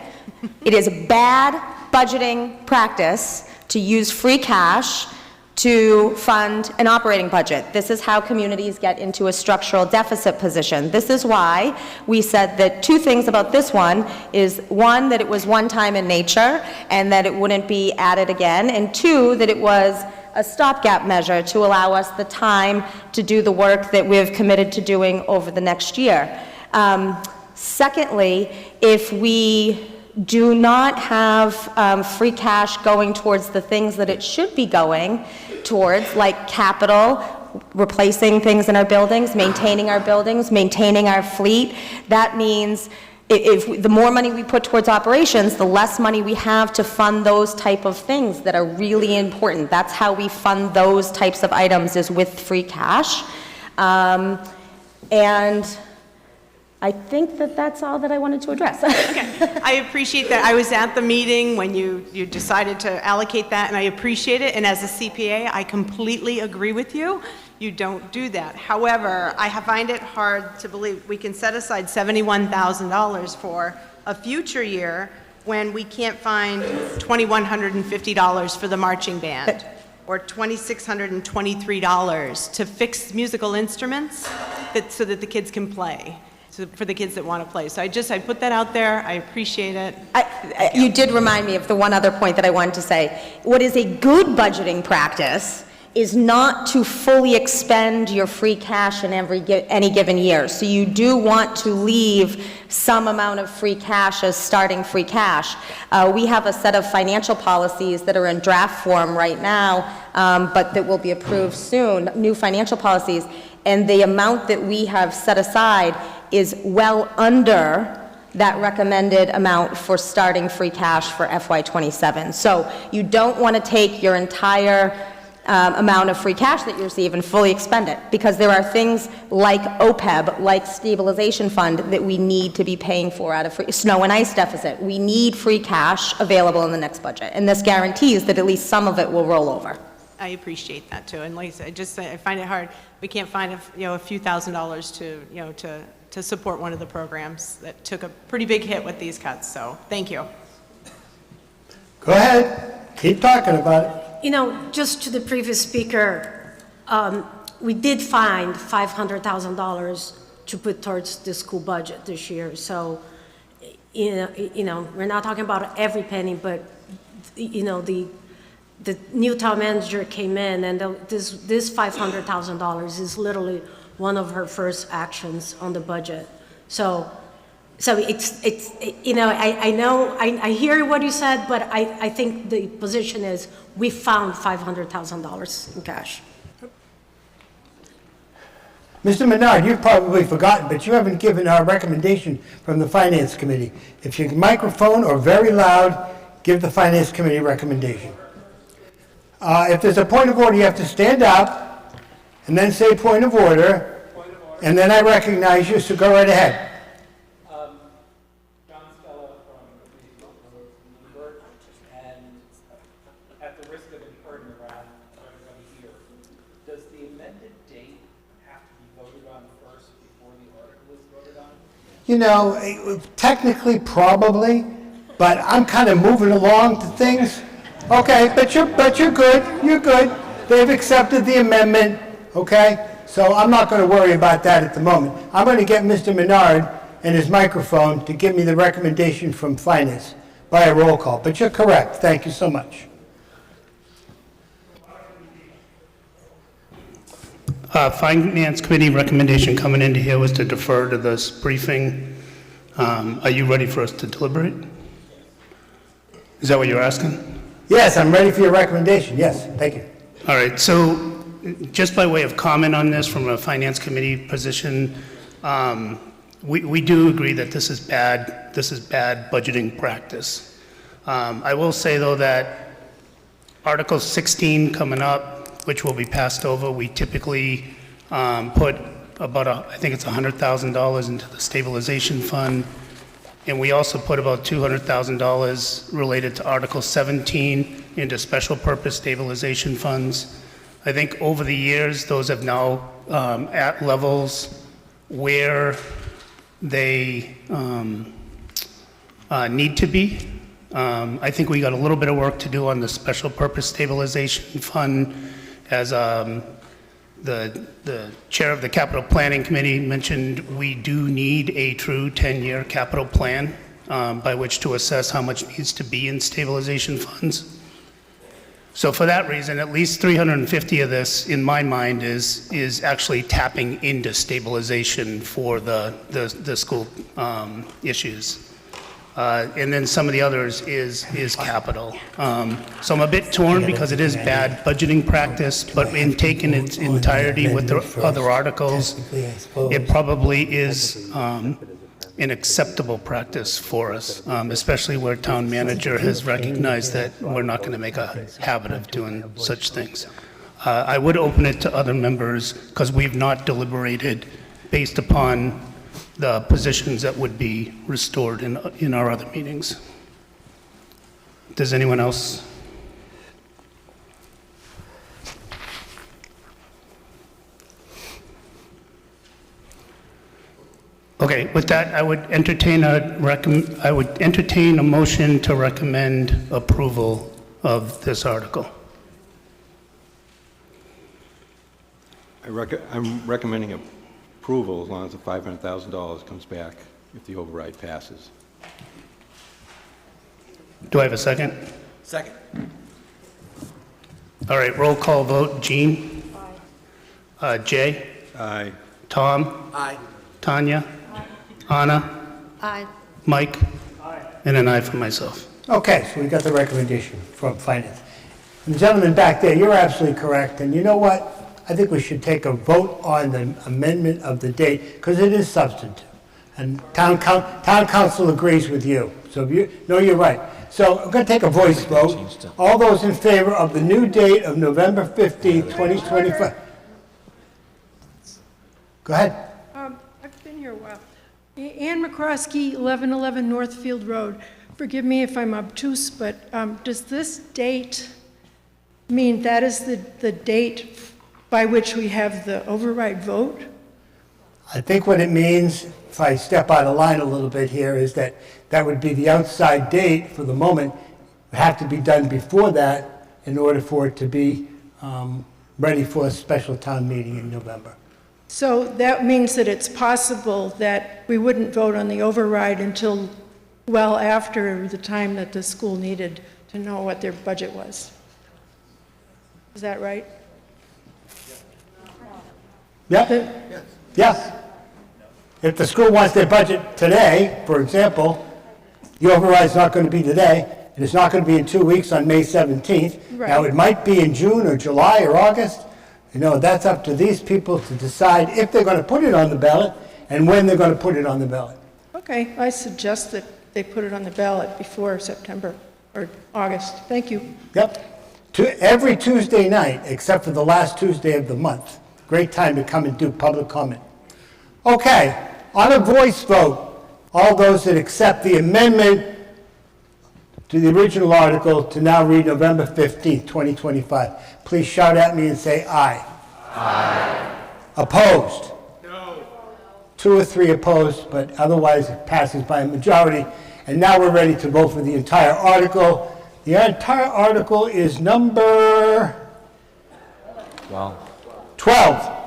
It is bad budgeting practice to use free cash to fund an operating budget. This is how communities get into a structural deficit position. This is why we said that 2 things about this one is, 1, that it was one time in nature and that it wouldn't be added again, and 2, that it was a stopgap measure to allow us the time to do the work that we've committed to doing over the next year. Secondly, if we do not have free cash going towards the things that it should be going towards, like capital, replacing things in our buildings, maintaining our fleet, that means if the more money we put towards operations, the less money we have to fund those type of things that are really important. That's how we fund those types of items, is with free cash. And I think that that's all that I wanted to address. Okay. I appreciate that. I was at the meeting when you decided to allocate that, and I appreciate it. And as a CPA, I completely agree with you. You don't do that. However, I find it hard to believe we can set aside $71,000 for a future year when we can't find $2,150 for the marching band or $2,623 to fix musical instruments so that the kids can play. So for the kids that want to play. So I put that out there. I appreciate it. You did remind me of the one other point that I wanted to say. What is a good budgeting practice is not to fully expend your free cash in any given year. So you do want to leave some amount of free cash as starting free cash. We have a set of financial policies that are in draft form right now, but that will be approved soon, new financial policies. And the amount that we have set aside is well under that recommended amount for starting free cash for FY '27. So you don't want to take your entire amount of free cash that you receive and fully expend it, because there are things like OPEB, like stabilization fund, that we need to be paying for out of snow and ice deficit. We need free cash available in the next budget, and this guarantees that at least some of it will roll over. I appreciate that too. And Lisa, I find it hard. We can't find a few $1,000s to support one of the programs that took a pretty big hit with these cuts. So thank you. Go ahead. Keep talking about it. Just to the previous speaker, we did find $500,000 to put towards the school budget this year. So, we're not talking about every penny, but, the new town manager came in, and this $500,000 is literally one of her first actions on the budget. So it's I hear what you said, but I think the position is we found $500,000 in cash. Mr. Menard, you've probably forgotten, but you haven't given our recommendation from the Finance Committee. If your microphone or very loud, give the Finance Committee recommendation. If there's a point of order, you have to stand up and then say point of order, and then I recognize you, so go right ahead. John Stella from Bloomberg, and at the risk of incurring the wrath of everybody here, does the amended date have to be voted on first before the article is voted on? Technically, probably, but I'm kind of moving along to things. Okay, but you're good. You're good. They've accepted the amendment. Okay, so I'm not going to worry about that at the moment. I'm going to get Mr. Menard and his microphone to give me the recommendation from Finance by a roll call. But you're correct. Thank you so much. Finance Committee recommendation coming into here was to defer to this briefing. Are you ready for us to deliberate? Is that what you're asking? Yes, I'm ready for your recommendation. Yes, thank you. All right, so just by way of comment on this from a Finance Committee position, we do agree that this is bad budgeting practice. I will say, though, that Article 16 coming up, which will be passed over, we typically put about, I think it's $100,000 into the stabilization fund, and we also put about $200,000 related to Article 17 into special purpose stabilization funds. I think over the years, those have now at levels where they need to be. I think we got a little bit of work to do on the special purpose stabilization fund. As the chair of the capital planning committee mentioned, we do need a true 10-year capital plan by which to assess how much needs to be in stabilization funds. So for that reason, at least 350 of this, in my mind, is actually tapping into stabilization for the school issues. And then some of the others is capital. So I'm a bit torn because it is bad budgeting practice, but in taking its entirety with the other articles, it probably is an acceptable practice for us, especially where town manager has recognized that we're not going to make a habit of doing such things. I would open it to other members because we've not deliberated based upon the positions that would be restored in our other meetings. Does anyone else? Okay, with that, I would entertain a motion to recommend approval of this article. I'm recommending approval as long as the $500,000 comes back if the override passes. Do I have a second? Second. All right, roll call vote. Jean? Aye. Jay? Aye. Tom? Aye. Tanya? Aye. Anna? Aye. Mike? Aye. And an aye for myself. Okay, so we got the recommendation from Finance. And the gentleman back there, you're absolutely correct. And you know what? I think we should take a vote on the amendment of the date because it is substantive. And town council agrees with you. So you're right. So I'm going to take a voice vote. All those in favor of the new date of November 15th, 2025. Go ahead. I've been here a while. Ann McCroskey, 1111 Northfield Road. Forgive me if I'm obtuse, but does this date mean that is the date by which we have the override vote? I think what it means, if I step out of line a little bit here, is that that would be the outside date for the moment. It would have to be done before that in order for it to be ready for a special town meeting in November. So that means that it's possible that we wouldn't vote on the override until well after the time that the school needed to know what their budget was. Is that right? Yeah. Yes. If the school wants their budget today, for example, the override's not going to be today, and it's not going to be in 2 weeks on May 17th. Right. Now, it might be in June or July or August. You know, that's up to these people to decide if they're going to put it on the ballot and when they're going to put it on the ballot. Okay, I suggest that they put it on the ballot before September or August. Thank you. Yep. Every Tuesday night, except for the last Tuesday of the month. Great time to come and do public comment. Okay, on a voice vote, all those that accept the amendment to the original article to now read November 15th, 2025, please shout at me and say aye. Aye. Opposed? No. 2 or 3 opposed, but otherwise it passes by a majority. And now we're ready to vote for the entire article. The entire article is number 12.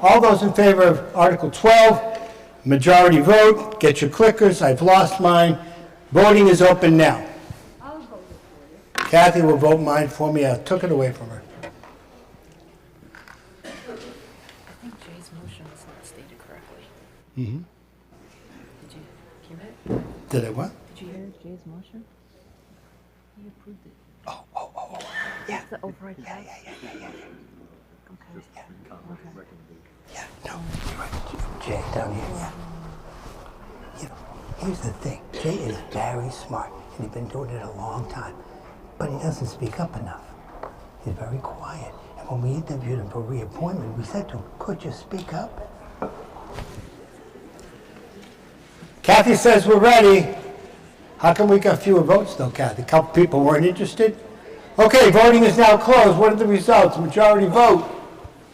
All those in favor of Article 12, Majority vote, get your clickers, I've lost mine. Voting is open now. Kathy will vote mine for me, I took it away from her. I think Jay's motion was not stated correctly. Mm-hmm. Did you hear it? Did I what? Did you hear Jay's motion? He approved it. Oh. Yeah. The override. Yeah. Okay. Yeah, no, you're right. Jay, down here, yeah. You know, here's the thing. Jay is very smart, and he's been doing it a long time. But he doesn't speak up enough. He's very quiet. And when we interviewed him for reappointment, we said to him, could you speak up? Kathy says we're ready. How come we got fewer votes though, Kathy? A couple people weren't interested? Okay, voting is now closed. What are the results? Majority vote.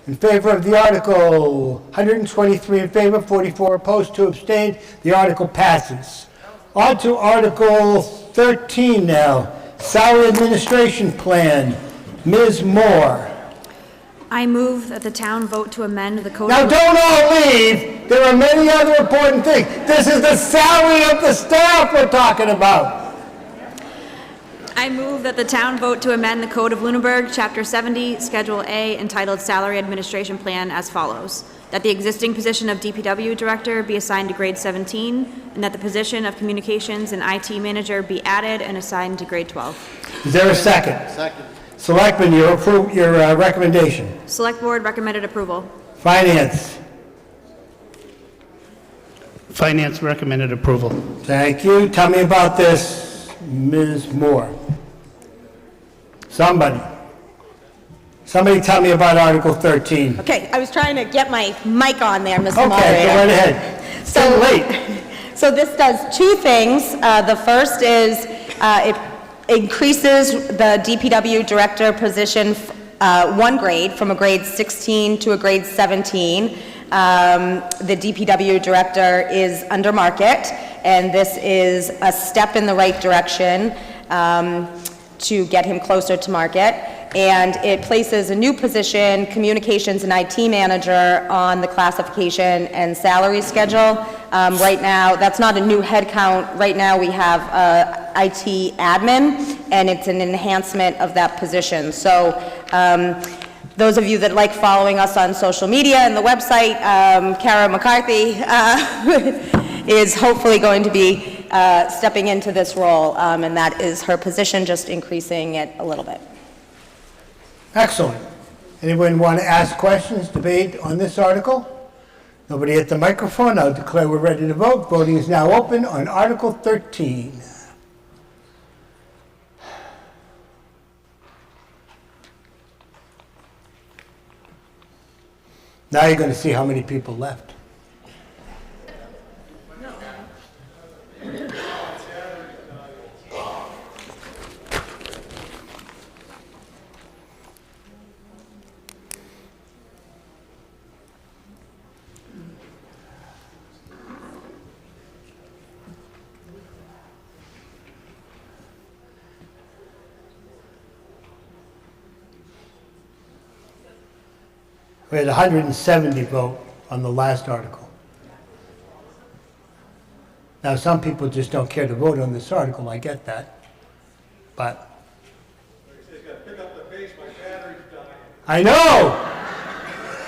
In favor of the article, 123 in favor, 44 opposed, 2 abstained. The article passes. On to Article 13 now. Salary Administration Plan. Ms. Moore. I move that the town vote to amend the code. Now don't all leave. There are many other important things. This is the salary of the staff we're talking about. I move that the town vote to amend the Code of Lunenburg, Chapter 70, Schedule A, entitled Salary Administration Plan as follows. That the existing position of DPW Director be assigned to grade 17, and that the position of Communications and IT Manager be added and assigned to grade 12. Is there a second? Second. Selectmen, your recommendation. Select Board recommended approval. Finance. Finance recommended approval. Thank you. Tell me about this, Ms. Moore. Somebody tell me about Article 13. Okay, I was trying to get my mic on there, Mr. Okay, Moderator. go right ahead. It's getting late. So this does two things. The first is it increases the DPW director position one grade, from a grade 16 to a grade 17. The DPW director is under market, and this is a step in the right direction to get him closer to market. And it places a new position, Communications and IT Manager, on the classification and salary schedule. Right now, that's not a new head count. Right now, we have IT admin, and it's an enhancement of that position. So those of you that like following us on social media and the website, Kara McCarthy is hopefully going to be stepping into this role, and that is her position, just increasing it a little bit. Excellent. Anyone want to ask questions, debate on this article? Nobody at the microphone. I'll declare we're ready to vote. Voting is now open on Article 13. Now you're going to see how many people left. We had 170 vote on the last article. Now, some people just don't care to vote on this article, I get that, but. I know!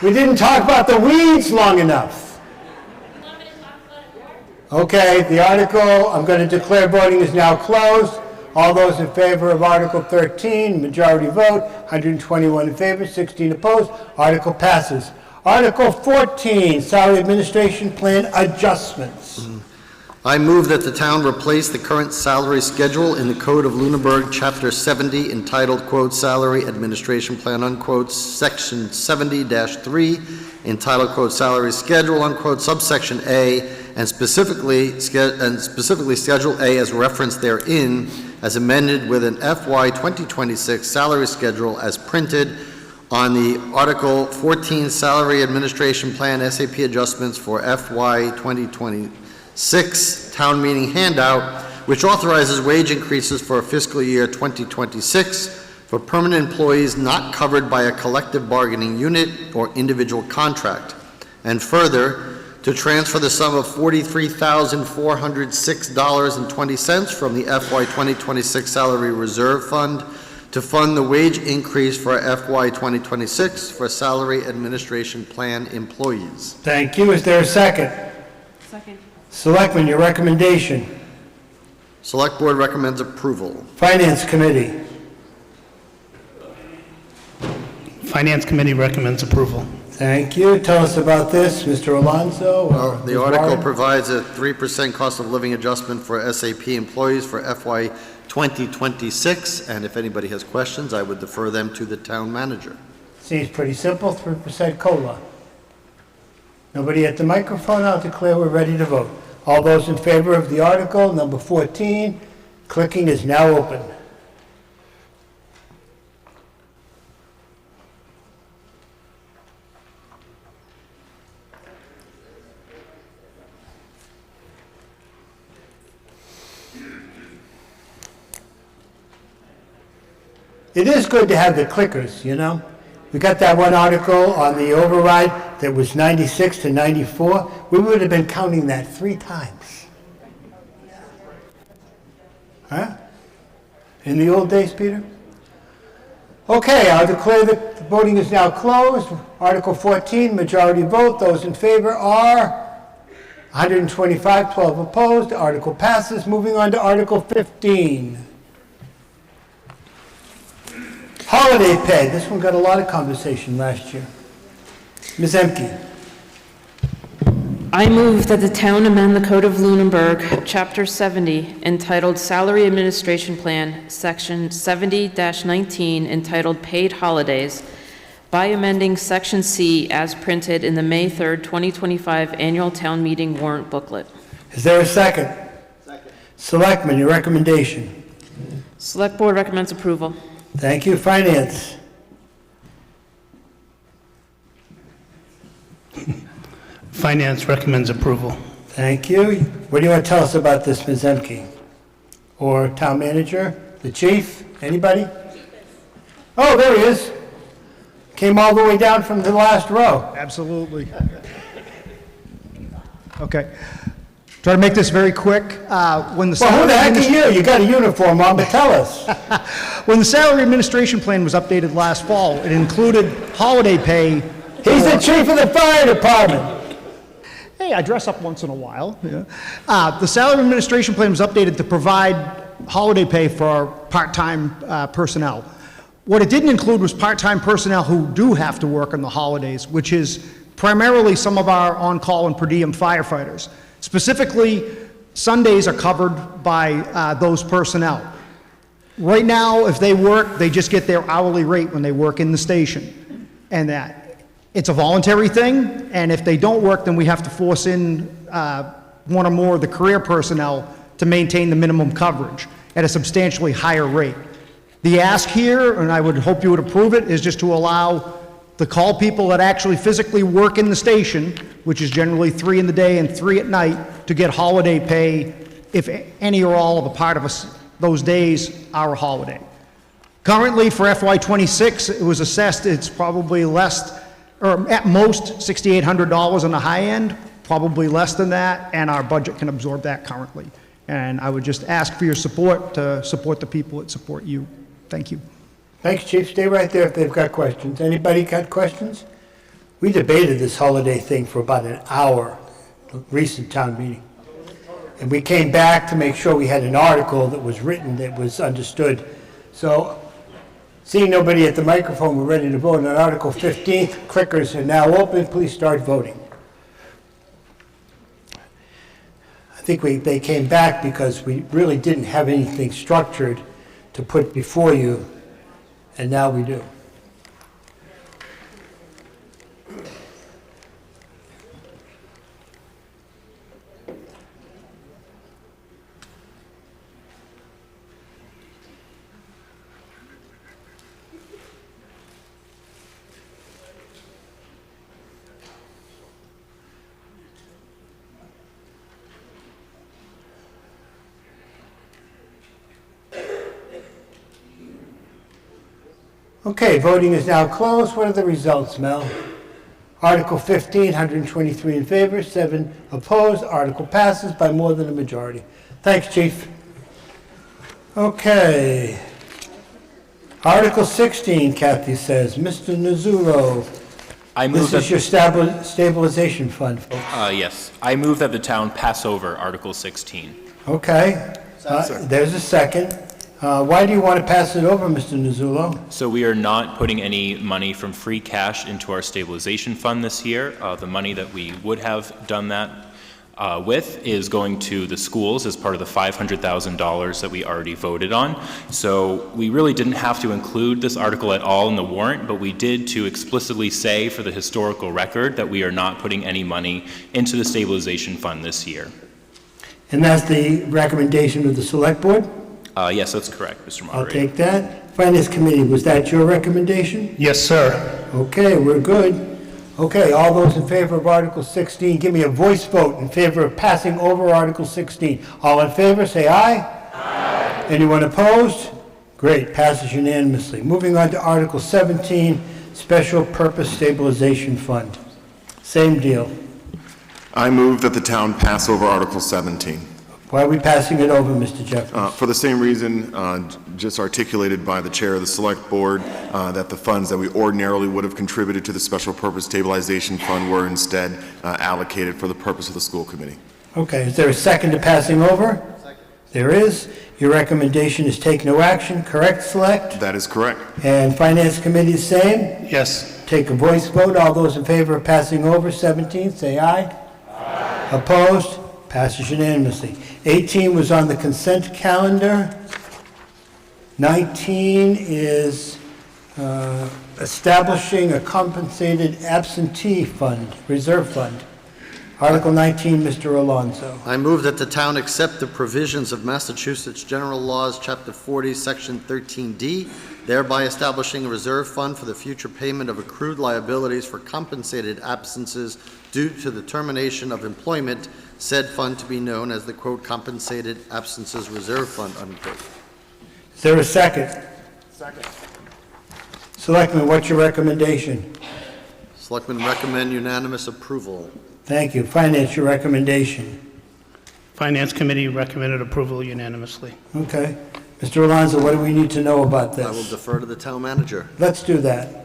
We didn't talk about the weeds long enough. Okay, the article, I'm going to declare voting is now closed. All those in favor of Article 13, majority vote, 121 in favor, 16 opposed. Article passes. Article 14, Salary Administration Plan Adjustments. I move that the town replace the current salary schedule in the Code of Lunenburg, Chapter 70, entitled, quote, Salary Administration Plan, unquote, Section 70-3, entitled, quote, Salary Schedule, unquote, subsection A, and specifically Schedule A as referenced therein, as amended with an FY 2026 salary schedule as printed on the Article 14 Salary Administration Plan SAP adjustments for FY 2026 town meeting handout, which authorizes wage increases for fiscal year 2026 for permanent employees not covered by a collective bargaining unit or individual contract. And further, to transfer the sum of $43,406.20 from the FY 2026 Salary Reserve Fund to fund the wage increase for FY 2026 for Salary Administration Plan employees. Thank you. Is there a second? Second. Selectmen, your recommendation. Select Board recommends approval. Finance Committee. Finance Committee recommends approval. Thank you. Tell us about this, Mr. Alonso. or The Ms. article Warren. provides a 3% cost of living adjustment for SAP employees for FY 2026, and if anybody has questions, I would defer them to the town manager. Seems pretty simple, 3% COLA. Nobody at the microphone, I'll declare we're ready to vote. All those in favor of the article, number 14, clicking is now open. It is good to have the clickers, you know? We got that one article on the override that was 96 to 94. We would have been counting that 3 times. Huh? In the old days, Peter? Okay, I'll declare that the voting is now closed. Article 14, majority vote. Those in favor are 125, 12 opposed. The article passes. Moving on to Article 15. Holiday pay. This one got a lot of conversation last year. Ms. Emke. I move that the town amend the Code of Lunenburg, Chapter 70, entitled Salary Administration Plan, Section 70-19, entitled Paid Holidays, by amending Section C as printed in the May 3rd, 2025 Annual Town Meeting Warrant Booklet. Is there a second? Second. Selectman, your recommendation. Select Board recommends approval. Thank you. Finance. Finance recommends approval. Thank you. What do you want to tell us about this, Ms. Emke? Or town manager? The chief? Anybody? Oh, there he is. Came all the way down from the last row. Absolutely. Okay. Try to make this very quick. When the Well, who the heck are you? You got a uniform on, but tell us. When the Salary Administration Plan was updated last fall, it included holiday pay. He's the chief of the fire department. Hey, I dress up once in a while. Yeah. The Salary Administration Plan was updated to provide holiday pay for part-time personnel. What it didn't include was part-time personnel who do have to work on the holidays, which is primarily some of our on-call and per diem firefighters. Specifically, Sundays are covered by those personnel. Right now, if they work, they just get their hourly rate when they work in the station. And that it's a voluntary thing, and if they don't work, then we have to force in one or more of the career personnel to maintain the minimum coverage at a substantially higher rate. The ask here, and I would hope you would approve it, is just to allow the call people that actually physically work in the station, which is generally 3 in the day and 3 at night, to get holiday pay if any or all of a part of those days are a holiday. Currently, for FY26, it was assessed it's probably less, or at most $6,800 on the high end, probably less than that, and our budget can absorb that currently. And I would just ask for your support to support the people that support you. Thank you. Thanks, Chief. Stay right there if they've got questions. Anybody got questions? We debated this holiday thing for about an hour, the recent town meeting. And we came back to make sure we had an article that was written that was understood. So, seeing nobody at the microphone, we're ready to vote on Article 15. Clickers are now open. Please start voting. I think they came back because we really didn't have anything structured to put before you, and now we do. Okay, voting is now closed. What are the results, Mel? Article 15, 123 in favor, 7 opposed. Article passes by more than a majority. Thanks, Chief. Okay. Article 16, Kathy says. Mr. Nuzzulo. I move This is your stabilization fund, folks. Yes. I move that the town pass over Article 16. Okay. There's a second. Why do you want to pass it over, Mr. Nuzzulo? So we are not putting any money from free cash into our stabilization fund this year. The money that we would have done that with is going to the schools as part of the $500,000 that we already voted on. So we really didn't have to include this article at all in the warrant, but we did to explicitly say for the historical record that we are not putting any money into the stabilization fund this year. And that's the recommendation of the Select Board? Yes, that's correct, Mr. I'll Moderator. take that. Finance Committee, was that your recommendation? Yes, sir. Okay, we're good. Okay, all those in favor of Article 16, give me a voice vote in favor of passing over Article 16. All in favor, say aye. Aye. Anyone opposed? Great, passes unanimously. Moving on to Article 17, Special Purpose Stabilization Fund. Same deal. I move that the town pass over Article 17. Why are we passing it over, Mr. Jeffries? For the same reason just articulated by the chair of the Select Board, that the funds that we ordinarily would have contributed to the Special Purpose Stabilization Fund were instead allocated for the purpose of the school committee. Okay, is there a second to passing over? Second. There is. Your recommendation is take no action, correct, Select? That is correct. And Finance Committee, same? Yes. Take a voice vote. All those in favor of passing over 17, say aye. Aye. Opposed? Passes unanimously. 18 was on the consent calendar. 19 is establishing a compensated absentee fund, reserve fund. Article 19, Mr. Alonso. I move that the town accept the provisions of Massachusetts General Laws, Chapter 40, Section 13D, thereby establishing a reserve fund for the future payment of accrued liabilities for compensated absences due to the termination of employment, said fund to be known as the, quote, Compensated Absences Reserve Fund, unquote. Is there a second? Second. Selectman, what's your recommendation? Selectmen recommend unanimous approval. Thank you. Finance, your recommendation. Finance Committee recommended approval unanimously. Okay. Mr. Alonso, what do we need to know about this? I will defer to the town manager. Let's do that.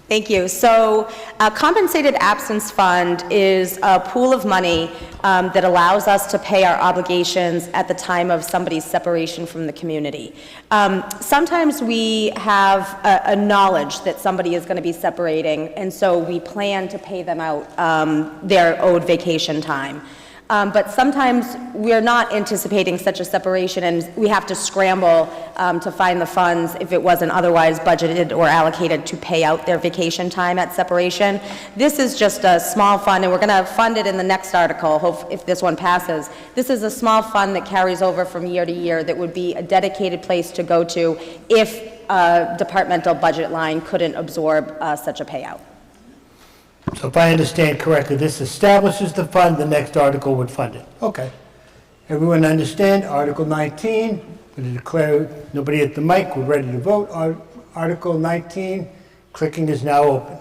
Thank you. So a compensated absence fund is a pool of money that allows us to pay our obligations at the time of somebody's separation from the community. Sometimes we have a knowledge that somebody is going to be separating, and so we plan to pay them out their owed vacation time. But sometimes we're not anticipating such a separation, and we have to scramble to find the funds if it wasn't otherwise budgeted or allocated to pay out their vacation time at separation. This is just a small fund, and we're going to fund it in the next article, if this one passes. This is a small fund that carries over from year to year that would be a dedicated place to go to if a departmental budget line couldn't absorb such a payout. So if I understand correctly, this establishes the fund, the next article would fund it. Okay. Everyone understand? Article 19, I'm going to declare nobody at the mic, we're ready to vote. Article 19, clicking is now open.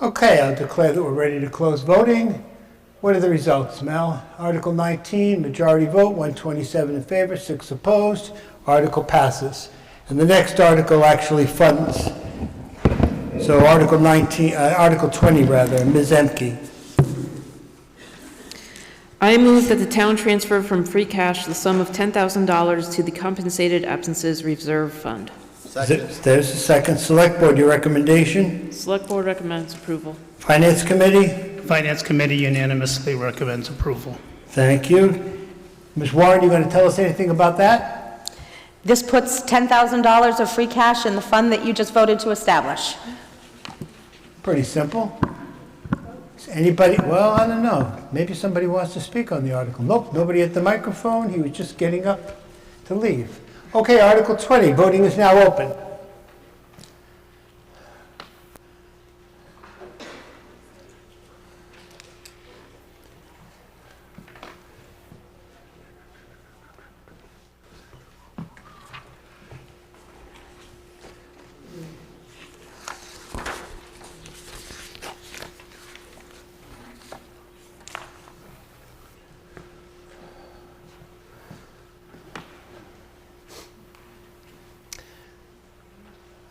Okay, I'll declare that we're ready to close voting. What are the results, Mel? Article 19, majority vote, 127 in favor, 6 opposed. Article passes. And the next article actually funds. So Article 20 rather, Ms. Emke. I move that the town transfer from free cash the sum of $10,000 to the Compensated Absences Reserve Fund. There's a second. Select Board, your recommendation? Select Board recommends approval. Finance Committee? Finance Committee unanimously recommends approval. Thank you. Ms. Warren, you going to tell us anything about that? This puts $10,000 of free cash in the fund that you just voted to establish. Pretty simple. Is anybody, well, I don't know. Maybe somebody wants to speak on the article. Nope, nobody at the microphone. He was just getting up to leave. Okay, Article 20, voting is now open.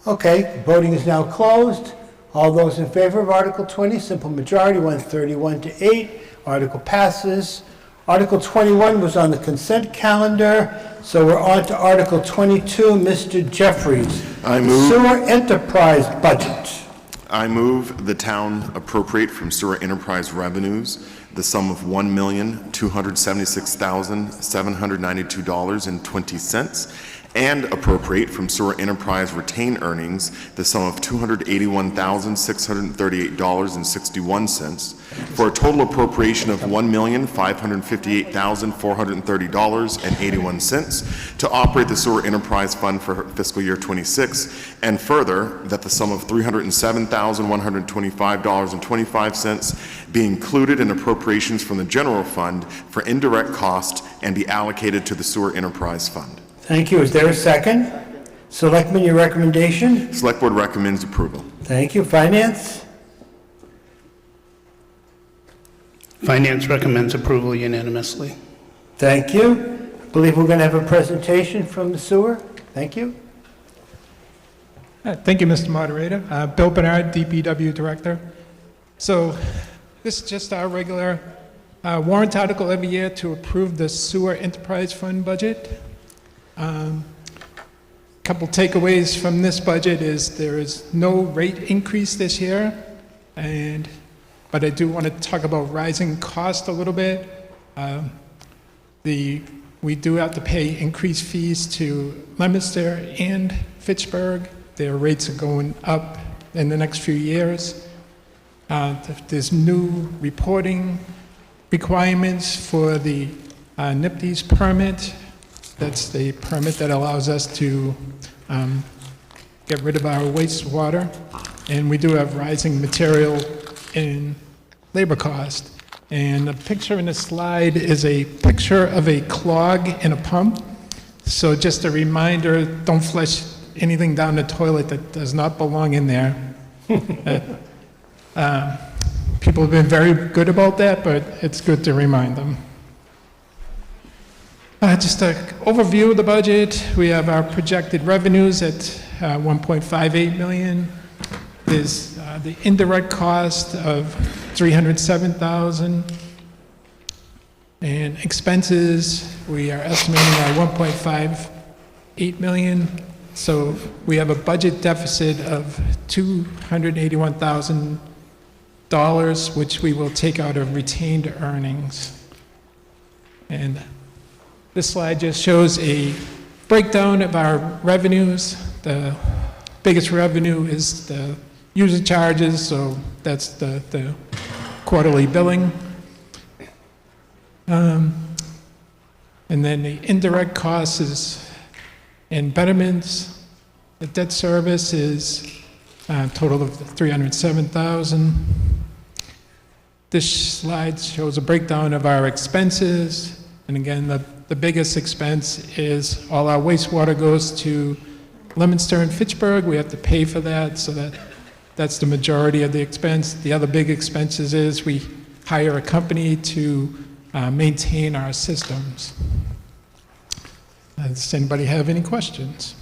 Okay, voting is now closed. All those in favor of Article 20, simple majority, 131 to 8. Article passes. Article 21 was on the consent calendar, so we're on to Article 22. Mr. Jeffries, I move- Sewer Enterprise Budget. I move the town appropriate from sewer enterprise revenues the sum of $1,276,792.20 and appropriate from sewer enterprise retained earnings the sum of $281,638.61 for a total appropriation of $1,558,430.81 to operate the sewer enterprise fund for fiscal year 26, and further, that the sum of $307,125.25 be included in appropriations from the general fund for indirect cost and be allocated to the sewer enterprise fund. Thank you. Is there a second? Selectman, your recommendation? Select Board recommends approval. Thank you. Finance? Finance recommends approval unanimously. Thank you. I believe we're going to have a presentation from the sewer. Thank you. Thank you, Mr. Moderator. Bill Bernard, DPW Director. So this is just our regular warrant article every year to approve the sewer enterprise fund budget. Couple takeaways from this budget is there is no rate increase this year, but I do want to talk about rising cost a little bit. We do have to pay increased fees to Leominster and Fitchburg. Their rates are going up in the next few years. There's new reporting requirements for the NIPD's permit. That's the permit that allows us to get rid of our wastewater. And we do have rising material and labor cost. And the picture in the slide is a picture of a clog in a pump. So just a reminder, don't flush anything down the toilet that does not belong in there. People have been very good about that, but it's good to remind them. Just an overview of the budget. We have our projected revenues at $1.58 million. There's the indirect cost of $307,000. And expenses, we are estimating at $1.58 million. So we have a budget deficit of $281,000, which we will take out of retained earnings. And this slide just shows a breakdown of our revenues. The biggest revenue is the user charges, so that's the quarterly billing. And then the indirect costs is and betterments. The debt service is a total of $307,000. This slide shows a breakdown of our expenses. And again, the biggest expense is all our wastewater goes to Leominster and Fitchburg. We have to pay for that, so that's the majority of the expense. The other big expenses is we hire a company to maintain our systems. Does anybody have any questions?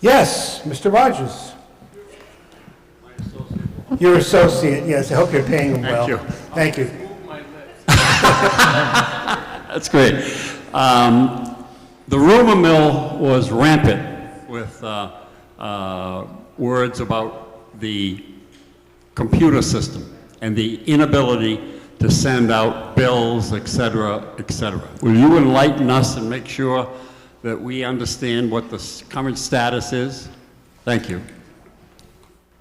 Yes, Mr. Rogers. Your associate, yes. I hope you're paying him well. Thank you. Thank you. That's great. The rumor mill was rampant with words about the computer system and the inability to send out bills, et cetera, et cetera. Will you enlighten us and make sure that we understand what the current status is? Thank you.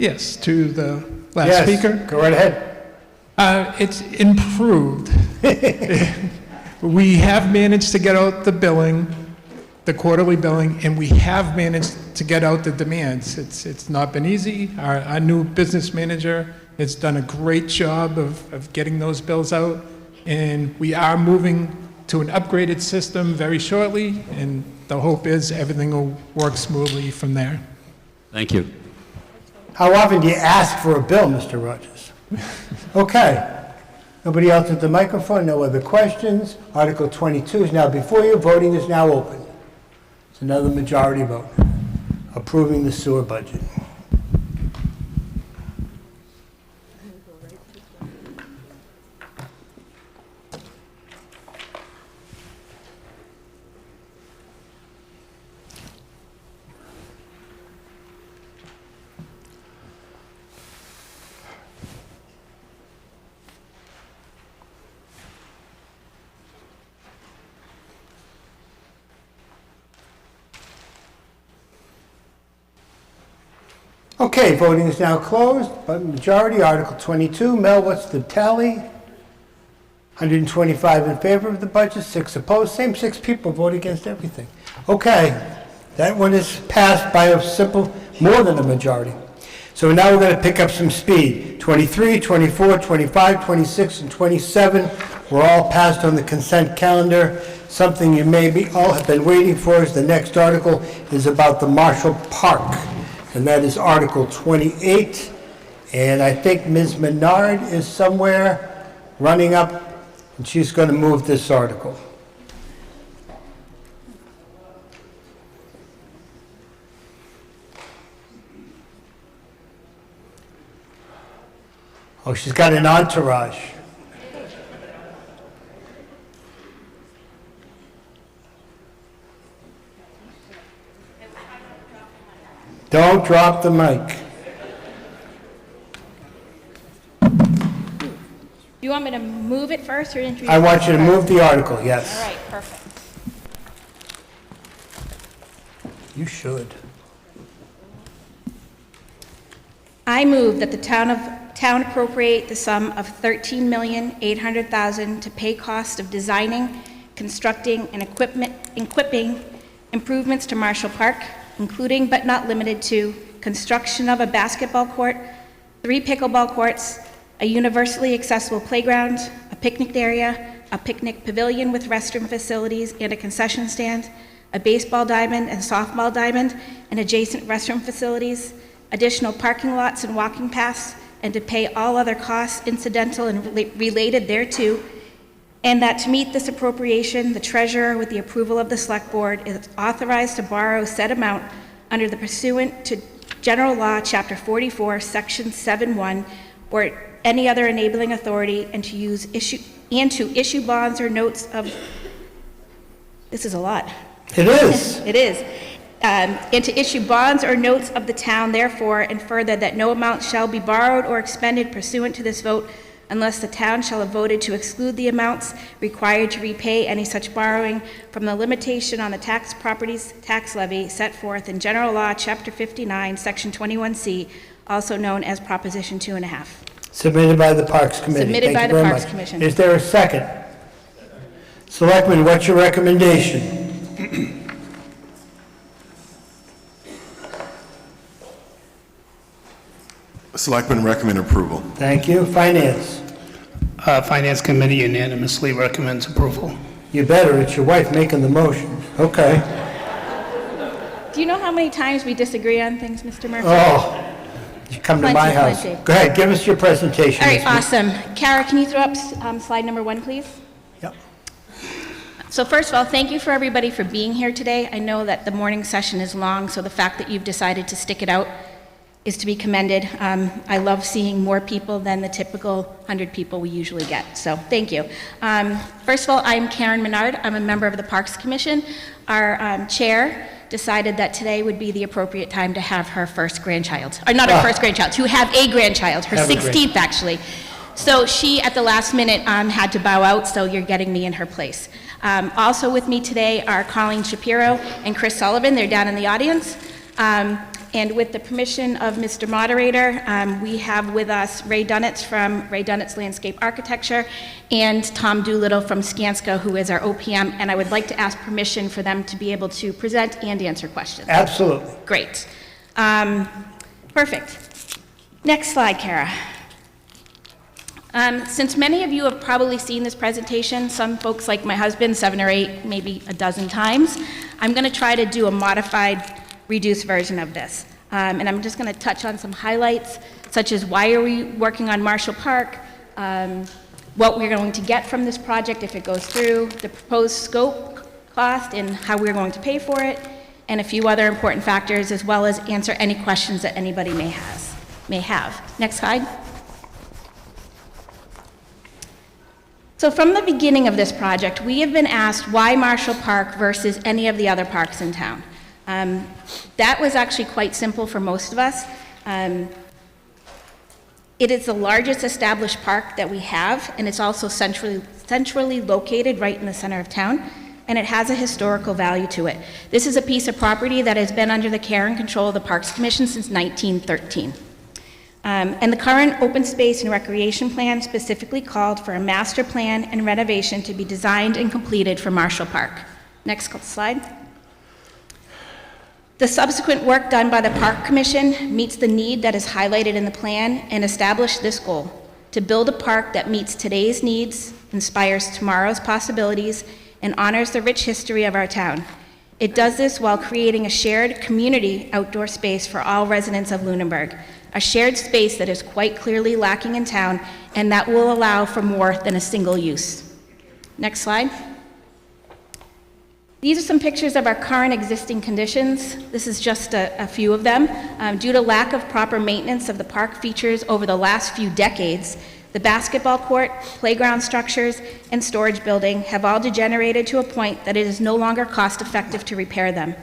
Yes, to the last Yes, speaker. go right ahead. It's improved. We have managed to get out the billing, the quarterly billing, and we have managed to get out the demands. It's not been easy. Our new business manager has done a great job of getting those bills out, and we are moving to an upgraded system very shortly, and the hope is everything will work smoothly from there. Thank you. How often do you ask for a bill, Mr. Rogers? Okay. Nobody else at the microphone, no other questions. Article 22 is now before you. Voting is now open. It's another majority vote, approving the sewer budget. Okay, voting is now closed. By majority, Article 22. Mel, what's the tally? 125 in favor of the budget, 6 opposed. Same 6 people vote against everything. Okay, that one is passed by a simple, more than a majority. So now we're going to pick up some speed. 23, 24, 25, 26, and 27 were all passed on the consent calendar. Something you maybe all have been waiting for is the next article is about the Marshall Park. And that is Article 28. And I think Ms. Menard is somewhere running up, and she's going to move this article. Oh, she's got an entourage. Don't drop the mic. You want me to move it first or introduce? I want you to it move first? the article, yes. All right, perfect. You should. I move that the town appropriate the sum of $13,800,000 to pay cost of designing, constructing, and equipping improvements to Marshall Park, including but not limited to construction of a basketball court, 3 pickleball courts, a universally accessible playground, a picnic area, a picnic pavilion with restroom facilities and a concession stand, a baseball diamond and softball diamond, and adjacent restroom facilities, additional parking lots and walking paths, and to pay all other costs incidental and related thereto, and that to meet this appropriation, the treasurer, with the approval of the select board, is authorized to borrow said amount under the pursuant to General Law, Chapter 44, Section 7-1, or any other enabling authority, and to issue bonds or notes of, this is a lot. It is. It is. And to issue bonds or notes of the town, therefore, and further, that no amount shall be borrowed or expended pursuant to this vote unless the town shall have voted to exclude the amounts required to repay any such borrowing from the limitation on the tax properties tax levy set forth in General Law, Chapter 59, Section 21C, also known as Proposition 2.5. Submitted by the Parks Committee. Submitted by Thank you the very Parks much. Commission. Is there a second? Selectman, what's your recommendation? Selectmen recommend approval. Thank you. Finance. Finance Committee unanimously recommends approval. You better. It's your wife making the motion. Okay. Do you know how many times we disagree on things, Mr. Murphy? Oh, you come to my Plenty, house. plenty. Go ahead, give us your presentation. All right, Ms. awesome. Kara, can you throw up slide number 1, please? Yep. So first of all, thank you for everybody for being here today. I know that the morning session is long, so the fact that you've decided to stick it out is to be commended. I love seeing more people than the typical 100 people we usually get, so thank you. First of all, I'm Karen Menard. I'm a member of the Parks Commission. Our chair decided that today would be the appropriate time to have her first grandchild, or not her first grandchild, to have a grandchild, her 16th actually. So she, at the last minute, had to bow out, so you're getting me in her place. Also with me today are Colleen Shapiro and Chris Sullivan. They're down in the audience. And with the permission of Mr. Moderator, we have with us Ray Dunitz from Ray Dunitz Landscape Architecture and Tom Doolittle from Skanska, who is our OPM, and I would like to ask permission for them to be able to present and answer questions. Absolutely. Great. Perfect. Next slide, Kara. Since many of you have probably seen this presentation, some folks like my husband, 7 or 8, maybe a dozen times, I'm going to try to do a modified, reduced version of this. And I'm just going to touch on some highlights, such as why are we working on Marshall Park, what we're going to get from this project if it goes through, the proposed scope, cost, and how we're going to pay for it, and a few other important factors, as well as answer any questions that anybody may have. Next slide. So from the beginning of this project, we have been asked why Marshall Park versus any of the other parks in town. That was actually quite simple for most of us. It is the largest established park that we have, and it's also centrally located right in the center of town, and it has a historical value to it. This is a piece of property that has been under the care and control of the Parks Commission since 1913. And the current open space and recreation plan specifically called for a master plan and renovation to be designed and completed for Marshall Park. Next slide. The subsequent work done by the Park Commission meets the need that is highlighted in the plan and established this goal: to build a park that meets today's needs, inspires tomorrow's possibilities, and honors the rich history of our town. It does this while creating a shared community outdoor space for all residents of Lunenburg, a shared space that is quite clearly lacking in town and that will allow for more than a single use. Next slide. These are some pictures of our current existing conditions. This is just a few of them. Due to lack of proper maintenance of the park features over the last few decades, the basketball court, playground structures, and storage building have all degenerated to a point that it is no longer cost-effective to repair them.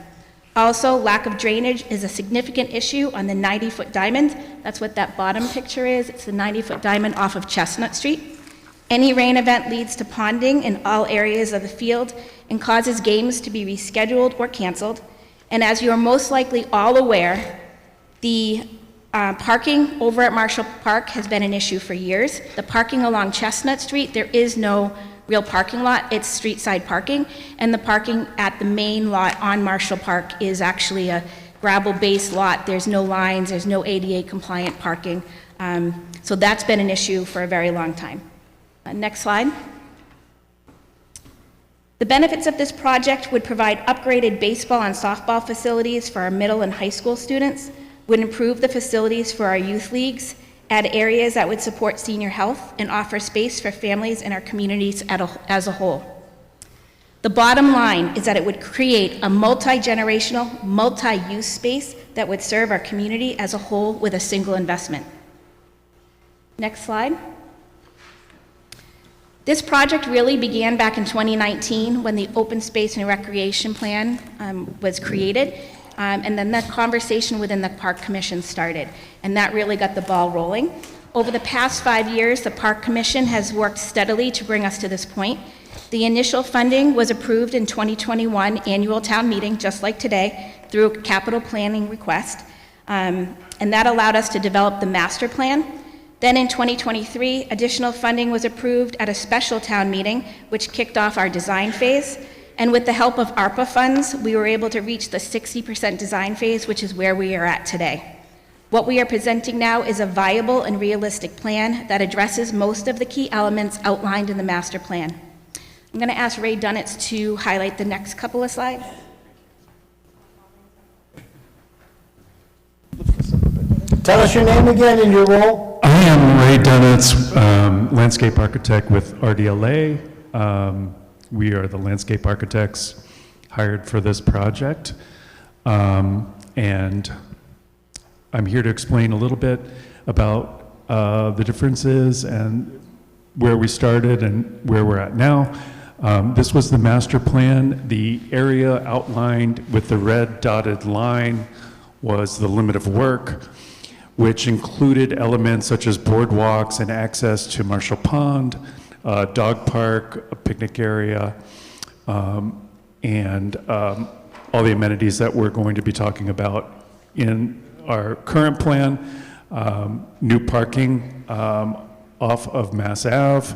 Also, lack of drainage is a significant issue on the 90-foot diamond. That's what that bottom picture is. It's the 90-foot diamond off of Chestnut Street. Any rain event leads to ponding in all areas of the field and causes games to be rescheduled or canceled. And as you are most likely all aware, the parking over at Marshall Park has been an issue for years. The parking along Chestnut Street, there is no real parking lot, it's street side parking, and the parking at the main lot on Marshall Park is actually a gravel-based lot. There's no lines, there's no ADA compliant parking. So that's been an issue for a very long time. Next slide. The benefits of this project would provide upgraded baseball and softball facilities for our middle and high school students, would improve the facilities for our youth leagues, add areas that would support senior health, and offer space for families in our communities as a whole. The bottom line is that it would create a multi-generational, multi-use space that would serve our community as a whole with a single investment. Next slide. This project really began back in 2019 when the Open Space and Recreation Plan was created, and then that conversation within the Park Commission started, and that really got the ball rolling. Over the past 5 years, the Park Commission has worked steadily to bring us to this point. The initial funding was approved in 2021 annual town meeting, just like today, through a capital planning request, and that allowed us to develop the master plan. Then in 2023, additional funding was approved at a special town meeting, which kicked off our design phase. And with the help of ARPA funds, we were able to reach the 60% design phase, which is where we are at today. What we are presenting now is a viable and realistic plan that addresses most of the key elements outlined in the master plan. I'm going to ask Ray Dunitz to highlight the next couple of slides. Tell us your name again and your role. I am Ray Dunitz, landscape architect with RDLA. We are the landscape architects hired for this project. And I'm here to explain a little bit about the differences and where we started and where we're at now. This was the master plan. The area outlined with the red dotted line was the limit of work, which included elements such as boardwalks and access to Marshall Pond, dog park, a picnic area, and all the amenities that we're going to be talking about in our current plan, new parking off of Mass Ave,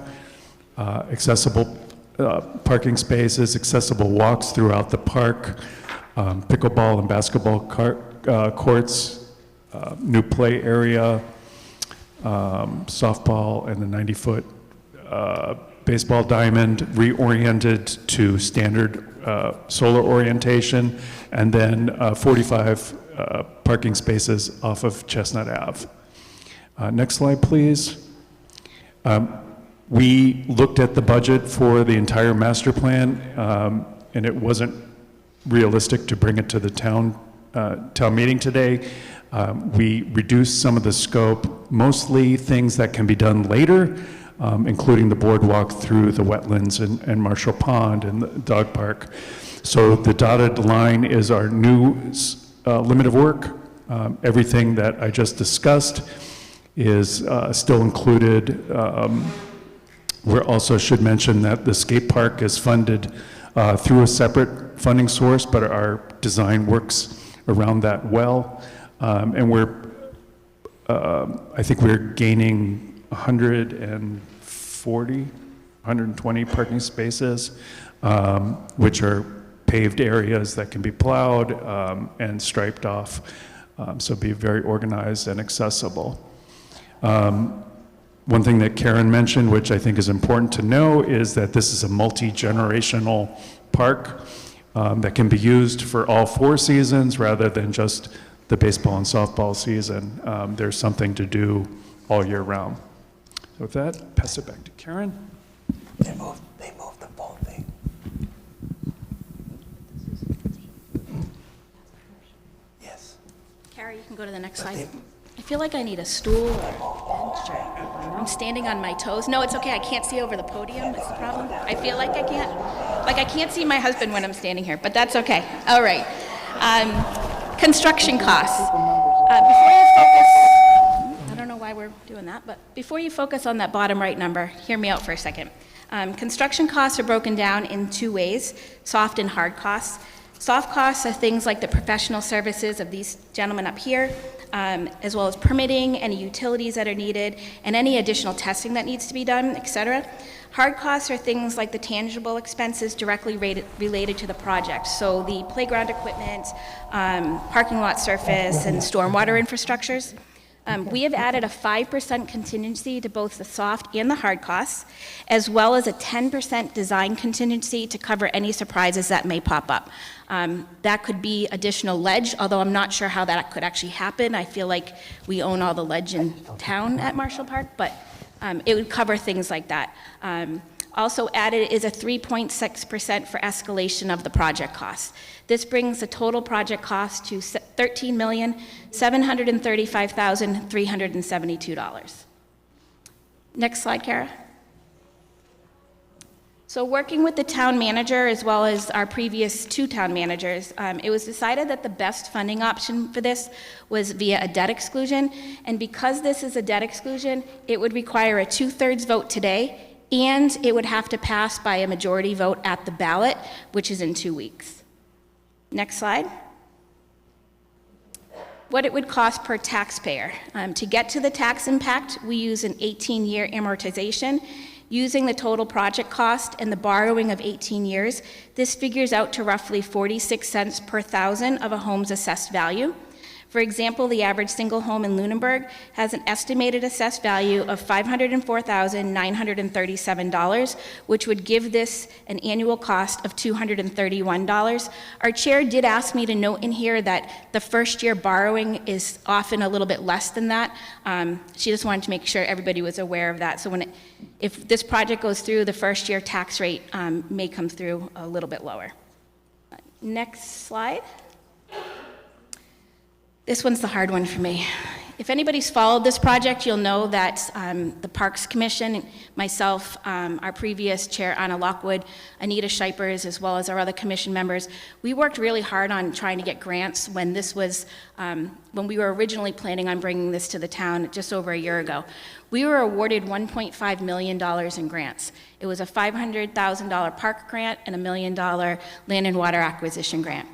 accessible parking spaces, accessible walks throughout the park, pickleball and basketball courts, new play area, softball, and the 90-foot baseball diamond reoriented to standard solar orientation, and then 45 parking spaces off of Chestnut Ave. Next slide, please. We looked at the budget for the entire master plan, and it wasn't realistic to bring it to the town meeting today. We reduced some of the scope, mostly things that can be done later, including the boardwalk through the wetlands and Marshall Pond and the dog park. So the dotted line is our new limit of work. Everything that I just discussed is still included. We also should mention that the skate park is funded through a separate funding source, but our design works around that well. And I think we're gaining 120 parking spaces, which are paved areas that can be plowed and striped off, so be very organized and accessible. One thing that Karen mentioned, which I think is important to know, is that this is a multi-generational park that can be used for all 4 seasons rather than just the baseball and softball season. There's something to do all year round. So with that, pass it back to Karen. They moved the phone thing. Yes. Carrie, you can go to the next slide. I feel like I need a stool or a bench, or I'm standing on my toes. No, it's okay, I can't see over the podium, is the problem. I feel like I can't see my husband when I'm standing here, but that's okay. All right. Construction costs. Before you focus, I don't know why we're doing that, but before you focus on that bottom right number, hear me out for a second. Construction costs are broken down in 2 ways, soft and hard costs. Soft costs are things like the professional services of these gentlemen up here, as well as permitting, any utilities that are needed, and any additional testing that needs to be done, et cetera. Hard costs are things like the tangible expenses directly related to the project. So the playground equipment, parking lot surface, and stormwater infrastructures. We have added a 5% contingency to both the soft and the hard costs, as well as a 10% design contingency to cover any surprises that may pop up. That could be additional ledge, although I'm not sure how that could actually happen. I feel like we own all the ledge in town at Marshall Park, but it would cover things like that. Also added is a 3.6% for escalation of the project costs. This brings the total project cost to $13,735,372. Next slide, Kara. So working with the town manager as well as our previous 2 town managers, it was decided that the best funding option for this was via a debt exclusion. And because this is a debt exclusion, it would require a 2/3 vote today, and it would have to pass by a majority vote at the ballot, which is in 2 weeks. Next slide. What it would cost per taxpayer. To get to the tax impact, we use an 18-year amortization. Using the total project cost and the borrowing of 18 years, this figures out to roughly 46 cents per thousand of a home's assessed value. For example, the average single home in Lunenburg has an estimated assessed value of $504,937, which would give this an annual cost of $231. Our chair did ask me to note in here that the first year borrowing is often a little bit less than that. She just wanted to make sure everybody was aware of that. So if this project goes through, the first year tax rate may come through a little bit lower. Next slide. This one's the hard one for me. If anybody's followed this project, you'll know that the Parks Commission, myself, our previous chair, Anna Lockwood, Anita Shipers, as well as our other commission members, we worked really hard on trying to get grants when this was, when we were originally planning on bringing this to the town just over a year ago. We were awarded $1.5 million in grants. It was a $500,000 park grant and $1 million land and water acquisition grant.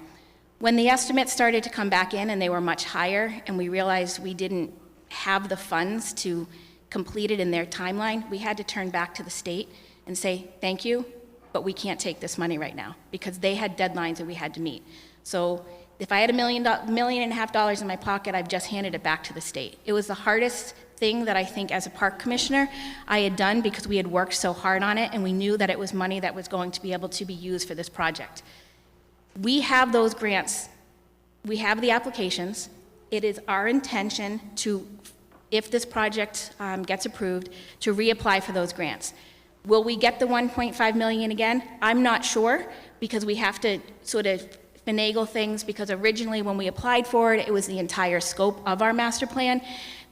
When the estimates started to come back in and they were much higher, and we realized we didn't have the funds to complete it in their timeline, we had to turn back to the state and say, thank you, but we can't take this money right now, because they had deadlines that we had to meet. So if I had $1.5 million in my pocket, I've just handed it back to the state. It was the hardest thing that I think as a park commissioner I had done, because we had worked so hard on it and we knew that it was money that was going to be able to be used for this project. We have those grants. We have the applications. It is our intention to, if this project gets approved, to reapply for those grants. Will we get the 1.5 million again? I'm not sure, because we have to sort of finagle things, because originally when we applied for it, it was the entire scope of our master plan.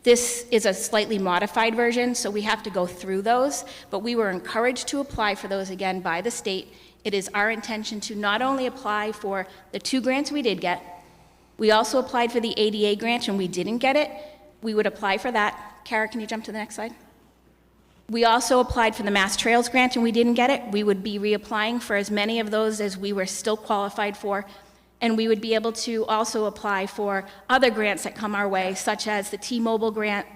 This is a slightly modified version, so we have to go through those, but we were encouraged to apply for those again by the state. It is our intention to not only apply for the 2 grants we did get, we also applied for the ADA grant and we didn't get it. We would apply for that. Kara, can you jump to the next slide? We also applied for the Mass Trails grant and we didn't get it. We would be reapplying for as many of those as we were still qualified for. And we would be able to also apply for other grants that come our way, such as the T-Mobile grant,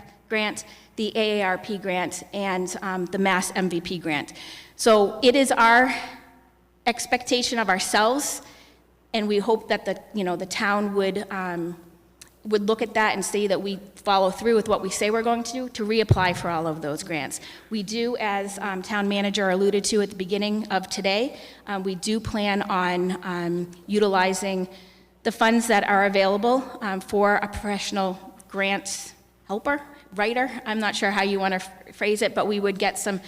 the AARP grant, and the Mass MVP grant. So it is our expectation of ourselves, and we hope that the town would look at that and see that we follow through with what we say we're going to do, to reapply for all of those grants. We do, as town manager alluded to at the beginning of today, we do plan on utilizing the funds that are available for a professional grant helper, writer. I'm not sure how you want to phrase it, but we would get some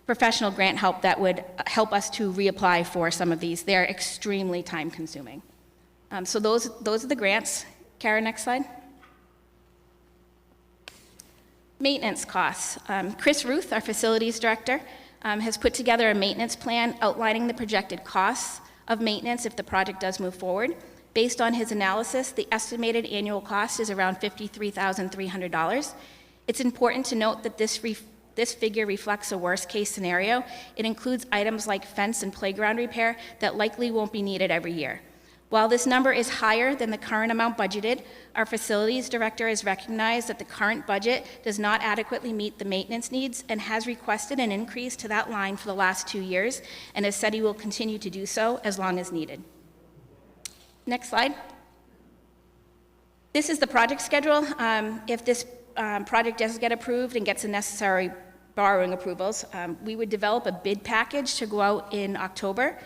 professional grant help that would help us to reapply for some of these. They're extremely time consuming. So those are the grants. Kara, next slide. Maintenance costs. Chris Ruth, our facilities director, has put together a maintenance plan outlining the projected costs of maintenance if the project does move forward. Based on his analysis, the estimated annual cost is around $53,300. It's important to note that this figure reflects a worst-case scenario. It includes items like fence and playground repair that likely won't be needed every year. While this number is higher than the current amount budgeted, our facilities director has recognized that the current budget does not adequately meet the maintenance needs and has requested an increase to that line for the last 2 years, and has said he will continue to do so as long as needed. Next slide. This is the project schedule. If this project does get approved and gets the necessary borrowing approvals, we would develop a bid package to go out in October,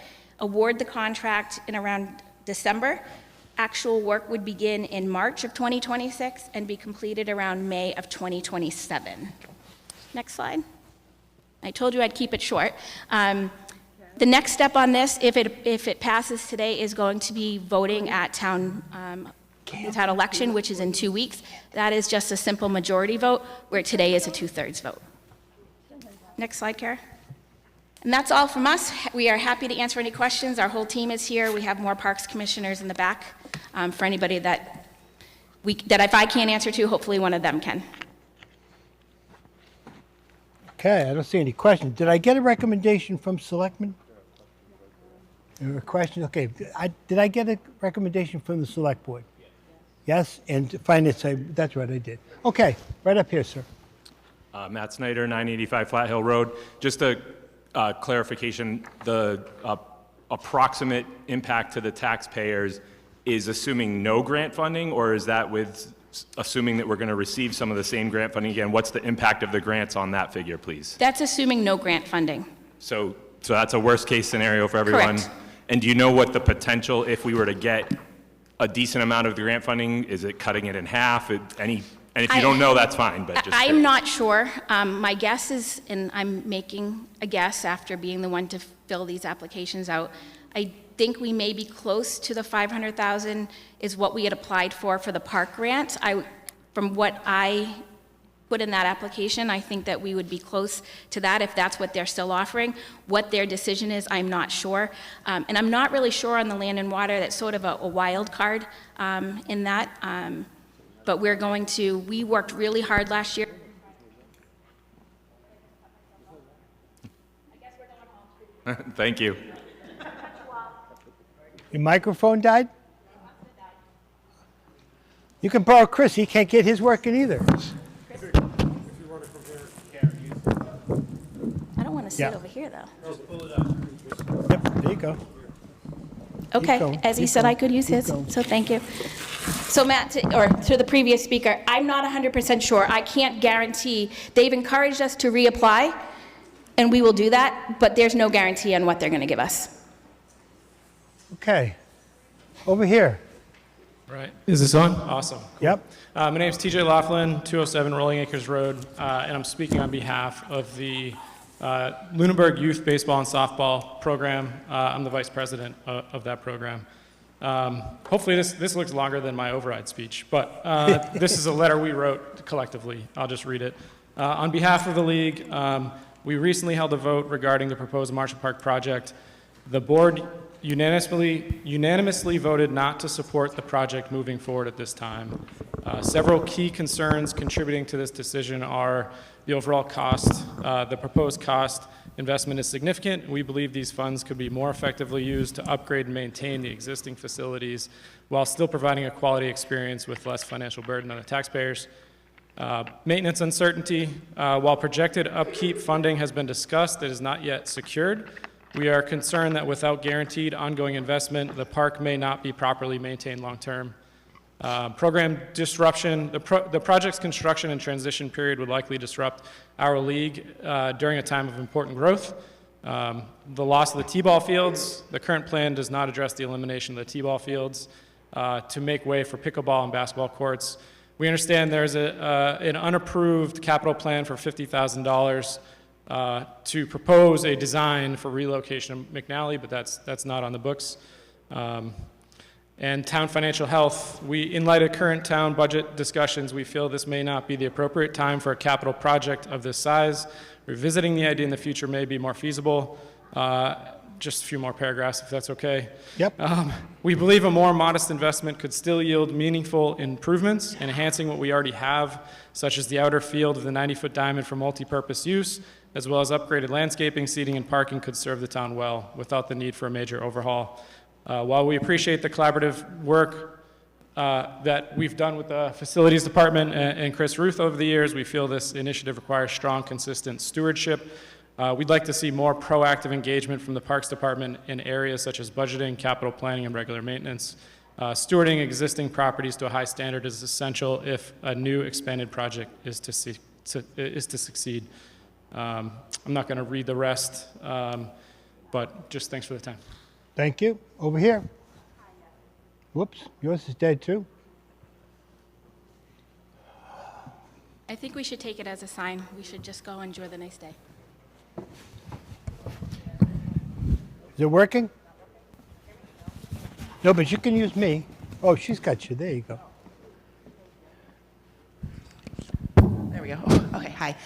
award the contract in around December. Actual work would begin in March of 2026 and be completed around May of 2027. Next slide. I told you I'd keep it short. The next step on this, if it passes today, is going to be voting at town election, which is in 2 weeks. That is just a simple majority vote, where today is a 2/3 vote. Next slide, Kara. And that's all from us. We are happy to answer any questions. Our whole team is here. We have more parks commissioners in the back for anybody that if I can't answer to, hopefully one of them can. Okay, I don't see any questions. Did I get a recommendation from selectmen? A question? Okay, did I get a recommendation from the select board? Yes, and finance, that's right, I did. Okay, right up here, sir. Matt Snyder, 985 Flat Hill Road. Just a clarification, the approximate impact to the taxpayers is assuming no grant funding, or is that with assuming that we're going to receive some of the same grant funding again? What's the impact of the grants on that figure, please? That's assuming no grant funding. So that's a worst case scenario for everyone. Correct. And do you know what the potential, if we were to get a decent amount of the grant funding, is it cutting it in half? And if you don't know, that's fine, but just... I'm not sure. My guess is, and I'm making a guess after being the one to fill these applications out, I think we may be close to the 500,000 is what we had applied for the park grant. From what I put in that application, I think that we would be close to that if that's what they're still offering. What their decision is, I'm not sure. And I'm not really sure on the land and water. That's sort of a wild card in that. But we worked really hard last year. Thank you. Your microphone died? You can borrow Chris, he can't get his working either. I don't want to sit Yeah. over here, though. Yep, there you go. Okay, going, as he keep said, I going, could use keep his, going. so thank you. So Matt, to the previous speaker, I'm not 100% sure. I can't guarantee. They've encouraged us to reapply, and we will do that, but there's no guarantee on what they're going to give us. Okay. Over here. Right. Is this on? Awesome. Yep. My name's TJ Laughlin, 207 Rolling Acres Road, and I'm speaking on behalf of the Lunenburg Youth Baseball and Softball Program. I'm the vice president of that program. Hopefully this looks longer than my override speech, but this is a letter we wrote collectively. I'll just read it. On behalf of the league, we recently held a vote regarding the proposed Marshall Park project. The board unanimously voted not to support the project moving forward at this time. Several key concerns contributing to this decision are the overall cost. The proposed cost investment is significant. We believe these funds could be more effectively used to upgrade and maintain the existing facilities while still providing a quality experience with less financial burden on the taxpayers. Maintenance uncertainty. While projected upkeep funding has been discussed, it is not yet secured. We are concerned that without guaranteed ongoing investment, the park may not be properly maintained long-term. Program disruption. The project's construction and transition period would likely disrupt our league during a time of important growth. The loss of the T-ball fields. The current plan does not address the elimination of the T-ball fields to make way for pickleball and basketball courts. We understand there's an unapproved capital plan for $50,000 to propose a design for relocation of McNally, but that's not on the books. And town financial health. In light of current town budget discussions, we feel this may not be the appropriate time for a capital project of this size. Revisiting the idea in the future may be more feasible. Just a few more paragraphs, if that's okay. Yep. We believe a more modest investment could still yield meaningful improvements, enhancing what we already have, such as the outer field of the 90-foot diamond for multi-purpose use, as well as upgraded landscaping, seating, and parking could serve the town well without the need for a major overhaul. While we appreciate the collaborative work that we've done with the facilities department and Chris Ruth over the years, we feel this initiative requires strong, consistent stewardship. We'd like to see more proactive engagement from the Parks Department in areas such as budgeting, capital planning, and regular maintenance. Stewarding existing properties to a high standard is essential if a new expanded project is to succeed. I'm not going to read the rest, but just thanks for the time. Thank you. Over here. Whoops, yours is dead too. I think we should take it as a sign. We should just go enjoy the nice day. Is it working? No, but you can use me. Oh, she's got you. There you go. There we go. Okay, hi.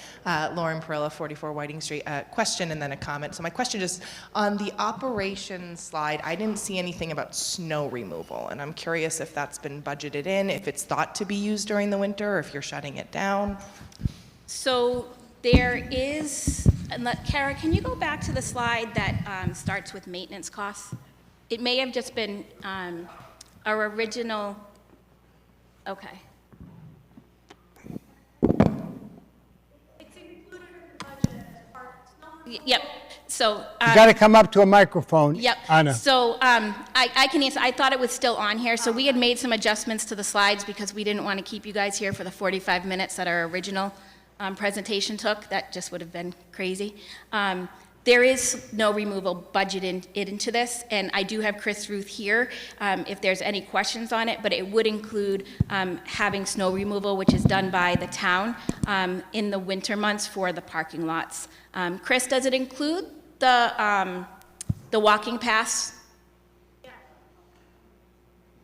Lauren Perilla, 44 Whiting Street. Question and then a comment. So my question is, on the operations slide, I didn't see anything about snow removal, and I'm curious if that's been budgeted in, if it's thought to be used during the winter, or if you're shutting it down. So there is, Kara, can you go back to the slide that starts with maintenance costs? It may have just been our original, okay. Yep, so. You got to come up to a microphone, Yep. Anna. So I can answer. I thought it was still on here. So we had made some adjustments to the slides because we didn't want to keep you guys here for the 45 minutes that our original presentation took. That just would have been crazy. There is no removal budgeted into this, and I do have Chris Ruth here if there's any questions on it, but it would include having snow removal, which is done by the town in the winter months for the parking lots. Chris, does it include the walking paths?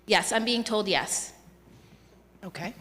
Yes, I'm being told yes. Okay.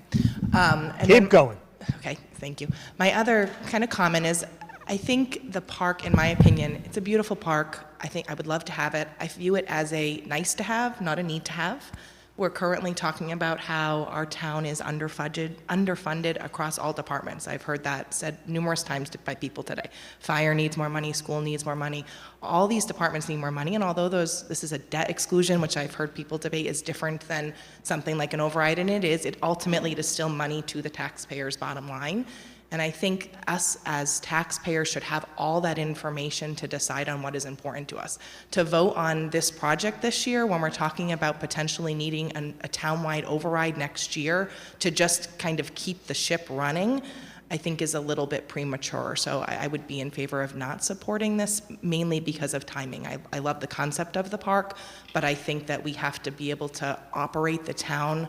Keep going. Okay, thank you. My other kind of comment is, I think the park, in my opinion, it's a beautiful park. I think I would love to have it. I view it as a nice to have, not a need to have. We're currently talking about how our town is underfunded across all departments. I've heard that said numerous times by people today. Fire needs more money, school needs more money. All these departments need more money, and although this is a debt exclusion, which I've heard people debate is different than something like an override, and it ultimately is still money to the taxpayer's bottom line. And I think us as taxpayers should have all that information to decide on what is important to us. To vote on this project this year, when we're talking about potentially needing a townwide override next year to just kind of keep the ship running, I think is a little bit premature. So I would be in favor of not supporting this, mainly because of timing. I love the concept of the park, but I think that we have to be able to operate the town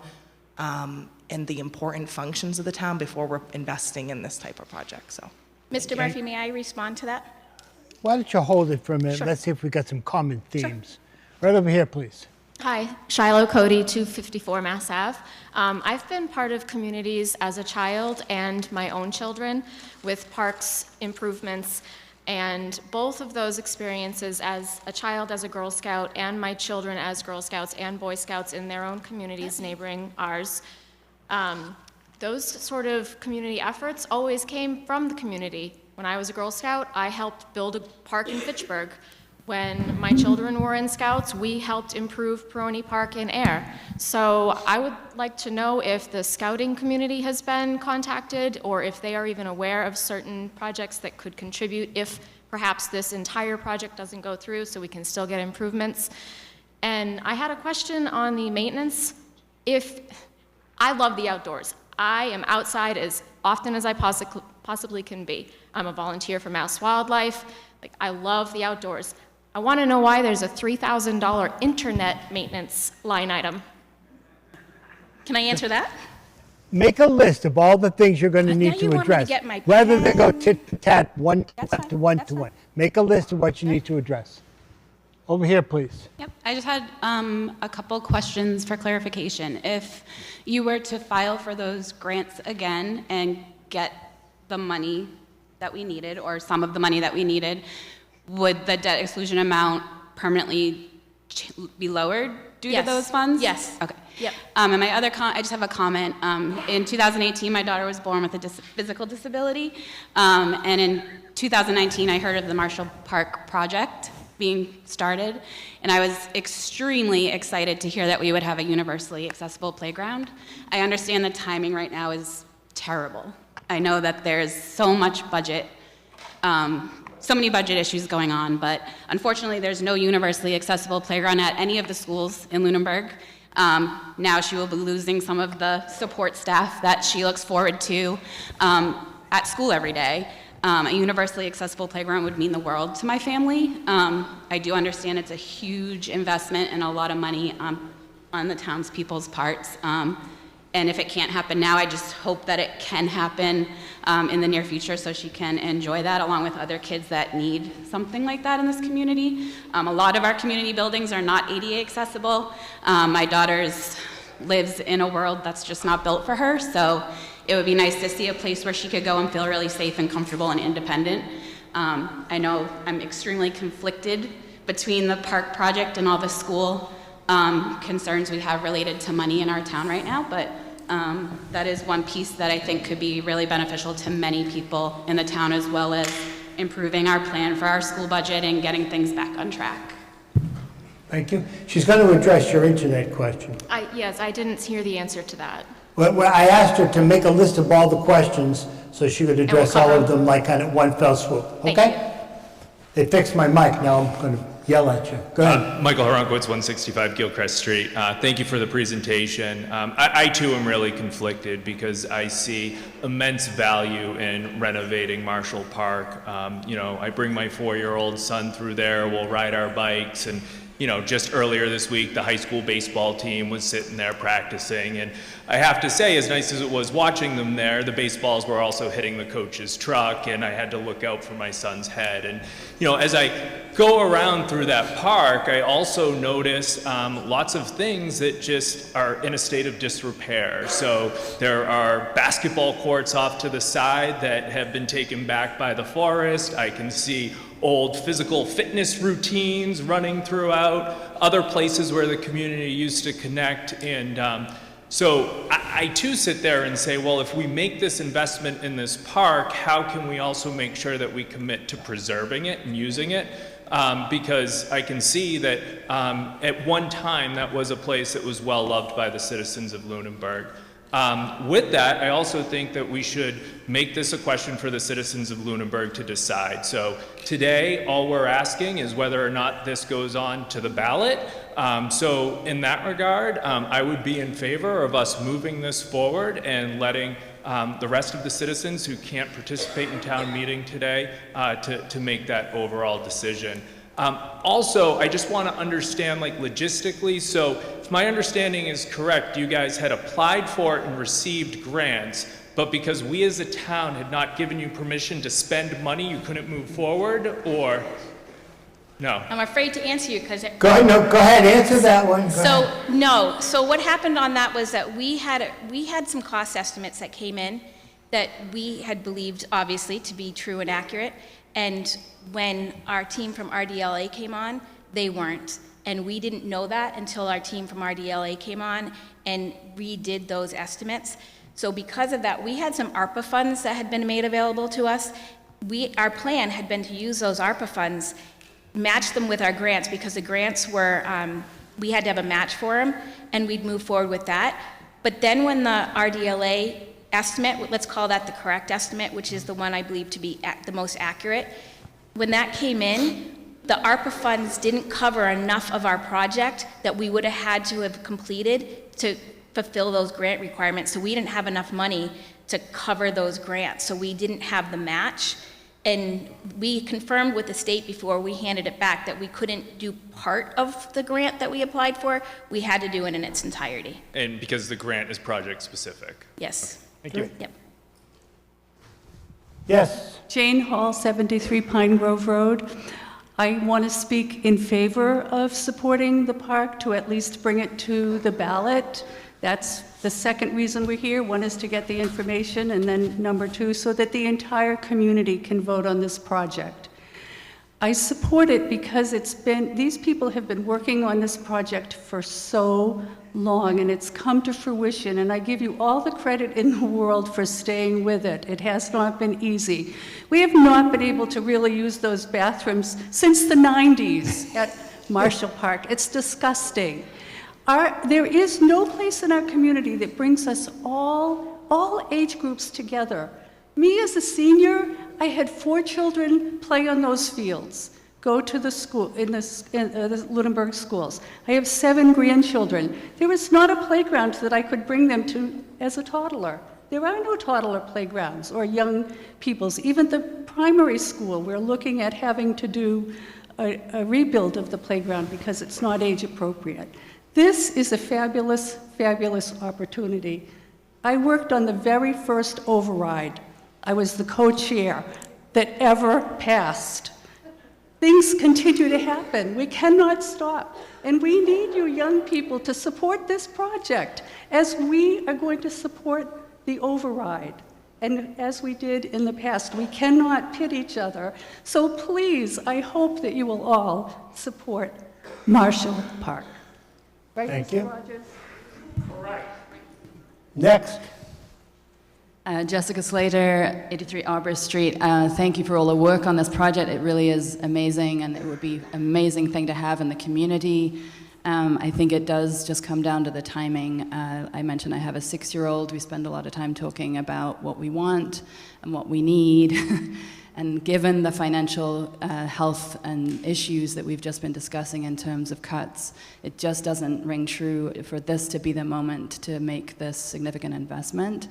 and the important functions of the town before we're investing in this type of project. So, Mr. Murphy, may I respond to that? Why don't you hold it for a minute? Sure. Let's see if we got some common themes. Right over here, please. Hi, Shiloh Cody, 254 Mass Ave. I've been part of communities as a child and my own children with parks improvements, and both of those experiences as a child as a Girl Scout and my children as Girl Scouts and Boy Scouts in their own communities neighboring ours, those sort of community efforts always came from the community. When I was a Girl Scout, I helped build a park in Fitchburg. When my children were in Scouts, we helped improve Peroni Park in Air. So I would like to know if the scouting community has been contacted or if they are even aware of certain projects that could contribute if perhaps this entire project doesn't go through so we can still get improvements. And I had a question on the maintenance. I love the outdoors. I am outside as often as I possibly can be. I'm a volunteer for Mass Wildlife. I love the outdoors. I want to know why there's a $3,000 internet maintenance line item. Can I answer that? Make a list of all the things you're going to need you to want me to address, get my rather pen? than go tit-for-tat, one That's to one. Make a list of what you need to address. Over here, please. Yep, I just had a couple questions for clarification. If you were to file for those grants again and get the money that we needed, or some of the money that we needed, would the debt exclusion amount permanently be lowered due to those funds? Yes. Okay. Yep. And my other I just have a comment. In 2018, my daughter was born with a physical disability, and in 2019, I heard of the Marshall Park project being started, and I was extremely excited to hear that we would have a universally accessible playground. I understand the timing right now is terrible. I know that there's so much budget, so many budget issues going on, but unfortunately there's no universally accessible playground at any of the schools in Lunenburg. Now she will be losing some of the support staff that she looks forward to at school every day. A universally accessible playground would mean the world to my family. I do understand it's a huge investment and a lot of money on the townspeople's parts. And if it can't happen now, I just hope that it can happen in the near future so she can enjoy that along with other kids that need something like that in this community. A lot of our community buildings are not ADA accessible. My daughter lives in a world that's just not built for her, so it would be nice to see a place where she could go and feel really safe and comfortable and independent. I know I'm extremely conflicted between the park project and all the school concerns we have related to money in our town right now, but that is one piece that I think could be really beneficial to many people in the town, as well as improving our plan for our school budget and getting things back on track. Thank you. She's going to address your internet question. Yes, I didn't hear the answer to that. Well, I asked her to make a list of all the questions so she could address all of them like kind of one fell swoop. Okay? They fixed my mic. Now I'm going to yell at you. Go ahead. Michael Hronkowitz, 165 Gilchrist Street. Thank you for the presentation. I too am really conflicted because I see immense value in renovating Marshall Park. I bring my 4-year-old son through there. We'll ride our bikes, and just earlier this week, the high school baseball team was sitting there practicing, and I have to say, as nice as it was watching them there, the baseballs were also hitting the coach's truck, and I had to look out for my son's head. And, you know, as I go around through that park, I also notice lots of things that just are in a state of disrepair. So there are basketball courts off to the side that have been taken back by the forest. I can see old physical fitness routines running throughout, other places where the community used to connect. And so I too sit there and say, well, if we make this investment in this park, how can we also make sure that we commit to preserving it and using it? Because I can see that at one time that was a place that was well loved by the citizens of Lunenburg. With that, I also think that we should make this a question for the citizens of Lunenburg to decide. So today, all we're asking is whether or not this goes on to the ballot. So in that regard, I would be in favor of us moving this forward and letting the rest of the citizens who can't participate in town meeting today to make that overall decision. Also, I just want to understand, like, logistically, so if my understanding is correct, you guys had applied for it and received grants, but because we as a town had not given you permission to spend money, you couldn't move forward, or no? I'm afraid to answer you because Go ahead, answer that one. So what happened on that was that we had some cost estimates that came in that we had believed, obviously, to be true and accurate. And when our team from RDLA came on, they weren't. And we didn't know that until our team from RDLA came on and redid those estimates. So because of that, we had some ARPA funds that had been made available to us. Our plan had been to use those ARPA funds, match them with our grants, because the grants were, we had to have a match for them, and we'd move forward with that. But then when the RDLA estimate, let's call that the correct estimate, which is the one I believe to be the most accurate, when that came in, the ARPA funds didn't cover enough of our project that we would have had to have completed to fulfill those grant requirements. So we didn't have enough money to cover those grants. So we didn't have the match. And we confirmed with the state before we handed it back that we couldn't do part of the grant that we applied for. We had to do it in its entirety. And because the grant is project specific. Yes. Thank you. Yep. Yes. Jane Hall, 73 Pine Grove Road. I want to speak in favor of supporting the park to at least bring it to the ballot. That's the second reason we're here. One is to get the information, and then number two, so that the entire community can vote on this project. I support it because these people have been working on this project for so long, and it's come to fruition, and I give you all the credit in the world for staying with it. It has not been easy. We have not been able to really use those bathrooms since the 90s at Marshall Park. It's disgusting. There is no place in our community that brings us all age groups together. Me as a senior, I had 4 children play on those fields, go to the school, in the Lunenburg schools. I have 7 grandchildren. There was not a playground that I could bring them to as a toddler. There are no toddler playgrounds or young people's. Even the primary school, we're looking at having to do a rebuild of the playground because it's not age appropriate. This is a fabulous, fabulous opportunity. I worked on the very first override. I was the co-chair that ever passed. Things continue to happen. We cannot stop. And we need you young people to support this project as we are going to support the override. And as we did in the past, we cannot pit each other. So please, I hope that you will all support Marshall Park. Right, Thank Mr. you. Rogers? All right. Next. Jessica Slater, 83 Arbor Street. Thank you for all the work on this project. It really is amazing, and it would be an amazing thing to have in the community. I think it does just come down to the timing. I mentioned I have a 6-year-old. We spend a lot of time talking about what we want and what we need. And given the financial health and issues that we've just been discussing in terms of cuts, it just doesn't ring true for this to be the moment to make this significant investment.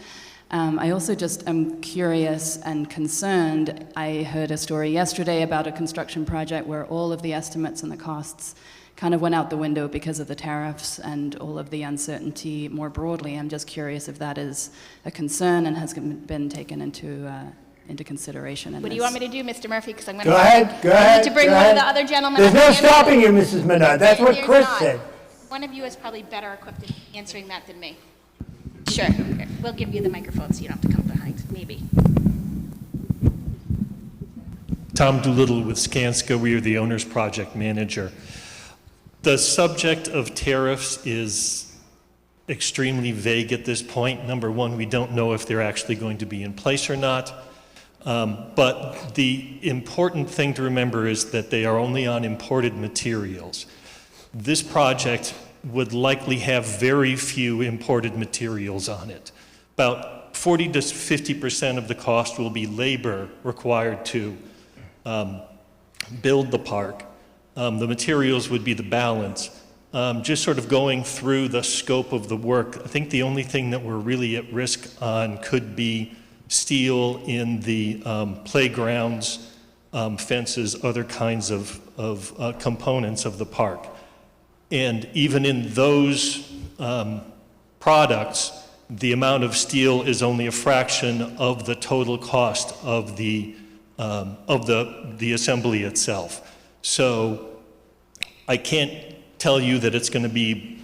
I also just am curious and concerned. I heard a story yesterday about a construction project where all of the estimates and the costs kind of went out the window because of the tariffs and all of the uncertainty more broadly. I'm just curious if that is a concern and has been taken into consideration. What do you want me to do, Mr. Murphy? Because I'm going Go ahead, go ahead. I need to bring go one ahead. of the other gentlemen. There's up no to answer stopping you, this. Mrs. Menard. That's what There's Chris not. said. One of you is probably better equipped at answering that than me. Sure. We'll give you the microphone so you don't have to come behind, maybe. Tom Doolittle with Skanska. We are the owner's project manager. The subject of tariffs is extremely vague at this point. Number one, we don't know if they're actually going to be in place or not. But the important thing to remember is that they are only on imported materials. This project would likely have very few imported materials on it. About 40 to 50% of the cost will be labor required to build the park. The materials would be the balance. Just sort of going through the scope of the work, I think the only thing that we're really at risk on could be steel in the playgrounds, fences, other kinds of components of the park. And even in those products, the amount of steel is only a fraction of the total cost of the assembly itself. So I can't tell you that it's going to be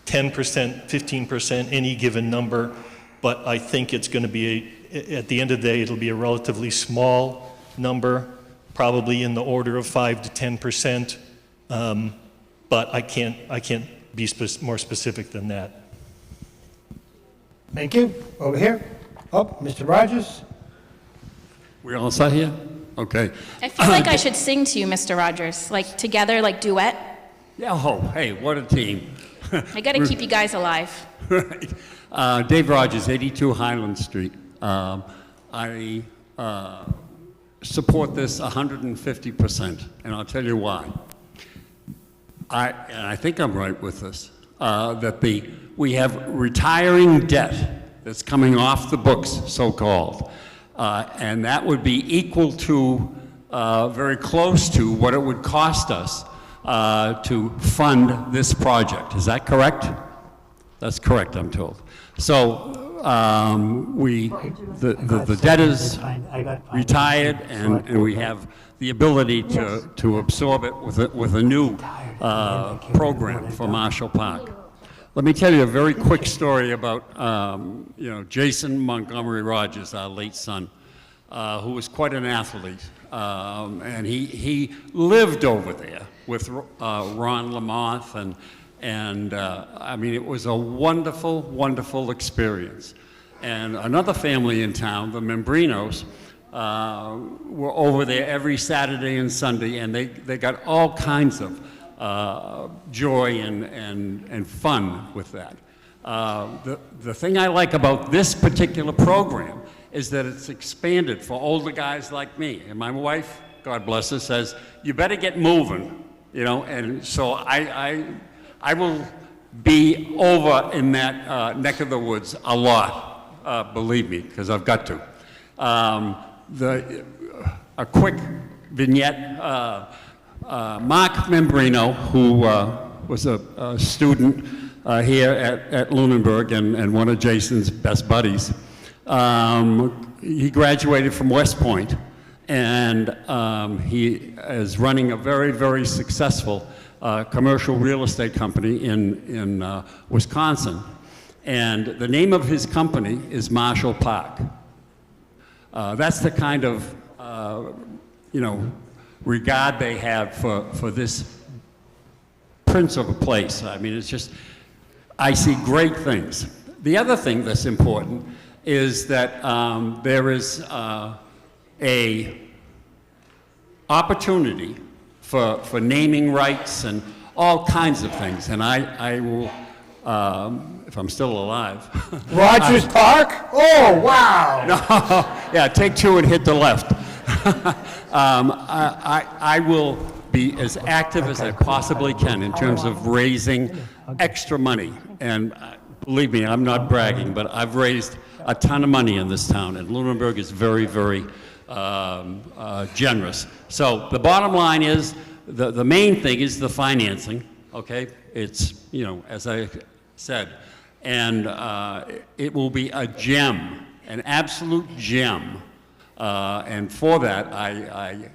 10%, 15%, any given number, but I think it's going to be, at the end of the day, it'll be a relatively small number, probably in the order of 5 to 10%, but I can't be more specific than that. Thank you. Over here. Oh, Mr. Rogers. We all set here? Okay. I feel like I should sing to you, Mr. Rogers, like together, like duet. Yeah, oh, hey, what a team. I got to keep you guys alive. Right. Dave Rogers, 82 Highland Street. I support this 150%, and I'll tell you why. And I think I'm right with this, that we have retiring debt that's coming off the books, so-called, and that would be equal to, very close to what it would cost us to fund this project. Is that correct? That's correct, I'm told. So the debt is retired, and we have the ability to absorb it with a new program for Marshall Park. Let me tell you a very quick story about Jason Montgomery Rogers, our late son, who was quite an athlete, and he lived over there with Ron Lamothe, and I mean, it was a wonderful, wonderful experience. And another family in town, the Membrinos, were over there every Saturday and Sunday, and they got all kinds of joy and fun with that. The thing I like about this particular program is that it's expanded for older guys like me. And my wife, God bless her, says, you better get moving, and so I will be over in that neck of the woods a lot, believe me, because I've got to. A quick vignette, Mark Membrino, who was a student here at Lunenburg and one of Jason's best buddies, he graduated from West Point, and he is running a very, very successful commercial real estate company in Wisconsin. And the name of his company is Marshall Park. That's the kind of, regard they have for this prince of a place. I mean, it's just, I see great things. The other thing that's important is that there is a opportunity for naming rights and all kinds of things. And I will, if I'm still alive. Rogers Park? Oh, wow. No, yeah, take two and hit the left. I will be as active as I possibly can in terms of raising extra money. And believe me, I'm not bragging, but I've raised a ton of money in this town, and Lunenburg is very, very generous. So the bottom line is, the main thing is the financing, okay? It's, you know, as I said, and it will be a gem, an absolute gem. And for that, I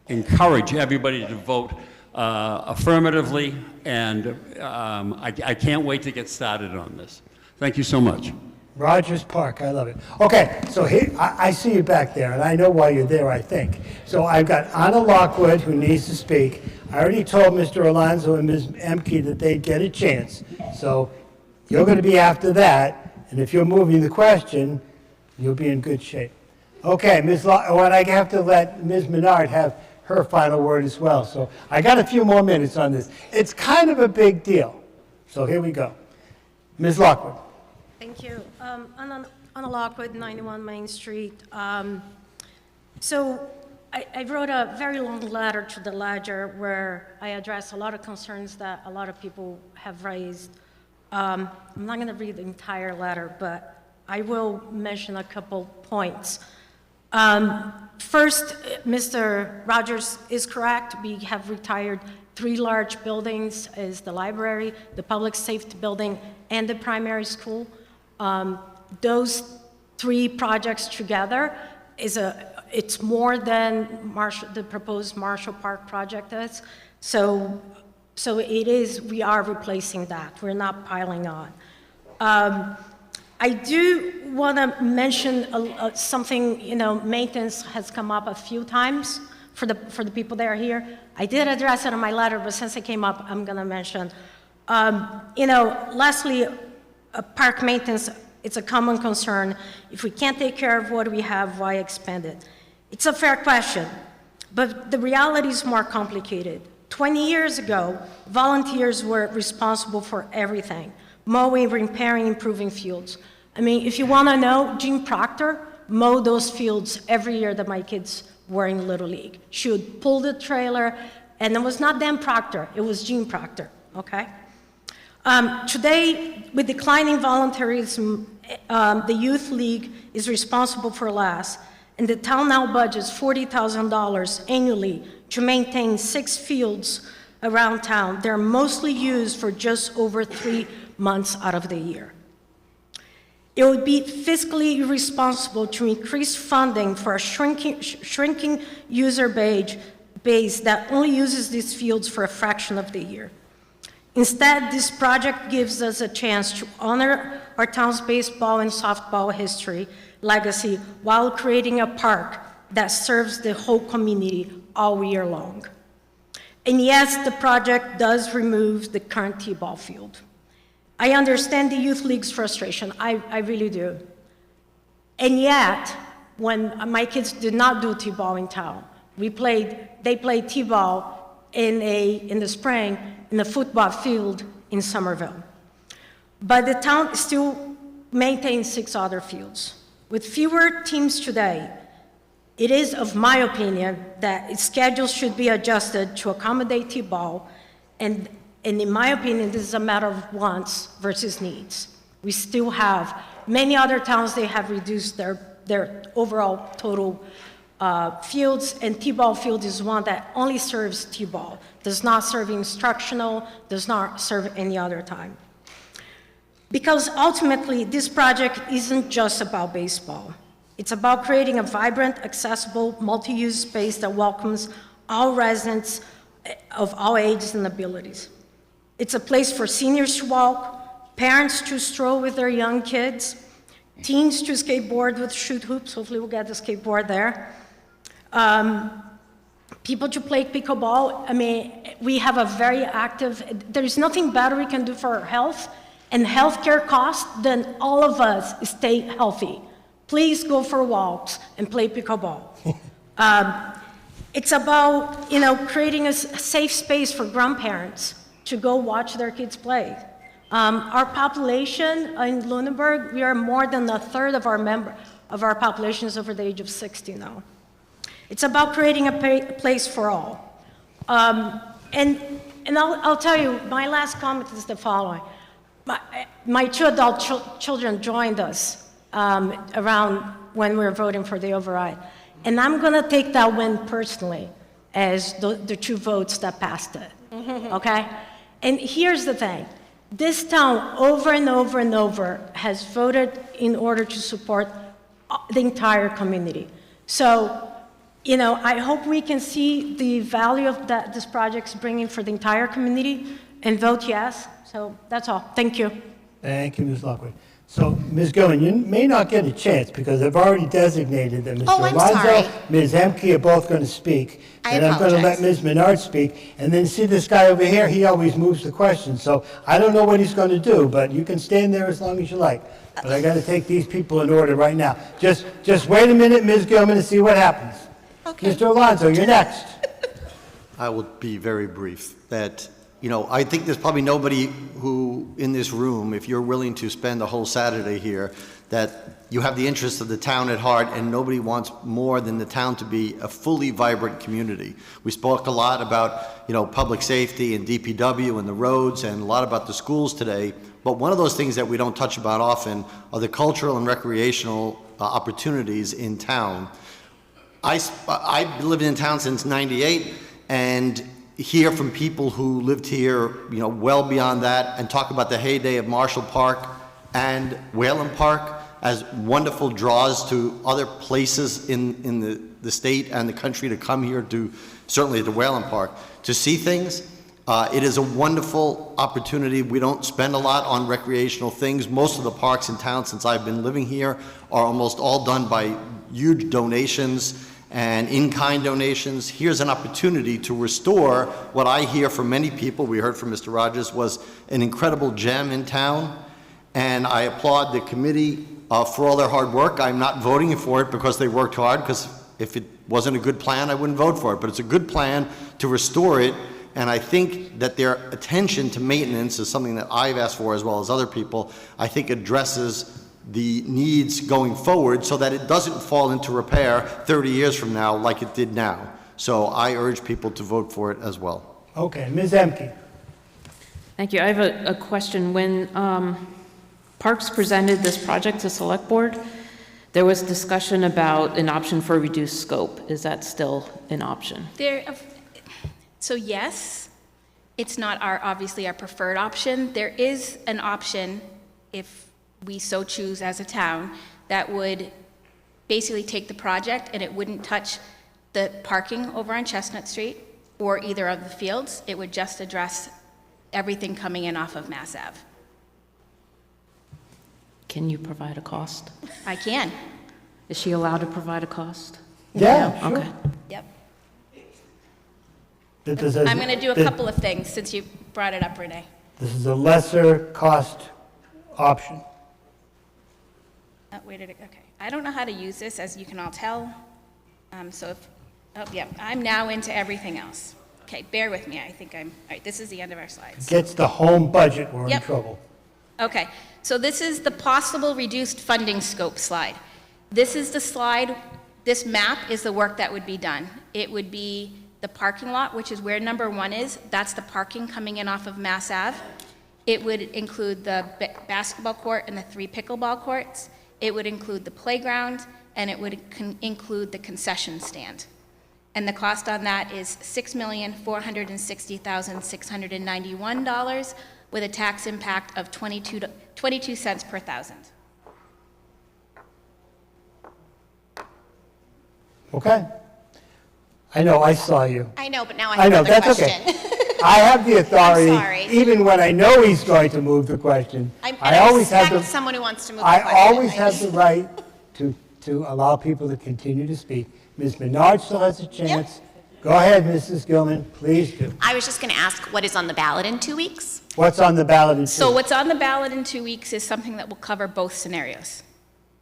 encourage everybody to vote affirmatively, and I can't wait to get started on this. Thank you so much. Rogers Park, I love it. Okay, so here, I see you back there, and I know why you're there, I think. So I've got Anna Lockwood, who needs to speak. I already told Mr. Alonso and Ms. Emke that they'd get a chance. So you're going to be after that, and if you're moving the question, you'll be in good shape. Okay, I have to let Ms. Menard have her final word as well. So I got a few more minutes on this. It's kind of a big deal. So here we go. Ms. Lockwood. Thank you. Anna Lockwood, 91 Main Street. So I wrote a very long letter to the Ledger where I address a lot of concerns that a lot of people have raised. I'm not going to read the entire letter, but I will mention a couple points. First, Mr. Rogers is correct. We have retired 3 large buildings, is the library, the public safety building, and the primary school. Those 3 projects together it's more than the proposed Marshall Park project is. So we are replacing that. We're not piling on. I do want to mention something, maintenance has come up a few times for the people that are here. I did address it in my letter, but since it came up, I'm going to mention. Lastly, park maintenance, it's a common concern. If we can't take care of what we have, why expand it? It's a fair question, but the reality is more complicated. 20 years ago, volunteers were responsible for everything: mowing, repairing, improving fields. I mean, if you want to know, Jean Proctor mowed those fields every year that my kids were in Little League. She would pull the trailer, and it was not Dan Proctor, it was Jean Proctor, okay? Today, with declining volunteerism, the Youth League is responsible for less, and the town now budgets $40,000 annually to maintain 6 fields around town. They're mostly used for just over 3 months out of the year. It would be fiscally irresponsible to increase funding for a shrinking user base that only uses these fields for a fraction of the year. Instead, this project gives us a chance to honor our town's baseball and softball history, legacy, while creating a park that serves the whole community all year long. And yes, the project does remove the current T-ball field. I understand the Youth League's frustration, I really do. And yet, when my kids did not do T-ball in town, they played T-ball in the spring in the football field in Somerville. But the town still maintains 6 other fields. With fewer teams today, it is of my opinion that its schedule should be adjusted to accommodate T-ball, and in my opinion, this is a matter of wants versus needs. We still have many other towns, they have reduced their overall total fields, and T-ball field is one that only serves T-ball, does not serve instructional, does not serve any other time. Because ultimately, this project isn't just about baseball. It's about creating a vibrant, accessible, multi-use space that welcomes all residents of all ages and abilities. It's a place for seniors to walk, parents to stroll with their young kids, teens to skateboard with shoot hoops, hopefully we'll get the skateboard there, people to play pickleball. I mean, we have a very active, there's nothing better we can do for our health and healthcare costs than all of us stay healthy. Please go for walks and play pickleball. It's about, creating a safe space for grandparents to go watch their kids play. Our population in Lunenburg, we are more than a third of our population is over the age of 60 now. It's about creating a place for all. And I'll tell you, my last comment is the following. My 2 adult children joined us around when we were voting for the override. And I'm going to take that win personally as the two votes that passed it, okay? And here's the thing. This town, over and over and over, has voted in order to support the entire community. So, you know, I hope we can see the value of that this project's bringing for the entire community and vote yes. So that's all. Thank you. Thank you, Ms. Lockwood. So, Ms. Gilman, you may not get a chance because I've already designated that Mr. I'm Alonso, sorry. Ms. Emke are both going to speak. And I'm going to let Ms. Menard speak. And then see this guy over here, he always moves the questions. So I don't know what he's going to do, but you can stand there as long as you like. But I got to take these people in order right now. Just wait a minute, Ms. Gilman, and see what happens. Okay. Mr. Alonso, you're next. I will be very brief. That, you know, I think there's probably nobody who in this room, if you're willing to spend a whole Saturday here, that you have the interests of the town at heart, and nobody wants more than the town to be a fully vibrant community. We spoke a lot about, you know, public safety and DPW and the roads, and a lot about the schools today. But one of those things that we don't touch about often are the cultural and recreational opportunities in town. I've lived in town since '98, and hear from people who lived here, you know, well beyond that, and talk about the heyday of Marshall Park and Whalen Park as wonderful draws to other places in the state and the country to come here to, certainly to Whalen Park, to see things. It is a wonderful opportunity. We don't spend a lot on recreational things. Most of the parks in town since I've been living here are almost all done by huge donations and in-kind donations. Here's an opportunity to restore what I hear from many people, we heard from Mr. Rogers, was an incredible gem in town. And I applaud the committee for all their hard work. I'm not voting for it because they worked hard, because if it wasn't a good plan, I wouldn't vote for it. But it's a good plan to restore it. And I think that their attention to maintenance is something that I've asked for as well as other people. I think addresses the needs going forward so that it doesn't fall into repair 30 years from now like it did now. So I urge people to vote for it as well. Okay, Ms. Emke. Thank you. I have a question. When Parks presented this project to Select Board, there was discussion about an option for reduced scope. Is that still an option? So yes, it's not obviously our preferred option. There is an option, if we so choose as a town, that would basically take the project and it wouldn't touch the parking over on Chestnut Street or either of the fields. It would just address everything coming in off of Mass Ave. Can you provide a cost? I can. Is she allowed to provide a cost? Yeah, sure. Okay. Yep. This I'm going to do a couple of things since you brought it up, Renee. This is a lesser cost option. Where did it go? Okay. I don't know how to use this, as you can all tell. I'm now into everything else. Okay, bear with me. I think all right, this is the end of our slides. Gets the home budget, we're in trouble. Okay, so this is the possible reduced funding scope slide. This is the slide, this map is the work that would be done. It would be the parking lot, which is where number 1 is. That's the parking coming in off of Mass Ave. It would include the basketball court and the 3 pickleball courts. It would include the playground, and it would include the concession stand. And the cost on that is $6,460,691 with a tax impact of 22 cents per thousand. Okay. I know, I saw you. I know, but now I have another that's question. Okay. I have the authority, I'm sorry. even when I know he's going to move the question. I always have someone who wants to move the question. I always have the right to allow people to continue to speak. Ms. Menard still has a chance. Go ahead, Mrs. Gilman, please do. I was just going to ask what is on the ballot in 2 weeks? What's on the ballot in 2 So what's on the ballot in 2 weeks is something that will cover both scenarios.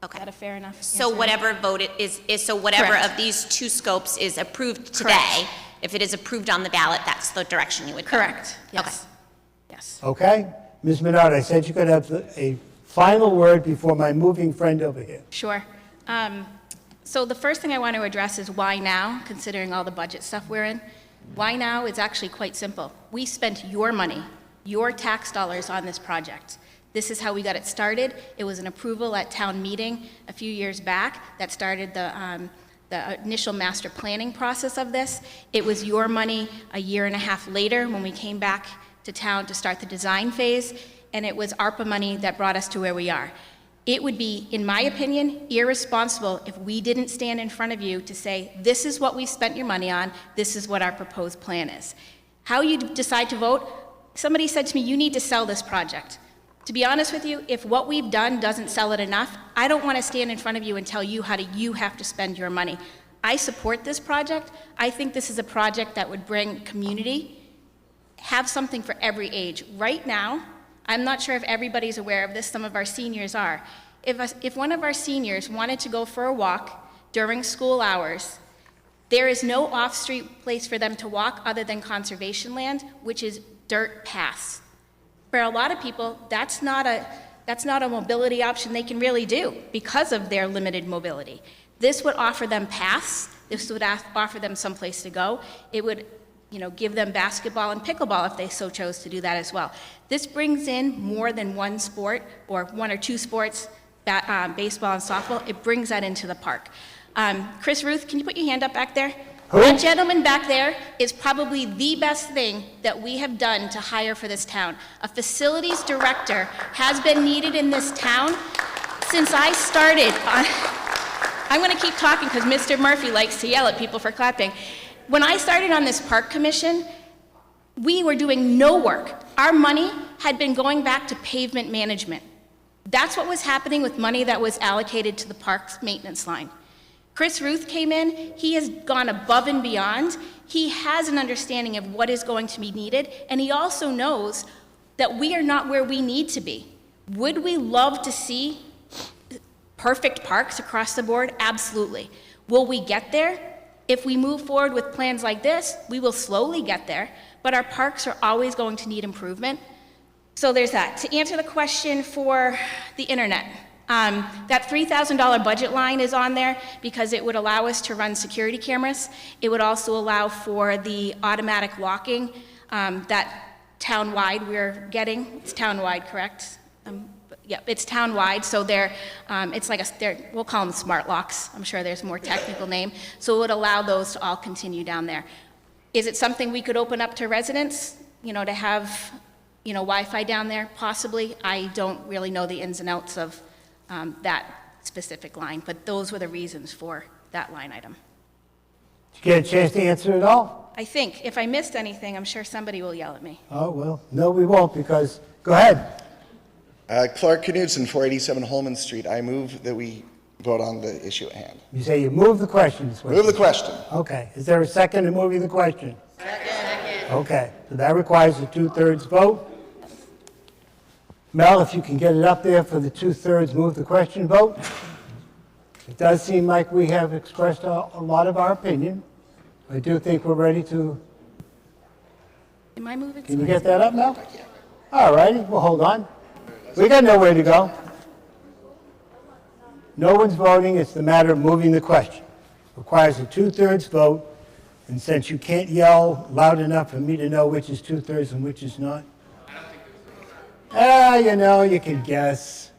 Okay. Is that a fair enough So answer? whatever vote it is so whatever Correct. of these 2 scopes is approved today, Correct. if it is approved on the ballot, that's the direction you would go? Correct. Yes. Okay. Yes. Okay? Ms. Menard, I said you could have a final word before my moving friend over here. Sure. So the first thing I want to address is why now, considering all the budget stuff we're in. Why now is actually quite simple. We spent your money, your tax dollars on this project. This is how we got it started. It was an approval at town meeting a few years back that started the initial master planning process of this. It was your money a year and a half later when we came back to town to start the design phase, and it was ARPA money that brought us to where we are. It would be, in my opinion, irresponsible if we didn't stand in front of you to say, this is what we spent your money on, this is what our proposed plan is. How you decide to vote, somebody said to me, you need to sell this project. To be honest with you, if what we've done doesn't sell it enough, I don't want to stand in front of you and tell you how you have to spend your money. I support this project. I think this is a project that would bring community, have something for every age. Right now, I'm not sure if everybody's aware of this, some of our seniors are. If one of our seniors wanted to go for a walk during school hours, there is no off-street place for them to walk other than conservation land, which is dirt paths. For a lot of people, that's not a mobility option they can really do because of their limited mobility. This would offer them paths. This would offer them someplace to go. It would, give them basketball and pickleball if they so chose to do that as well. This brings in more than one sport or one or two sports, baseball and softball. It brings that into the park. Chris Ruth, can you put your hand up back there? That gentleman back there is probably the best thing that we have done to hire for this town. A facilities director has been needed in this town since I started. I'm going to keep talking because Mr. Murphy likes to yell at people for clapping. When I started on this park commission, we were doing no work. Our money had been going back to pavement management. That's what was happening with money that was allocated to the parks maintenance line. Chris Ruth came in, he has gone above and beyond. He has an understanding of what is going to be needed, and he also knows that we are not where we need to be. Would we love to see perfect parks across the board? Absolutely. Will we get there? If we move forward with plans like this, we will slowly get there, but our parks are always going to need improvement. So there's that. To answer the question for the internet, that $3,000 budget line is on there because it would allow us to run security cameras. It would also allow for the automatic locking that town-wide we're getting. It's town-wide, correct? Yeah, it's town-wide, so it's like we'll call them smart locks. I'm sure there's a more technical name. So it would allow those to all continue down there. Is it something we could open up to residents, to have, Wi-Fi down there? Possibly. I don't really know the ins and outs of that specific line, but those were the reasons for that line item. Did you get a chance to answer it all? I think. If I missed anything, I'm sure somebody will yell at me. Oh, well, no, we won't, because, go ahead. Clark Knudsen, 487 Holman Street. I move that we vote on the issue at hand. You say you move the question. Move the question. Okay. Is there a second to moving the question? Second. Okay. So that requires a 2/3 vote. Mel, if you can get it up there for the 2/3 move the question vote. It does seem like we have expressed a lot of our opinion. I do think we're ready to... Am I moving? Can you get that up, Mel? All righty. Well, hold on. We got nowhere to go. No one's voting. It's the matter of moving the question. Requires a 2/3 vote. And since you can't yell loud enough for me to know which is 2/3 and which is not, you can guess.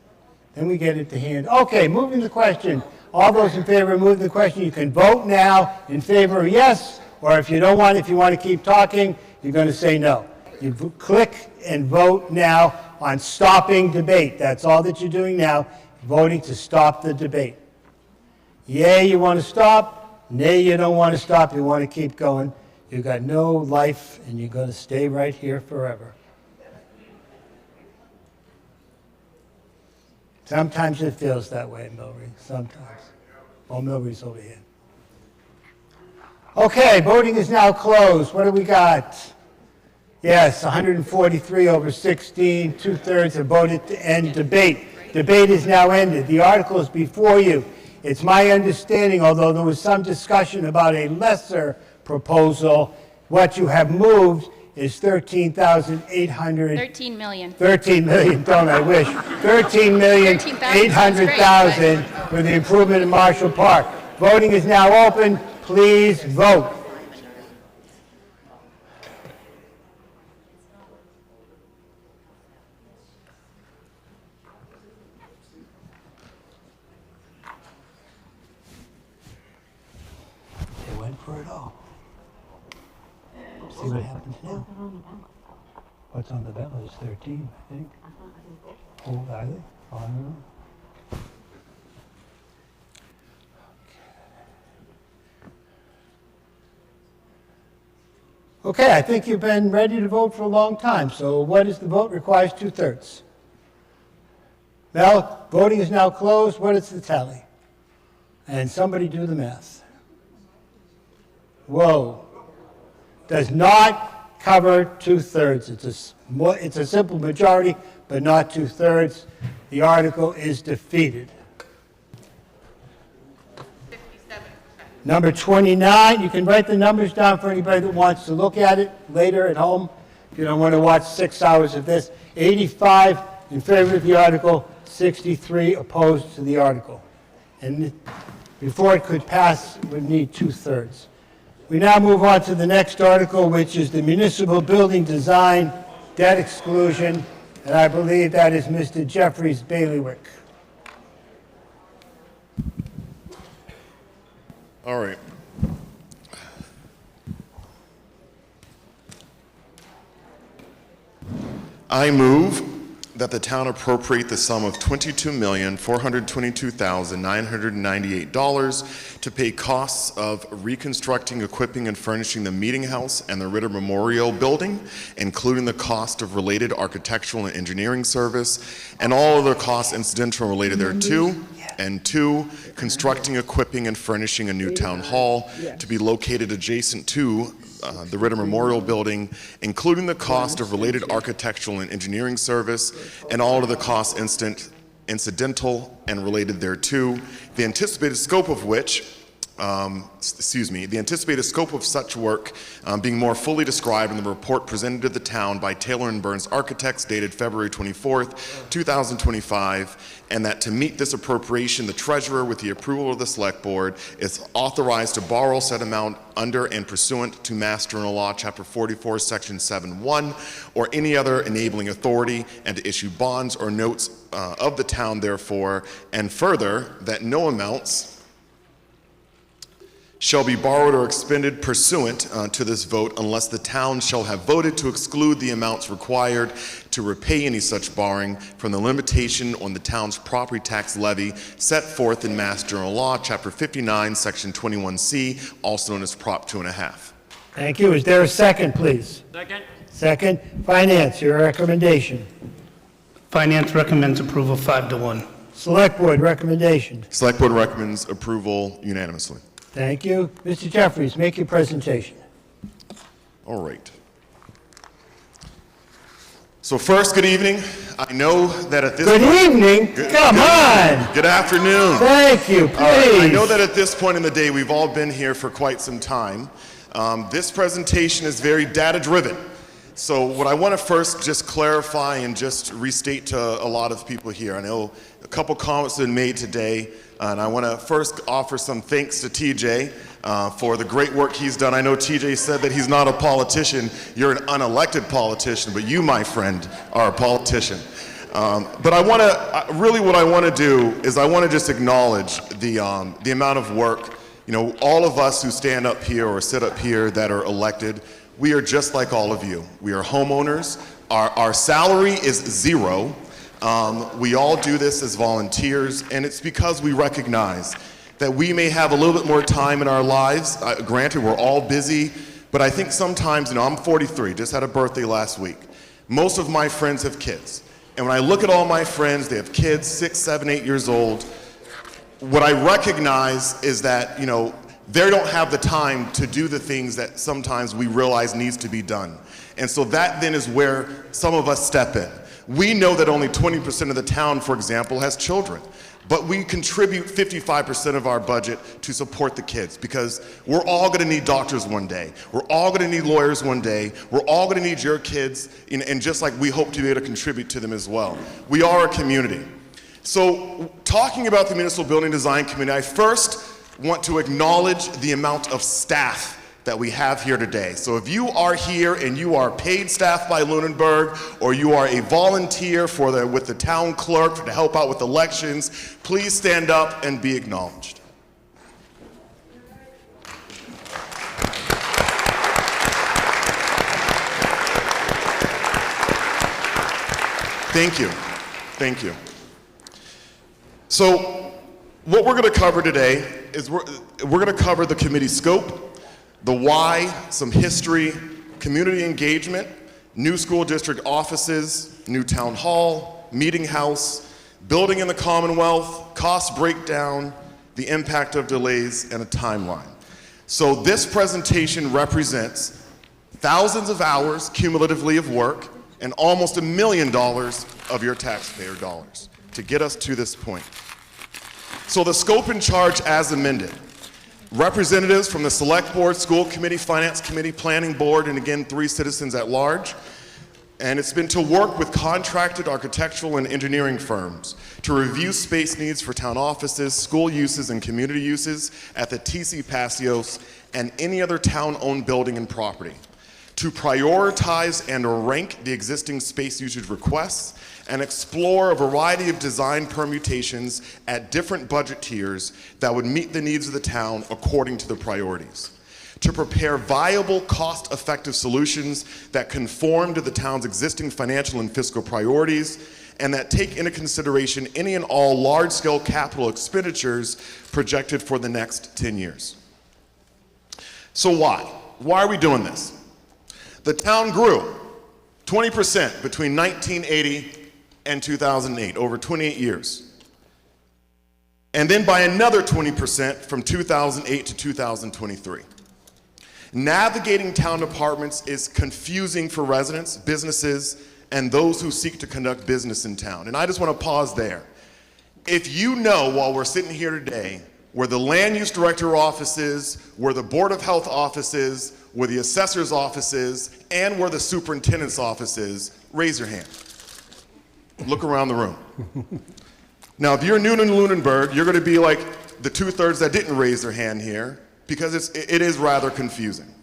Then we get it to hand. Okay, moving the question. All those in favor of moving the question, you can vote now in favor of yes, or if you want to keep talking, you're going to say no. You click and vote now on stopping debate. That's all that you're doing now, voting to stop the debate. Yay, you want to stop. Nay, you don't want to stop. You want to keep going. You've got no life, and you're going to stay right here forever. Sometimes it feels that way, Milbury. Sometimes. Oh, Milbury's over here. Okay, voting is now closed. What do we got? Yes, 143 over 16. 2/3 have voted to end debate. Debate is now ended. The article is before you. It's my understanding, although there was some discussion about a lesser proposal, what you have moved is 13,800. 13 million. 13 million, don't I wish. 13,800,000 for the improvement in Marshall Park. Voting is now open. Please vote. for it all. See what happens now. What's on the ballot is 13, I think. Oh, are they? Oh, I don't know. Okay, I think you've been ready to vote for a long time, so what is the vote? Requires 2/3. Mel, voting is now closed. What is the tally? And somebody do the math. Whoa. Does not cover 2/3. It's a simple majority, but not 2/3. The article is defeated. Number 29, you can write the numbers down for anybody that wants to look at it later at home. If you don't want to watch 6 hours of this, 85 in favor of the article, 63 opposed to the article. And before it could pass, it would need 2/3. We now move on to the next article, which is the municipal building design debt exclusion, and I believe that is Mr. Jeffrey's bailiwick. All right. I move that the town appropriate the sum of $22,422,998 to pay costs of reconstructing, equipping, and furnishing the Meeting House and the Ritter Memorial Building, including the cost of related architectural and engineering service, and all other costs incidental and related thereto. And 2, constructing, equipping, and furnishing a new town hall to be located adjacent to the Ritter Memorial Building, including the cost of related architectural and engineering service, and all of the costs incidental and related thereto, the anticipated scope of which, the anticipated scope of such work being more fully described in the report presented to the town by Taylor and Burns Architects dated February 24th, 2025, and that to meet this appropriation, the treasurer, with the approval of the select board, is authorized to borrow said amount under and pursuant to Mass General Law, Chapter 44, Section 7-1, or any other enabling authority, and to issue bonds or notes of the town therefore, and further, that no amounts shall be borrowed or expended pursuant to this vote unless the town shall have voted to exclude the amounts required to repay any such borrowing from the limitation on the town's property tax levy set forth in Mass General Law, Chapter 59, Section 21C, also known as Prop 2.5. Thank you. Is there a second, please? Second. Second. Finance, your recommendation. Finance recommends approval 5-1. Select Board recommendation. Select Board recommends approval unanimously. Thank you. Mr. Jeffries, make your presentation. All right. So first, good evening. I know that at this Good evening? Come on! Good afternoon. Thank you, please. I know that at this point in the day, we've all been here for quite some time. This presentation is very data-driven. So what I want to first just clarify and just restate to a lot of people here. I know a couple comments have been made today, and I want to first offer some thanks to TJ for the great work he's done. I know TJ said that he's not a politician. You're an unelected politician, but you, my friend, are a politician. But I want to, really what I want to do is I want to just acknowledge the amount of work, you know, all of us who stand up here or sit up here that are elected, we are just like all of you. We are homeowners. Our salary is zero. We all do this as volunteers, and it's because we recognize that we may have a little bit more time in our lives. Granted, we're all busy, but I think sometimes, you know, I'm 43, just had a birthday last week. Most of my friends have kids. And when I look at all my friends, they have kids, 6, 7, 8 years old. What I recognize is that, you know, they don't have the time to do the things that sometimes we realize needs to be done. And so that then is where some of us step in. We know that only 20% of the town, for example, has children. But we contribute 55% of our budget to support the kids because we're all going to need doctors one day. We're all going to need lawyers one day. We're all going to need your kids, and just like we hope to be able to contribute to them as well. We are a community. So talking about the Municipal Building Design Committee, I first want to acknowledge the amount of staff that we have here today. So if you are here and you are paid staff by Lunenburg, or you are a volunteer with the town clerk to help out with elections, please stand up and be acknowledged. Thank you. Thank you. So what we're going to cover today is we're going to cover the committee scope, the why, some history, community engagement, new school district offices, new town hall, meeting house, building in the Commonwealth, cost breakdown, the impact of delays, and a timeline. So this presentation represents thousands of hours cumulatively of work and almost $1 million of your taxpayer dollars to get us to this point. So the scope and charge as amended. Representatives from the Select Board, School Committee, Finance Committee, Planning Board, and again, 3 citizens at large. And it's been to work with contracted architectural and engineering firms to review space needs for town offices, school uses, and community uses at the TC Passios and any other town-owned building and property, to prioritize and rank the existing space usage requests and explore a variety of design permutations at different budget tiers that would meet the needs of the town according to the priorities, to prepare viable, cost-effective solutions that conform to the town's existing financial and fiscal priorities and that take into consideration any and all large-scale capital expenditures projected for the next 10 years. So why? Why are we doing this? The town grew 20% between 1980 and 2008, over 28 years. And then by another 20% from 2008 to 2023. Navigating town departments is confusing for residents, businesses, and those who seek to conduct business in town. And I just want to pause there. If you know, while we're sitting here today, where the land use director office is, where the Board of Health office is, where the assessor's office is, and where the superintendent's office is, raise your hand. Look around the room. Now, if you're new to Lunenburg, you're going to be like the 2/3 that didn't raise their hand here, because it is rather confusing.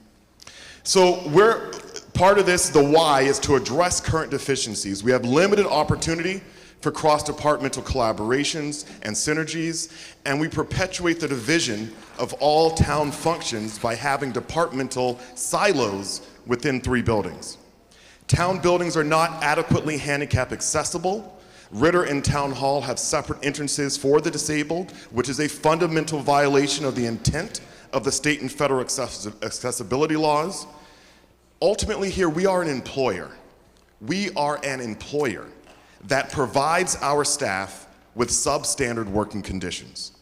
So part of this, the why, is to address current deficiencies. We have limited opportunity for cross-departmental collaborations and synergies, and we perpetuate the division of all town functions by having departmental silos within 3 buildings. Town buildings are not adequately handicap accessible. Ritter and Town Hall have separate entrances for the disabled, which is a fundamental violation of the intent of the state and federal accessibility laws. Ultimately here, we are an employer. We are an employer that provides our staff with substandard working conditions.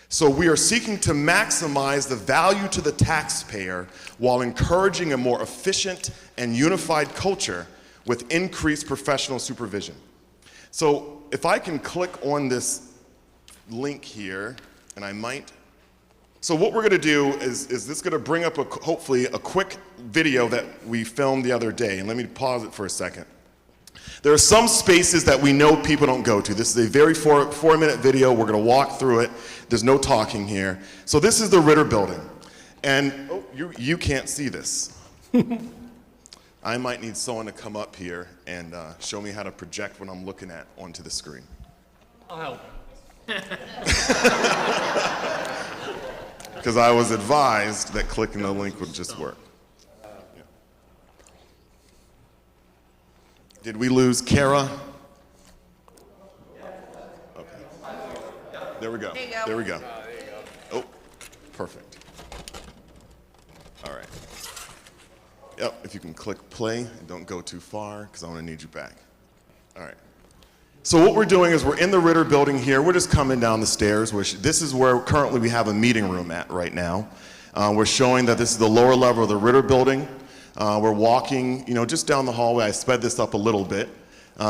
So we are seeking to maximize the value to the taxpayer while encouraging a more efficient and unified culture with increased professional supervision. So if I can click on this link here, and I might. So what we're going to do is this going to bring up hopefully a quick video that we filmed the other day. And let me pause it for a second. There are some spaces that we know people don't go to. This is a very 4-minute video. We're going to walk through it. There's no talking here. So this is the Ritter building. And you can't see this. I might need someone to come up here and show me how to project what I'm looking at onto the screen. I'll help. Because I was advised that clicking the link would just work. Did we lose Kara? Okay. There we go. There we go. Oh, perfect. All right. Yep, if you can click play and don't go too far, because I want to need you back. All right. So what we're doing is we're in the Ritter building here. We're just coming down the stairs, which this is where currently we have a meeting room at right now. We're showing that this is the lower level of the Ritter building. We're walking, just down the hallway. I sped this up a little bit.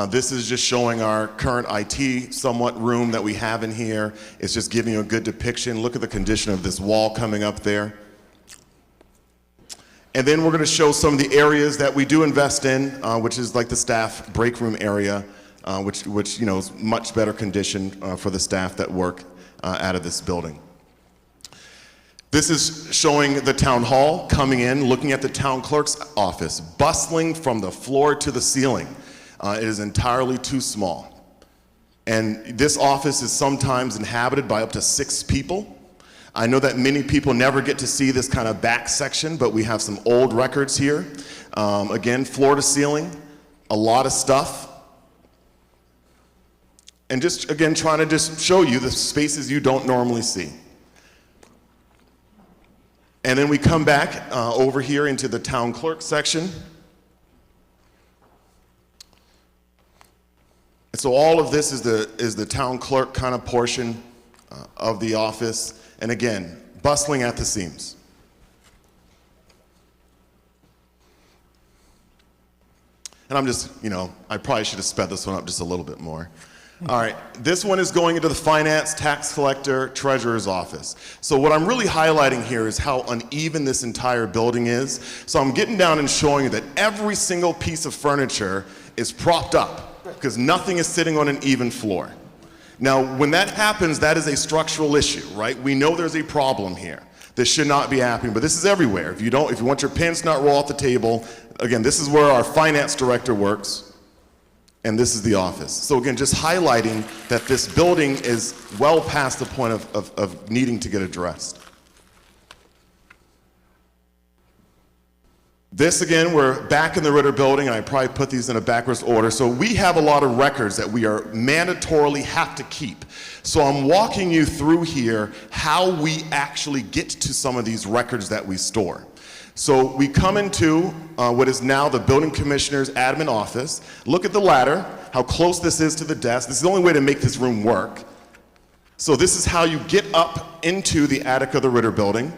This is just showing our current IT somewhat room that we have in here. It's just giving you a good depiction. Look at the condition of this wall coming up there. And then we're going to show some of the areas that we do invest in, which is like the staff break room area, which is much better condition for the staff that work out of this building. This is showing the town hall coming in, looking at the town clerk's office, bustling from the floor to the ceiling. It is entirely too small. And this office is sometimes inhabited by up to 6 people. I know that many people never get to see this kind of back section, but we have some old records here. Again, floor to ceiling, a lot of stuff. And just, again, trying to just show you the spaces you don't normally see. And then we come back over here into the town clerk section. And so all of this is the town clerk kind of portion of the office. And again, bustling at the seams. And I'm just, I probably should have sped this one up just a little bit more. All right, this one is going into the finance, tax collector, treasurer's office. So what I'm really highlighting here is how uneven this entire building is. So I'm getting down and showing you that every single piece of furniture is propped up because nothing is sitting on an even floor. Now, when that happens, that is a structural issue, right? We know there's a problem here. This should not be happening, but this is everywhere. If you want your pins to not roll off the table, again, this is where our finance director works. And this is the office. So again, just highlighting that this building is well past the point of needing to get addressed. This again, we're back in the Ritter building, and I probably put these in a backwards order. So we have a lot of records that we are mandatorily have to keep. So I'm walking you through here how we actually get to some of these records that we store. So we come into what is now the building commissioner's admin office. Look at the ladder, how close this is to the desk. This is the only way to make this room work. So this is how you get up into the attic of the Ritter building.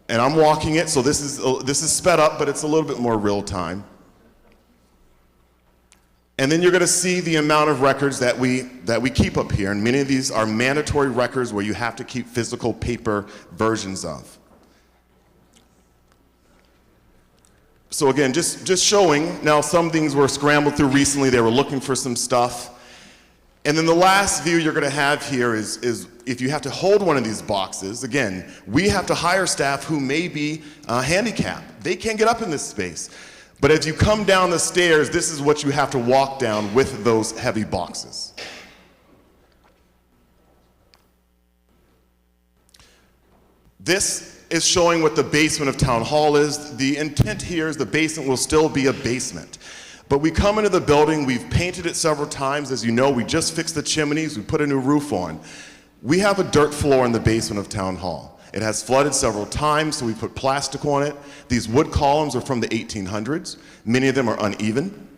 And I'm walking it, so this is sped up, but it's a little bit more real time. And then you're going to see the amount of records that we keep up here. And many of these are mandatory records where you have to keep physical paper versions of. So again, just showing, now some things were scrambled through recently, they were looking for some stuff. And then the last view you're gonna have here is if you have to hold one of these boxes, again, we have to hire staff who may be handicapped. They can't get up in this space. But as you come down the stairs, this is what you have to walk down with those heavy boxes. This is showing what the basement of Town Hall is. The intent here is the basement will still be a basement. But we come into the building, we've painted it several times. As you know, we just fixed the chimneys, we put a new roof on. We have a dirt floor in the basement of Town Hall. It has flooded several times, so we put plastic on it. These wood columns are from the 1800s. Many of them are uneven.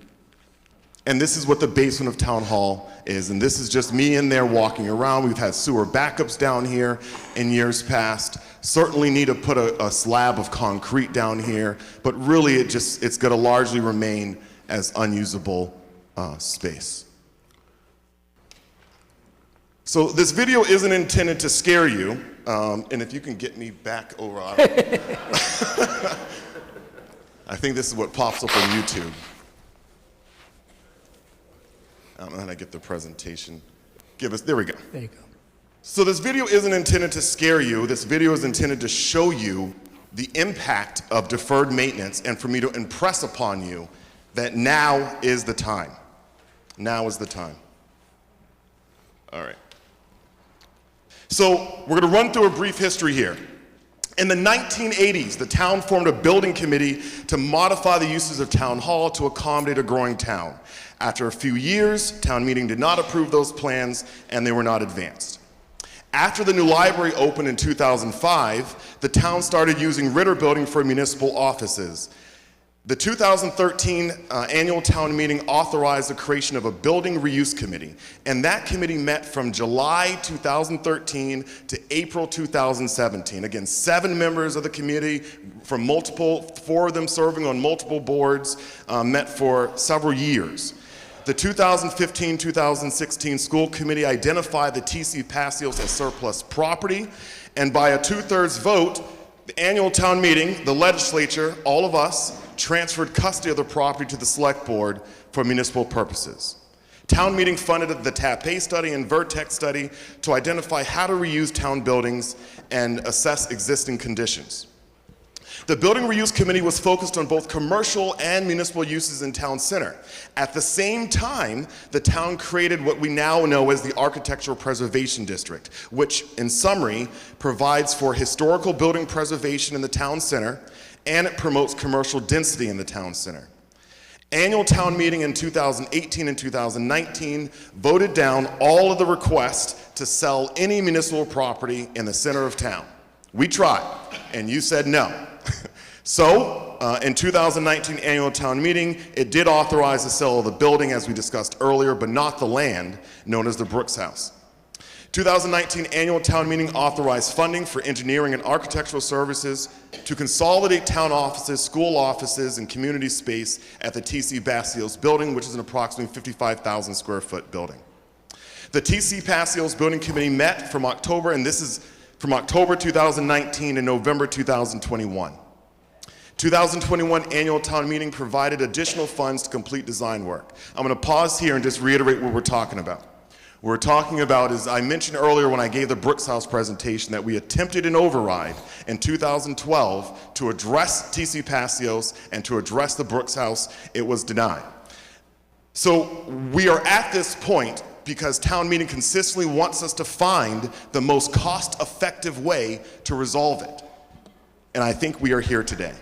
And this is what the basement of Town Hall is. And this is just me in there walking around. We've had sewer backups down here in years past. Certainly need to put a slab of concrete down here, but really it's going to largely remain as unusable space. So this video isn't intended to scare you, and if you can get me back over, I think this is what pops up on YouTube. I don't know how to get the presentation. There we go. There you go. So this video isn't intended to scare you. This video is intended to show you the impact of deferred maintenance and for me to impress upon you that now is the time. Now is the time. All right. So we're going to run through a brief history here. In the 1980s, the town formed a building committee to modify the uses of Town Hall to accommodate a growing town. After a few years, town meeting did not approve those plans and they were not advanced. After the new library opened in 2005, the town started using Ritter Building for municipal offices. The 2013 annual town meeting authorized the creation of a building reuse committee, and that committee met from July 2013 to April 2017. Again, 7 members of the committee from 4 of them serving on multiple boards, met for several years. The 2015-2016 school committee identified the TC Passios as surplus property, and by a 2/3 vote, the annual town meeting, the legislature, all of us, transferred custody of the property to the select board for municipal purposes. Town meeting funded the TAPE study and Vertex study to identify how to reuse town buildings and assess existing conditions. The Building Reuse Committee was focused on both commercial and municipal uses in town center. At the same time, the town created what we now know as the Architectural Preservation District, which, in summary, provides for historical building preservation in the town center, and it promotes commercial density in the town center. Annual town meeting in 2018 and 2019 voted down all of the requests to sell any municipal property in the center of town. We tried, and you said no. So, in 2019 annual town meeting, it did authorize the sale of the building, as we discussed earlier, but not the land known as the Brooks House. 2019 annual town meeting authorized funding for engineering and architectural services to consolidate town offices, school offices, and community space at the TC Passios building, which is an approximately 55,000 square foot building. The TC Passios Building Committee met from October, and this is from October 2019 to November 2021. 2021 annual town meeting provided additional funds to complete design work. I'm going to pause here and just reiterate what we're talking about. What we're talking about is, I mentioned earlier when I gave the Brooks House presentation that we attempted an override in 2012 to address TC Passios and to address the Brooks House. It was denied. So we are at this point because town meeting consistently wants us to find the most cost-effective way to resolve it. And I think we are here today.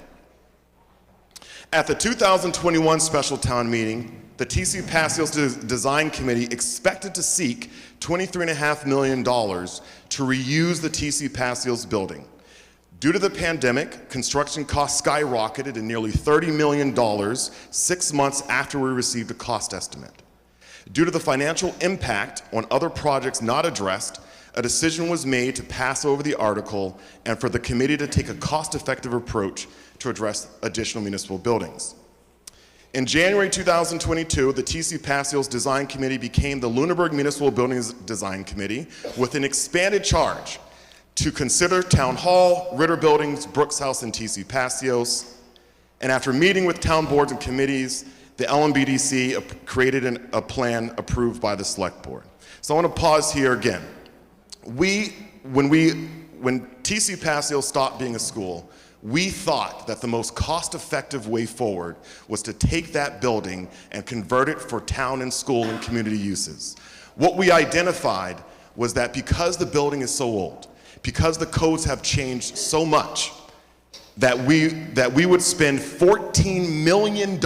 At the 2021 special town meeting, the TC Passios Design Committee expected to seek $23.5 million to reuse the TC Passios building. Due to the pandemic, construction costs skyrocketed to nearly $30 million 6 months after we received a cost estimate. Due to the financial impact on other projects not addressed, a decision was made to pass over the article and for the committee to take a cost-effective approach to address additional municipal buildings. In January 2022, the TC Passios Design Committee became the Lunenburg Municipal Buildings Design Committee with an expanded charge to consider Town Hall, Ritter Buildings, Brooks House, and TC Passios. And after meeting with town boards and committees, the LMBDC created a plan approved by the Select Board. So I want to pause here again. When TC Passios stopped being a school, we thought that the most cost-effective way forward was to take that building and convert it for town and school and community uses. What we identified was that because the building is so old, because the codes have changed so much, that we would spend $14 million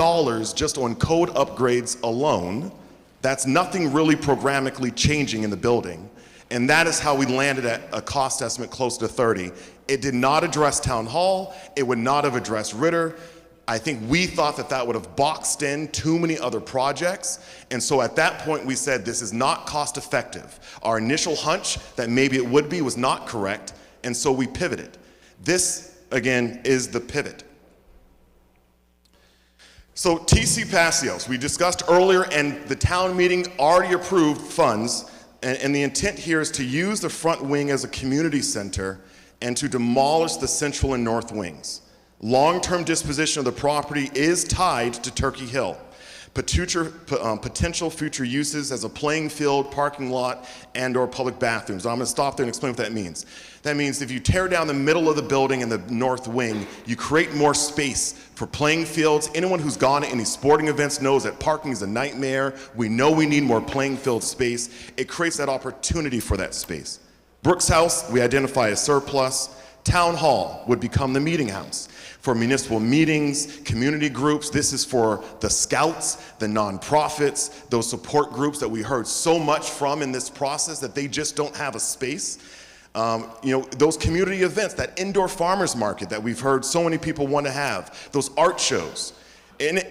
just on code upgrades alone. That's nothing really programmatically changing in the building. And that is how we landed at a cost estimate close to 30. It did not address Town Hall. It would not have addressed Ritter. I think we thought that that would have boxed in too many other projects. And so at that point we said this is not cost effective. Our initial hunch that maybe it would be was not correct. And so we pivoted. This, again, is the pivot. So TC Passios, we discussed earlier, and the town meeting already approved funds. And the intent here is to use the front wing as a community center and to demolish the central and north wings. Long-term disposition of the property is tied to Turkey Hill. Potential future uses as a playing field, parking lot, and/or public bathrooms. I'm going to stop there and explain what that means. That means if you tear down the middle of the building in the north wing, you create more space for playing fields. Anyone who's gone to any sporting events knows that parking is a nightmare. We know we need more playing field space. It creates that opportunity for that space. Brooks House, we identify as surplus. Town Hall would become the meeting house for municipal meetings, community groups. This is for the scouts, the nonprofits, those support groups that we heard so much from in this process that they just don't have a space. Those community events, that indoor farmers market that we've heard so many people want to have, those art shows. And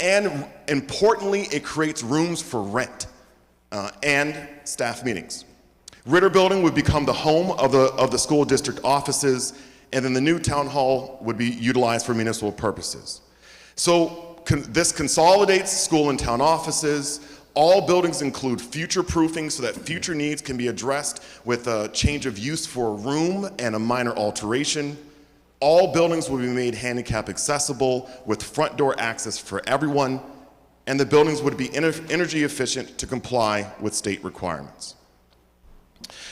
importantly, it creates rooms for rent and staff meetings. Ritter Building would become the home of the school district offices, and then the new town hall would be utilized for municipal purposes. So this consolidates school and town offices. All buildings include future proofing so that future needs can be addressed with a change of use for a room and a minor alteration. All buildings will be made handicap accessible with front door access for everyone, and the buildings would be energy efficient to comply with state requirements.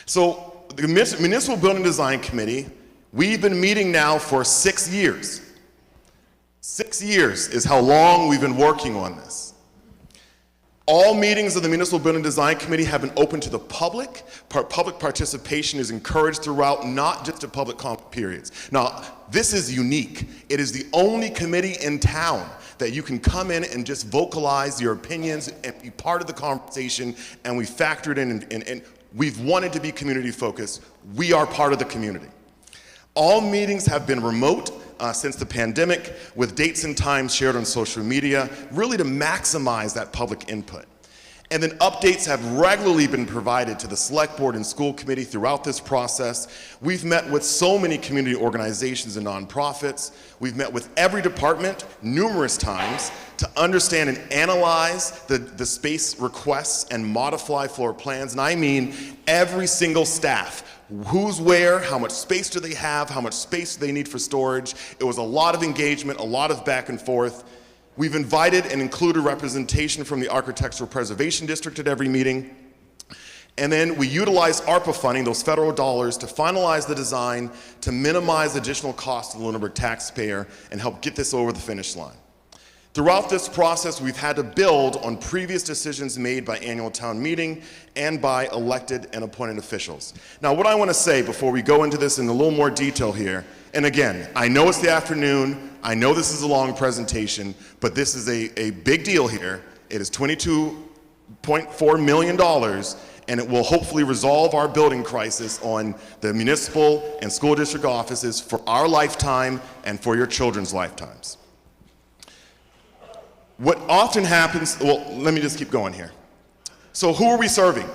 So the Municipal Building Design Committee, we've been meeting now for 6 years. 6 years is how long we've been working on this. All meetings of the Municipal Building Design Committee have been open to the public. Public participation is encouraged throughout, not just at public comment periods. Now, this is unique. It is the only committee in town that you can come in and just vocalize your opinions and be part of the conversation, and we factor it in, and we've wanted to be community focused. We are part of the community. All meetings have been remote since the pandemic, with dates and times shared on social media, really to maximize that public input. And then updates have regularly been provided to the select board and school committee throughout this process. We've met with so many community organizations and nonprofits. We've met with every department numerous times to understand and analyze the space requests and modify floor plans. And I mean every single staff. Who's where, how much space do they have, how much space do they need for storage. It was a lot of engagement, a lot of back and forth. We've invited and included representation from the Architectural Preservation District at every meeting. And then we utilize ARPA funding, those federal dollars, to finalize the design to minimize additional costs to the Lunenburg taxpayer and help get this over the finish line. Throughout this process, we've had to build on previous decisions made by annual town meeting and by elected and appointed officials. Now, what I want to say before we go into this in a little more detail here, and again, I know it's the afternoon, I know this is a long presentation, but this is a big deal here. It is $22.4 million, and it will hopefully resolve our building crisis on the municipal and school district offices for our lifetime and for your children's lifetimes. What often happens, well, let me just keep going here. So who are we serving?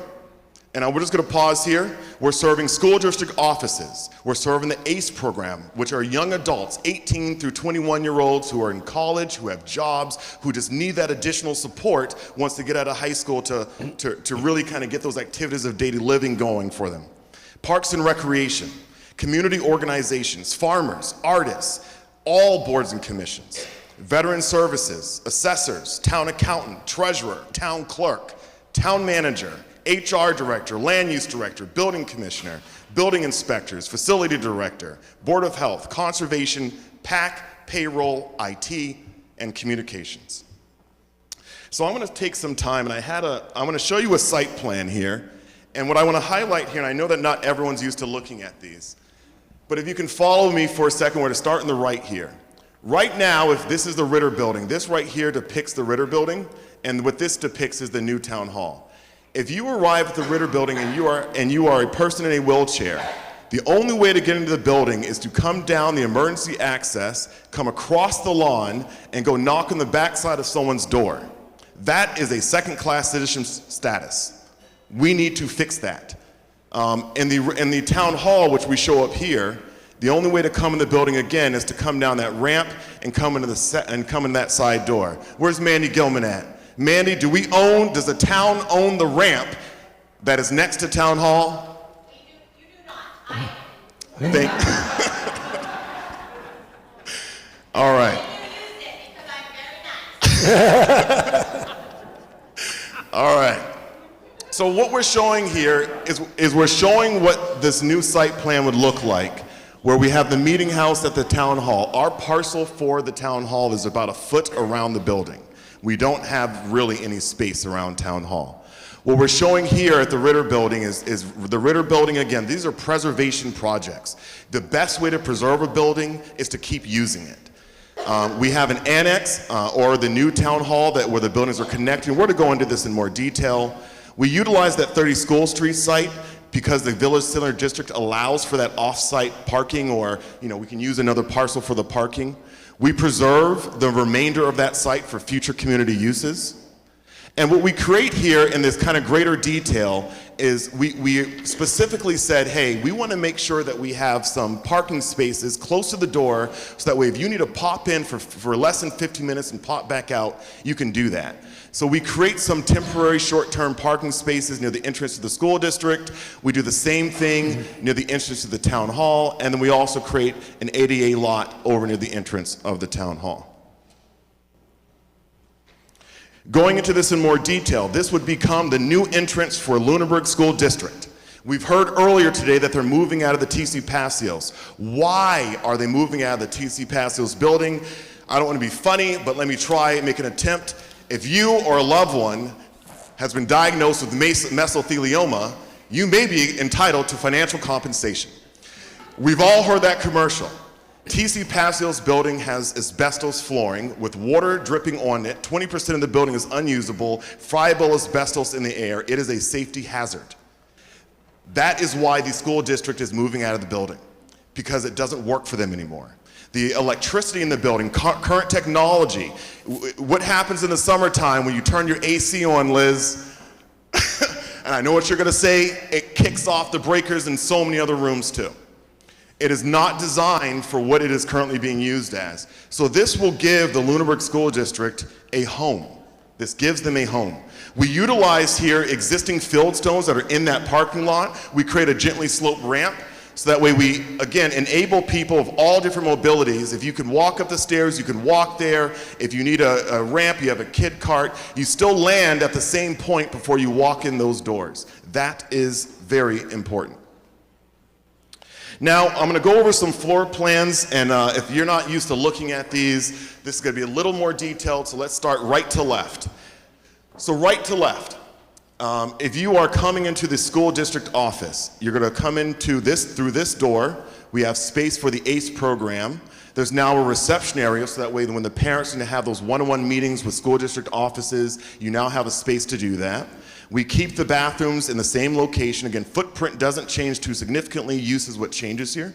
And we're just going to pause here. We're serving school district offices. We're serving the ACE program, which are young adults, 18 through 21-year-olds who are in college, who have jobs, who just need that additional support once they get out of high school to really kind of get those activities of daily living going for them. Parks and recreation, community organizations, farmers, artists, all boards and commissions. Veteran services, assessors, town accountant, treasurer, town clerk, town manager, HR director, land use director, building commissioner, building inspectors, facility director, board of health, conservation, PAC, payroll, IT, and communications. So I'm going to take some time, and I'm going to show you a site plan here. And what I want to highlight here, and I know that not everyone's used to looking at these, but if you can follow me for a second, we're going to start in the right here. Right now, if this is the Ritter building, this right here depicts the Ritter building, and what this depicts is the new town hall. If you arrive at the Ritter building and you are a person in a wheelchair, the only way to get into the building is to come down the emergency access, come across the lawn, and go knock on the backside of someone's door. That is a second-class citizen status. We need to fix that. In the town hall, which we show up here, the only way to come in the building again is to come down that ramp and come in that side door. Where's Mandy Gilman at? Mandy, does the town own the ramp that is next to town hall? You do not. All right. All right. So what we're showing here is we're showing what this new site plan would look like, where we have the meeting house at the town hall. Our parcel for the town hall is about a foot around the building. We don't have really any space around town hall. What we're showing here at the Ritter building is the Ritter building, again, these are preservation projects. The best way to preserve a building is to keep using it. We have an annex or the new town hall where the buildings are connected. We're to go into this in more detail. We utilize that 30 School Street site because the Village Center District allows for that off-site parking, or we can use another parcel for the parking. We preserve the remainder of that site for future community uses. And what we create here in this kind of greater detail is we specifically said, hey, we want to make sure that we have some parking spaces close to the door, so that way if you need to pop in for less than 15 minutes and pop back out, you can do that. So we create some temporary short-term parking spaces near the entrance to the school district. We do the same thing near the entrance to the town hall, and then we also create an ADA lot over near the entrance of the town hall. Going into this in more detail, this would become the new entrance for Lunenburg School District. We've heard earlier today that they're moving out of the T.C. Passios. Why are they moving out of the T.C. Passios building? I don't want to be funny, but let me try and make an attempt. If you or a loved one has been diagnosed with mesothelioma, you may be entitled to financial compensation. We've all heard that commercial. TC Passios building has asbestos flooring with water dripping on it. 20% of the building is unusable, friable asbestos in the air. It is a safety hazard. That is why the school district is moving out of the building, because it doesn't work for them anymore. The electricity in the building, current technology, what happens in the summertime when you turn your AC on, Liz, and I know what you're gonna say, it kicks off the breakers in so many other rooms too. It is not designed for what it is currently being used as. So this will give the Lunenburg School District a home. This gives them a home. We utilize here existing field stones that are in that parking lot. We create a gently sloped ramp, so that way we, again, enable people of all different mobilities. If you can walk up the stairs, you can walk there. If you need a ramp, you have a kid cart, you still land at the same point before you walk in those doors. That is very important. Now, I'm going to go over some floor plans, and if you're not used to looking at these, this is going to be a little more detailed, so let's start right to left. So right to left, if you are coming into the school district office, you're going to come into this through this door. We have space for the ACE program. There's now a reception area, so that way when the parents need to have those one-on-one meetings with school district offices, you now have a space to do that. We keep the bathrooms in the same location. Again, footprint doesn't change too significantly. Use is what changes here.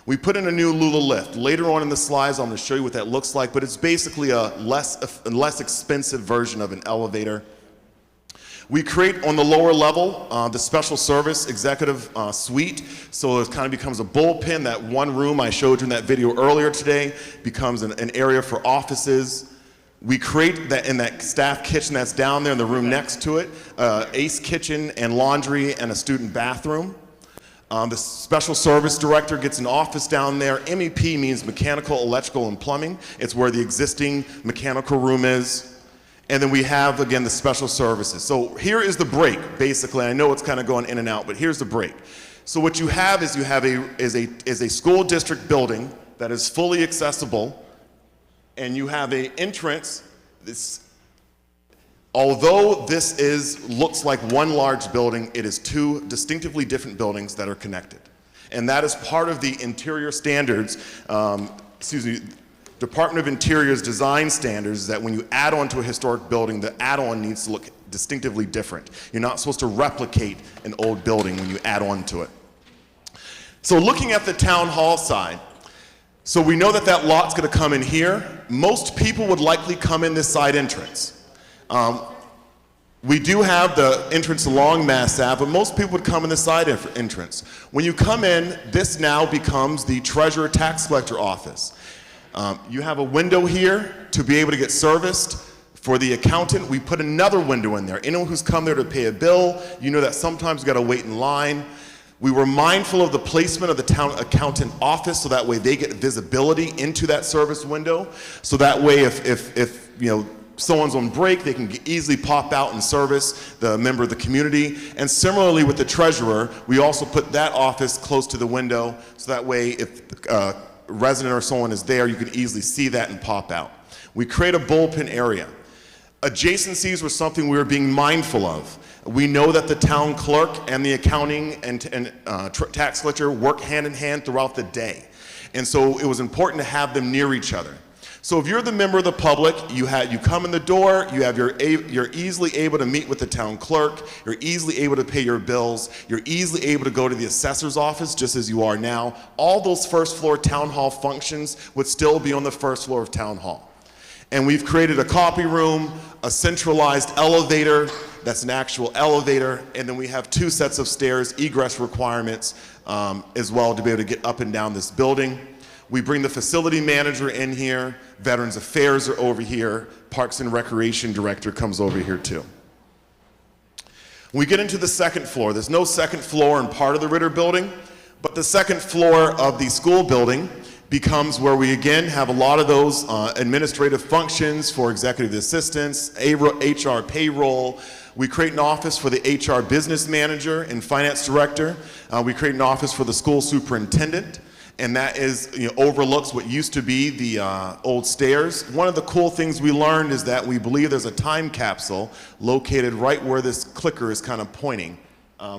We put in a new Lula lift. Later on in the slides, I'm going to show you what that looks like, but it's basically a less expensive version of an elevator. We create on the lower level the special service executive suite, so it kind of becomes a bullpen. That one room I showed you in that video earlier today becomes an area for offices. We create that in that staff kitchen that's down there in the room next to it, ACE kitchen and laundry and a student bathroom. The special service director gets an office down there. MEP means mechanical, electrical, and plumbing. It's where the existing mechanical room is. And then we have, again, the special services. So here is the break, basically. I know it's kind of going in and out, but here's the break. So what you have is a school district building that is fully accessible, and you have an entrance. Although this looks like one large building, it is two distinctively different buildings that are connected. And that is part of the interior standards, Department of Interior's design standards, that when you add on to a historic building, the add-on needs to look distinctively different. You're not supposed to replicate an old building when you add on to it. So looking at the town hall side, so we know that that lot's going to come in here. Most people would likely come in this side entrance. We do have the entrance along Mass Ave, but most people would come in the side entrance. When you come in, this now becomes the treasurer tax collector office. You have a window here to be able to get serviced. For the accountant, we put another window in there. Anyone who's come there to pay a bill, you know that sometimes you got to wait in line. We were mindful of the placement of the town accountant office, so that way they get visibility into that service window. So that way, if you know someone's on break, they can easily pop out and service the member of the community. And similarly with the treasurer, we also put that office close to the window, so that way if a resident or someone is there, you can easily see that and pop out. We create a bullpen area. Adjacencies were something we were being mindful of. We know that the town clerk and the accounting and tax collector work hand in hand throughout the day. And so it was important to have them near each other. So if you're the member of the public, you come in the door, you're easily able to meet with the town clerk, you're easily able to pay your bills, you're easily able to go to the assessor's office just as you are now. All those first floor town hall functions would still be on the first floor of town hall. And we've created a copy room, a centralized elevator, that's an actual elevator, and then we have two sets of stairs, egress requirements as well to be able to get up and down this building. We bring the facility manager in here, Veterans Affairs are over here, Parks and Recreation Director comes over here too. When we get into the second floor, there's no second floor in part of the Ritter building, but the second floor of the school building becomes where we again have a lot of those administrative functions for executive assistants, HR payroll. We create an office for the HR business manager and finance director. We create an office for the school superintendent, and that overlooks what used to be the old stairs. One of the cool things we learned is that we believe there's a time capsule located right where this clicker is kind of pointing.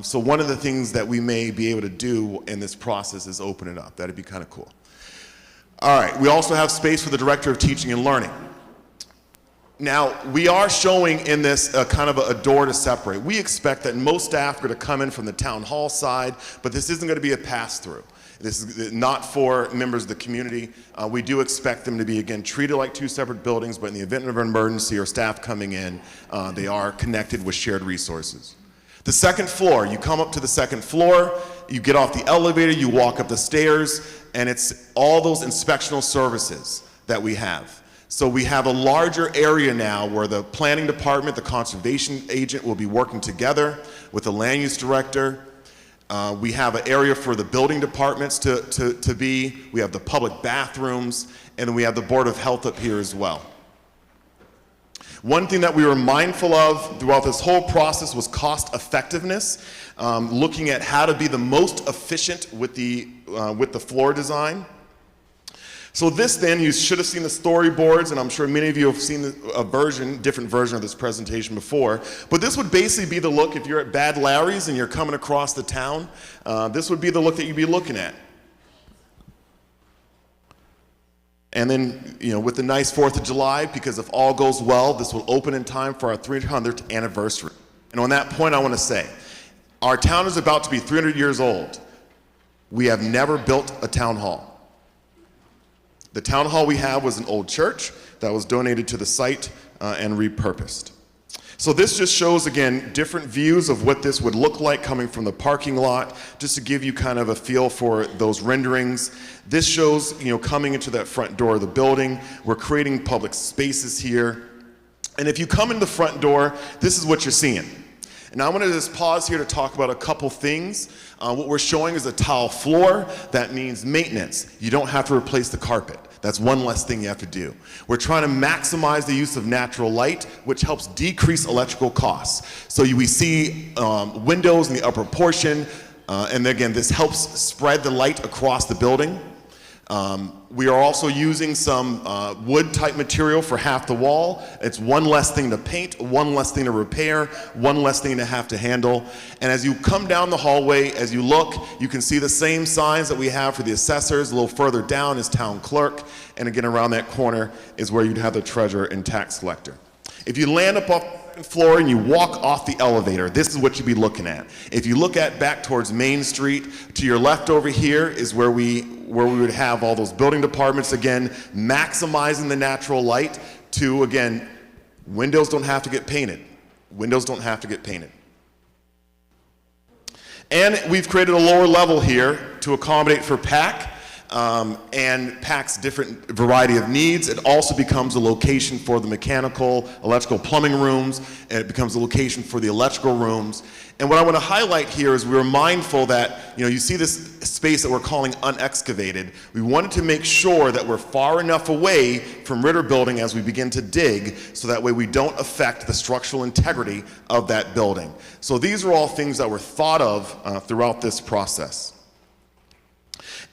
So one of the things that we may be able to do in this process is open it up. That'd be kind of cool. All right, we also have space for the Director of Teaching and Learning. Now, we are showing in this kind of a door to separate. We expect that most staff are going to come in from the town hall side, but this isn't going to be a pass-through. This is not for members of the community. We do expect them to be, again, treated like two separate buildings, but in the event of an emergency or staff coming in, they are connected with shared resources. The second floor, you come up to the second floor, you get off the elevator, you walk up the stairs, and it's all those inspectional services that we have. So we have a larger area now where the planning department, the conservation agent will be working together with the land use director. We have an area for the building departments to be. We have the public bathrooms, and then we have the Board of Health up here as well. One thing that we were mindful of throughout this whole process was cost effectiveness, looking at how to be the most efficient with the floor design. So this then, you should have seen the storyboards, and I'm sure many of you have seen a different version of this presentation before, but this would basically be the look if you're at Bad Larry's and you're coming across the town. This would be the look that you'd be looking at. And then, with the nice 4th of July, because if all goes well, this will open in time for our 300th anniversary. And on that point, I want to say, our town is about to be 300 years old. We have never built a town hall. The town hall we have was an old church that was donated to the site and repurposed. So this just shows, again, different views of what this would look like coming from the parking lot, just to give you kind of a feel for those renderings. This shows, coming into that front door of the building. We're creating public spaces here. And if you come in the front door, this is what you're seeing. And I want to just pause here to talk about a couple things. What we're showing is a tile floor. That means maintenance. You don't have to replace the carpet. That's one less thing you have to do. We're trying to maximize the use of natural light, which helps decrease electrical costs. So we see windows in the upper portion, and again, this helps spread the light across the building. We are also using some wood-type material for half the wall. It's one less thing to paint, one less thing to repair, one less thing to have to handle. And as you come down the hallway, as you look, you can see the same signs that we have for the assessors. A little further down is town clerk, and again, around that corner is where you'd have the treasurer and tax collector. If you land up off the floor and you walk off the elevator, this is what you'd be looking at. If you look back towards Main Street, to your left over here is where we would have all those building departments, again, maximizing the natural light to, again, windows don't have to get painted. Windows don't have to get painted. And we've created a lower level here to accommodate for PAC. And PAC's different variety of needs. It also becomes a location for the mechanical, electrical, plumbing rooms, and it becomes a location for the electrical rooms. And what I want to highlight here is we're mindful that, you see this space that we're calling unexcavated. We wanted to make sure that we're far enough away from Ritter Building as we begin to dig, so that way we don't affect the structural integrity of that building. So these are all things that were thought of throughout this process.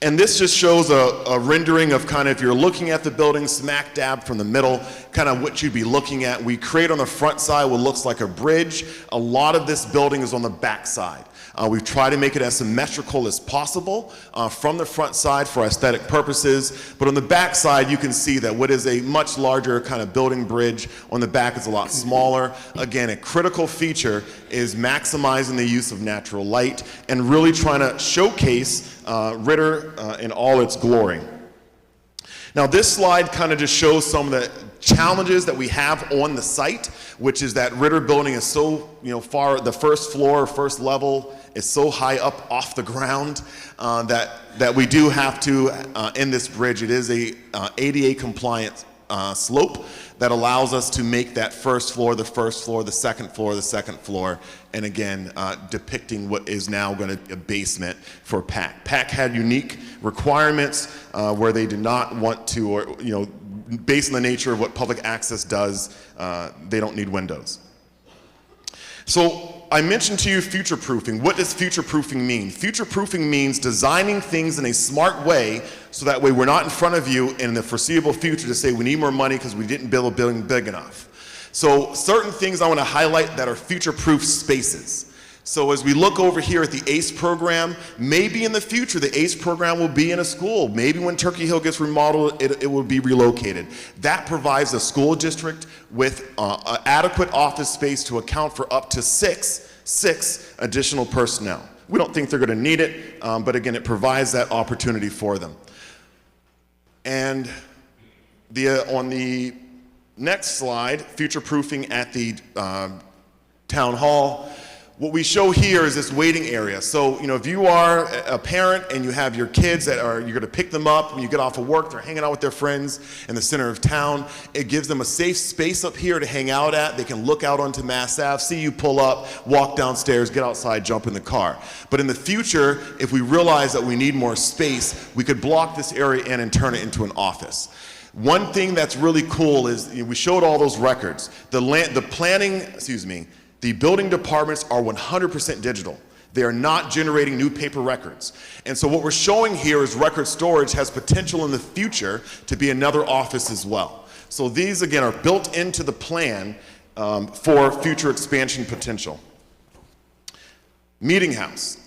And this just shows a rendering of kind of, if you're looking at the building smack dab from the middle, kind of what you'd be looking at. We create on the front side what looks like a bridge. A lot of this building is on the back side. We've tried to make it as symmetrical as possible from the front side for aesthetic purposes. But on the back side, you can see that what is a much larger kind of building bridge on the back is a lot smaller. Again, a critical feature is maximizing the use of natural light and really trying to showcase Ritter in all its glory. Now, this slide kind of just shows some of the challenges that we have on the site, which is that Ritter Building is so far, the first floor, first level is so high up off the ground that we do have to, in this bridge, it is a ADA compliant slope that allows us to make that first floor, the first floor, the second floor, the second floor, and again, depicting what is now going to be a basement for PAC. PAC had unique requirements where they did not want to, or, based on the nature of what public access does, they don't need windows. So I mentioned to you future-proofing. What does future-proofing mean? Future-proofing means designing things in a smart way so that way we're not in front of you in the foreseeable future to say we need more money because we didn't build a building big enough. So certain things I want to highlight that are future-proof spaces. So as we look over here at the ACE program, maybe in the future the ACE program will be in a school. Maybe when Turkey Hill gets remodeled, it will be relocated. That provides the school district with adequate office space to account for up to six additional personnel. We don't think they're going to need it, but again, it provides that opportunity for them. And on the next slide, future-proofing at the town hall, what we show here is this waiting area. So, if you are a parent and you have your kids you're going to pick them up when you get off of work, they're hanging out with their friends in the center of town, it gives them a safe space up here to hang out at. They can look out onto Mass Ave, see you pull up, walk downstairs, get outside, jump in the car. But in the future, if we realize that we need more space, we could block this area in and turn it into an office. One thing that's really cool is we showed all those records. The building departments are 100% digital. They are not generating new paper records. And so what we're showing here is record storage has potential in the future to be another office as well. So these, again, are built into the plan for future expansion potential. Meeting house.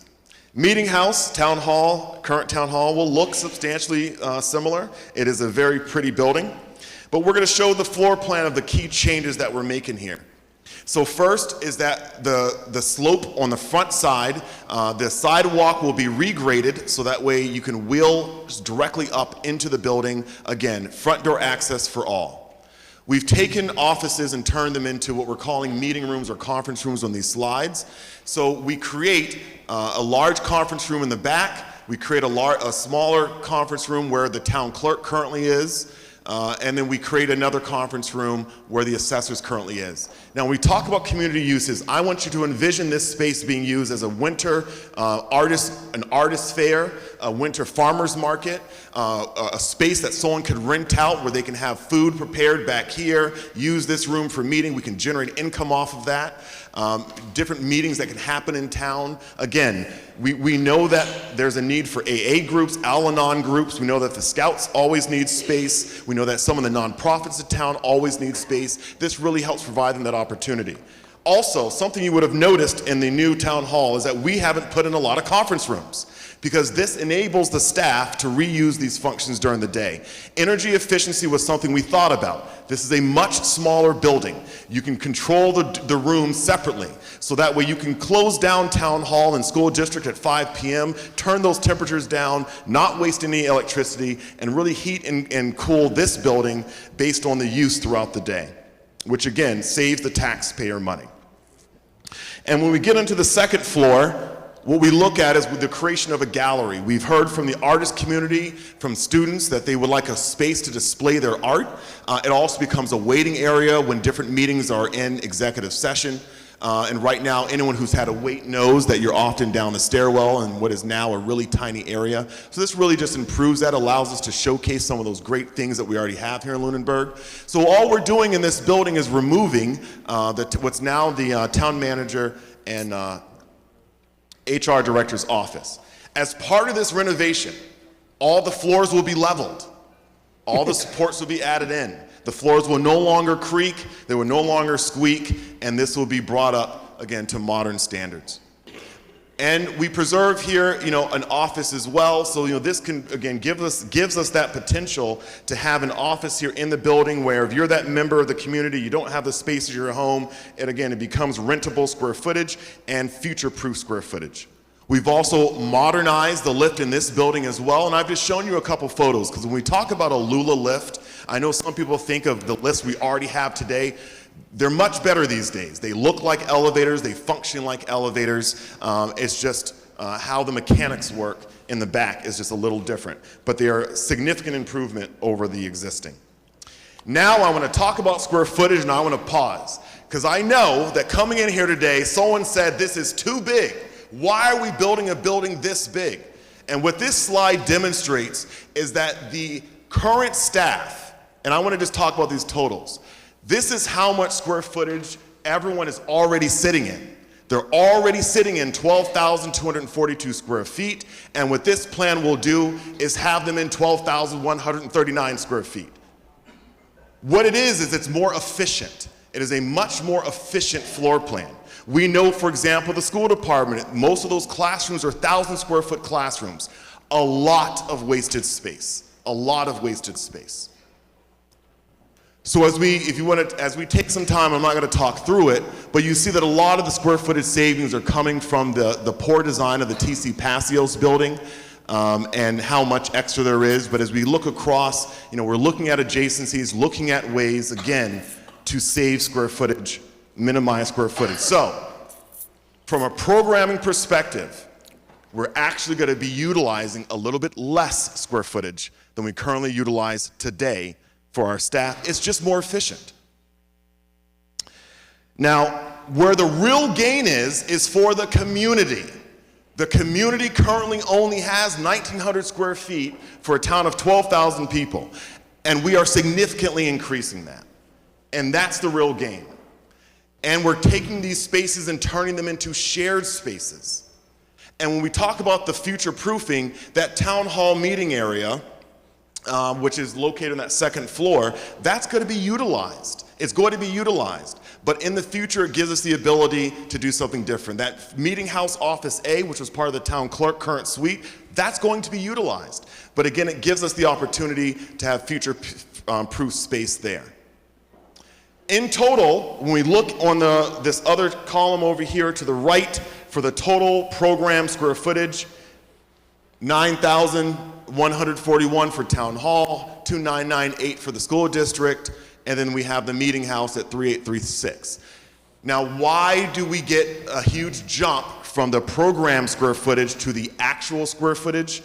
Meeting house, town hall, current town hall will look substantially similar. It is a very pretty building. But we're going to show the floor plan of the key changes that we're making here. So first is that the slope on the front side, the sidewalk will be regraded so that way you can wheel directly up into the building. Again, front door access for all. We've taken offices and turned them into what we're calling meeting rooms or conference rooms on these slides. So we create a large conference room in the back. We create a smaller conference room where the town clerk currently is. And then we create another conference room where the assessors currently is. Now, when we talk about community uses, I want you to envision this space being used as a winter artist fair, a winter farmer's market, a space that someone could rent out where they can have food prepared back here, use this room for meeting. We can generate income off of that. Different meetings that can happen in town. Again, we know that there's a need for AA groups, Al-Anon groups. We know that the Scouts always need space. We know that some of the nonprofits in town always need space. This really helps provide them that opportunity. Also, something you would have noticed in the new town hall is that we haven't put in a lot of conference rooms, because this enables the staff to reuse these functions during the day. Energy efficiency was something we thought about. This is a much smaller building. You can control the rooms separately, so that way you can close down town hall and school district at 5 p.m., turn those temperatures down, not waste any electricity, and really heat and cool this building based on the use throughout the day, which again saves the taxpayer money. And when we get into the second floor, what we look at is with the creation of a gallery. We've heard from the artist community, from students, that they would like a space to display their art. It also becomes a waiting area when different meetings are in executive session. And right now, anyone who's had a wait knows that you're often down the stairwell in what is now a really tiny area. So this really just improves that, allows us to showcase some of those great things that we already have here in Lunenburg. So all we're doing in this building is removing what's now the town manager and HR director's office. As part of this renovation, all the floors will be leveled. All the supports will be added in. The floors will no longer creak, they will no longer squeak, and this will be brought up again to modern standards. And we preserve here, an office as well. So, this can again gives us that potential to have an office here in the building where if you're that member of the community, you don't have the space at your home, and again, it becomes rentable square footage and future-proof square footage. We've also modernized the lift in this building as well, and I've just shown you a couple photos, because when we talk about a Lula lift, I know some people think of the lifts we already have today. They're much better these days. They look like elevators, they function like elevators. It's just how the mechanics work in the back is just a little different, but they are a significant improvement over the existing. Now I want to talk about square footage, and I want to pause, because I know that coming in here today, someone said this is too big. Why are we building a building this big? And what this slide demonstrates is that the current staff, and I want to just talk about these totals, this is how much square footage everyone is already sitting in. They're already sitting in 12,242 square feet, and what this plan will do is have them in 12,139 square feet. What it is it's more efficient. It is a much more efficient floor plan. We know, for example, the school department, most of those classrooms are 1,000 square foot classrooms. A lot of wasted space, a lot of wasted space. So as we take some time, I'm not going to talk through it, but you see that a lot of the square footage savings are coming from the poor design of the TC Passios building and how much extra there is. But as we look across, we're looking at adjacencies, looking at ways, again, to save square footage, minimize square footage. So from a programming perspective, we're actually going to be utilizing a little bit less square footage than we currently utilize today for our staff. It's just more efficient. Now, where the real gain is for the community. The community currently only has 1,900 square feet for a town of 12,000 people, and we are significantly increasing that. And that's the real gain. And we're taking these spaces and turning them into shared spaces. And when we talk about the future proofing, that town hall meeting area, which is located on that second floor, that's going to be utilized. It's going to be utilized. But in the future, it gives us the ability to do something different. That meeting house office A, which was part of the town clerk current suite, that's going to be utilized. But again, it gives us the opportunity to have future proof space there. In total, when we look on this other column over here to the right for the total program square footage, 9,141 for town hall, 2,998 for the school district, and then we have the meeting house at 3,836. Now, why do we get a huge jump from the program square footage to the actual square footage?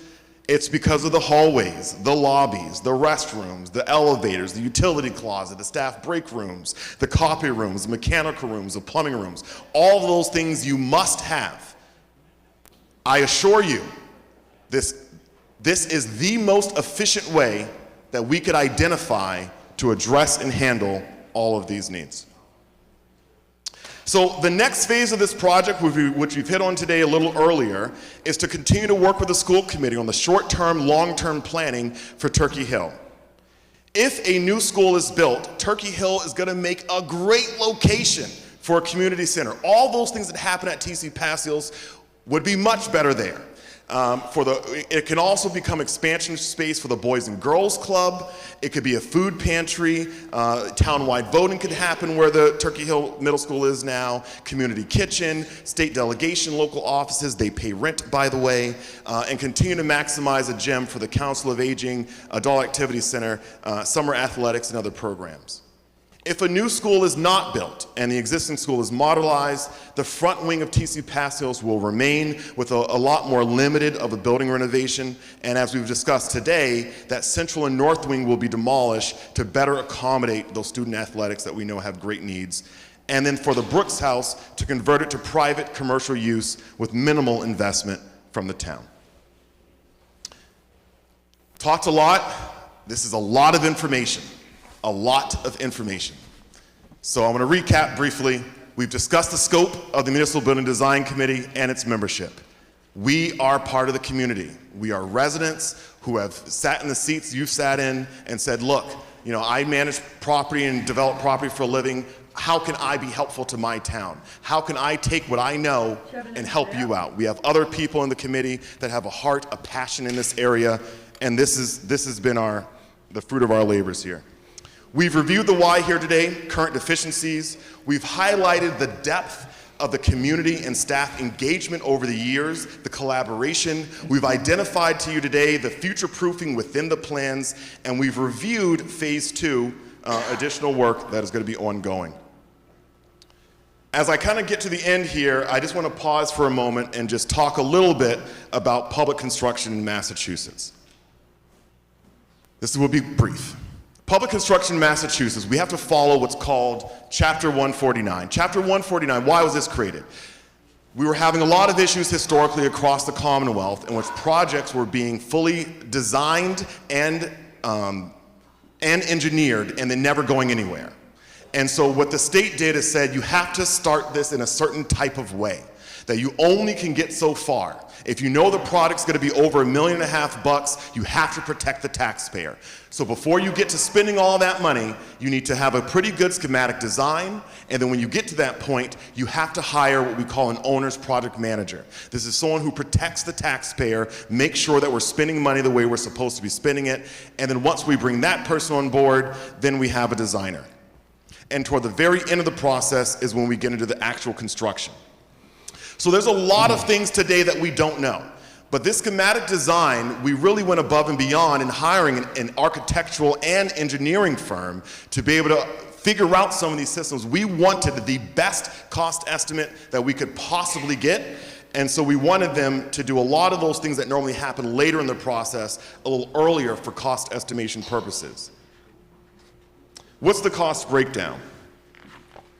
It's because of the hallways, the lobbies, the restrooms, the elevators, the utility closet, the staff break rooms, the copy rooms, the mechanical rooms, the plumbing rooms. All of those things you must have. I assure you, this is the most efficient way that we could identify to address and handle all of these needs. So the next phase of this project, which we've hit on today a little earlier, is to continue to work with the school committee on the short-term, long-term planning for Turkey Hill. If a new school is built, Turkey Hill is going to make a great location for a community center. All those things that happen at TC Passios would be much better there. It can also become expansion space for the Boys and Girls Club. It could be a food pantry. Townwide voting could happen where the Turkey Hill Middle School is now. Community kitchen, state delegation, local offices. They pay rent, by the way, and continue to maximize a gym for the Council of Aging, Adult Activity Center, summer athletics, and other programs. If a new school is not built and the existing school is modernized, the front wing of TC Passios will remain with a lot more limited of a building renovation. And as we've discussed today, that central and north wing will be demolished to better accommodate those student athletics that we know have great needs. And then for the Brooks House, to convert it to private commercial use with minimal investment from the town. Talked a lot. This is a lot of information. A lot of information. So I'm going to recap briefly. We've discussed the scope of the Municipal Building Design Committee and its membership. We are part of the community. We are residents who have sat in the seats you've sat in and said, look, I manage property and develop property for a living. How can I be helpful to my town? How can I take what I know and help you out? We have other people in the committee that have a heart, a passion in this area, and this has been the fruit of our labors here. We've reviewed the why here today, current deficiencies. We've highlighted the depth of the community and staff engagement over the years, the collaboration. We've identified to you today the future proofing within the plans, and we've reviewed phase 2, additional work that is going to be ongoing. As I kind of get to the end here, I just want to pause for a moment and just talk a little bit about public construction in Massachusetts. This will be brief. Public construction in Massachusetts, we have to follow what's called Chapter 149. Chapter 149, why was this created? We were having a lot of issues historically across the Commonwealth in which projects were being fully designed and engineered and then never going anywhere. And so what the state did is said, you have to start this in a certain type of way. that you only can get so far. If you know the product's gonna be over $1.5 million, you have to protect the taxpayer. So before you get to spending all that money, you need to have a pretty good schematic design, and then when you get to that point, you have to hire what we call an owner's project manager. This is someone who protects the taxpayer, makes sure that we're spending money the way we're supposed to be spending it, and then once we bring that person on board, then we have a designer. And toward the very end of the process is when we get into the actual construction. So there's a lot of things today that we don't know. But this schematic design, we really went above and beyond in hiring an architectural and engineering firm to be able to figure out some of these systems. We wanted the best cost estimate that we could possibly get. And so we wanted them to do a lot of those things that normally happen later in the process a little earlier for cost estimation purposes. What's the cost breakdown?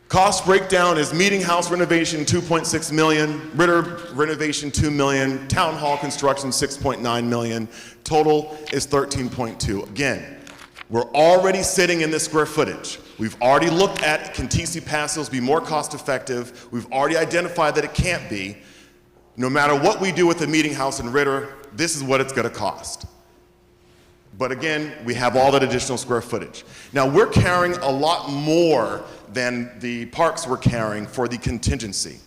Cost breakdown is Meeting House renovation, $2.6 million, Ritter renovation, $2 million, Town Hall construction, $6.9 million. Total is $13.2. Again, we're already sitting in this square footage. We've already looked at, can TC Passos be more cost effective? We've already identified that it can't be. No matter what we do with the Meeting House in Ritter, this is what it's gonna cost. But again, we have all that additional square footage. Now, we're carrying a lot more than the parks were carrying for the contingency.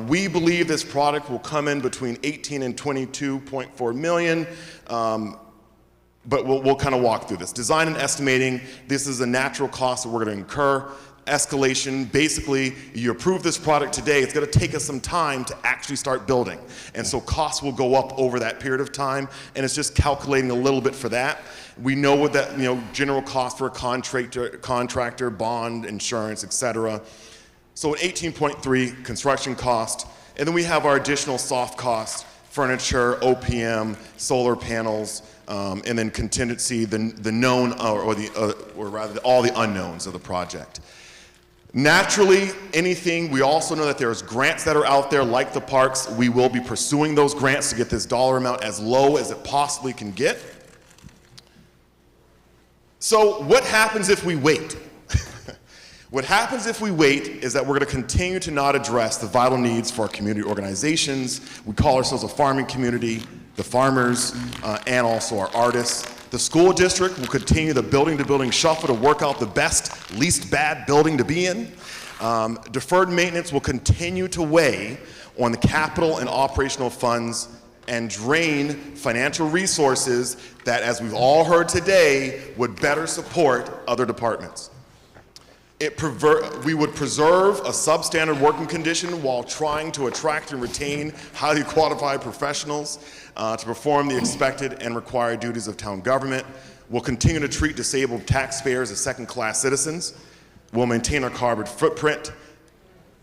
We believe this product will come in between 18 and 22.4 million, but we'll kind of walk through this. Design and estimating, this is a natural cost that we're going to incur. Escalation, basically, you approve this product today, it's going to take us some time to actually start building. And so costs will go up over that period of time, and it's just calculating a little bit for that. We know what that, general cost for a contractor, bond, insurance, et cetera. So at 18.3, construction cost, and then we have our additional soft costs, furniture, OPM, solar panels, and then contingency, the known, or rather all the unknowns of the project. Naturally, anything, we also know that there's grants that are out there like the parks. We will be pursuing those grants to get this dollar amount as low as it possibly can get. So what happens if we wait? What happens if we wait is that we're going to continue to not address the vital needs for our community organizations. We call ourselves a farming community, the farmers, and also our artists. The school district will continue the building-to-building shuffle to work out the best, least bad building to be in. Deferred maintenance will continue to weigh on the capital and operational funds and drain financial resources that, as we've all heard today, would better support other departments. We would preserve a substandard working condition while trying to attract and retain highly qualified professionals to perform the expected and required duties of town government. We'll continue to treat disabled taxpayers as second-class citizens. We'll maintain our carbon footprint,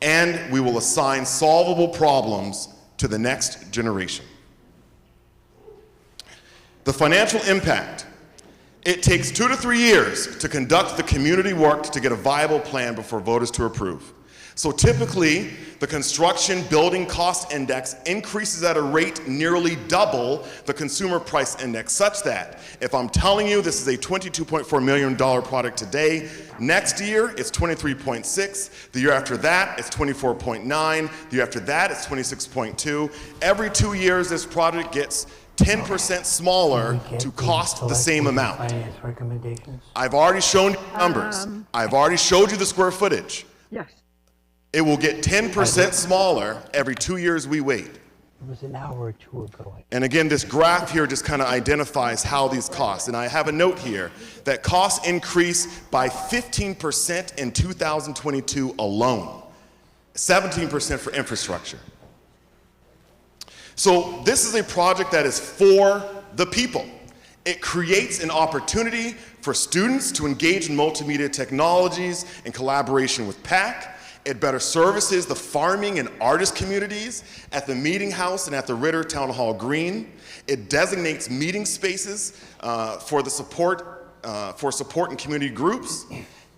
and we will assign solvable problems to the next generation. The financial impact. It takes 2 to 3 years to conduct the community work to get a viable plan before voters to approve. So typically, the construction building cost index increases at a rate nearly double the consumer price index, such that if I'm telling you this is a $22.4 million product today, next year it's 23.6, the year after that it's 24.9, the year after that it's 26.2. Every 2 years this product gets 10% smaller to cost the same amount. I've already shown you numbers. I've already showed you the square footage. Yes. It will get 10% smaller every 2 years we wait. It was an hour or two ago. And again, this graph here just kind of identifies how these costs. And I have a note here that costs increased by 15% in 2022 alone, 17% for infrastructure. So this is a project that is for the people. It creates an opportunity for students to engage in multimedia technologies in collaboration with PAC. It better services the farming and artist communities at the Meeting House and at the Ritter Town Hall Green. It designates meeting spaces for support and community groups.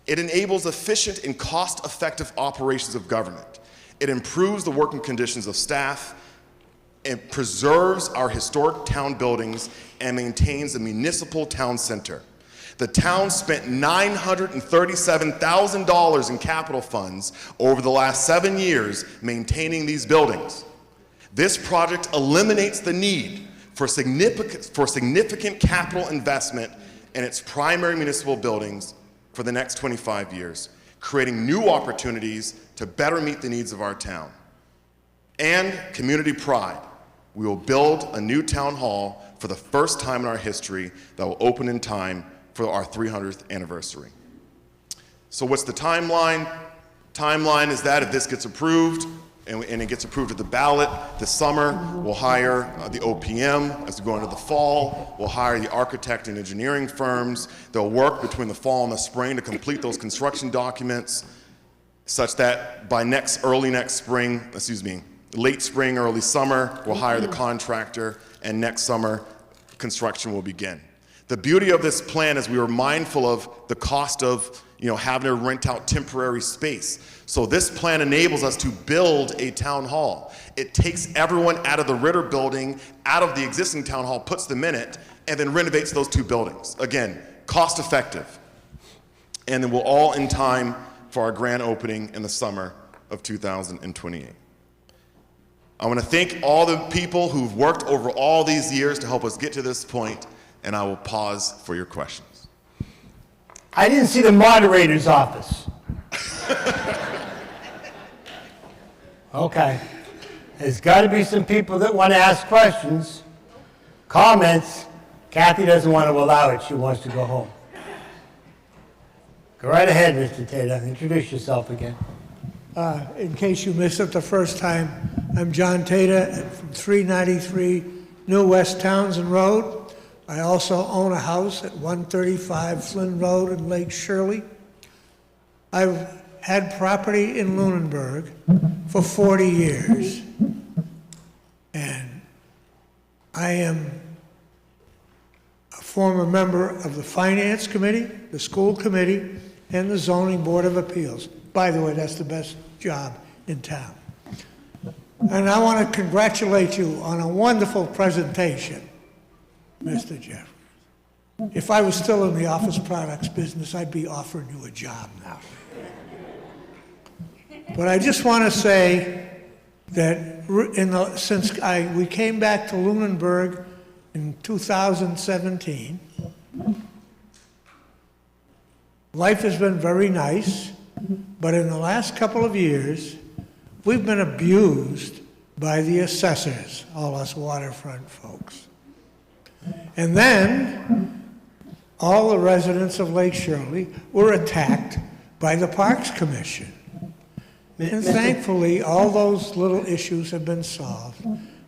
It enables efficient and cost-effective operations of government. It improves the working conditions of staff. It preserves our historic town buildings and maintains a municipal town center. The town spent $937,000 in capital funds over the last 7 years maintaining these buildings. This project eliminates the need for significant capital investment in its primary municipal buildings for the next 25 years, creating new opportunities to better meet the needs of our town. And community pride. We will build a new town hall for the first time in our history that will open in time for our 300th anniversary. So what's the timeline? Timeline is that if this gets approved, and it gets approved at the ballot this summer, we'll hire the OPM. As we go into the fall, we'll hire the architect and engineering firms. They'll work between the fall and the spring to complete those construction documents, such that by late spring, early summer, we'll hire the contractor, and next summer, construction will begin. The beauty of this plan is we were mindful of the cost of having to rent out temporary space. So this plan enables us to build a town hall. It takes everyone out of the Ritter building, out of the existing town hall, puts them in it, and then renovates those 2 buildings. Again, cost effective. And then we're all in time for our grand opening in the summer of 2028. I want to thank all the people who've worked over all these years to help us get to this point, and I will pause for your questions. I didn't see the moderator's office. Okay. There's got to be some people that want to ask questions, comments. Kathy doesn't want to allow it. She wants to go home. Go right ahead, Mr. Tata. Introduce yourself again. In case you missed it the first time, I'm John Tata from 393 New West Townsend Road. I also own a house at 135 Flynn Road in Lake Shirley. I've had property in Lunenburg for 40 years. And I am a former member of the Finance Committee, the School Committee, and the Zoning Board of Appeals. By the way, that's the best job in town. And I want to congratulate you on a wonderful presentation, Mr. Jeffries. If I was still in the office products business, I'd be offering you a job now. But I just want to say that since we came back to Lunenburg in 2017, life has been very nice, but in the last couple of years, we've been abused by the assessors, all us waterfront folks. And then all the residents of Lake Shirley were attacked by the Parks Commission. And thankfully, all those little issues have been solved.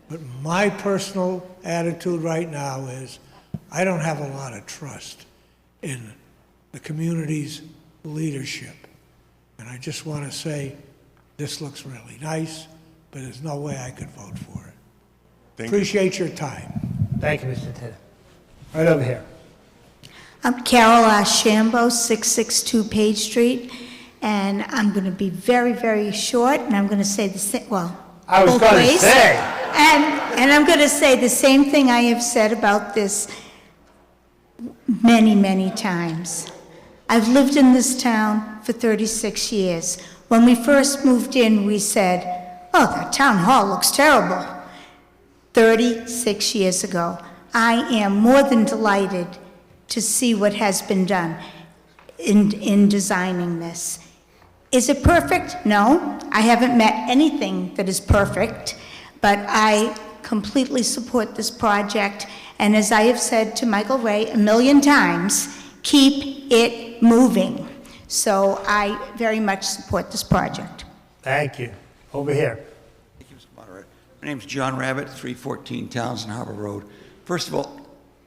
But my personal attitude right now is I don't have a lot of trust in the community's leadership. And I just want to say, this looks really nice, but there's no way I could vote for it. Appreciate your time. Thank you, Mr. Tata. Right over here. I'm Carol Ashambo, 662 Page Street, and I'm going to be very, very short, and I'm going to say the same, well, I was both going to ways. say. And I'm going to say the same thing I have said about this many, many times. I've lived in this town for 36 years. When we first moved in, we said, oh, that town hall looks terrible. 36 years ago. I am more than delighted to see what has been done in designing this. Is it perfect? No. I haven't met anything that is perfect, but I completely support this project. And as I have said to Michael Ray a million times, keep it moving. So I very much support this project. Thank you. Over here. Thank you, Mr. Moderator. My name's John Rabbit, 314 Townsend Harbor Road. First of all,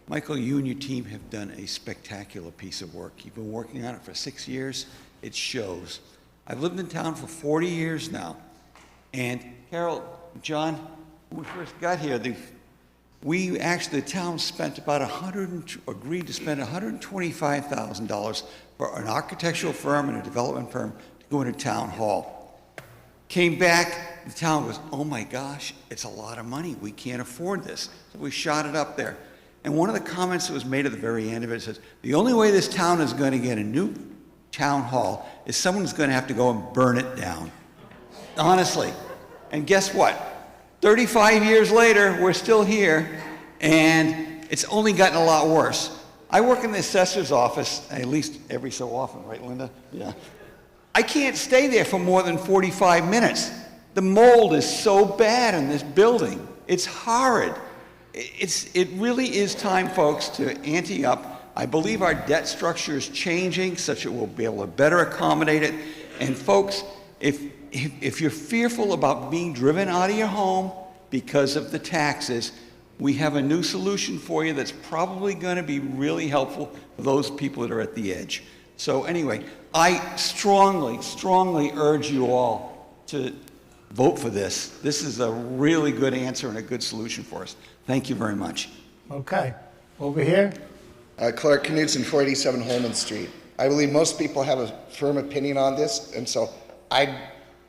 Michael, you and your team have done a spectacular piece of work. You've been working on it for 6 years. It shows. I've lived in town for 40 years now. And Carol, John, when we first got here, the town spent about agreed to spend $125,000 for an architectural firm and a development firm to go into town hall. Came back, the town goes, oh my gosh, it's a lot of money. We can't afford this. So we shot it up there. And one of the comments that was made at the very end of it says, the only way this town is going to get a new town hall is someone's going to have to go and burn it down. Honestly. And guess what? 35 years later, we're still here, and it's only gotten a lot worse. I work in the assessor's office, at least every so often, right, Linda? Yeah. I can't stay there for more than 45 minutes. The mold is so bad in this building. It's horrid. It really is time, folks, to ante up. I believe our debt structure is changing such that we'll be able to better accommodate it. And folks, if you're fearful about being driven out of your home because of the taxes, we have a new solution for you that's probably going to be really helpful for those people that are at the edge. So anyway, I strongly, strongly urge you all to vote for this. This is a really good answer and a good solution for us. Thank you very much. Okay. Over here? Clark Knudsen, 487 Holman Street. I believe most people have a firm opinion on this, and so I'm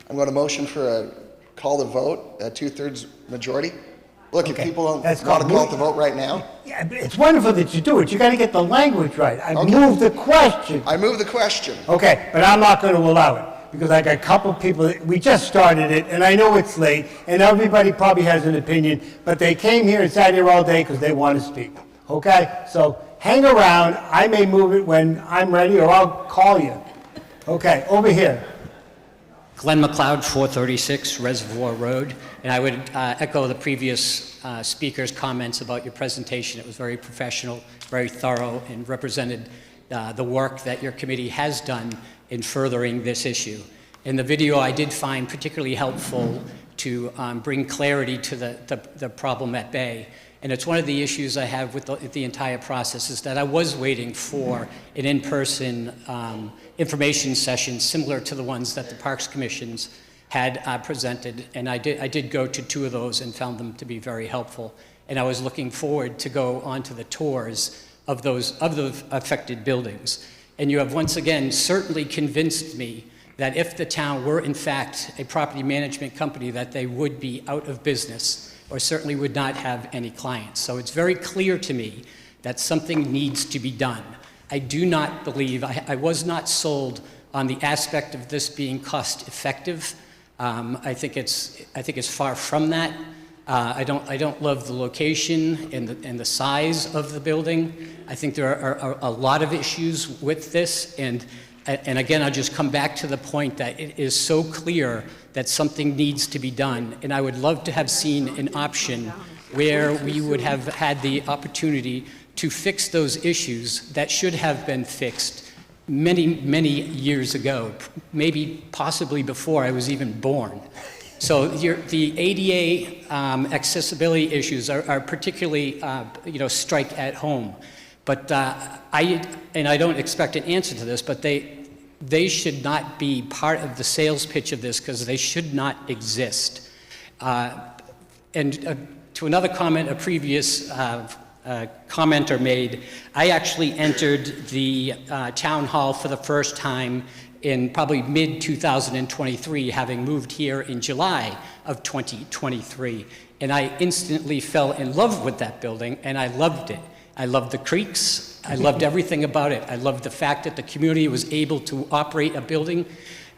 going to motion for a call to vote, a 2/3 majority. Look, if people don't want to call the vote right now. Yeah, but it's wonderful that you do it. You got to get the language right. I moved the question. I moved the question. Okay, but I'm not going to allow it because I got a couple people, we just started it, and I know it's late, and everybody probably has an opinion, but they came here and sat here all day because they want to speak. Okay, so hang around. I may move it when I'm ready, or I'll call you. Okay, over here. Glenn McLeod, 436 Reservoir Road. And I would echo the previous speaker's comments about your presentation. It was very professional, very thorough, and represented the work that your committee has done in furthering this issue. In the video, I did find particularly helpful to bring clarity to the problem at bay. And it's one of the issues I have with the entire process is that I was waiting for an in-person information session similar to the ones that the Parks Commissions had presented. And I did go to 2 of those and found them to be very helpful. And I was looking forward to go onto the tours of the affected buildings. And you have once again certainly convinced me that if the town were in fact a property management company, that they would be out of business or certainly would not have any clients. So it's very clear to me that something needs to be done. I do not believe, I was not sold on the aspect of this being cost effective. I think it's far from that. I don't love the location and the size of the building. I think there are a lot of issues with this, and again, I'll just come back to the point that it is so clear that something needs to be done. And I would love to have seen an option where we would have had the opportunity to fix those issues that should have been fixed many, many years ago, maybe possibly before I was even born. So the ADA accessibility issues are particularly, strike at home. But I don't expect an answer to this, but they should not be part of the sales pitch of this because they should not exist. And to another comment a previous commenter made, I actually entered the town hall for the first time in probably mid-2023, having moved here in July of 2023. And I instantly fell in love with that building, and I loved it. I loved the creeks. I loved everything about it. I loved the fact that the community was able to operate a building,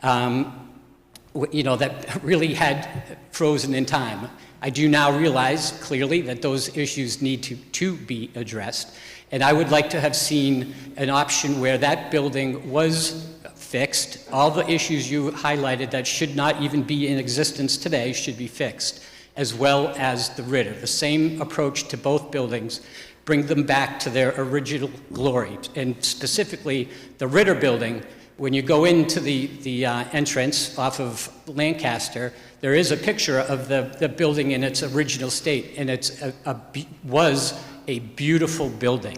that really had frozen in time. I do now realize clearly that those issues need to be addressed. And I would like to have seen an option where that building was fixed. All the issues you highlighted that should not even be in existence today should be fixed, as well as the Ritter. The same approach to both buildings, bring them back to their original glory. And specifically, the Ritter building, when you go into the entrance off of Lancaster, there is a picture of the building in its original state, and it was a beautiful building.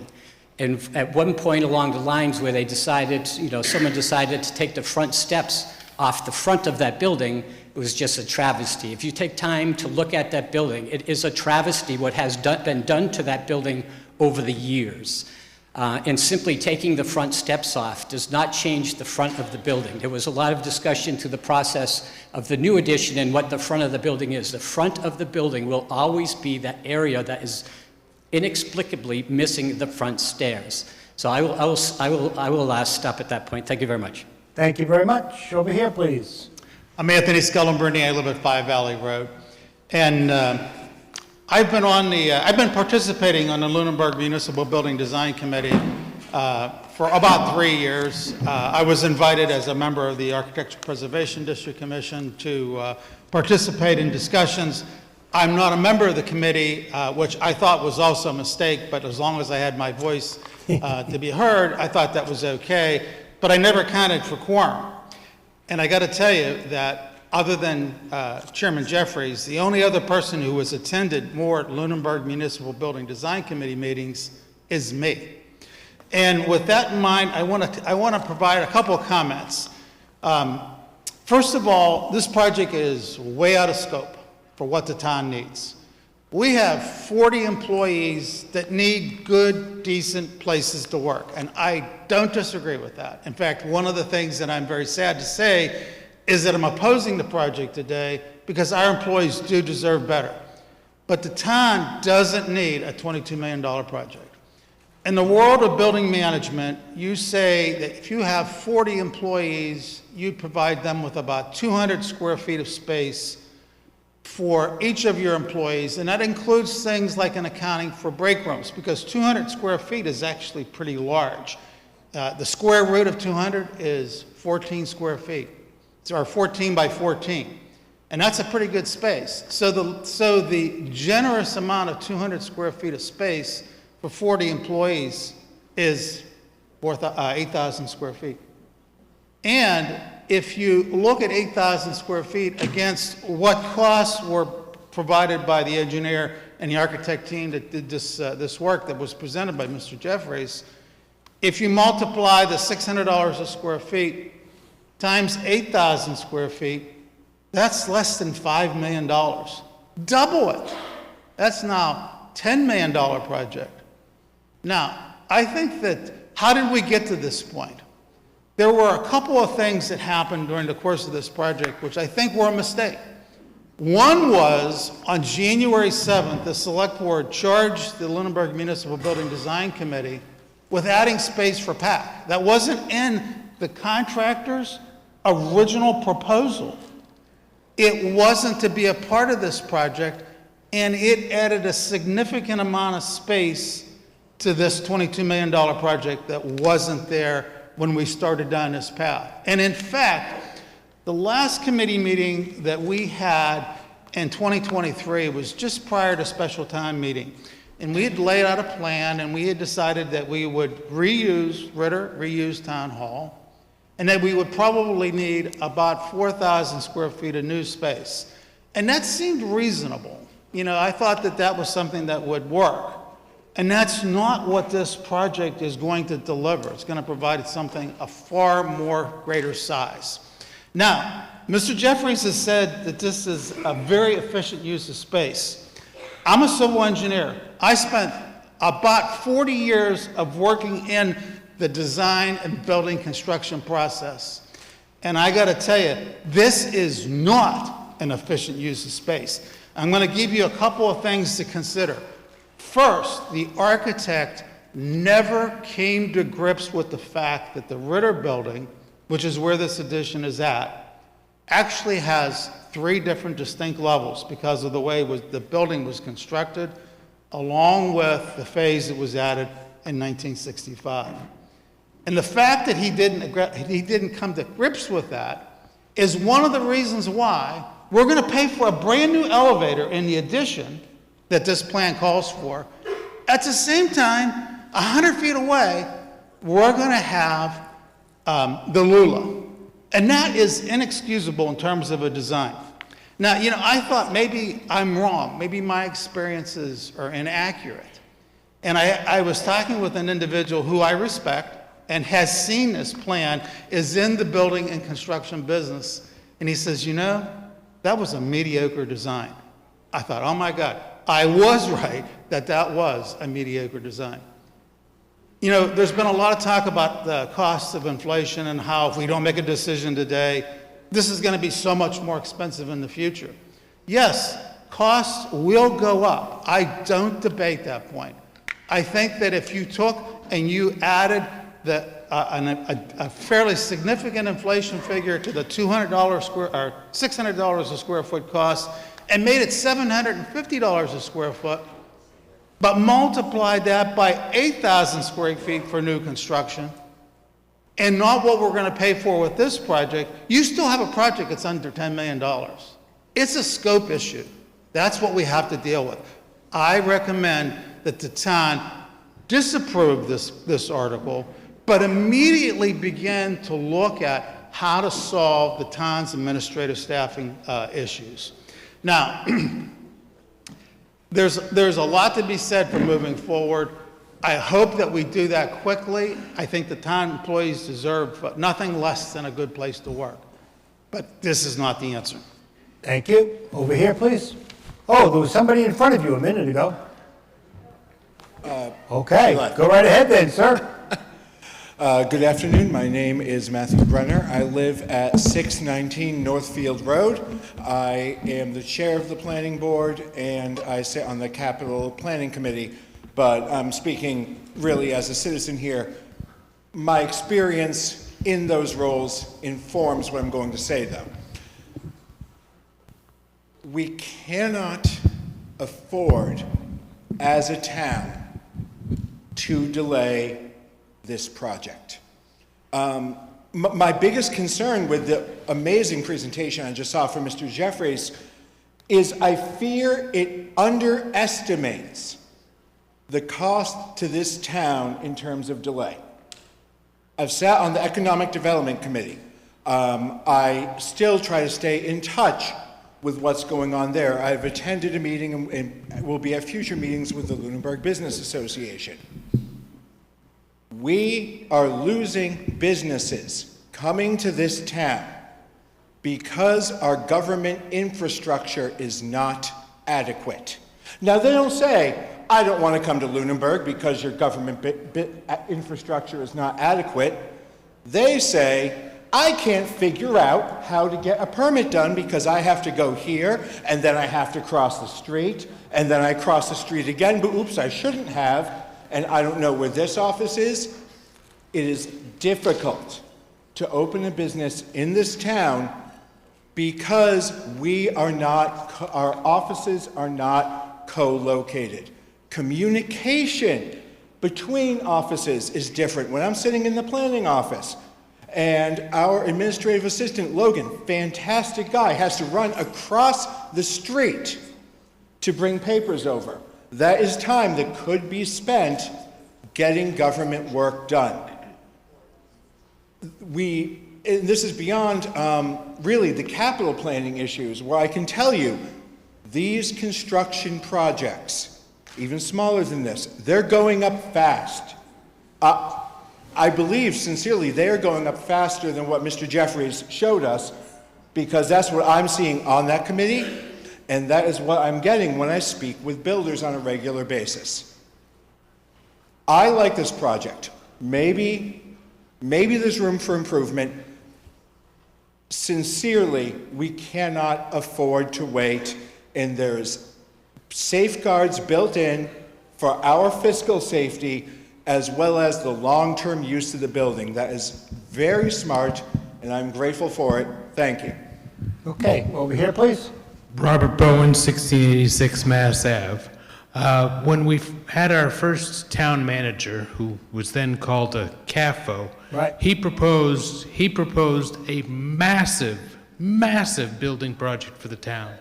And at one point along the lines where they decided, someone decided to take the front steps off the front of that building, it was just a travesty. If you take time to look at that building, it is a travesty what has been done to that building over the years. And simply taking the front steps off does not change the front of the building. There was a lot of discussion through the process of the new addition and what the front of the building is. The front of the building will always be that area that is inexplicably missing the front stairs. So I will stop at that point. Thank you very much. Thank you very much. Over here, please. I'm Anthony Scullenberni. I live at 5 Valley Road. And I've been participating on the Lunenburg Municipal Building Design Committee for about 3 years. I was invited as a member of the Architecture Preservation District Commission to participate in discussions. I'm not a member of the committee, which I thought was also a mistake, but as long as I had my voice to be heard, I thought that was okay. But I never counted for quorum. And I got to tell you that other than Chairman Jeffries, the only other person who has attended more Lunenburg Municipal Building Design Committee meetings is me. And with that in mind, I want to provide a couple of comments. First of all, this project is way out of scope for what the town needs. We have 40 employees that need good, decent places to work, and I don't disagree with that. In fact, one of the things that I'm very sad to say is that I'm opposing the project today because our employees do deserve better. But the town doesn't need a $22 million project. In the world of building management, you say that if you have 40 employees, you provide them with about 200 square feet of space for each of your employees, and that includes things like an accounting for break rooms, because 200 square feet is actually pretty large. The square root of 200 is 14 square feet, or 14 by 14, and that's a pretty good space. So the generous amount of 200 square feet of space for 40 employees is 8,000 square feet. And if you look at 8,000 square feet against what costs were provided by the engineer and the architect team that did this work that was presented by Mr. Jeffries, if you multiply the $600 a square feet times 8,000 square feet, that's less than $5 million. Double it. That's now a $10 million project. Now, I think that, how did we get to this point? There were a couple of things that happened during the course of this project which I think were a mistake. One was, on January 7th, the Select Board charged the Lunenburg Municipal Building Design Committee with adding space for PAC. That wasn't in the contractor's original proposal. It wasn't to be a part of this project, and it added a significant amount of space to this $22 million project that wasn't there when we started down this path. And in fact, the last committee meeting that we had in 2023 was just prior to special time meeting. And we had laid out a plan, and we had decided that we would reuse Town Hall, and that we would probably need about 4,000 square feet of new space. And that seemed reasonable. You know, I thought that that was something that would work. And that's not what this project is going to deliver. It's going to provide something of far more greater size. Now, Mr. Jeffries has said that this is a very efficient use of space. I'm a civil engineer. I spent about 40 years of working in the design and building construction process. And I got to tell you, this is not an efficient use of space. I'm going to give you a couple of things to consider. First, the architect never came to grips with the fact that the Ritter building, which is where this addition is at, actually has 3 different distinct levels because of the way the building was constructed, along with the phase that was added in 1965. And the fact that he didn't come to grips with that is one of the reasons why we're going to pay for a brand new elevator in the addition that this plan calls for. At the same time, 100 feet away, we're going to have the Lula. And that is inexcusable in terms of a design. Now, you know, I thought maybe I'm wrong. Maybe my experiences are inaccurate. And I was talking with an individual who I respect and has seen this plan, is in the building and construction business. And he says, you know, that was a mediocre design. I thought, oh my God. I was right that that was a mediocre design. You know, there's been a lot of talk about the costs of inflation and how if we don't make a decision today, this is going to be so much more expensive in the future. Yes, costs will go up. I don't debate that point. I think that if you took and you added a fairly significant inflation figure to the $600 a square foot cost and made it $750 a square foot, but multiplied that by 8,000 square feet for new construction, and not what we're going to pay for with this project, you still have a project that's under $10 million. It's a scope issue. That's what we have to deal with. I recommend that the town disapprove this article, but immediately begin to look at how to solve the town's administrative staffing issues. Now, there's a lot to be said for moving forward. I hope that we do that quickly. I think the town employees deserve nothing less than a good place to work. But this is not the answer. Thank you. Over here, please. Oh, there was somebody in front of you a minute ago. Okay, go right ahead then, sir. Good afternoon. My name is Matthew Brenner. I live at 619 Northfield Road. I am the chair of the planning board and I sit on the capital planning committee, but I'm speaking really as a citizen here. My experience in those roles informs what I'm going to say, though. We cannot afford, as a town, to delay this project. My biggest concern with the amazing presentation I just saw from Mr. Jeffries is I fear it underestimates the cost to this town in terms of delay. I've sat on the Economic Development Committee. I still try to stay in touch with what's going on there. I've attended a meeting and will be at future meetings with the Lunenburg Business Association. We are losing businesses coming to this town because our government infrastructure is not adequate. Now, they don't say, I don't want to come to Lunenburg because your government infrastructure is not adequate. They say, I can't figure out how to get a permit done because I have to go here, and then I have to cross the street, and then I cross the street again, but oops, I shouldn't have, and I don't know where this office is. It is difficult to open a business in this town because our offices are not co-located. Communication between offices is different. When I'm sitting in the planning office, and our administrative assistant, Logan, fantastic guy, has to run across the street to bring papers over. That is time that could be spent getting government work done. And this is beyond really the capital planning issues, where I can tell you these construction projects, even smaller than this, they're going up fast. I believe, sincerely, they are going up faster than what Mr. Jeffries showed us, because that's what I'm seeing on that committee, and that is what I'm getting when I speak with builders on a regular basis. I like this project. Maybe there's room for improvement. Sincerely, we cannot afford to wait, and there's safeguards built in for our fiscal safety as well as the long-term use of the building. That is very smart, and I'm grateful for it. Thank you. Okay, over here, please. Robert Bowen, 1686 Mass Ave. When we had our first town manager, who was then called a CAFO, right, he proposed a massive building project for the town.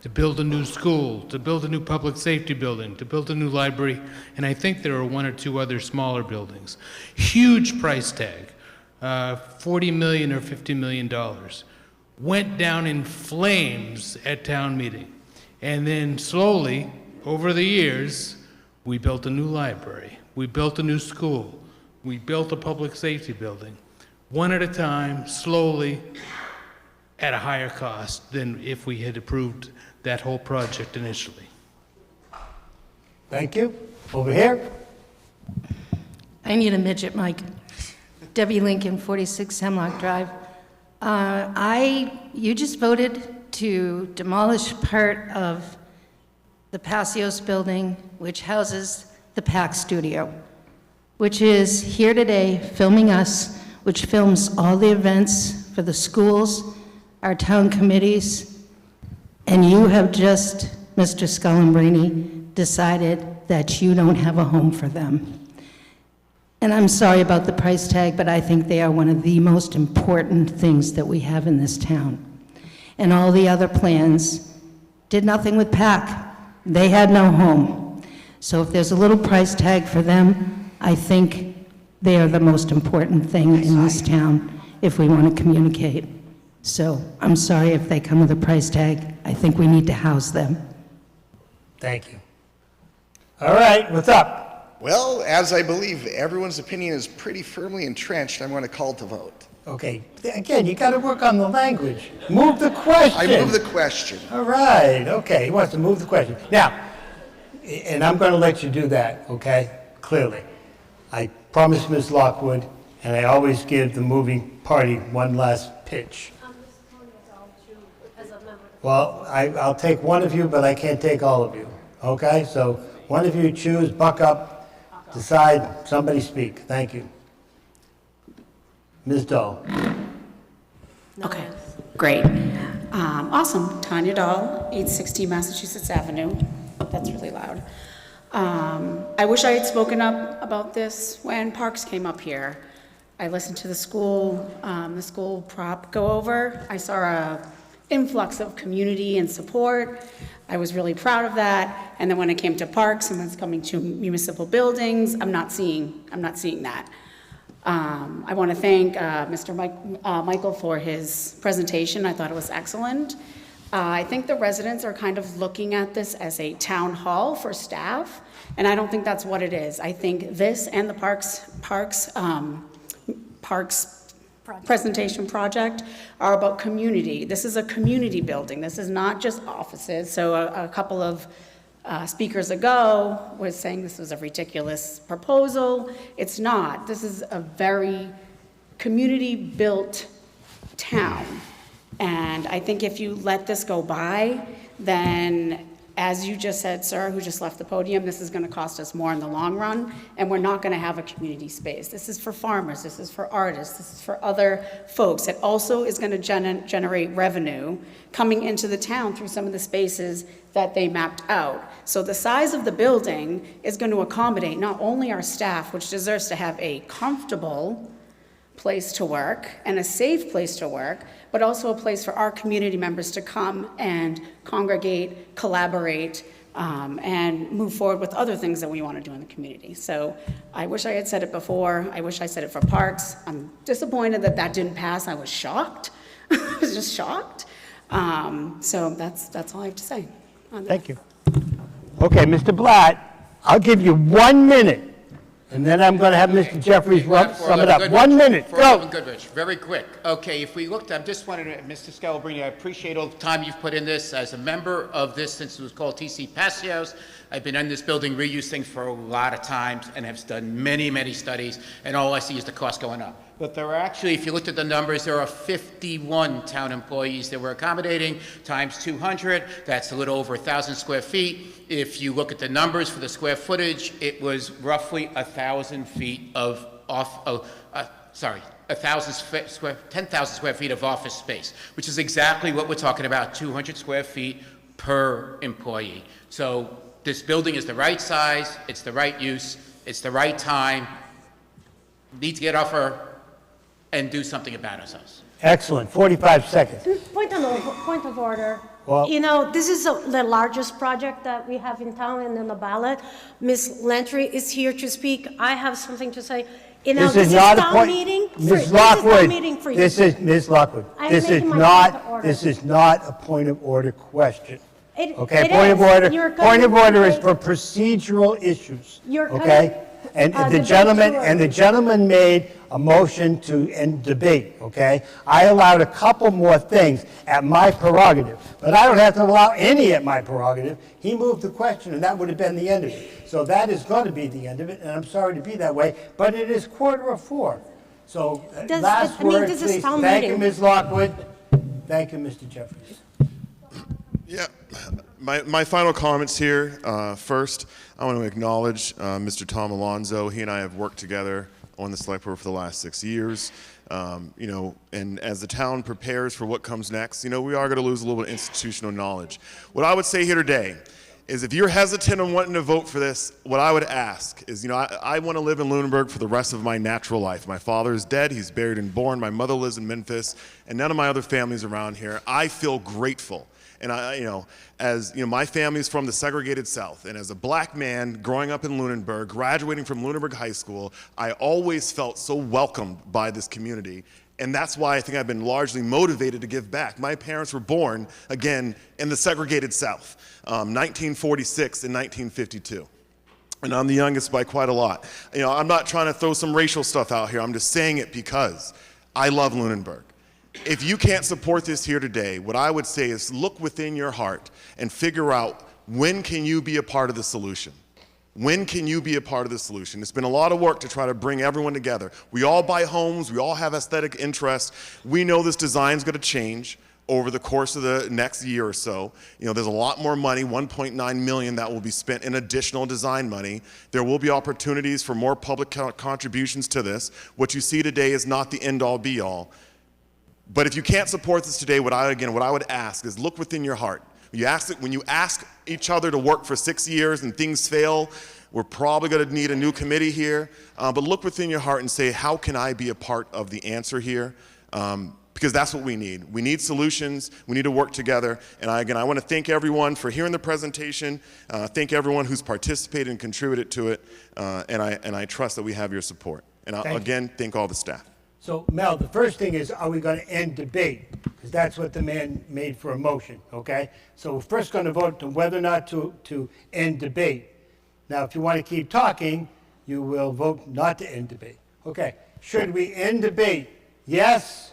To build a new school, to build a new public safety building, to build a new library, and I think there are one or two other smaller buildings. Huge price tag, $40 million or $50 million. Went down in flames at town meeting. And then slowly, over the years, we built a new library, we built a new school, we built a public safety building. One at a time, slowly, at a higher cost than if we had approved that whole project initially. Thank you. Over here. I need a midget mic. Debbie Lincoln, 46 Hemlock Drive. You just voted to demolish part of the Passios building, which houses the PAC Studio, which is here today filming us, which films all the events for the schools, our town committees, and you have just, Mr. Scullambrini, decided that you don't have a home for them. And I'm sorry about the price tag, but I think they are one of the most important things that we have in this town. And all the other plans did nothing with PAC. They had no home. So if there's a little price tag for them, I think they are the most important thing in this town if we want to communicate. So I'm sorry if they come with a price tag. I think we need to house them. Thank you. All right, what's up? Well, as I believe everyone's opinion is pretty firmly entrenched, I'm going to call to vote. Okay, again, you got to work on the language. Move the question. I move the question. All right, okay, he wants to move the question. Now, and I'm going to let you do that, okay, clearly. I promised Ms. Lockwood, and I always give the moving party one last pitch. Well, I'll take one of you, but I can't take all of you, okay? So one of you choose, buck up, decide, somebody speak. Thank you. Ms. Dahl. Okay, great. Awesome. Tanya Dahl, 860 Massachusetts Avenue. That's really loud. I wish I had spoken up about this when Parks came up here. I listened to the school prop go over. I saw a influx of community and support. I was really proud of that. And then when it came to parks and when it's coming to municipal buildings, I'm not seeing that. I want to thank Mr. Michael for his presentation. I thought it was excellent. I think the residents are kind of looking at this as a town hall for staff, and I don't think that's what it is. I think this and the parks presentation project are about community. This is a community building. This is not just offices. So a couple of speakers ago was saying this was a ridiculous proposal. It's not. This is a very community-built town. And I think if you let this go by, then as you just said, sir, who just left the podium, this is going to cost us more in the long run, and we're not going to have a community space. This is for farmers, this is for artists, this is for other folks. It also is going to generate revenue coming into the town through some of the spaces that they mapped out. So the size of the building is going to accommodate not only our staff, which deserves to have a comfortable place to work and a safe place to work, but also a place for our community members to come and congregate, collaborate, and move forward with other things that we want to do in the community. So I wish I had said it before. I wish I said it for parks. I'm disappointed that that didn't pass. I was shocked. I was just shocked. So that's all I have to say on that. Thank you. Okay, Mr. Blatt, I'll give you 1 minute. And then I'm going to have Mr. Jeffries sum it up. 1 minute, go. Goodrich, very quick. Okay, if we looked, I'm just wondering, Mr. Scalabrini, I appreciate all the time you've put in this. As a member of this, since it was called TC Passios, I've been in this building, reuse things for a lot of times, and have done many, many studies, and all I see is the cost going up. But there are actually, if you looked at the numbers, there are 51 town employees that we're accommodating, times 200, that's a little over 1,000 square feet. If you look at the numbers for the square footage, it was roughly 1,000 feet of 10,000 square feet of office space, which is exactly what we're talking about, 200 square feet per employee. So this building is the right size, it's the right use, it's the right time. Need to get off our and do something about ourselves. Excellent, 45 seconds. Point of order. Well, You know, this is the largest project that we have in town and on the ballot. Ms. Lantry is here to speak. I have something to say. You know, this is not a town point. meeting for- Ms. Lockwood, this is Ms. Lockwood. I'm This is making my point of not. order. This is not a point of order question. Okay, it point of is. order. You're Point of cutting- order is for procedural issues. You're cutting, Okay, and the debate gentleman made a motion to end debate. Okay, I allowed a couple more things at my prerogative, but I don't have to allow any at my prerogative. He moved the question, and that would have been the end of it. So that is going to be the end of it, and I'm sorry to be that way, but it is 3:45. So last word, this is please. town Thank you, meeting. Ms. Lockwood. Thank you, Mr. Jeffries. Yeah, my final comments here. First, I want to acknowledge Mr. Tom Alonso. He and I have worked together on the select board for the last 6 years. You know, and as the town prepares for what comes next, you know, we are going to lose a little bit of institutional knowledge. What I would say here today is if you're hesitant on wanting to vote for this, what I would ask is, you know, I want to live in Lunenburg for the rest of my natural life. My father is dead. He's buried in Bourne. My mother lives in Memphis, and none of my other family's around here. I feel grateful. And you know, as you know, my family's from the segregated South, and as a black man growing up in Lunenburg, graduating from Lunenburg High School, I always felt so welcomed by this community. And that's why I think I've been largely motivated to give back. My parents were born, again, in the segregated South, 1946 and 1952. And I'm the youngest by quite a lot. You know, I'm not trying to throw some racial stuff out here. I'm just saying it because I love Lunenburg. If you can't support this here today, what I would say is look within your heart and figure out when can you be a part of the solution. When can you be a part of the solution? It's been a lot of work to try to bring everyone together. We all buy homes, we all have aesthetic interests. We know this design's going to change over the course of the next year or so. You know, there's a lot more money, 1.9 million that will be spent in additional design money. There will be opportunities for more public contributions to this. What you see today is not the end all be all. But if you can't support this today, what I would ask is look within your heart. When you ask each other to work for 6 years and things fail, we're probably going to need a new committee here. But look within your heart and say, how can I be a part of the answer here? Because that's what we need. We need solutions. We need to work together. And I want to thank everyone for hearing the presentation. Thank everyone who's participated and contributed to it. And I trust that we have your support. And again, thank all the staff. So, Mel, the first thing is, are we going to end debate? Because that's what the man made for a motion, okay? So we're first going to vote on whether or not to end debate. Now, if you want to keep talking, you will vote not to end debate. Okay, should we end debate? Yes,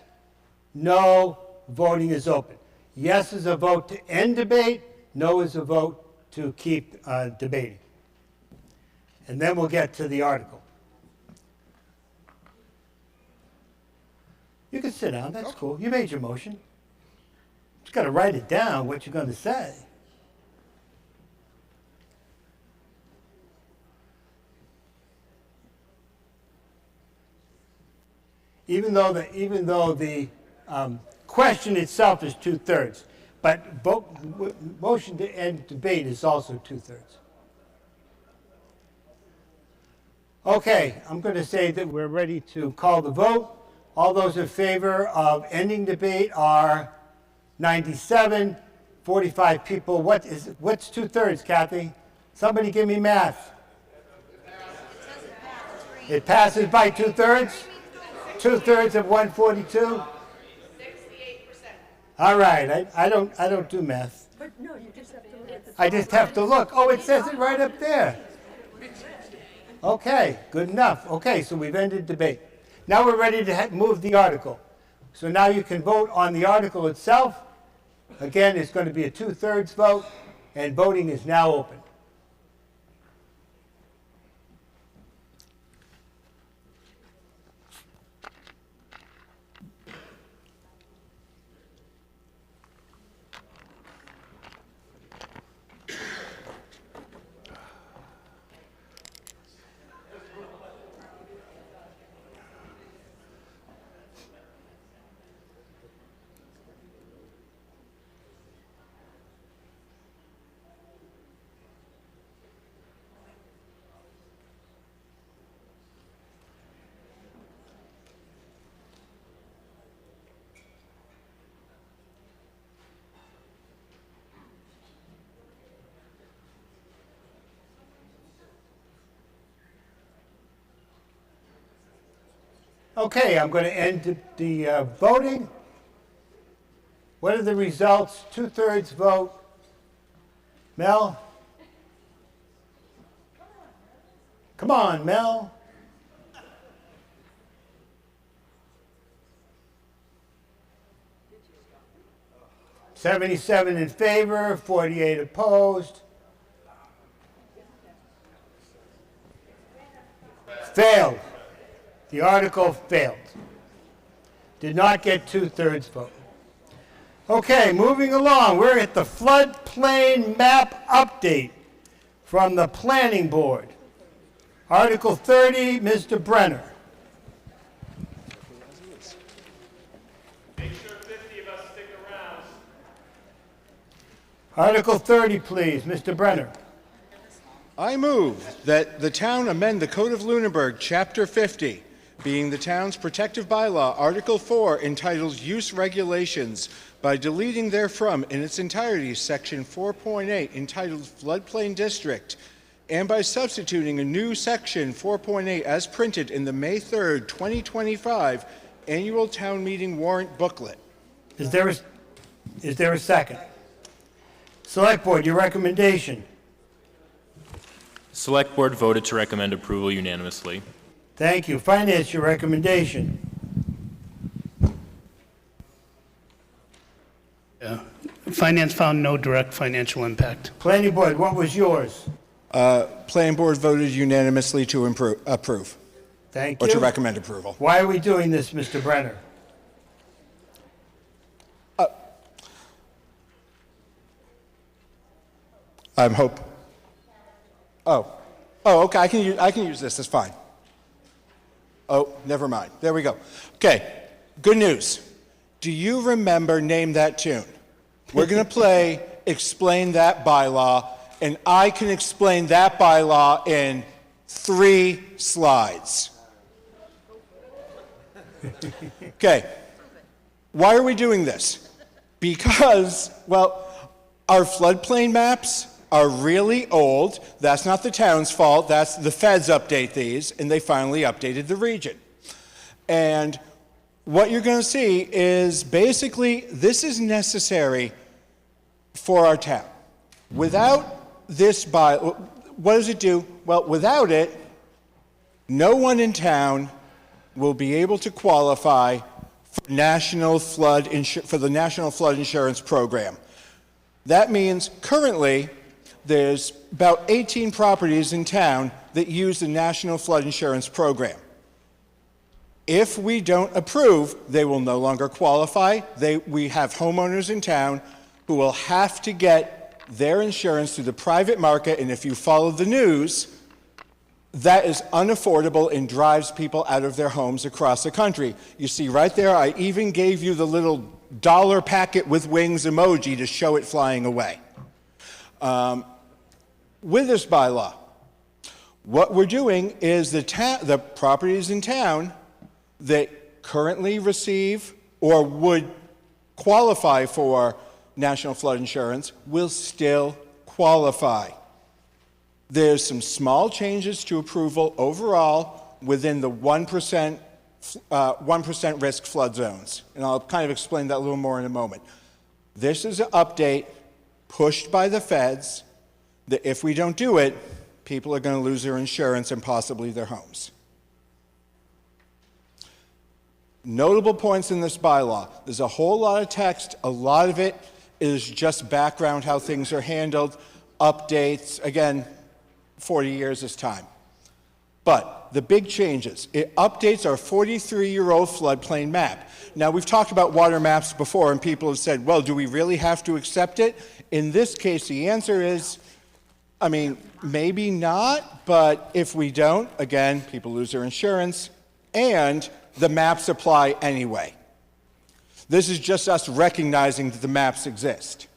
no, voting is open. Yes is a vote to end debate, no is a vote to keep debating. And then we'll get to the article. You can sit down, that's cool. You made your motion. Just got to write it down, what you're going to say. Even though the question itself is 2/3, but motion to end debate is also 2/3. Okay, I'm going to say that we're ready to call the vote. All those in favor of ending debate are 97, 45 people. What's 2/3, Kathy? Somebody give me math. It passes by 2/3? 2/3 of 142? 68%. All right, I don't do math. But no, you just have to look at the... I just have to look. Oh, it says it right up there. Okay, good enough. Okay, so we've ended debate. Now we're ready to move the article. So now you can vote on the article itself. Again, it's going to be a 2/3 vote, and voting is now open. Okay, I'm going to end the voting. What are the results? 2/3 vote. Mel? Come on, Mel. $77 in favor, 48 opposed. Failed. The article failed. Did not get 2/3 vote. Okay, moving along, we're at the floodplain map update from the Planning Board. Article 30, Mr. Brenner. Make sure 50 of us stick around. Article 30, please, Mr. Brenner. I move that the town amend the Code of Lunenburg, Chapter 50, being the town's protective bylaw, Article 4, entitled Use Regulations, by deleting therefrom in its entirety Section 4.8, entitled Floodplain District, and by substituting a new Section 4.8 as printed in the May 3rd, 2025 Annual Town Meeting Warrant Booklet. Is there a second? Select Board, your recommendation. Select Board voted to recommend approval unanimously. Thank you. Finance, your recommendation. Yeah. Finance found no direct financial impact. Planning Board, what was yours? Planning Board voted unanimously to approve. Thank Or you. to recommend approval. Why are we doing this, Mr. Brenner? Okay, I can use this, it's fine. Oh, never mind, there we go. Okay, good news. Do you remember Name That Tune? We're gonna play Explain That Bylaw, and I can explain that bylaw in 3 slides. Okay, why are we doing this? Because, well, our floodplain maps are really old. That's not the town's fault. That's the feds update these, and they finally updated the region. And what you're going to see is basically this is necessary for our town. Without this what does it do? Well, without it, no one in town will be able to qualify for the National Flood Insurance Program. That means currently there's about 18 properties in town that use the National Flood Insurance Program. If we don't approve, they will no longer qualify. We have homeowners in town who will have to get their insurance through the private market, and if you follow the news, that is unaffordable and drives people out of their homes across the country. You see right there, I even gave you the little dollar packet with wings emoji to show it flying away. With this bylaw, what we're doing is the properties in town that currently receive or would qualify for National Flood Insurance will still qualify. There's some small changes to approval overall within the 1% risk flood zones, and I'll kind of explain that a little more in a moment. This is an update pushed by the feds that if we don't do it, people are going to lose their insurance and possibly their homes. Notable points in this bylaw. There's a whole lot of text. A lot of it is just background, how things are handled, updates. Again, 40 years is time. But the big changes, it updates our 43-year-old floodplain map. Now, we've talked about water maps before, and people have said, well, do we really have to accept it? In this case, the answer is, I mean, maybe not, but if we don't, again, people lose their insurance, and the maps apply anyway. This is just us recognizing that the maps exist.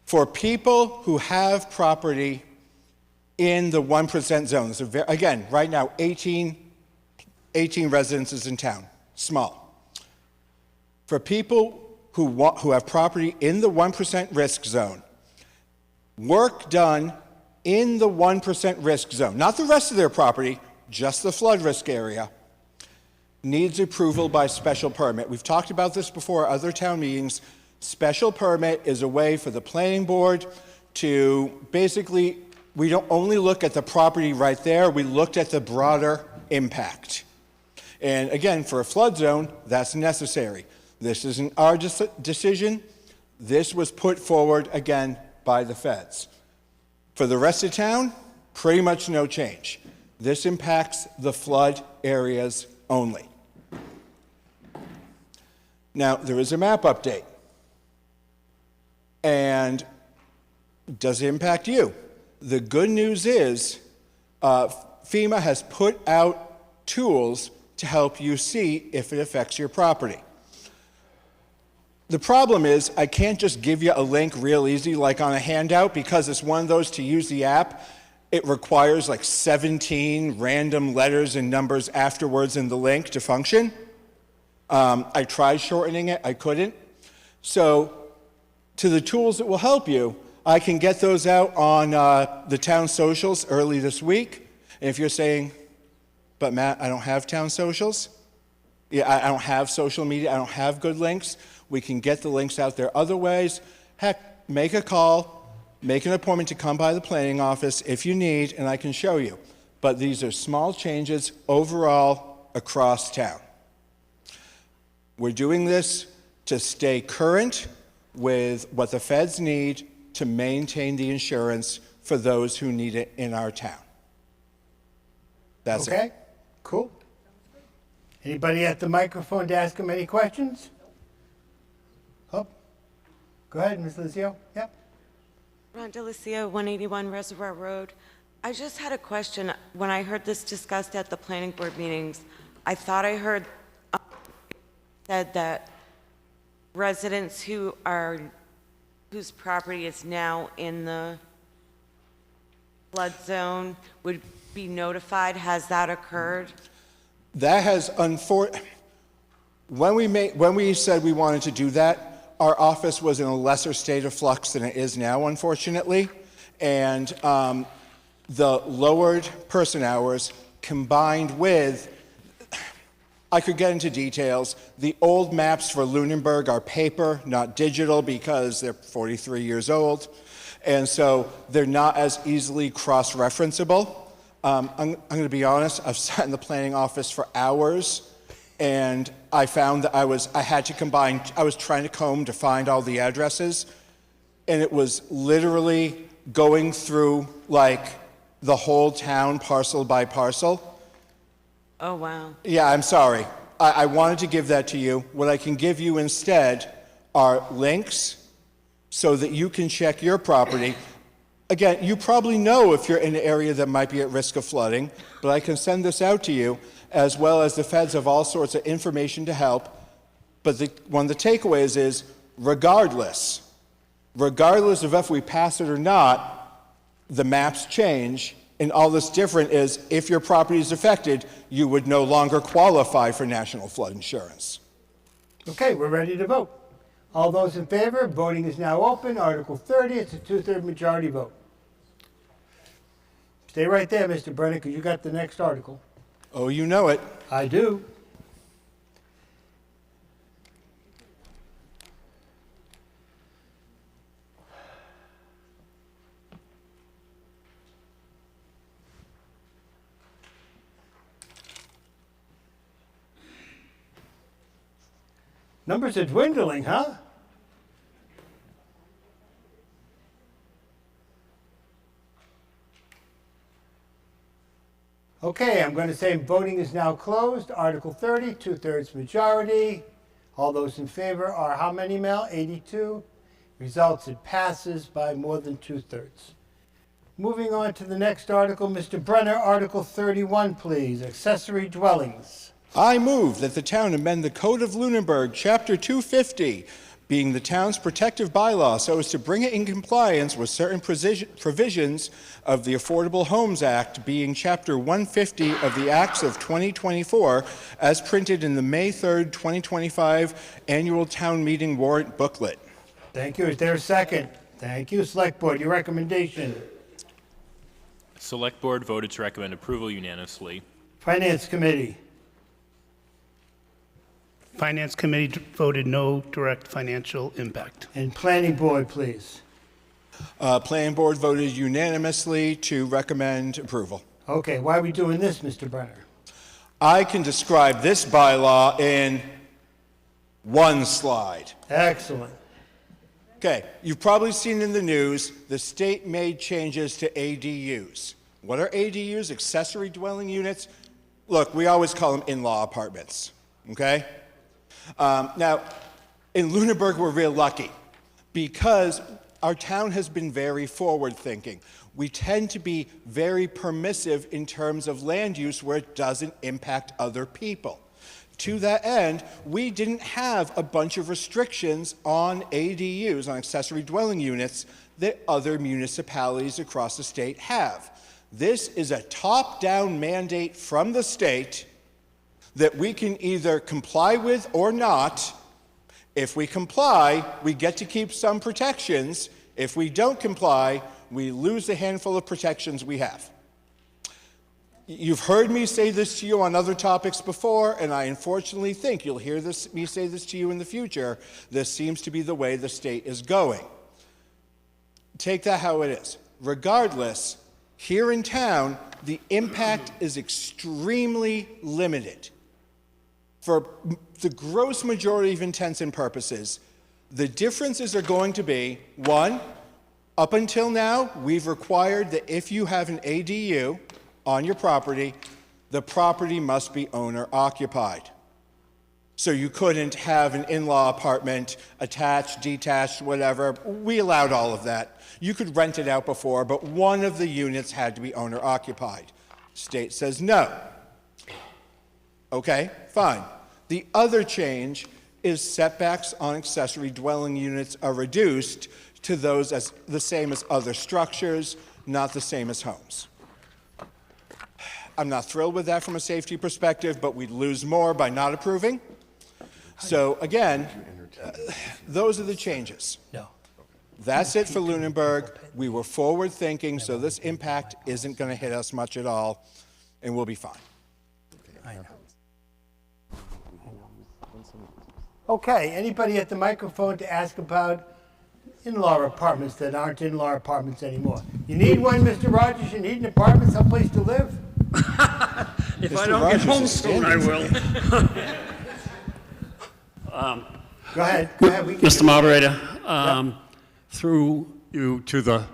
For people who have property in the 1% zones, again, right now, 18 residences in town, small. For people who have property in the 1% risk zone, work done in the 1% risk zone, not the rest of their property, just the flood risk area, needs approval by special permit. We've talked about this before at other town meetings. Special permit is a way for the planning board to basically, we don't only look at the property right there, we looked at the broader impact. And again, for a flood zone, that's necessary. This isn't our decision. This was put forward, again, by the feds. For the rest of town, pretty much no change. This impacts the flood areas only. Now, there is a map update. And does it impact you? The good news is FEMA has put out tools to help you see if it affects your property. The problem is I can't just give you a link real easy like on a handout because it's one of those to use the app. It requires like 17 random letters and numbers afterwards in the link to function. I tried shortening it, I couldn't. So to the tools that will help you, I can get those out on the town socials early this week. And if you're saying, but Matt, I don't have town socials. Yeah, I don't have social media, I don't have good links. We can get the links out there other ways. Heck, make a call, make an appointment to come by the planning office if you need, and I can show you. But these are small changes overall across town. We're doing this to stay current with what the feds need to maintain the insurance for those who need it in our town. That's it. Okay, cool. Anybody at the microphone to ask them any questions? Oh, go ahead, Ms. Lizio. Yep. Ron Delicio, 181 Reservoir Road. I just had a question. When I heard this discussed at the planning board meetings, I thought I heard said that residents whose property is now in the flood zone would be notified. Has that occurred? That has when we said we wanted to do that, our office was in a lesser state of flux than it is now, unfortunately. And the lowered person hours combined with, I could get into details, the old maps for Lunenburg are paper, not digital, because they're 43 years old. And so they're not as easily cross-referenceable. I'm going to be honest, I've sat in the planning office for hours, and I found that I was trying to comb to find all the addresses, and it was literally going through like the whole town parcel by parcel. Oh, wow. Yeah, I'm sorry. I wanted to give that to you. What I can give you instead are links so that you can check your property. Again, you probably know if you're in an area that might be at risk of flooding, but I can send this out to you, as well as the feds have all sorts of information to help. But one of the takeaways is, regardless of if we pass it or not, the maps change, and all that's different is if your property is affected, you would no longer qualify for national flood insurance. Okay, we're ready to vote. All those in favor, voting is now open. Article 30, it's a 2/3 majority vote. Stay right there, Mr. Brennan, because you got the next article. Oh, you know it. I do. Numbers are dwindling, huh? Okay, I'm going to say voting is now closed. Article 30, 2/3 majority. All those in favor are how many, Mel? 82. Results, it passes by more than 2/3. Moving on to the next article, Mr. Brenner, Article 31, please. Accessory dwellings. I move that the town amend the Code of Lunenburg, Chapter 250, being the town's protective bylaw, so as to bring it in compliance with certain provisions of the Affordable Homes Act, being Chapter 150 of the Acts of 2024, as printed in the May 3rd, 2025 Annual Town Meeting Warrant Booklet. Thank you. Is there a second? Thank you. Select Board, your recommendation. Select Board voted to recommend approval unanimously. Finance Committee. Finance Committee voted no direct financial impact. And Planning Board, please. Planning Board voted unanimously to recommend approval. Okay, why are we doing this, Mr. Brenner? I can describe this bylaw in one slide. Excellent. Okay, you've probably seen in the news, the state made changes to ADUs. What are ADUs? Accessory dwelling units? Look, we always call them in-law apartments, okay? Now, in Lunenburg, we're real lucky because our town has been very forward-thinking. We tend to be very permissive in terms of land use where it doesn't impact other people. To that end, we didn't have a bunch of restrictions on ADUs, on accessory dwelling units, that other municipalities across the state have. This is a top-down mandate from the state that we can either comply with or not. If we comply, we get to keep some protections. If we don't comply, we lose the handful of protections we have. You've heard me say this to you on other topics before, and I unfortunately think you'll hear me say this to you in the future. This seems to be the way the state is going. Take that how it is. Regardless, here in town, the impact is extremely limited. For the gross majority of intents and purposes, the differences are going to be, one, up until now, we've required that if you have an ADU on your property, the property must be owner occupied. So you couldn't have an in-law apartment, attached, detached, whatever. We allowed all of that. You could rent it out before, but one of the units had to be owner occupied. State says no. Okay, fine. The other change is setbacks on accessory dwelling units are reduced to those as the same as other structures, not the same as homes. I'm not thrilled with that from a safety perspective, but we'd lose more by not approving. So again, those are the changes. No. That's it for Lunenburg. We were forward thinking, so this impact isn't going to hit us much at all, and we'll be fine. I know. Okay, anybody at the microphone to ask about in-law apartments that aren't in-law apartments anymore? You need one, Mr. Rogers? You need an apartment, someplace to live? If I don't get home soon, I will. Go ahead. Mr. Moderator, through you to the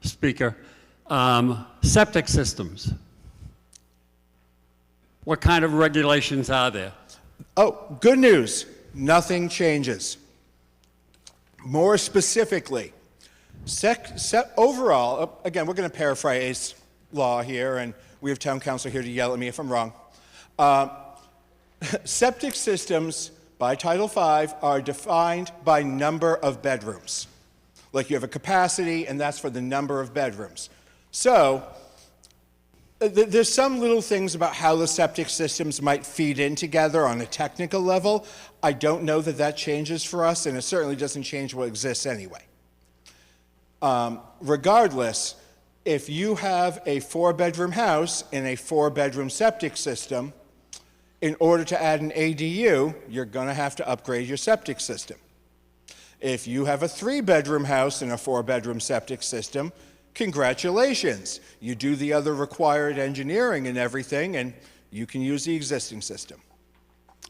speaker, septic systems. What kind of regulations are there? Oh, good news. Nothing changes. More specifically, overall, again, we're going to paraphrase law here, and we have town council here to yell at me if I'm wrong. Septic systems by Title V are defined by number of bedrooms. Like you have a capacity, and that's for the number of bedrooms. So there's some little things about how the septic systems might feed in together on a technical level. I don't know that that changes for us, and it certainly doesn't change what exists anyway. Regardless, if you have a 4-bedroom house and a 4-bedroom septic system, in order to add an ADU, you're going to have to upgrade your septic system. If you have a 3-bedroom house and a 4-bedroom septic system, congratulations. You do the other required engineering and everything, and you can use the existing system.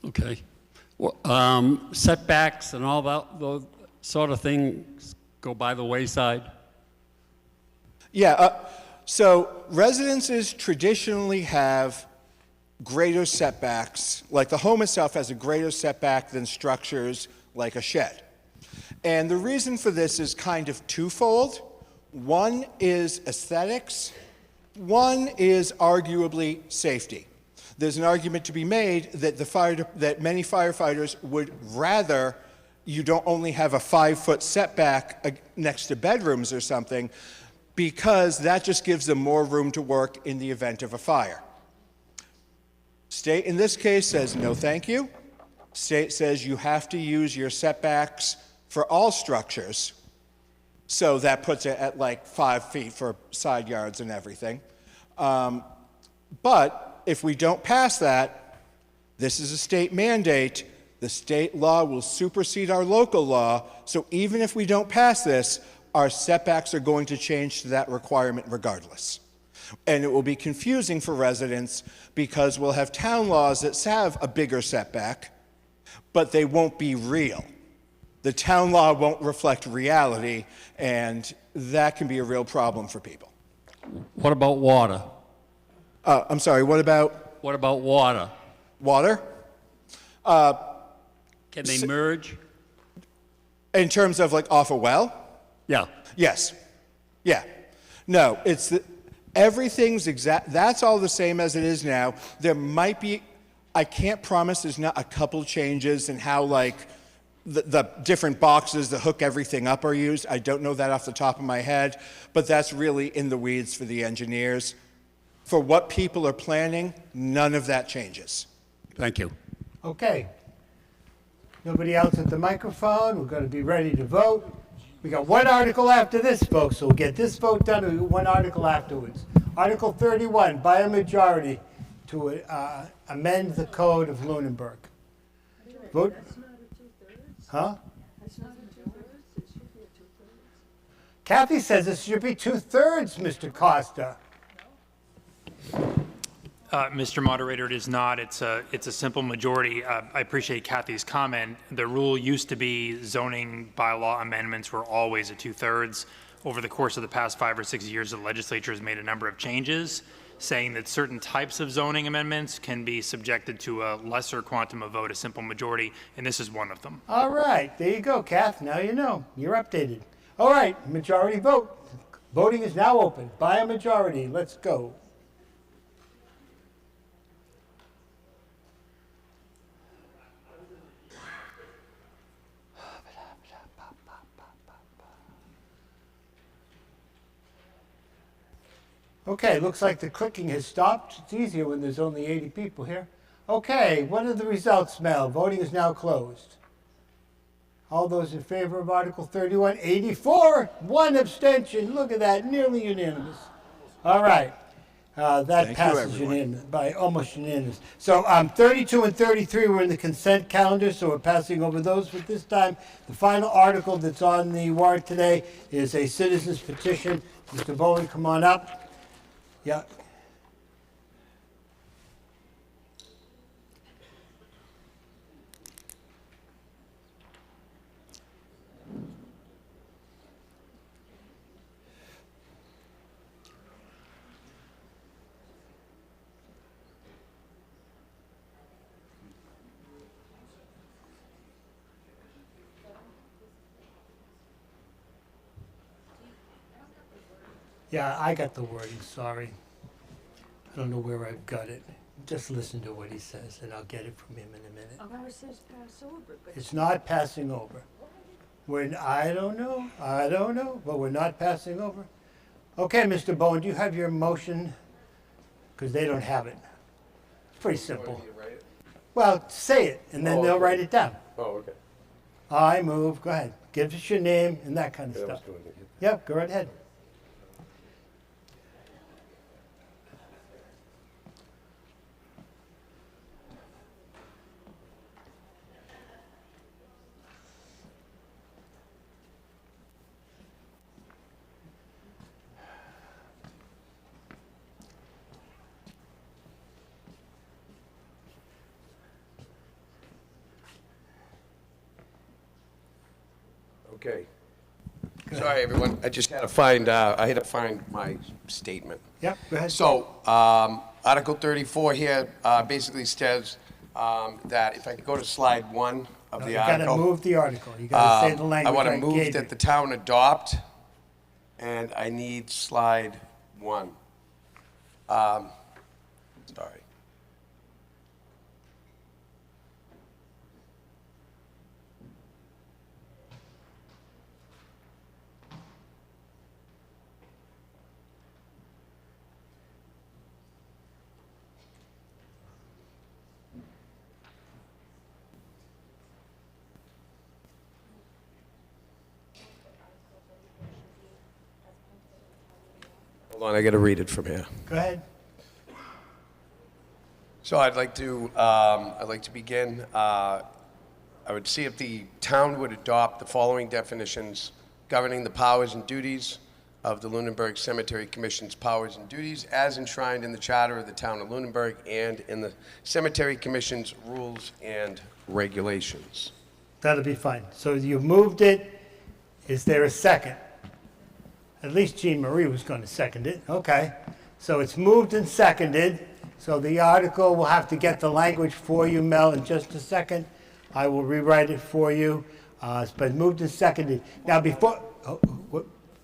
Okay. Well, setbacks and all that those sort of things go by the wayside? Yeah, so residences traditionally have greater setbacks, like the home itself has a greater setback than structures like a shed. And the reason for this is kind of twofold. One is aesthetics, one is arguably safety. There's an argument to be made that that many firefighters would rather you don't only have a 5-foot setback next to bedrooms or something, because that just gives them more room to work in the event of a fire. State in this case says no thank you. State says you have to use your setbacks for all structures. So that puts it at like 5 feet for side yards and everything. But if we don't pass that, this is a state mandate. The state law will supersede our local law. So even if we don't pass this, our setbacks are going to change to that requirement regardless. And it will be confusing for residents because we'll have town laws that have a bigger setback, but they won't be real. The town law won't reflect reality, and that can be a real problem for people. What about water? I'm sorry, what about? What about water? Water? Can they merge? In terms of like off a well? Yeah. Yes. Yeah. No, everything's that's all the same as it is now. There might be, I can't promise there's not a couple changes in how like the different boxes that hook everything up are used. I don't know that off the top of my head, but that's really in the weeds for the engineers. For what people are planning, none of that changes. Thank you. Okay. Nobody else at the microphone. We're going to be ready to vote. We got one article after this, folks, so we'll get this vote done and we'll get one article afterwards. Article 31, by a majority to amend the code of Lunenburg. Vote. Huh? Kathy says it should be 2/3, Mr. Costa. Mr. Moderator, it is not. It's a simple majority. I appreciate Kathy's comment. The rule used to be zoning bylaw amendments were always a 2/3. Over the course of the past 5 or 6 years, the legislature has made a number of changes, saying that certain types of zoning amendments can be subjected to a lesser quantum of vote, a simple majority, and this is one of them. All right, there you go, Kath. Now you know. You're updated. All right, majority vote. Voting is now open. By a majority. Let's go. Okay, looks like the clicking has stopped. It's easier when there's only 80 people here. Okay, what are the results, Mel? Voting is now closed. All those in favor of Article 31, 84, one abstention. Look at that, nearly unanimous. All right, that passes by almost unanimous. So 32 and 33 were in the consent calendar, so we're passing over those. But this time, the final article that's on the warrant today is a citizen's petition. Mr. Bowen, come on up. Yeah. Yeah, I got the wording, sorry. I don't know where I've got it. Just listen to what he says, and I'll get it from him in a minute. Ours says pass over, but It's not passing over. I don't know, but we're not passing over. Okay, Mr. Bowen, do you have your motion? Because they don't have it. It's pretty simple. Well, say it, and then they'll write it down. Oh, okay. I move, go ahead. Give us your name and that kind of stuff. Yep, go right ahead. Okay. Sorry, everyone. I just had to find, my statement. Yep, go ahead. So, Article 34 here basically says that if I could go to slide 1 of the You article. gotta move the article. You gotta say the language. I want to move gave that you. the town adopt, and I need slide 1. Sorry. Hold on, I got to read it from here. Go ahead. So I'd like to begin. I would see if the town would adopt the following definitions governing the powers and duties of the Lunenburg Cemetery Commission's powers and duties as enshrined in the charter of the town of Lunenburg and in the Cemetery Commission's rules and regulations. That'll be fine. So you've moved it. Is there a second? At least Jean Marie was going to second it. Okay. So it's moved and seconded. So the article, we'll have to get the language for you, Mel, in just a second. I will rewrite it for you. It's been moved and seconded. Now,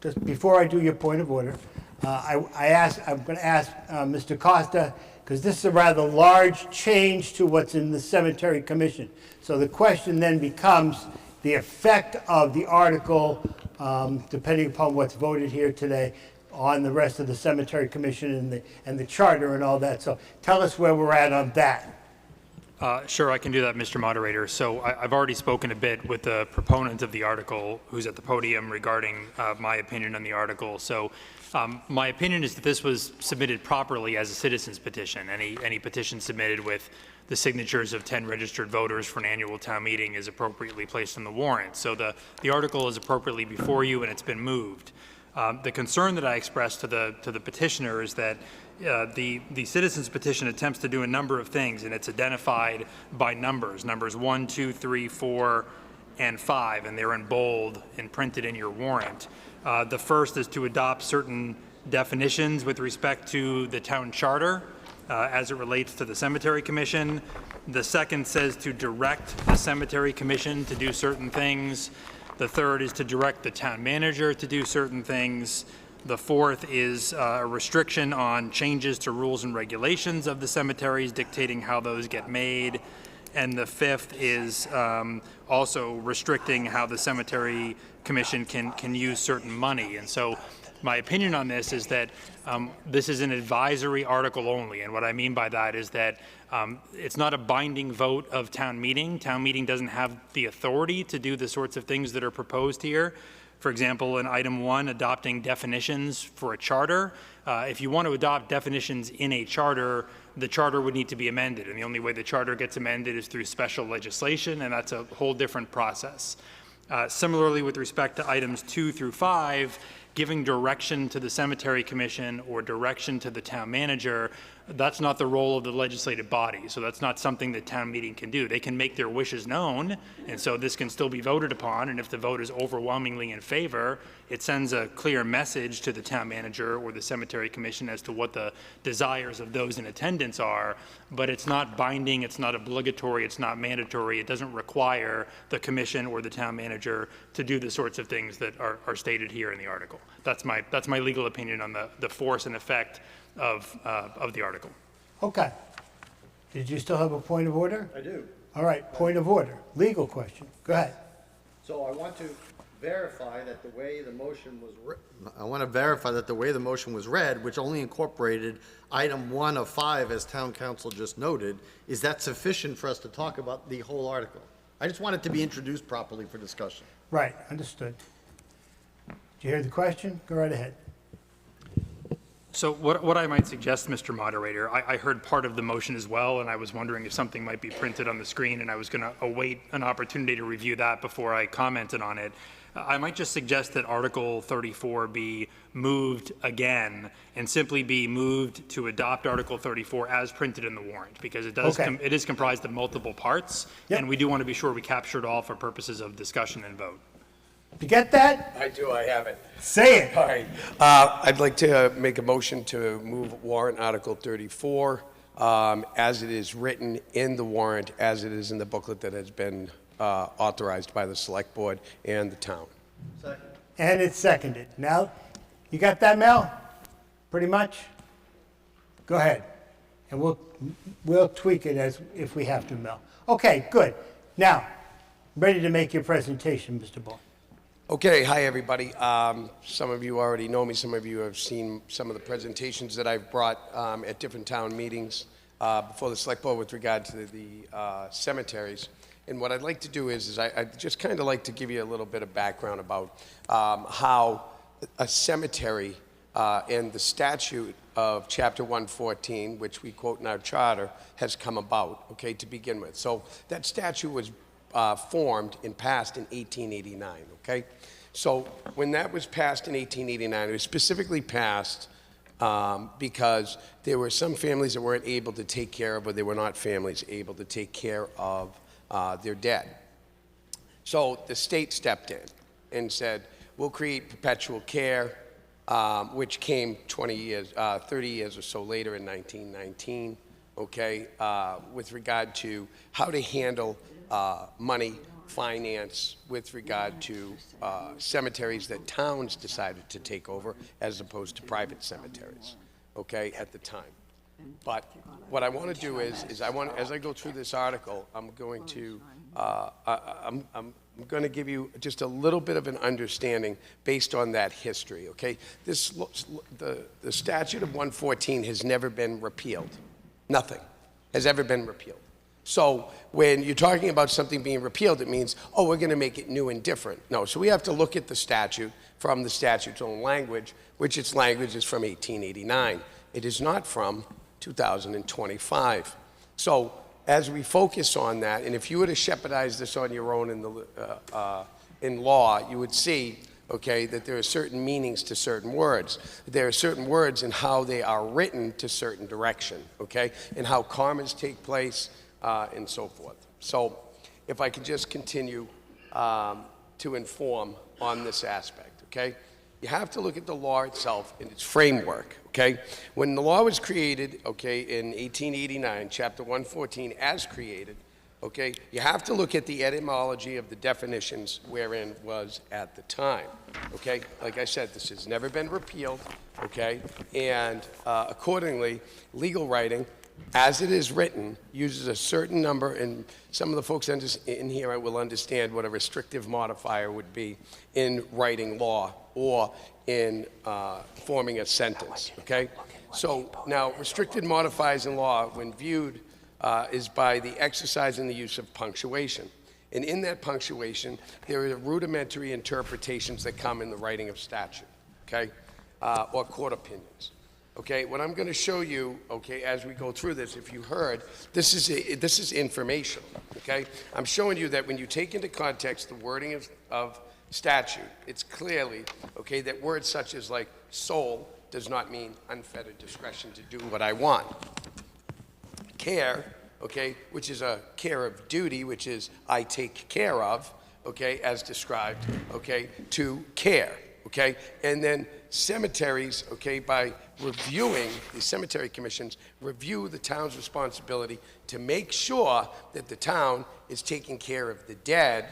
just before I do your point of order, I'm going to ask Mr. Costa, because this is a rather large change to what's in the Cemetery Commission. So the question then becomes the effect of the article, depending upon what's voted here today, on the rest of the Cemetery Commission and the charter and all that. So tell us where we're at on that. Sure, I can do that, Mr. Moderator. So I've already spoken a bit with the proponent of the article who's at the podium regarding my opinion on the article. So my opinion is that this was submitted properly as a citizen's petition. Any petition submitted with the signatures of 10 registered voters for an annual town meeting is appropriately placed on the warrant. So the article is appropriately before you and it's been moved. The concern that I expressed to the petitioner is that the citizen's petition attempts to do a number of things, and it's identified by numbers 1, 2, 3, 4, and 5, and they're in bold and printed in your warrant. The first is to adopt certain definitions with respect to the town charter as it relates to the Cemetery Commission. The second says to direct the Cemetery Commission to do certain things. The third is to direct the town manager to do certain things. The fourth is a restriction on changes to rules and regulations of the cemeteries, dictating how those get made. And the fifth is also restricting how the Cemetery Commission can use certain money. And so my opinion on this is that this is an advisory article only. And what I mean by that is that it's not a binding vote of town meeting. Town meeting doesn't have the authority to do the sorts of things that are proposed here. For example, in item 1, adopting definitions for a charter. If you want to adopt definitions in a charter, the charter would need to be amended. And the only way the charter gets amended is through special legislation, and that's a whole different process. Similarly, with respect to items 2 through 5, giving direction to the Cemetery Commission or direction to the town manager, that's not the role of the legislative body. So that's not something that town meeting can do. They can make their wishes known, and so this can still be voted upon, and if the vote is overwhelmingly in favor, it sends a clear message to the town manager or the Cemetery Commission as to what the desires of those in attendance are, but it's not binding, it's not obligatory, it's not mandatory. It doesn't require the commission or the town manager to do the sorts of things that are stated here in the article. That's my legal opinion on the force and effect of the article. Okay. Did you still have a point of order? I do. All right, point of order. Legal question. Go ahead. So I want to verify that the way the motion was read, which only incorporated item 1 of 5, as town council just noted, is that sufficient for us to talk about the whole article? I just want it to be introduced properly for discussion. Right, understood. Did you hear the question? Go right ahead. So what I might suggest, Mr. Moderator, I heard part of the motion as well, and I was wondering if something might be printed on the screen, and I was going to await an opportunity to review that before I commented on it. I might just suggest that Article 34 be moved again and simply be moved to adopt Article 34 as printed in the warrant, because it does it is comprised of multiple parts, and we do want to be sure we capture it all for purposes of discussion and vote. You get that? I do, I have it. Say it. All right. I'd like to make a motion to move warrant Article 34 as it is written in the warrant, as it is in the booklet that has been authorized by the Select Board and the town. Second. And it's seconded. Now, you got that, Mel? Pretty much? Go ahead. And we'll tweak it as if we have to, Mel. Okay, good. Now, ready to make your presentation, Mr. Bourne. Okay, hi everybody. Some of you already know me. Some of you have seen some of the presentations that I've brought at different town meetings before the Select Board with regard to the cemeteries. And what I'd like to do is I'd just kind of like to give you a little bit of background about how a cemetery and the statute of Chapter 114, which we quote in our charter, has come about, okay, to begin with. So that statute was formed and passed in 1889, okay? So when that was passed in 1889, it was specifically passed because there were some families that weren't able to take care of, or they were not families able to take care of their dead. So the state stepped in and said, we'll create perpetual care, which came 30 years or so later in 1919, okay, with regard to how to handle money, finance with regard to cemeteries that towns decided to take over as opposed to private cemeteries, okay, at the time. But what I want to do is as I go through this article, I'm going to give you just a little bit of an understanding based on that history, okay? The statute of 114 has never been repealed. Nothing has ever been repealed. So when you're talking about something being repealed, it means, oh, we're going to make it new and different. No, so we have to look at the statute from the statute's own language, which its language is from 1889. It is not from 2025. So as we focus on that, and if you were to shepherdize this on your own in law, you would see, okay, that there are certain meanings to certain words. There are certain words and how they are written to certain direction, okay, and how commas take place, and so forth. So if I could just continue to inform on this aspect, okay? You have to look at the law itself and its framework, okay? When the law was created, okay, in 1889, Chapter 114 as created, okay, you have to look at the etymology of the definitions wherein was at the time, okay? Like I said, this has never been repealed, okay? And accordingly, legal writing, as it is written, uses a certain number, and some of the folks in here will understand what a restrictive modifier would be in writing law or in forming a sentence, okay? So now, restricted modifiers in law, when viewed, is by the exercise and the use of punctuation. And in that punctuation, there are rudimentary interpretations that come in the writing of statute, okay? Or court opinions. Okay, what I'm going to show you, okay, as we go through this, if you heard, this is information, okay? I'm showing you that when you take into context the wording of statute, it's clearly, okay, that words such as like sole does not mean unfettered discretion to do what I want. Care, okay, which is a care of duty, which is I take care of, okay, as described, okay, to care, okay? And then cemeteries, okay, by reviewing, the cemetery commissions review the town's responsibility to make sure that the town is taking care of the dead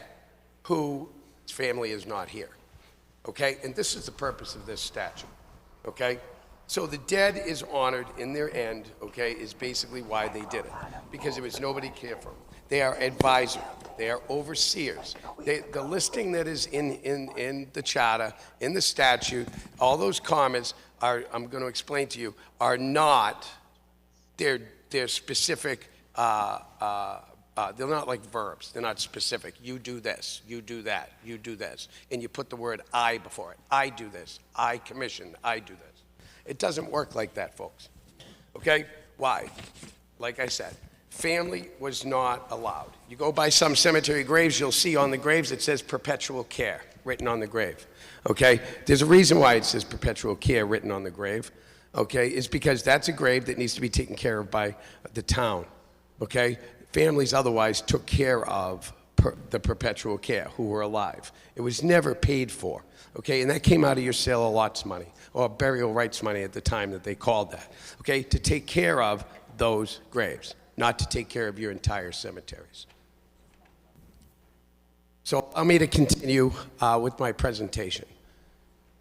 whose family is not here, okay? And this is the purpose of this statute, okay? So the dead is honored in their end, okay, is basically why they did it, because there was nobody to care for them. They are advisors. They are overseers. The listing that is in the charter, in the statute, all those commas are, I'm going to explain to you, are not, they're specific, they're not like verbs. They're not specific. You do this, you do that, you do this. And you put the word I before it. I do this, I commission, I do this. It doesn't work like that, folks. Okay? Why? Like I said, family was not allowed. You go by some cemetery graves, you'll see on the graves it says perpetual care written on the grave. Okay? There's a reason why it says perpetual care written on the grave. Okay? It's because that's a grave that needs to be taken care of by the town. Okay? Families otherwise took care of the perpetual care who were alive. It was never paid for. Okay? And that came out of your sale of lots money or burial rights money at the time that they called that. Okay? To take care of those graves, not to take care of your entire cemeteries. So allow me to continue with my presentation.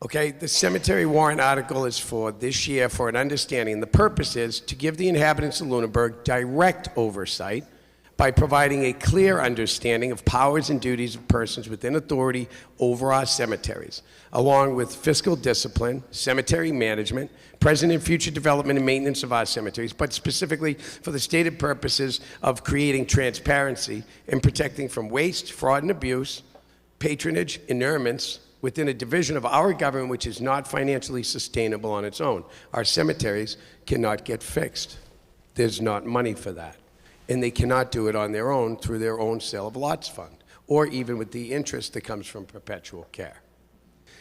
Okay, the cemetery warrant article is for this year for an understanding. The purpose is to give the inhabitants of Lunenburg direct oversight by providing a clear understanding of powers and duties of persons within authority over our cemeteries, along with fiscal discipline, cemetery management, present and future development and maintenance of our cemeteries, but specifically for the stated purposes of creating transparency and protecting from waste, fraud, and abuse, patronage, and inerments within a division of our government which is not financially sustainable on its own. Our cemeteries cannot get fixed. There's not money for that. And they cannot do it on their own through their own sale of lots fund, or even with the interest that comes from perpetual care.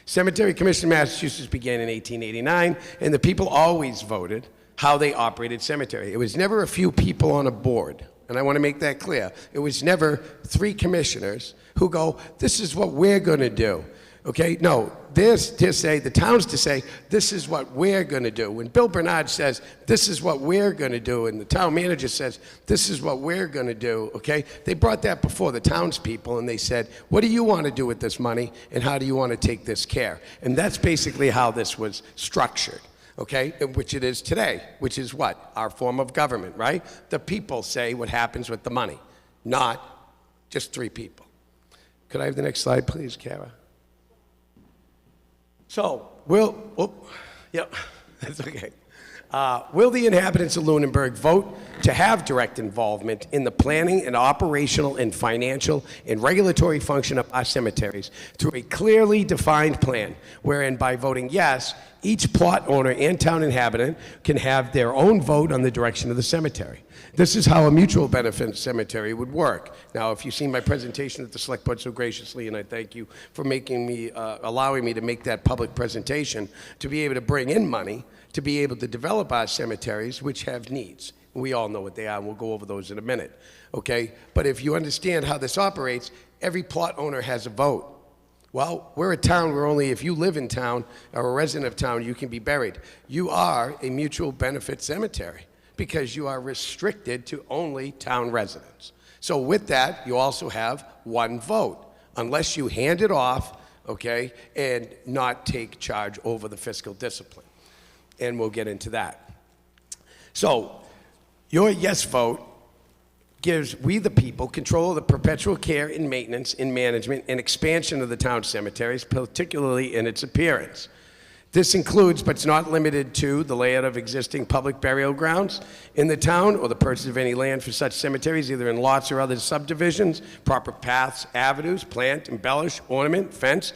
Cemetery Commission of Massachusetts began in 1889, and the people always voted how they operated cemetery. It was never a few people on a board, and I want to make that clear. It was never 3 commissioners who go, this is what we're going to do. Okay, no, this to say, the towns to say, this is what we're going to do. When Bill Bernard says, this is what we're going to do, and the town manager says, this is what we're going to do, okay? They brought that before the townspeople, and they said, what do you want to do with this money, and how do you want to take this care? And that's basically how this was structured, okay? And which it is today, which is what? Our form of government, right? The people say what happens with the money, not just 3 people. Could I have the next slide, please, Kara? So, that's okay. Will the inhabitants of Lunenburg vote to have direct involvement in the planning and operational and financial and regulatory function of our cemeteries through a clearly defined plan, wherein by voting yes, each plot owner and town inhabitant can have their own vote on the direction of the cemetery? This is how a mutual benefit cemetery would work. Now, if you've seen my presentation at the Select Board so graciously, and I thank you for making me, allowing me to make that public presentation, to be able to bring in money, to be able to develop our cemeteries, which have needs. We all know what they are, and we'll go over those in a minute, okay? But if you understand how this operates, every plot owner has a vote. Well, we're a town where only if you live in town or a resident of town, you can be buried. You are a mutual benefit cemetery, because you are restricted to only town residents. So with that, you also have one vote, unless you hand it off, okay, and not take charge over the fiscal discipline. And we'll get into that. So your yes vote gives we the people control of the perpetual care and maintenance and management and expansion of the town cemeteries, particularly in its appearance. This includes, but it's not limited to, the layout of existing public burial grounds in the town or the purchase of any land for such cemeteries, either in lots or other subdivisions, proper paths, avenues, plant, embellish, ornament, fence.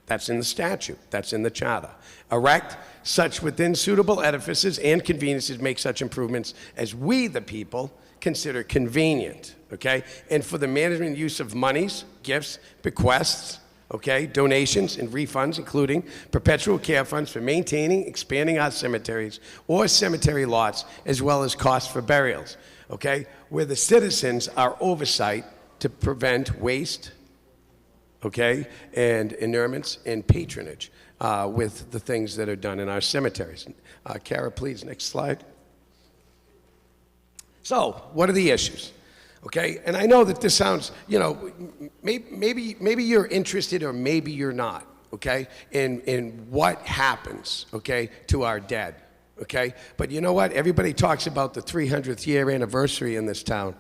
That's in the statute. That's in the charter. Erect such within suitable edifices and conveniences, make such improvements as we, the people, consider convenient, okay? And for the management and use of monies, gifts, bequests, okay, donations and refunds, including perpetual care funds for maintaining, expanding our cemeteries or cemetery lots, as well as costs for burials, okay, where the citizens are oversight to prevent waste, okay, and inurements and patronage with the things that are done in our cemeteries. Kara, please, next slide. So, what are the issues? Okay, and I know that this sounds, you know, maybe you're interested or maybe you're not, okay, in what happens, okay, to our dead, okay? But you know what? Everybody talks about the 300th year anniversary in this town.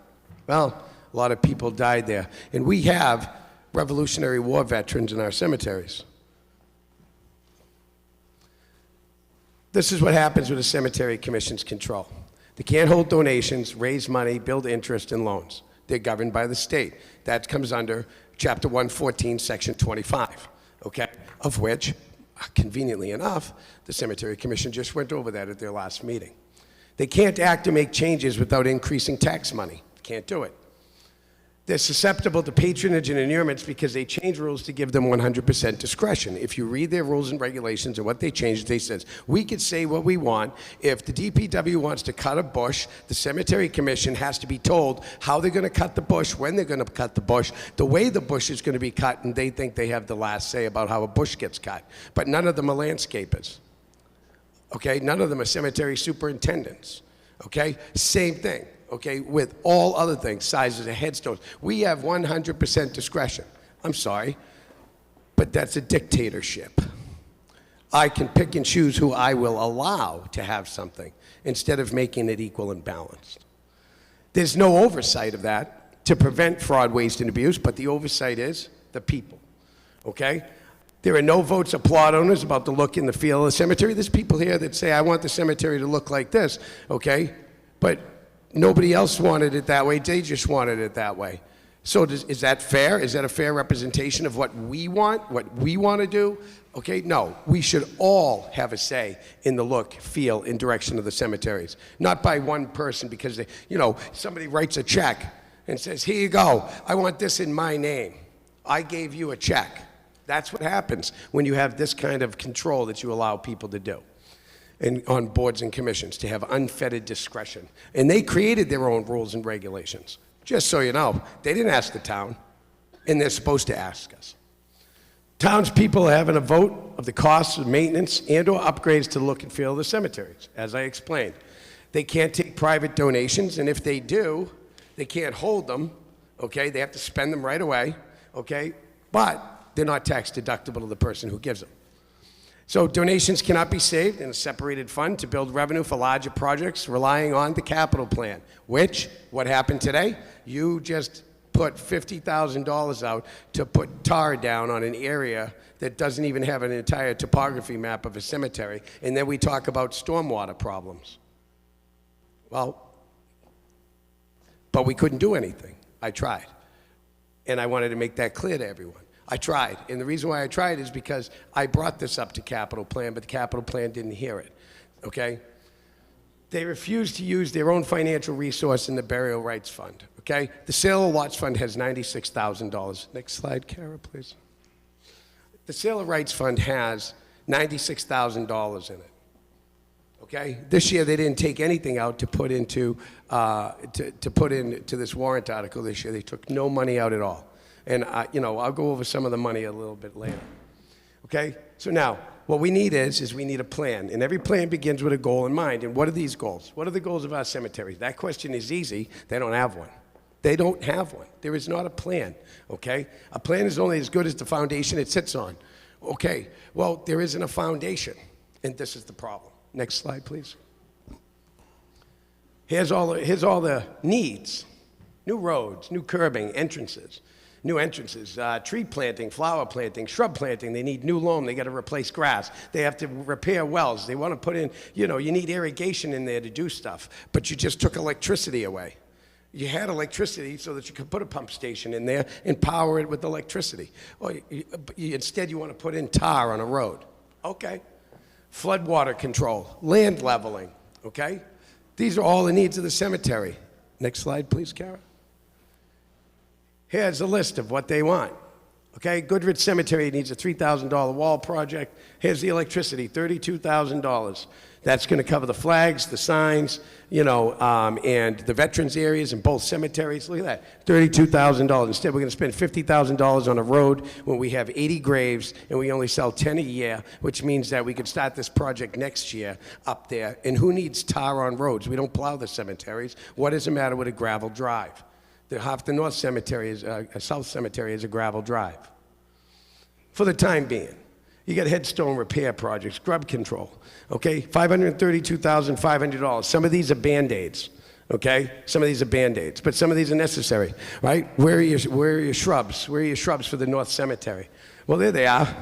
Well, a lot of people died there. And we have Revolutionary War veterans in our cemeteries. This is what happens with the Cemetery Commission's control. They can't hold donations, raise money, build interest and loans. They're governed by the state. That comes under Chapter 114, Section 25, okay? Of which, conveniently enough, the Cemetery Commission just went over that at their last meeting. They can't act or make changes without increasing tax money. Can't do it. They're susceptible to patronage and inurements because they change rules to give them 100% discretion. If you read their rules and regulations and what they changed, they says, we could say what we want. If the DPW wants to cut a bush, the Cemetery Commission has to be told how they're going to cut the bush, when they're going to cut the bush, the way the bush is going to be cut, and they think they have the last say about how a bush gets cut. But none of them are landscapers. Okay? None of them are cemetery superintendents. Okay? Same thing. Okay, with all other things, sizes of headstones. We have 100% discretion. I'm sorry, but that's a dictatorship. I can pick and choose who I will allow to have something instead of making it equal and balanced. There's no oversight of that to prevent fraud, waste, and abuse, but the oversight is the people, okay? There are no votes of plot owners about the look and the feel of the cemetery. There's people here that say, I want the cemetery to look like this, okay? But nobody else wanted it that way. They just wanted it that way. So is that fair? Is that a fair representation of what we want to do? Okay, no. We should all have a say in the look, feel, and direction of the cemeteries. Not by one person because, they, you know, somebody writes a check and says, here you go. I want this in my name. I gave you a check. That's what happens when you have this kind of control that you allow people to do. And on boards and commissions, to have unfettered discretion. And they created their own rules and regulations. Just so you know, they didn't ask the town, and they're supposed to ask us. Townspeople are having a vote of the costs of maintenance and/or upgrades to the look and feel of the cemeteries, as I explained. They can't take private donations, and if they do, they can't hold them, okay? They have to spend them right away, okay? But they're not tax deductible to the person who gives them. So donations cannot be saved in a separated fund to build revenue for larger projects relying on the capital plan, which, what happened today? You just put $50,000 out to put tar down on an area that doesn't even have an entire topography map of a cemetery, and then we talk about stormwater problems. Well, but we couldn't do anything. I tried. And I wanted to make that clear to everyone. I tried. And the reason why I tried is because I brought this up to capital plan, but the capital plan didn't hear it. Okay? They refused to use their own financial resource in the burial rights fund. Okay? The sale of lots fund has $96,000. Next slide, Kara, please. The sale of rights fund has $96,000 in it. Okay? This year they didn't take anything out to put into this warrant article this year. They took no money out at all. And I'll go over some of the money a little bit later. Okay? So now, what we need is we need a plan. And every plan begins with a goal in mind. And what are these goals? What are the goals of our cemeteries? That question is easy. They don't have one. They don't have one. There is not a plan. Okay? A plan is only as good as the foundation it sits on. Okay. Well, there isn't a foundation. And this is the problem. Next slide, please. Here's all the needs. New roads, new curbing, entrances. New entrances, tree planting, flower planting, shrub planting. They need new loam. They got to replace grass. They have to repair wells. They want to put in, you need irrigation in there to do stuff. But you just took electricity away. You had electricity so that you could put a pump station in there and power it with electricity. Well, instead, you want to put in tar on a road. Okay. Floodwater control, land leveling. Okay. These are all the needs of the cemetery. Next slide, please, Kara. Here's a list of what they want. Okay, Goodrich Cemetery needs a $3,000 wall project. Here's the electricity, $32,000. That's going to cover the flags, the signs, and the veterans areas in both cemeteries. Look at that, $32,000. Instead, we're going to spend $50,000 on a road when we have 80 graves and we only sell 10 a year, which means that we could start this project next year up there. And who needs tar on roads? We don't plow the cemeteries. What is the matter with a gravel drive? Half the North Cemetery South Cemetery is a gravel drive. For the time being, you got headstone repair projects, grub control, okay? $532,500. Some of these are Band-Aids, okay? Some of these are Band-Aids, but some of these are necessary, right? Where are your shrubs? Where are your shrubs for the North Cemetery? Well, there they are.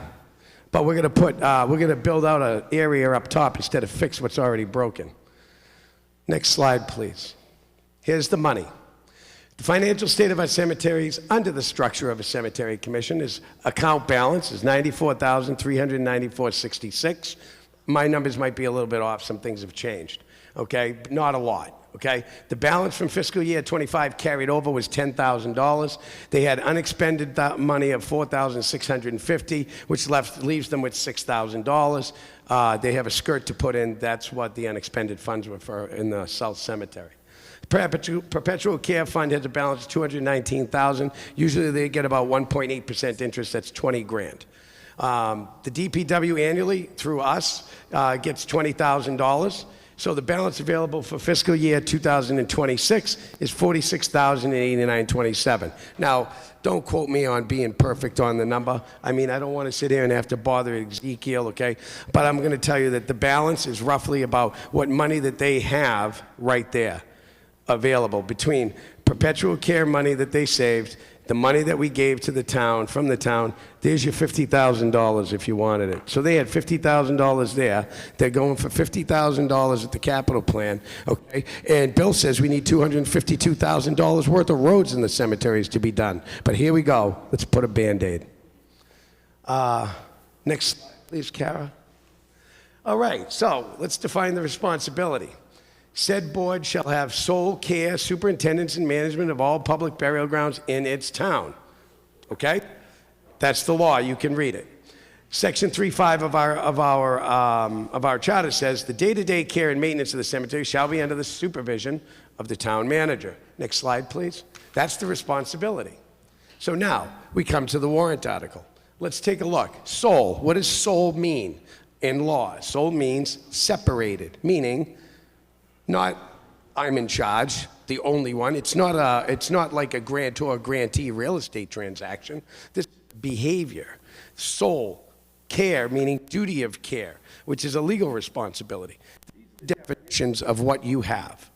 But we're gonna build out an area up top instead of fix what's already broken. Next slide, please. Here's the money. The financial state of our cemeteries under the structure of a cemetery commission is account balance is $94,394.66. My numbers might be a little bit off. Some things have changed, okay? But not a lot, okay? The balance from fiscal year 25 carried over was $10,000. They had unexpended money of $4,650, which leaves them with $6,000. They have a skirt to put in. That's what the unexpended funds were for in the South Cemetery. Perpetual Care Fund has a balance of $219,000. Usually they get about 1.8% interest. That's $20,000. The DPW annually through us gets $20,000. So the balance available for fiscal year 2026 is $46,089.27. Now, don't quote me on being perfect on the number. I mean, I don't want to sit here and have to bother Ezekiel, okay? But I'm going to tell you that the balance is roughly about what money that they have right there available between perpetual care money that they saved, the money that we gave to the town, from the town. There's your $50,000 if you wanted it. So they had $50,000 there. They're going for $50,000 at the capital plan, okay? And Bill says we need $252,000 worth of roads in the cemeteries to be done. But here we go. Let's put a Band-Aid. Next slide, please, Kara. All right, so let's define the responsibility. Said board shall have sole care, superintendence, and management of all public burial grounds in its town. Okay? That's the law. You can read it. Section 3.5 of our charter says the day-to-day care and maintenance of the cemetery shall be under the supervision of the town manager. Next slide, please. That's the responsibility. So now we come to the warrant article. Let's take a look. Sole, what does sole mean in law? Sole means separated, meaning not I'm in charge, the only one. It's not like a grantor grantee real estate transaction. This behavior, sole, care, meaning duty of care, which is a legal responsibility. Definitions of what you have.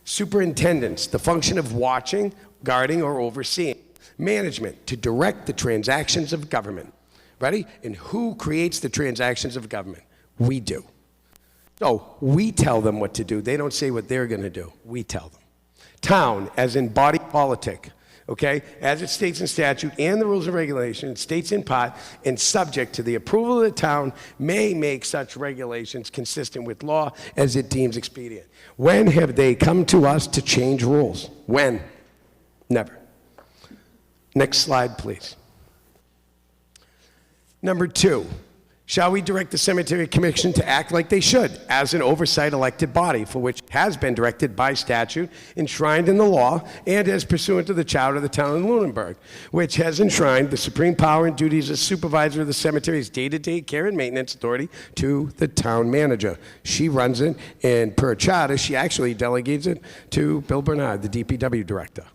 Superintendents, the function of watching, guarding, or overseeing. Management, to direct the transactions of government. Ready? And who creates the transactions of government? We do. So we tell them what to do. They don't say what they're going to do. We tell them. Town, as in body politic, okay? As it states in statute and the rules and regulations, it states in part, and subject to the approval of the town, may make such regulations consistent with law as it deems expedient. When have they come to us to change rules? When? Never. Next slide, please. Number 2, shall we direct the Cemetery Commission to act like they should as an oversight elected body for which has been directed by statute, enshrined in the law, and as pursuant to the charter of the town of Lunenburg, which has enshrined the supreme power and duties as supervisor of the cemetery's day-to-day care and maintenance authority to the town manager. She runs it, and per charter, she actually delegates it to Bill Bernard, the DPW director.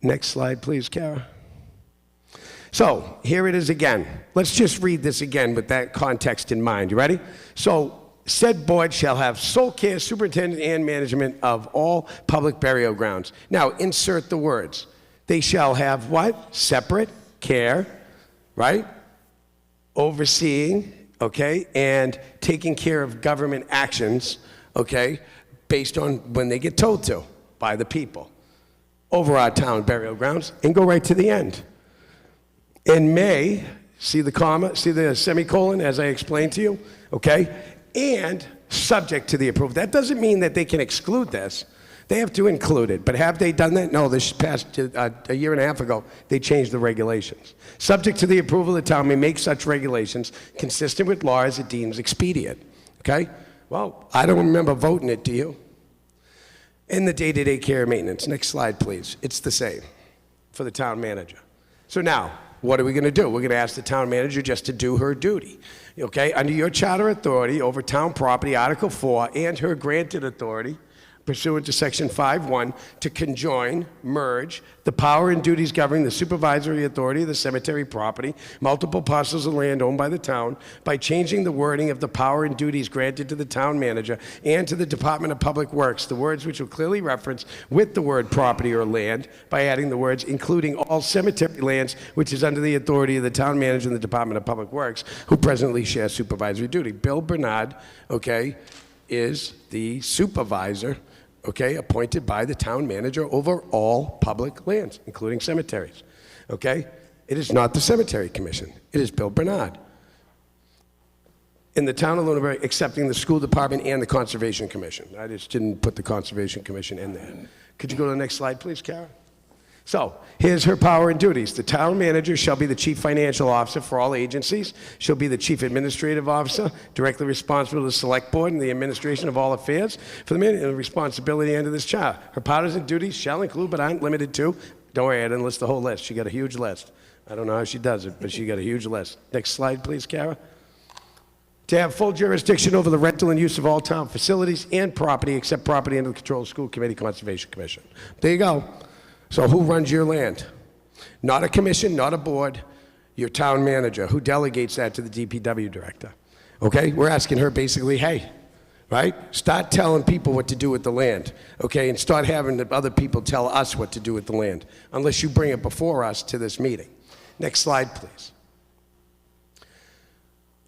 Next slide, please, Kara. So here it is again. Let's just read this again with that context in mind. You ready? So, said board shall have sole care, superintendent, and management of all public burial grounds. Now, insert the words. They shall have what? Separate care, right? Overseeing, okay? And taking care of government actions, okay? Based on when they get told to by the people. Over our town burial grounds, and go right to the end. In May, see the comma, see the semicolon as I explained to you, okay? And subject to the approval. That doesn't mean that they can exclude this. They have to include it. But have they done that? No, this past a year and a half ago, they changed the regulations. Subject to the approval of the town may make such regulations consistent with law as it deems expedient, okay? Well, I don't remember voting it, do you? In the day-to-day care and maintenance. Next slide, please. It's the same for the town manager. So now, what are we going to do? We're going to ask the town manager just to do her duty, okay? Under your charter authority over town property, Article 4, and her granted authority, pursuant to Section 5.1, to conjoin, merge, the power and duties governing the supervisory authority of the cemetery property, multiple parcels of land owned by the town, by changing the wording of the power and duties granted to the town manager and to the Department of Public Works, the words which will clearly reference with the word property or land, by adding the words including all cemetery lands, which is under the authority of the town manager and the Department of Public Works, who presently share supervisory duty. Bill Bernard, okay, is the supervisor, okay, appointed by the town manager over all public lands, including cemeteries, okay? It is not the Cemetery Commission. It is Bill Bernard. In the town of Lunenburg, excepting the school department and the Conservation Commission. I just didn't put the Conservation Commission in there. Could you go to the next slide, please, Kara? So, here's her power and duties. The town manager shall be the chief financial officer for all agencies. She'll be the chief administrative officer, directly responsible to the select board and the administration of all affairs for the minute and responsibility under this charter. Her powers and duties shall include, but aren't limited to, don't worry, I didn't list the whole list. She got a huge list. I don't know how she does it, but she got a huge list. Next slide, please, Kara. To have full jurisdiction over the rental and use of all town facilities and property except property under the control of the School Committee Conservation Commission. There you go. So who runs your land? Not a commission, not a board, your town manager. Who delegates that to the DPW director? Okay, we're asking her basically, hey, right? Start telling people what to do with the land, okay? And start having the other people tell us what to do with the land, unless you bring it before us to this meeting. Next slide, please.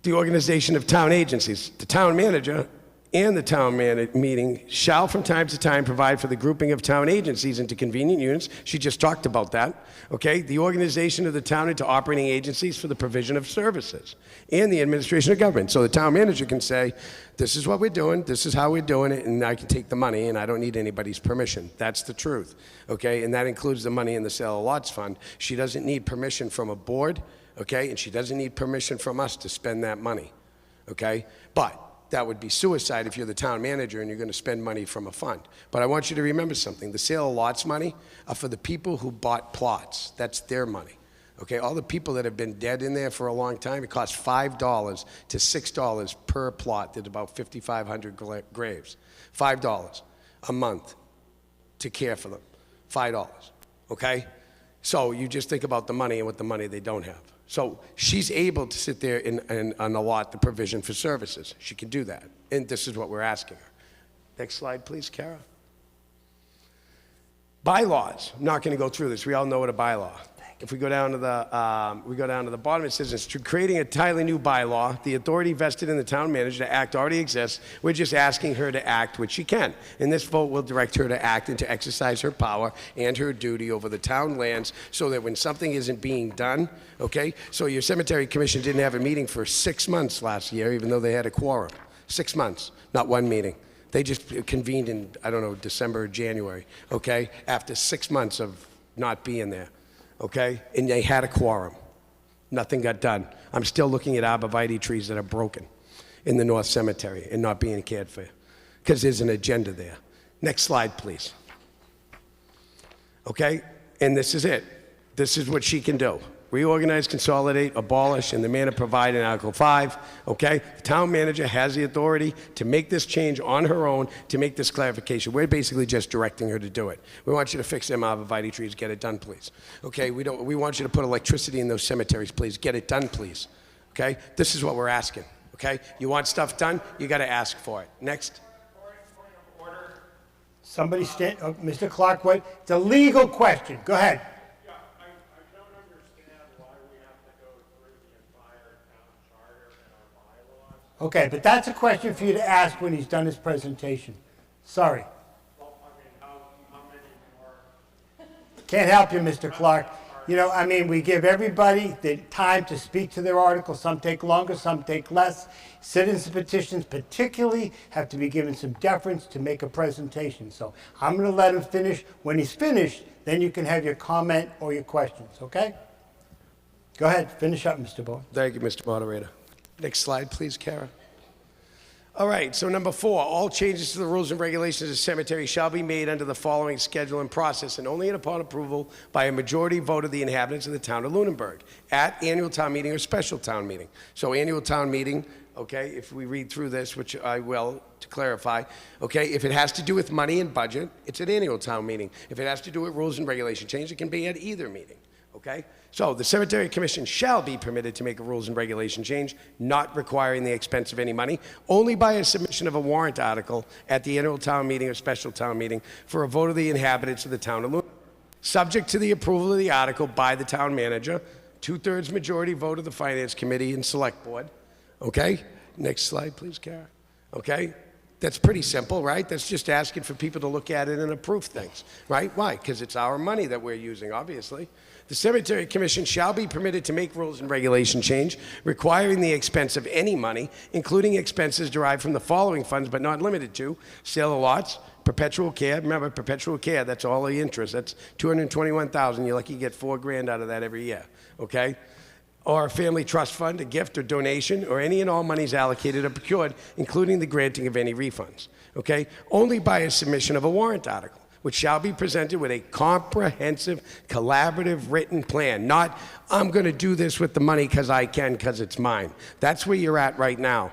The organization of town agencies. The town manager and the town meeting shall from time to time provide for the grouping of town agencies into convenient units. She just talked about that, okay? The organization of the town into operating agencies for the provision of services and the administration of government. So the town manager can say, this is what we're doing, this is how we're doing it, and I can take the money and I don't need anybody's permission. That's the truth, okay? And that includes the money in the sale of lots fund. She doesn't need permission from a board, okay? And she doesn't need permission from us to spend that money, okay? But that would be suicide if you're the town manager and you're going to spend money from a fund. But I want you to remember something. The sale of lots money are for the people who bought plots. That's their money. Okay, all the people that have been dead in there for a long time, it costs $5 to $6 per plot. There's about 5,500 graves. $5 a month to care for them. $5, okay? So you just think about the money and what the money they don't have. So she's able to sit there and allot the provision for services. She can do that, and this is what we're asking her. Next slide, please, Kara. Bylaws. I'm not going to go through this. We all know what a bylaw. If we go down to the bottom, it says it's creating a entirely new bylaw. The authority vested in the town manager to act already exists. We're just asking her to act, which she can. And this vote will direct her to act and to exercise her power and her duty over the town lands so that when something isn't being done, okay? So your cemetery commission didn't have a meeting for 6 months last year, even though they had a quorum. 6 months, not one meeting. They just convened in, I don't know, December or January, okay? After 6 months of not being there. Okay? And they had a quorum. Nothing got done. I'm still looking at arborvitae trees that are broken in the North Cemetery and not being cared for because there's an agenda there. Next slide, please. Okay? And this is it. This is what she can do. Reorganize, consolidate, abolish in the manner provided in Article 5, okay? The town manager has the authority to make this change on her own to make this clarification. We're basically just directing her to do it. We want you to fix them arborvitae trees, get it done, please. Okay, we want you to put electricity in those cemeteries, please. Get it done, please. Okay? This is what we're asking, okay? You want stuff done, you got to ask for it. Next. Somebody stand, Mr. Clark, what? It's a legal question. Go ahead. Okay, but that's a question for you to ask when he's done his presentation. Sorry. Can't help you, Mr. Clark. You know, I mean, we give everybody the time to speak to their article. Some take longer, some take less. Citizens petitions particularly have to be given some deference to make a presentation. So I'm going to let him finish. When he's finished, then you can have your comment or your questions, okay? Go ahead, finish up, Mr. Bowen. Thank you, Mr. Moderator. Next slide, please, Kara. All right, so number 4, all changes to the rules and regulations of cemetery shall be made under the following schedule and process, and only upon approval by a majority vote of the inhabitants of the town of Lunenburg at annual town meeting or special town meeting. So annual town meeting, okay, if we read through this, which I will to clarify, okay, if it has to do with money and budget, it's an annual town meeting. If it has to do with rules and regulation change, it can be at either meeting, okay? So the Cemetery Commission shall be permitted to make a rules and regulation change, not requiring the expense of any money, only by a submission of a warrant article at the annual town meeting or special town meeting for a vote of the inhabitants of the town of Lunenburg, subject to the approval of the article by the town manager, 2/3 majority vote of the Finance Committee and Select Board. Okay? Next slide, please, Kara. Okay? That's pretty simple, right? That's just asking for people to look at it and approve things, right? Why? Because it's our money that we're using, obviously. The Cemetery Commission shall be permitted to make rules and regulation change, requiring the expense of any money, including expenses derived from the following funds, but not limited to: sale of lots, perpetual care. Remember, perpetual care, that's all the interest. That's $221,000. You're lucky you get $4,000 out of that every year, okay? Or a family trust fund, a gift or donation, or any and all monies allocated or procured, including the granting of any refunds, okay? Only by a submission of a warrant article, which shall be presented with a comprehensive, collaborative written plan. Not, I'm going to do this with the money because I can, because it's mine. That's where you're at right now.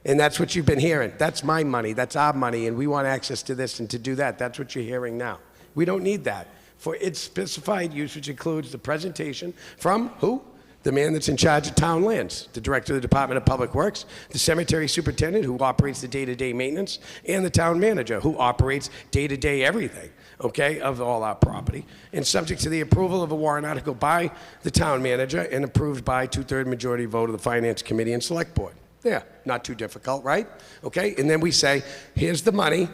And that's what you've been hearing. That's my money, that's our money, and we want access to this and to do that. That's what you're hearing now. We don't need that. For its specified use, which includes the presentation from who? The man that's in charge of town lands, the director of the Department of Public Works, the cemetery superintendent who operates the day-to-day maintenance, and the town manager who operates day-to-day everything, okay, of all our property, and subject to the approval of a warrant article by the town manager and approved by 2/3 majority vote of the Finance Committee and Select Board. Yeah, not too difficult, right? Okay, and then we say, here's the money,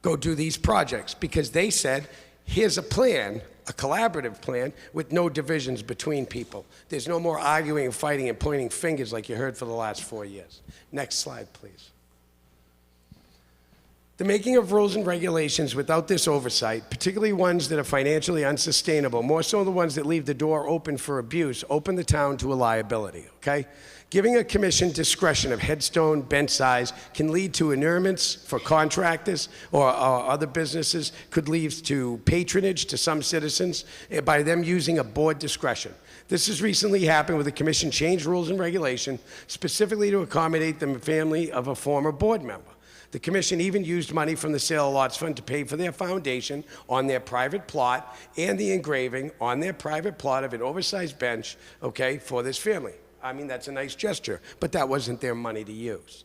go do these projects, because they said, here's a plan, a collaborative plan with no divisions between people. There's no more arguing and fighting and pointing fingers like you heard for the last 4 years. Next slide, please. The making of rules and regulations without this oversight, particularly ones that are financially unsustainable, more so the ones that leave the door open for abuse, open the town to a liability, okay? Giving a commission discretion of headstone, bench size can lead to inurements for contractors or other businesses, could lead to patronage to some citizens by them using a board discretion. This has recently happened where the commission changed rules and regulation specifically to accommodate the family of a former board member. The commission even used money from the sale of lots fund to pay for their foundation on their private plot and the engraving on their private plot of an oversized bench, okay, for this family. I mean, that's a nice gesture, but that wasn't their money to use.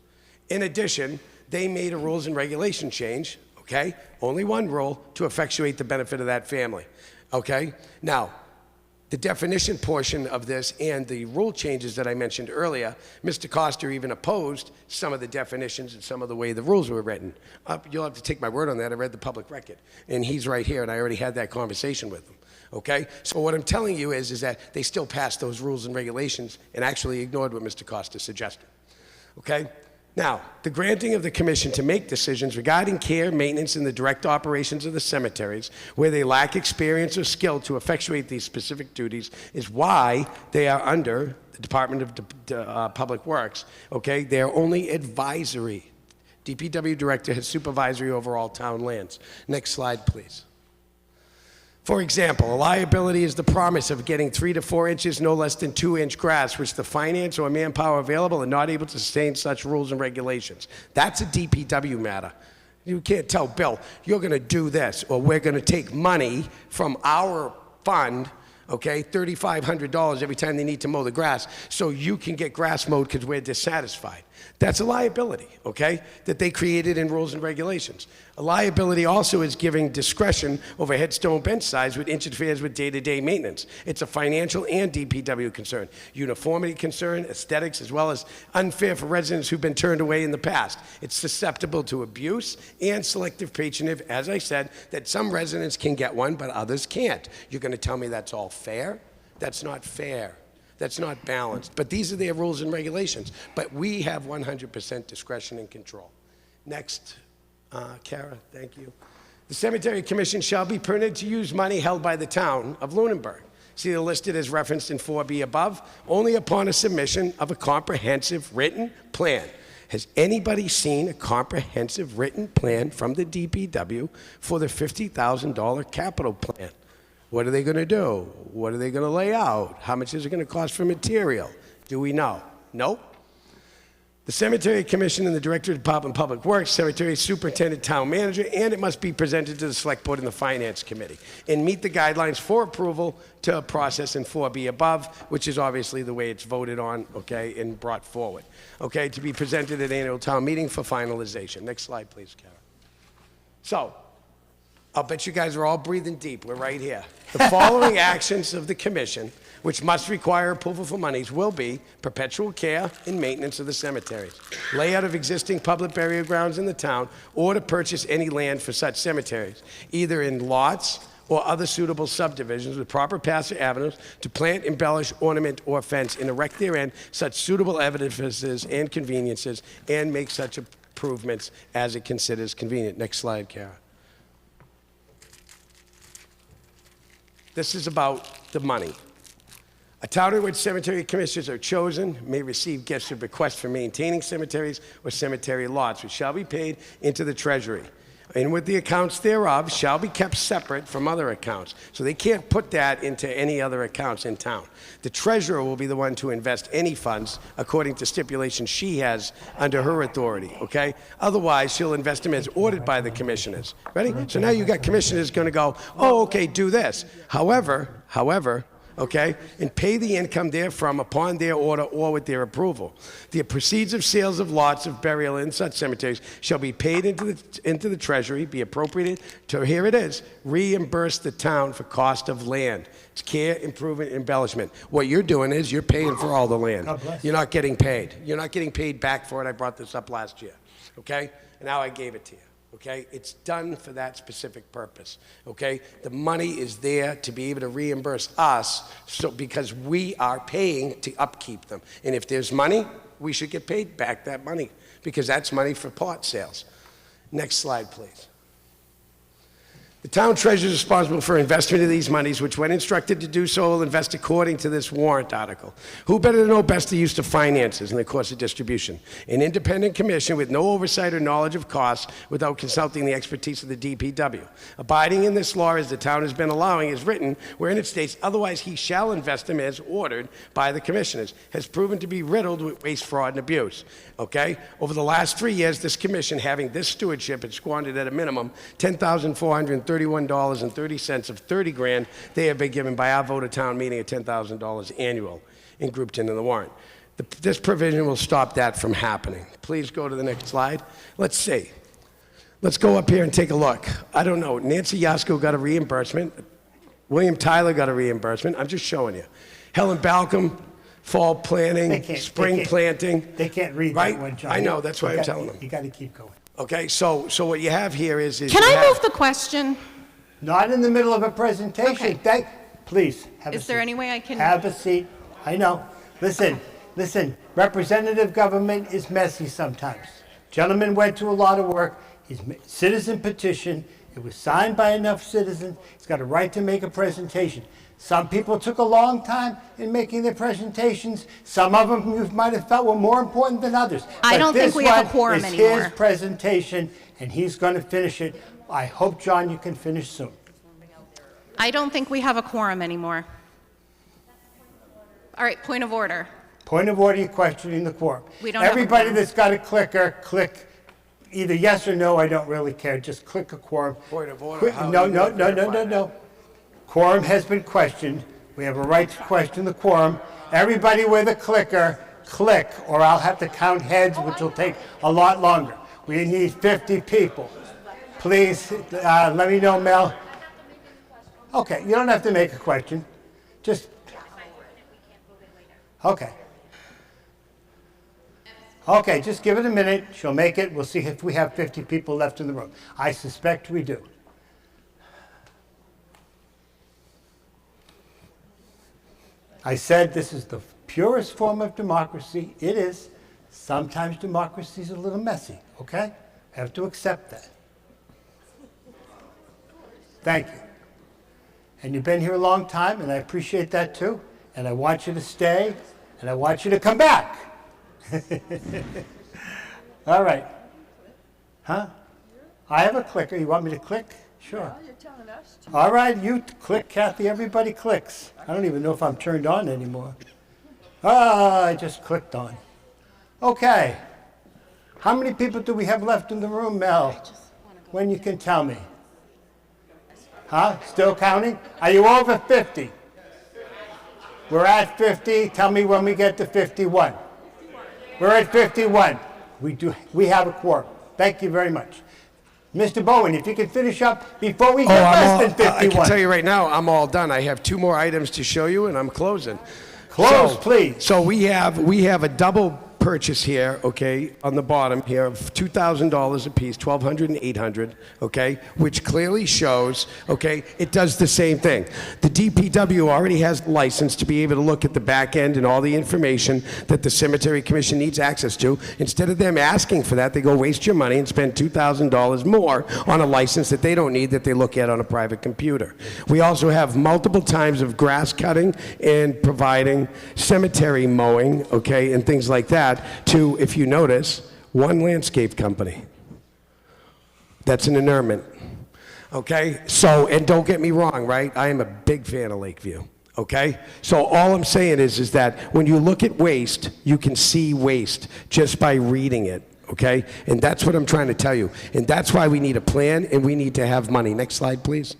In addition, they made a rules and regulation change, okay, only one rule, to effectuate the benefit of that family, okay? Now, the definition portion of this and the rule changes that I mentioned earlier, Mr. Costa even opposed some of the definitions and some of the way the rules were written. You'll have to take my word on that. I read the public record, and he's right here, and I already had that conversation with him. Okay? So what I'm telling you is that they still passed those rules and regulations and actually ignored what Mr. Costa suggested. Okay? Now, the granting of the commission to make decisions regarding care, maintenance, and the direct operations of the cemeteries where they lack experience or skill to effectuate these specific duties is why they are under the Department of Public Works. Okay? They are only advisory. DPW director has supervisory over all town lands. Next slide, please. For example, a liability is the promise of getting 3 to 4 inches, no less than 2-inch grass, which the finance or manpower available are not able to sustain such rules and regulations. That's a DPW matter. You can't tell Bill, you're going to do this, or we're going to take money from our fund, okay, $3,500 every time they need to mow the grass, so you can get grass mowed because we're dissatisfied. That's a liability, okay, that they created in rules and regulations. A liability also is giving discretion over headstone bench size, which interferes with day-to-day maintenance. It's a financial and DPW concern, uniformity concern, aesthetics, as well as unfair for residents who've been turned away in the past. It's susceptible to abuse and selective patronage, as I said, that some residents can get one, but others can't. You're going to tell me that's all fair? That's not fair. That's not balanced. But these are their rules and regulations. But we have 100% discretion and control. Next, Kara, thank you. The Cemetery Commission shall be permitted to use money held by the town of Lunenburg. See the listed as referenced in 4B above, only upon a submission of a comprehensive written plan. Has anybody seen a comprehensive written plan from the DPW for the $50,000 capital plan? What are they going to do? What are they going to lay out? How much is it going to cost for material? Do we know? Nope. The Cemetery Commission and the Director of the Department of Public Works, Cemetery Superintendent, Town Manager, and it must be presented to the Select Board and the Finance Committee and meet the guidelines for approval to process in 4B above, which is obviously the way it's voted on, okay, and brought forward, okay, to be presented at annual town meeting for finalization. Next slide, please, Kara. So, I'll bet you guys are all breathing deep. We're right here. The following actions of the commission, which must require approval for monies, will be perpetual care and maintenance of the cemeteries, layout of existing public burial grounds in the town, or to purchase any land for such cemeteries, either in lots or other suitable subdivisions with proper passive avenues to plant, embellish, ornament, or fence, and erect therein such suitable edifices and conveniences, and make such improvements as it considers convenient. Next slide, Kara. This is about the money. A town in which cemetery commissioners are chosen may receive gifts or bequests for maintaining cemeteries or cemetery lots, which shall be paid into the treasury, and with the accounts thereof shall be kept separate from other accounts. So they can't put that into any other accounts in town. The treasurer will be the one to invest any funds according to stipulations she has under her authority, okay? Otherwise, she'll invest them as ordered by the commissioners. Ready? So now you've got commissioners going to go, oh, okay, do this. However, okay, and pay the income therefrom upon their order or with their approval. The proceeds of sales of lots of burial in such cemeteries shall be paid into the treasury, be appropriated to, here it is, reimburse the town for cost of land. It's care, improvement, embellishment. What you're doing is you're paying for all the land. You're not getting paid. You're not getting paid back for it. I brought this up last year, okay? And now I gave it to you. Okay, it's done for that specific purpose. Okay, the money is there to be able to reimburse us, so because we are paying to upkeep them. And if there's money, we should get paid back that money because that's money for plot sales. Next slide, please. The town treasurer is responsible for investment of these monies, which when instructed to do so will invest according to this warrant article. Who better to know best the use of finances in the course of distribution? An independent commission with no oversight or knowledge of costs without consulting the expertise of the DPW. Abiding in this law as the town has been allowing is written, wherein it states, otherwise he shall invest them as ordered by the commissioners, has proven to be riddled with waste, fraud, and abuse. Okay? Over the last 3 years, this commission, having this stewardship, had squandered at a minimum $10,431.30 of 30 grand they have been given by our vote of town meeting at $10,000 annual and grouped into the warrant. This provision will stop that from happening. Please go to the next slide. Let's see. Let's go up here and take a look. I don't know. Nancy Yasko got a reimbursement. William Tyler got a reimbursement. I'm just showing you. Helen Balcom, fall planting, spring planting. They can't read right? that one, John. I know. That's why I'm telling them. You got to keep going. Okay, so what you have here is Can you I have- move the question? Not in the middle of a presentation. Okay. Please, have a seat. Is there any way I can? Have a seat. I know. Listen. Representative government is messy sometimes. Gentleman went to a lot of work. His citizen petition. It was signed by enough citizens. He's got a right to make a presentation. Some people took a long time in making their presentations. Some of them you might have felt were more important than others. I don't think we have a quorum This anymore. is his presentation, and he's going to finish it. I hope, John, you can finish soon. I don't think we have a quorum anymore. All right, point of order. Point of order, you're questioning the quorum. We don't have a Everybody quorum. that's got a clicker, click either yes or no, I don't really care. Just click a quorum. Point of order. How No, are you no, gonna no, no, verify no, no. Quorum has been questioned. We have a right to question the quorum. Everybody with a clicker, click, or I'll have to count heads, which will take a lot longer. We need 50 people. Please, let me know, Mel. Okay, you don't have to make a question. Just, okay. Okay, just give it a minute. She'll make it. We'll see if we have 50 people left in the room. I suspect we do. I said this is the purest form of democracy. It is. Sometimes democracy is a little messy, okay? I have to accept that. Thank you. And you've been here a long time, and I appreciate that too. And I want you to stay, and I want you to come back. All right. Huh? I have a clicker. You want me to click? Sure. All right, you click, Kathy. Everybody clicks. I don't even know if I'm turned on anymore. I just clicked on. Okay. How many people do we have left in the room, Mel? When you can tell me. Huh? Still counting? Are you over 50? We're at 50. Tell me when we get to 51. We're at 51. We have a quorum. Thank you very much. Mr. Bowen, if you could finish up before we get less than 51. I can tell you right now, I'm all done. I have 2 more items to show you, and I'm closing. Close, please. So we have a double purchase here, okay, on the bottom here of $2,000 a piece, $1,200 and $800, okay, which clearly shows, okay, it does the same thing. The DPW already has license to be able to look at the back end and all the information that the Cemetery Commission needs access to. Instead of them asking for that, they go waste your money and spend $2,000 more on a license that they don't need that they look at on a private computer. We also have multiple times of grass cutting and providing cemetery mowing, okay, and things like that to, if you notice, one landscape company. That's an inurnment. Okay? So, and don't get me wrong, right? I am a big fan of Lakeview. Okay? So all I'm saying is that when you look at waste, you can see waste just by reading it. Okay? And that's what I'm trying to tell you. And that's why we need a plan and we need to have money. Next slide, please.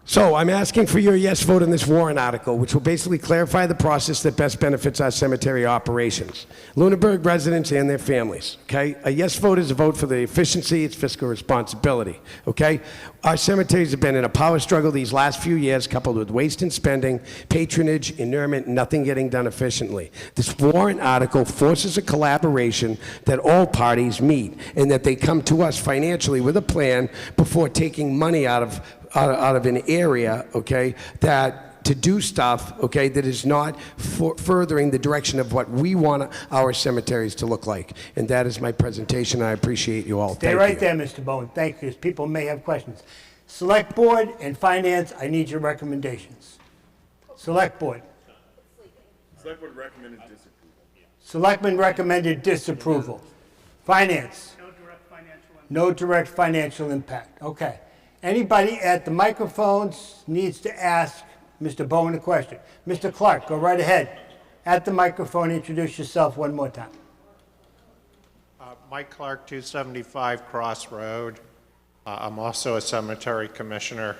So I'm asking for your yes vote on this warrant article, which will basically clarify the process that best benefits our cemetery operations, Lunenburg residents and their families, okay? A yes vote is a vote for the efficiency, its fiscal responsibility, okay? Our cemeteries have been in a power struggle these last few years, coupled with waste and spending, patronage, inurement, nothing getting done efficiently. This warrant article forces a collaboration that all parties meet and that they come to us financially with a plan before taking money out of an area, okay, that to do stuff, okay, that is not furthering the direction of what we want our cemeteries to look like. And that is my presentation. I appreciate you all. Stay Thank right you. there, Mr. Bowen. Thank you. People may have questions. Select Board and Finance, I need your recommendations. Select Board. Select Board recommended disapproval. Selectmen recommended disapproval. Finance. No direct financial impact. Okay. Anybody at the microphones needs to ask Mr. Bowen a question. Mr. Clark, go right ahead. At the microphone, introduce yourself one more time. Mike Clark, 275 Cross Road. I'm also a cemetery commissioner.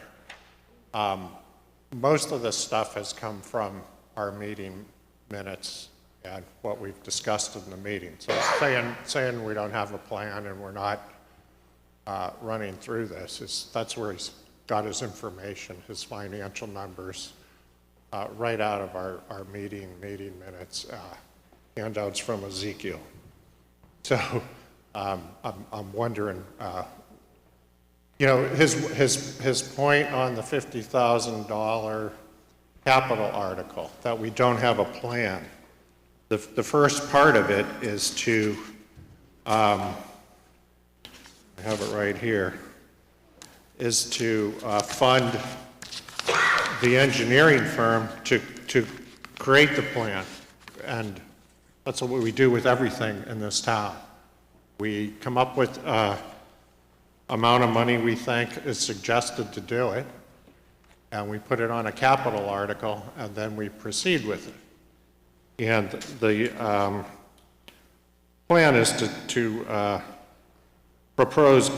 Most of the stuff has come from our meeting minutes and what we've discussed in the meeting. So saying we don't have a plan and we're not running through this, that's where he's got his information, his financial numbers, right out of our meeting minutes, handouts from Ezekiel. So I'm wondering, his point on the $50,000 capital article, that we don't have a plan. The first part of it is to, I have it right here, is to fund the engineering firm to create the plan. And that's what we do with everything in this town. We come up with amount of money we think is suggested to do it, and we put it on a capital article, and then we proceed with it. And the plan is to propose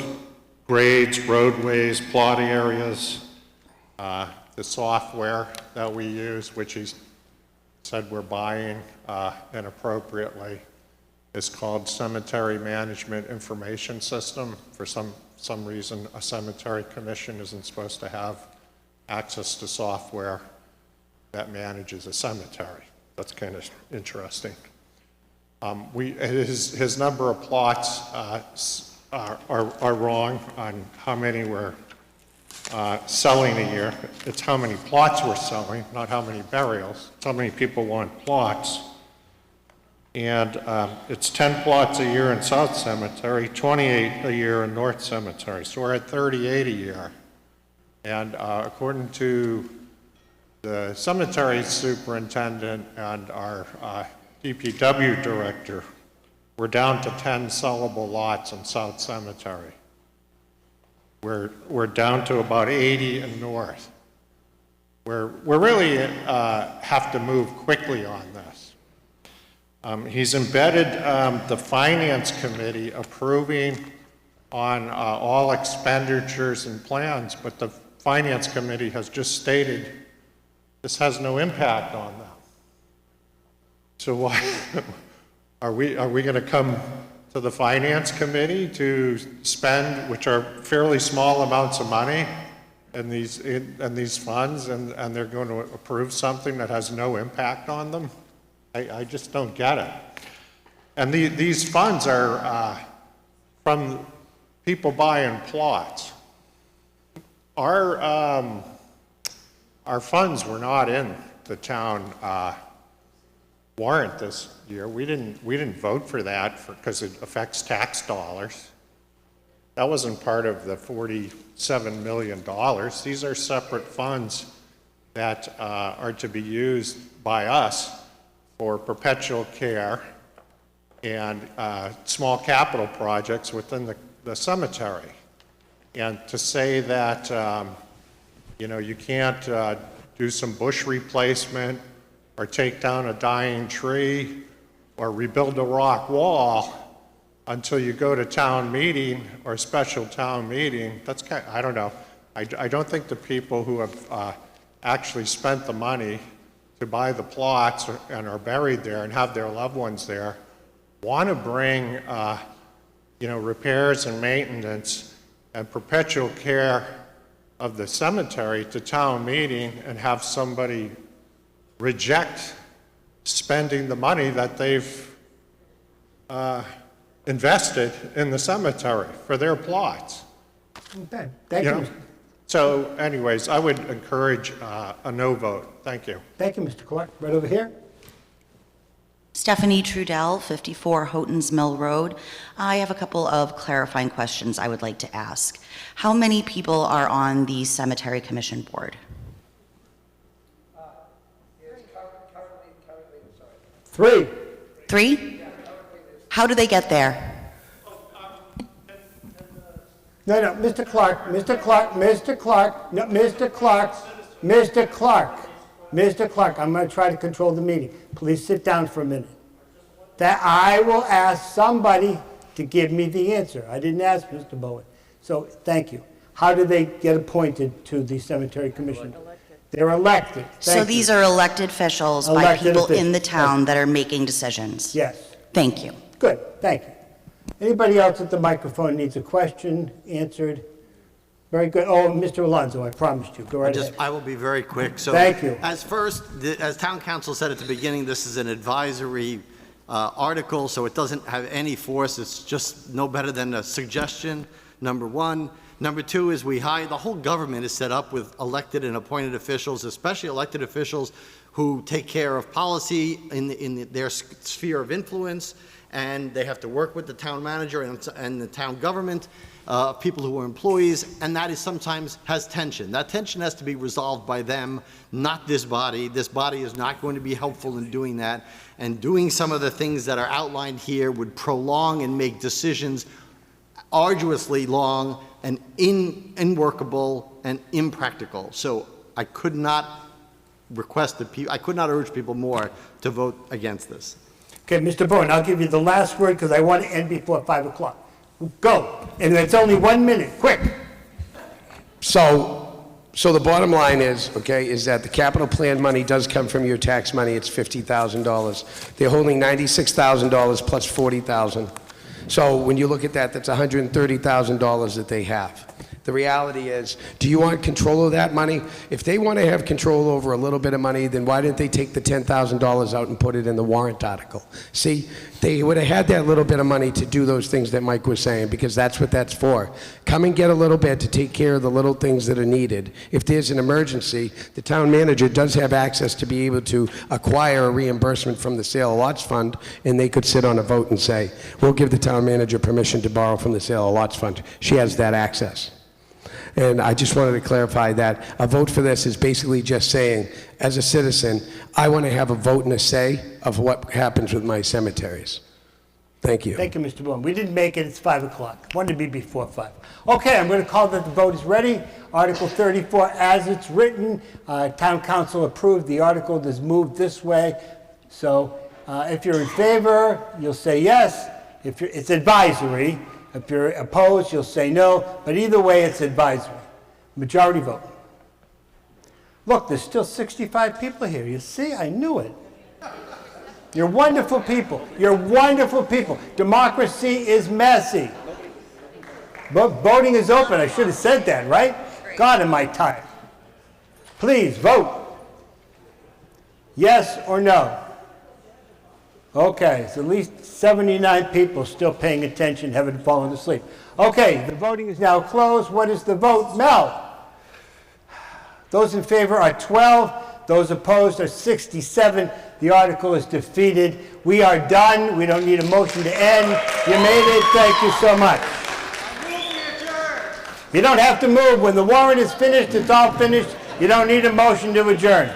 grades, roadways, plot areas, the software that we use, which he said we're buying inappropriately, is called Cemetery Management Information System. For some reason, a cemetery commission isn't supposed to have access to software that manages a cemetery. That's kind of interesting. His number of plots are wrong on how many we're selling a year. It's how many plots we're selling, not how many burials. It's how many people want plots. And it's 10 plots a year in South Cemetery, 28 a year in North Cemetery. So we're at 38 a year. And according to the cemetery superintendent and our DPW director, we're down to 10 sellable lots in South Cemetery. We're down to about 80 in North. We're really have to move quickly on this. He's embedded the Finance Committee approving on all expenditures and plans, but the Finance Committee has just stated this has no impact on them. So why are we going to come to the Finance Committee to spend, which are fairly small amounts of money in these funds, and they're going to approve something that has no impact on them? I just don't get it. And these funds are from people buying plots. Our funds were not in the town warrant this year. We didn't vote for that because it affects tax dollars. That wasn't part of the $47 million. These are separate funds that are to be used by us for perpetual care and small capital projects within the cemetery. And to say that you can't do some bush replacement or take down a dying tree or rebuild a rock wall until you go to town meeting or special town meeting, that's kind of, I don't know. I don't think the people who have actually spent the money to buy the plots and are buried there and have their loved ones there want to bring repairs and maintenance and perpetual care of the cemetery to town meeting and have somebody reject spending the money that they've invested in the cemetery for their plots. Thank you. So anyways, I would encourage a no vote. Thank you. Thank you, Mr. Clark. Right over here. Stephanie Trudell, 54 Houghton's Mill Road. I have a couple of clarifying questions I would like to ask. How many people are on the Cemetery Commission Board? 3. 3? How do they get there? No, Mr. Clark, no, Mr. Clark, I'm going to try to control the meeting. Please sit down for a minute. That I will ask somebody to give me the answer. I didn't ask Mr. Bowen. So, thank you. How do they get appointed to the Cemetery Commission? They're elected. So these are elected officials by Elected people officials, in the town that are making decisions? Yes. Thank you. Good, thank you. Anybody else at the microphone needs a question answered? Very good. Oh, Mr. Alonso, I promised you. Go right ahead. I will be very quick. So, Thank you. As town council said at the beginning, this is an advisory article, so it doesn't have any force. It's just no better than a suggestion, number one. Number two is the whole government is set up with elected and appointed officials, especially elected officials who take care of policy in their sphere of influence, and they have to work with the town manager and the town government, people who are employees, and that is sometimes has tension. That tension has to be resolved by them, not this body. This body is not going to be helpful in doing that, and doing some of the things that are outlined here would prolong and make decisions arduously long and unworkable and impractical. So I could not urge people more to vote against this. Okay, Mr. Bowen, I'll give you the last word because I want to end before 5 o'clock. Go. And it's only 1 minute. Quick. So the bottom line is that the capital plan money does come from your tax money. It's $50,000. They're holding $96,000 plus $40,000. So when you look at that, that's $130,000 that they have. The reality is, do you want control of that money? If they want to have control over a little bit of money, then why didn't they take the $10,000 out and put it in the warrant article? See, they would have had that little bit of money to do those things that Mike was saying, because that's what that's for. Come and get a little bit to take care of the little things that are needed. If there's an emergency, the town manager does have access to be able to acquire a reimbursement from the sale of lots fund, and they could sit on a vote and say, we'll give the town manager permission to borrow from the sale of lots fund. She has that access. And I just wanted to clarify that a vote for this is basically just saying, as a citizen, I want to have a vote and a say of what happens with my cemeteries. Thank you. Thank you, Mr. Bowen. We didn't make it. It's 5 o'clock. Wanted to be before 5. Okay, I'm going to call that the vote is ready. Article 34, as it's written, town council approved. The article is moved this way. So if you're in favor, you'll say yes. It's advisory. If you're opposed, you'll say no, but either way, it's advisory. Majority vote. Look, there's still 65 people here. You see, I knew it. You're wonderful people. You're wonderful people. Democracy is messy. But voting is open. I should have said that, right? God, am I tired. Please vote. Yes or no? Okay, so at least 79 people still paying attention, haven't fallen asleep. Okay, the voting is now closed. What is the vote? Mel? Those in favor are 12. Those opposed are 67. The article is defeated. We are done. We don't need a motion to end. You made it. Thank you so much. You don't have to move. When the warrant is finished, it's all finished. You don't need a motion to adjourn.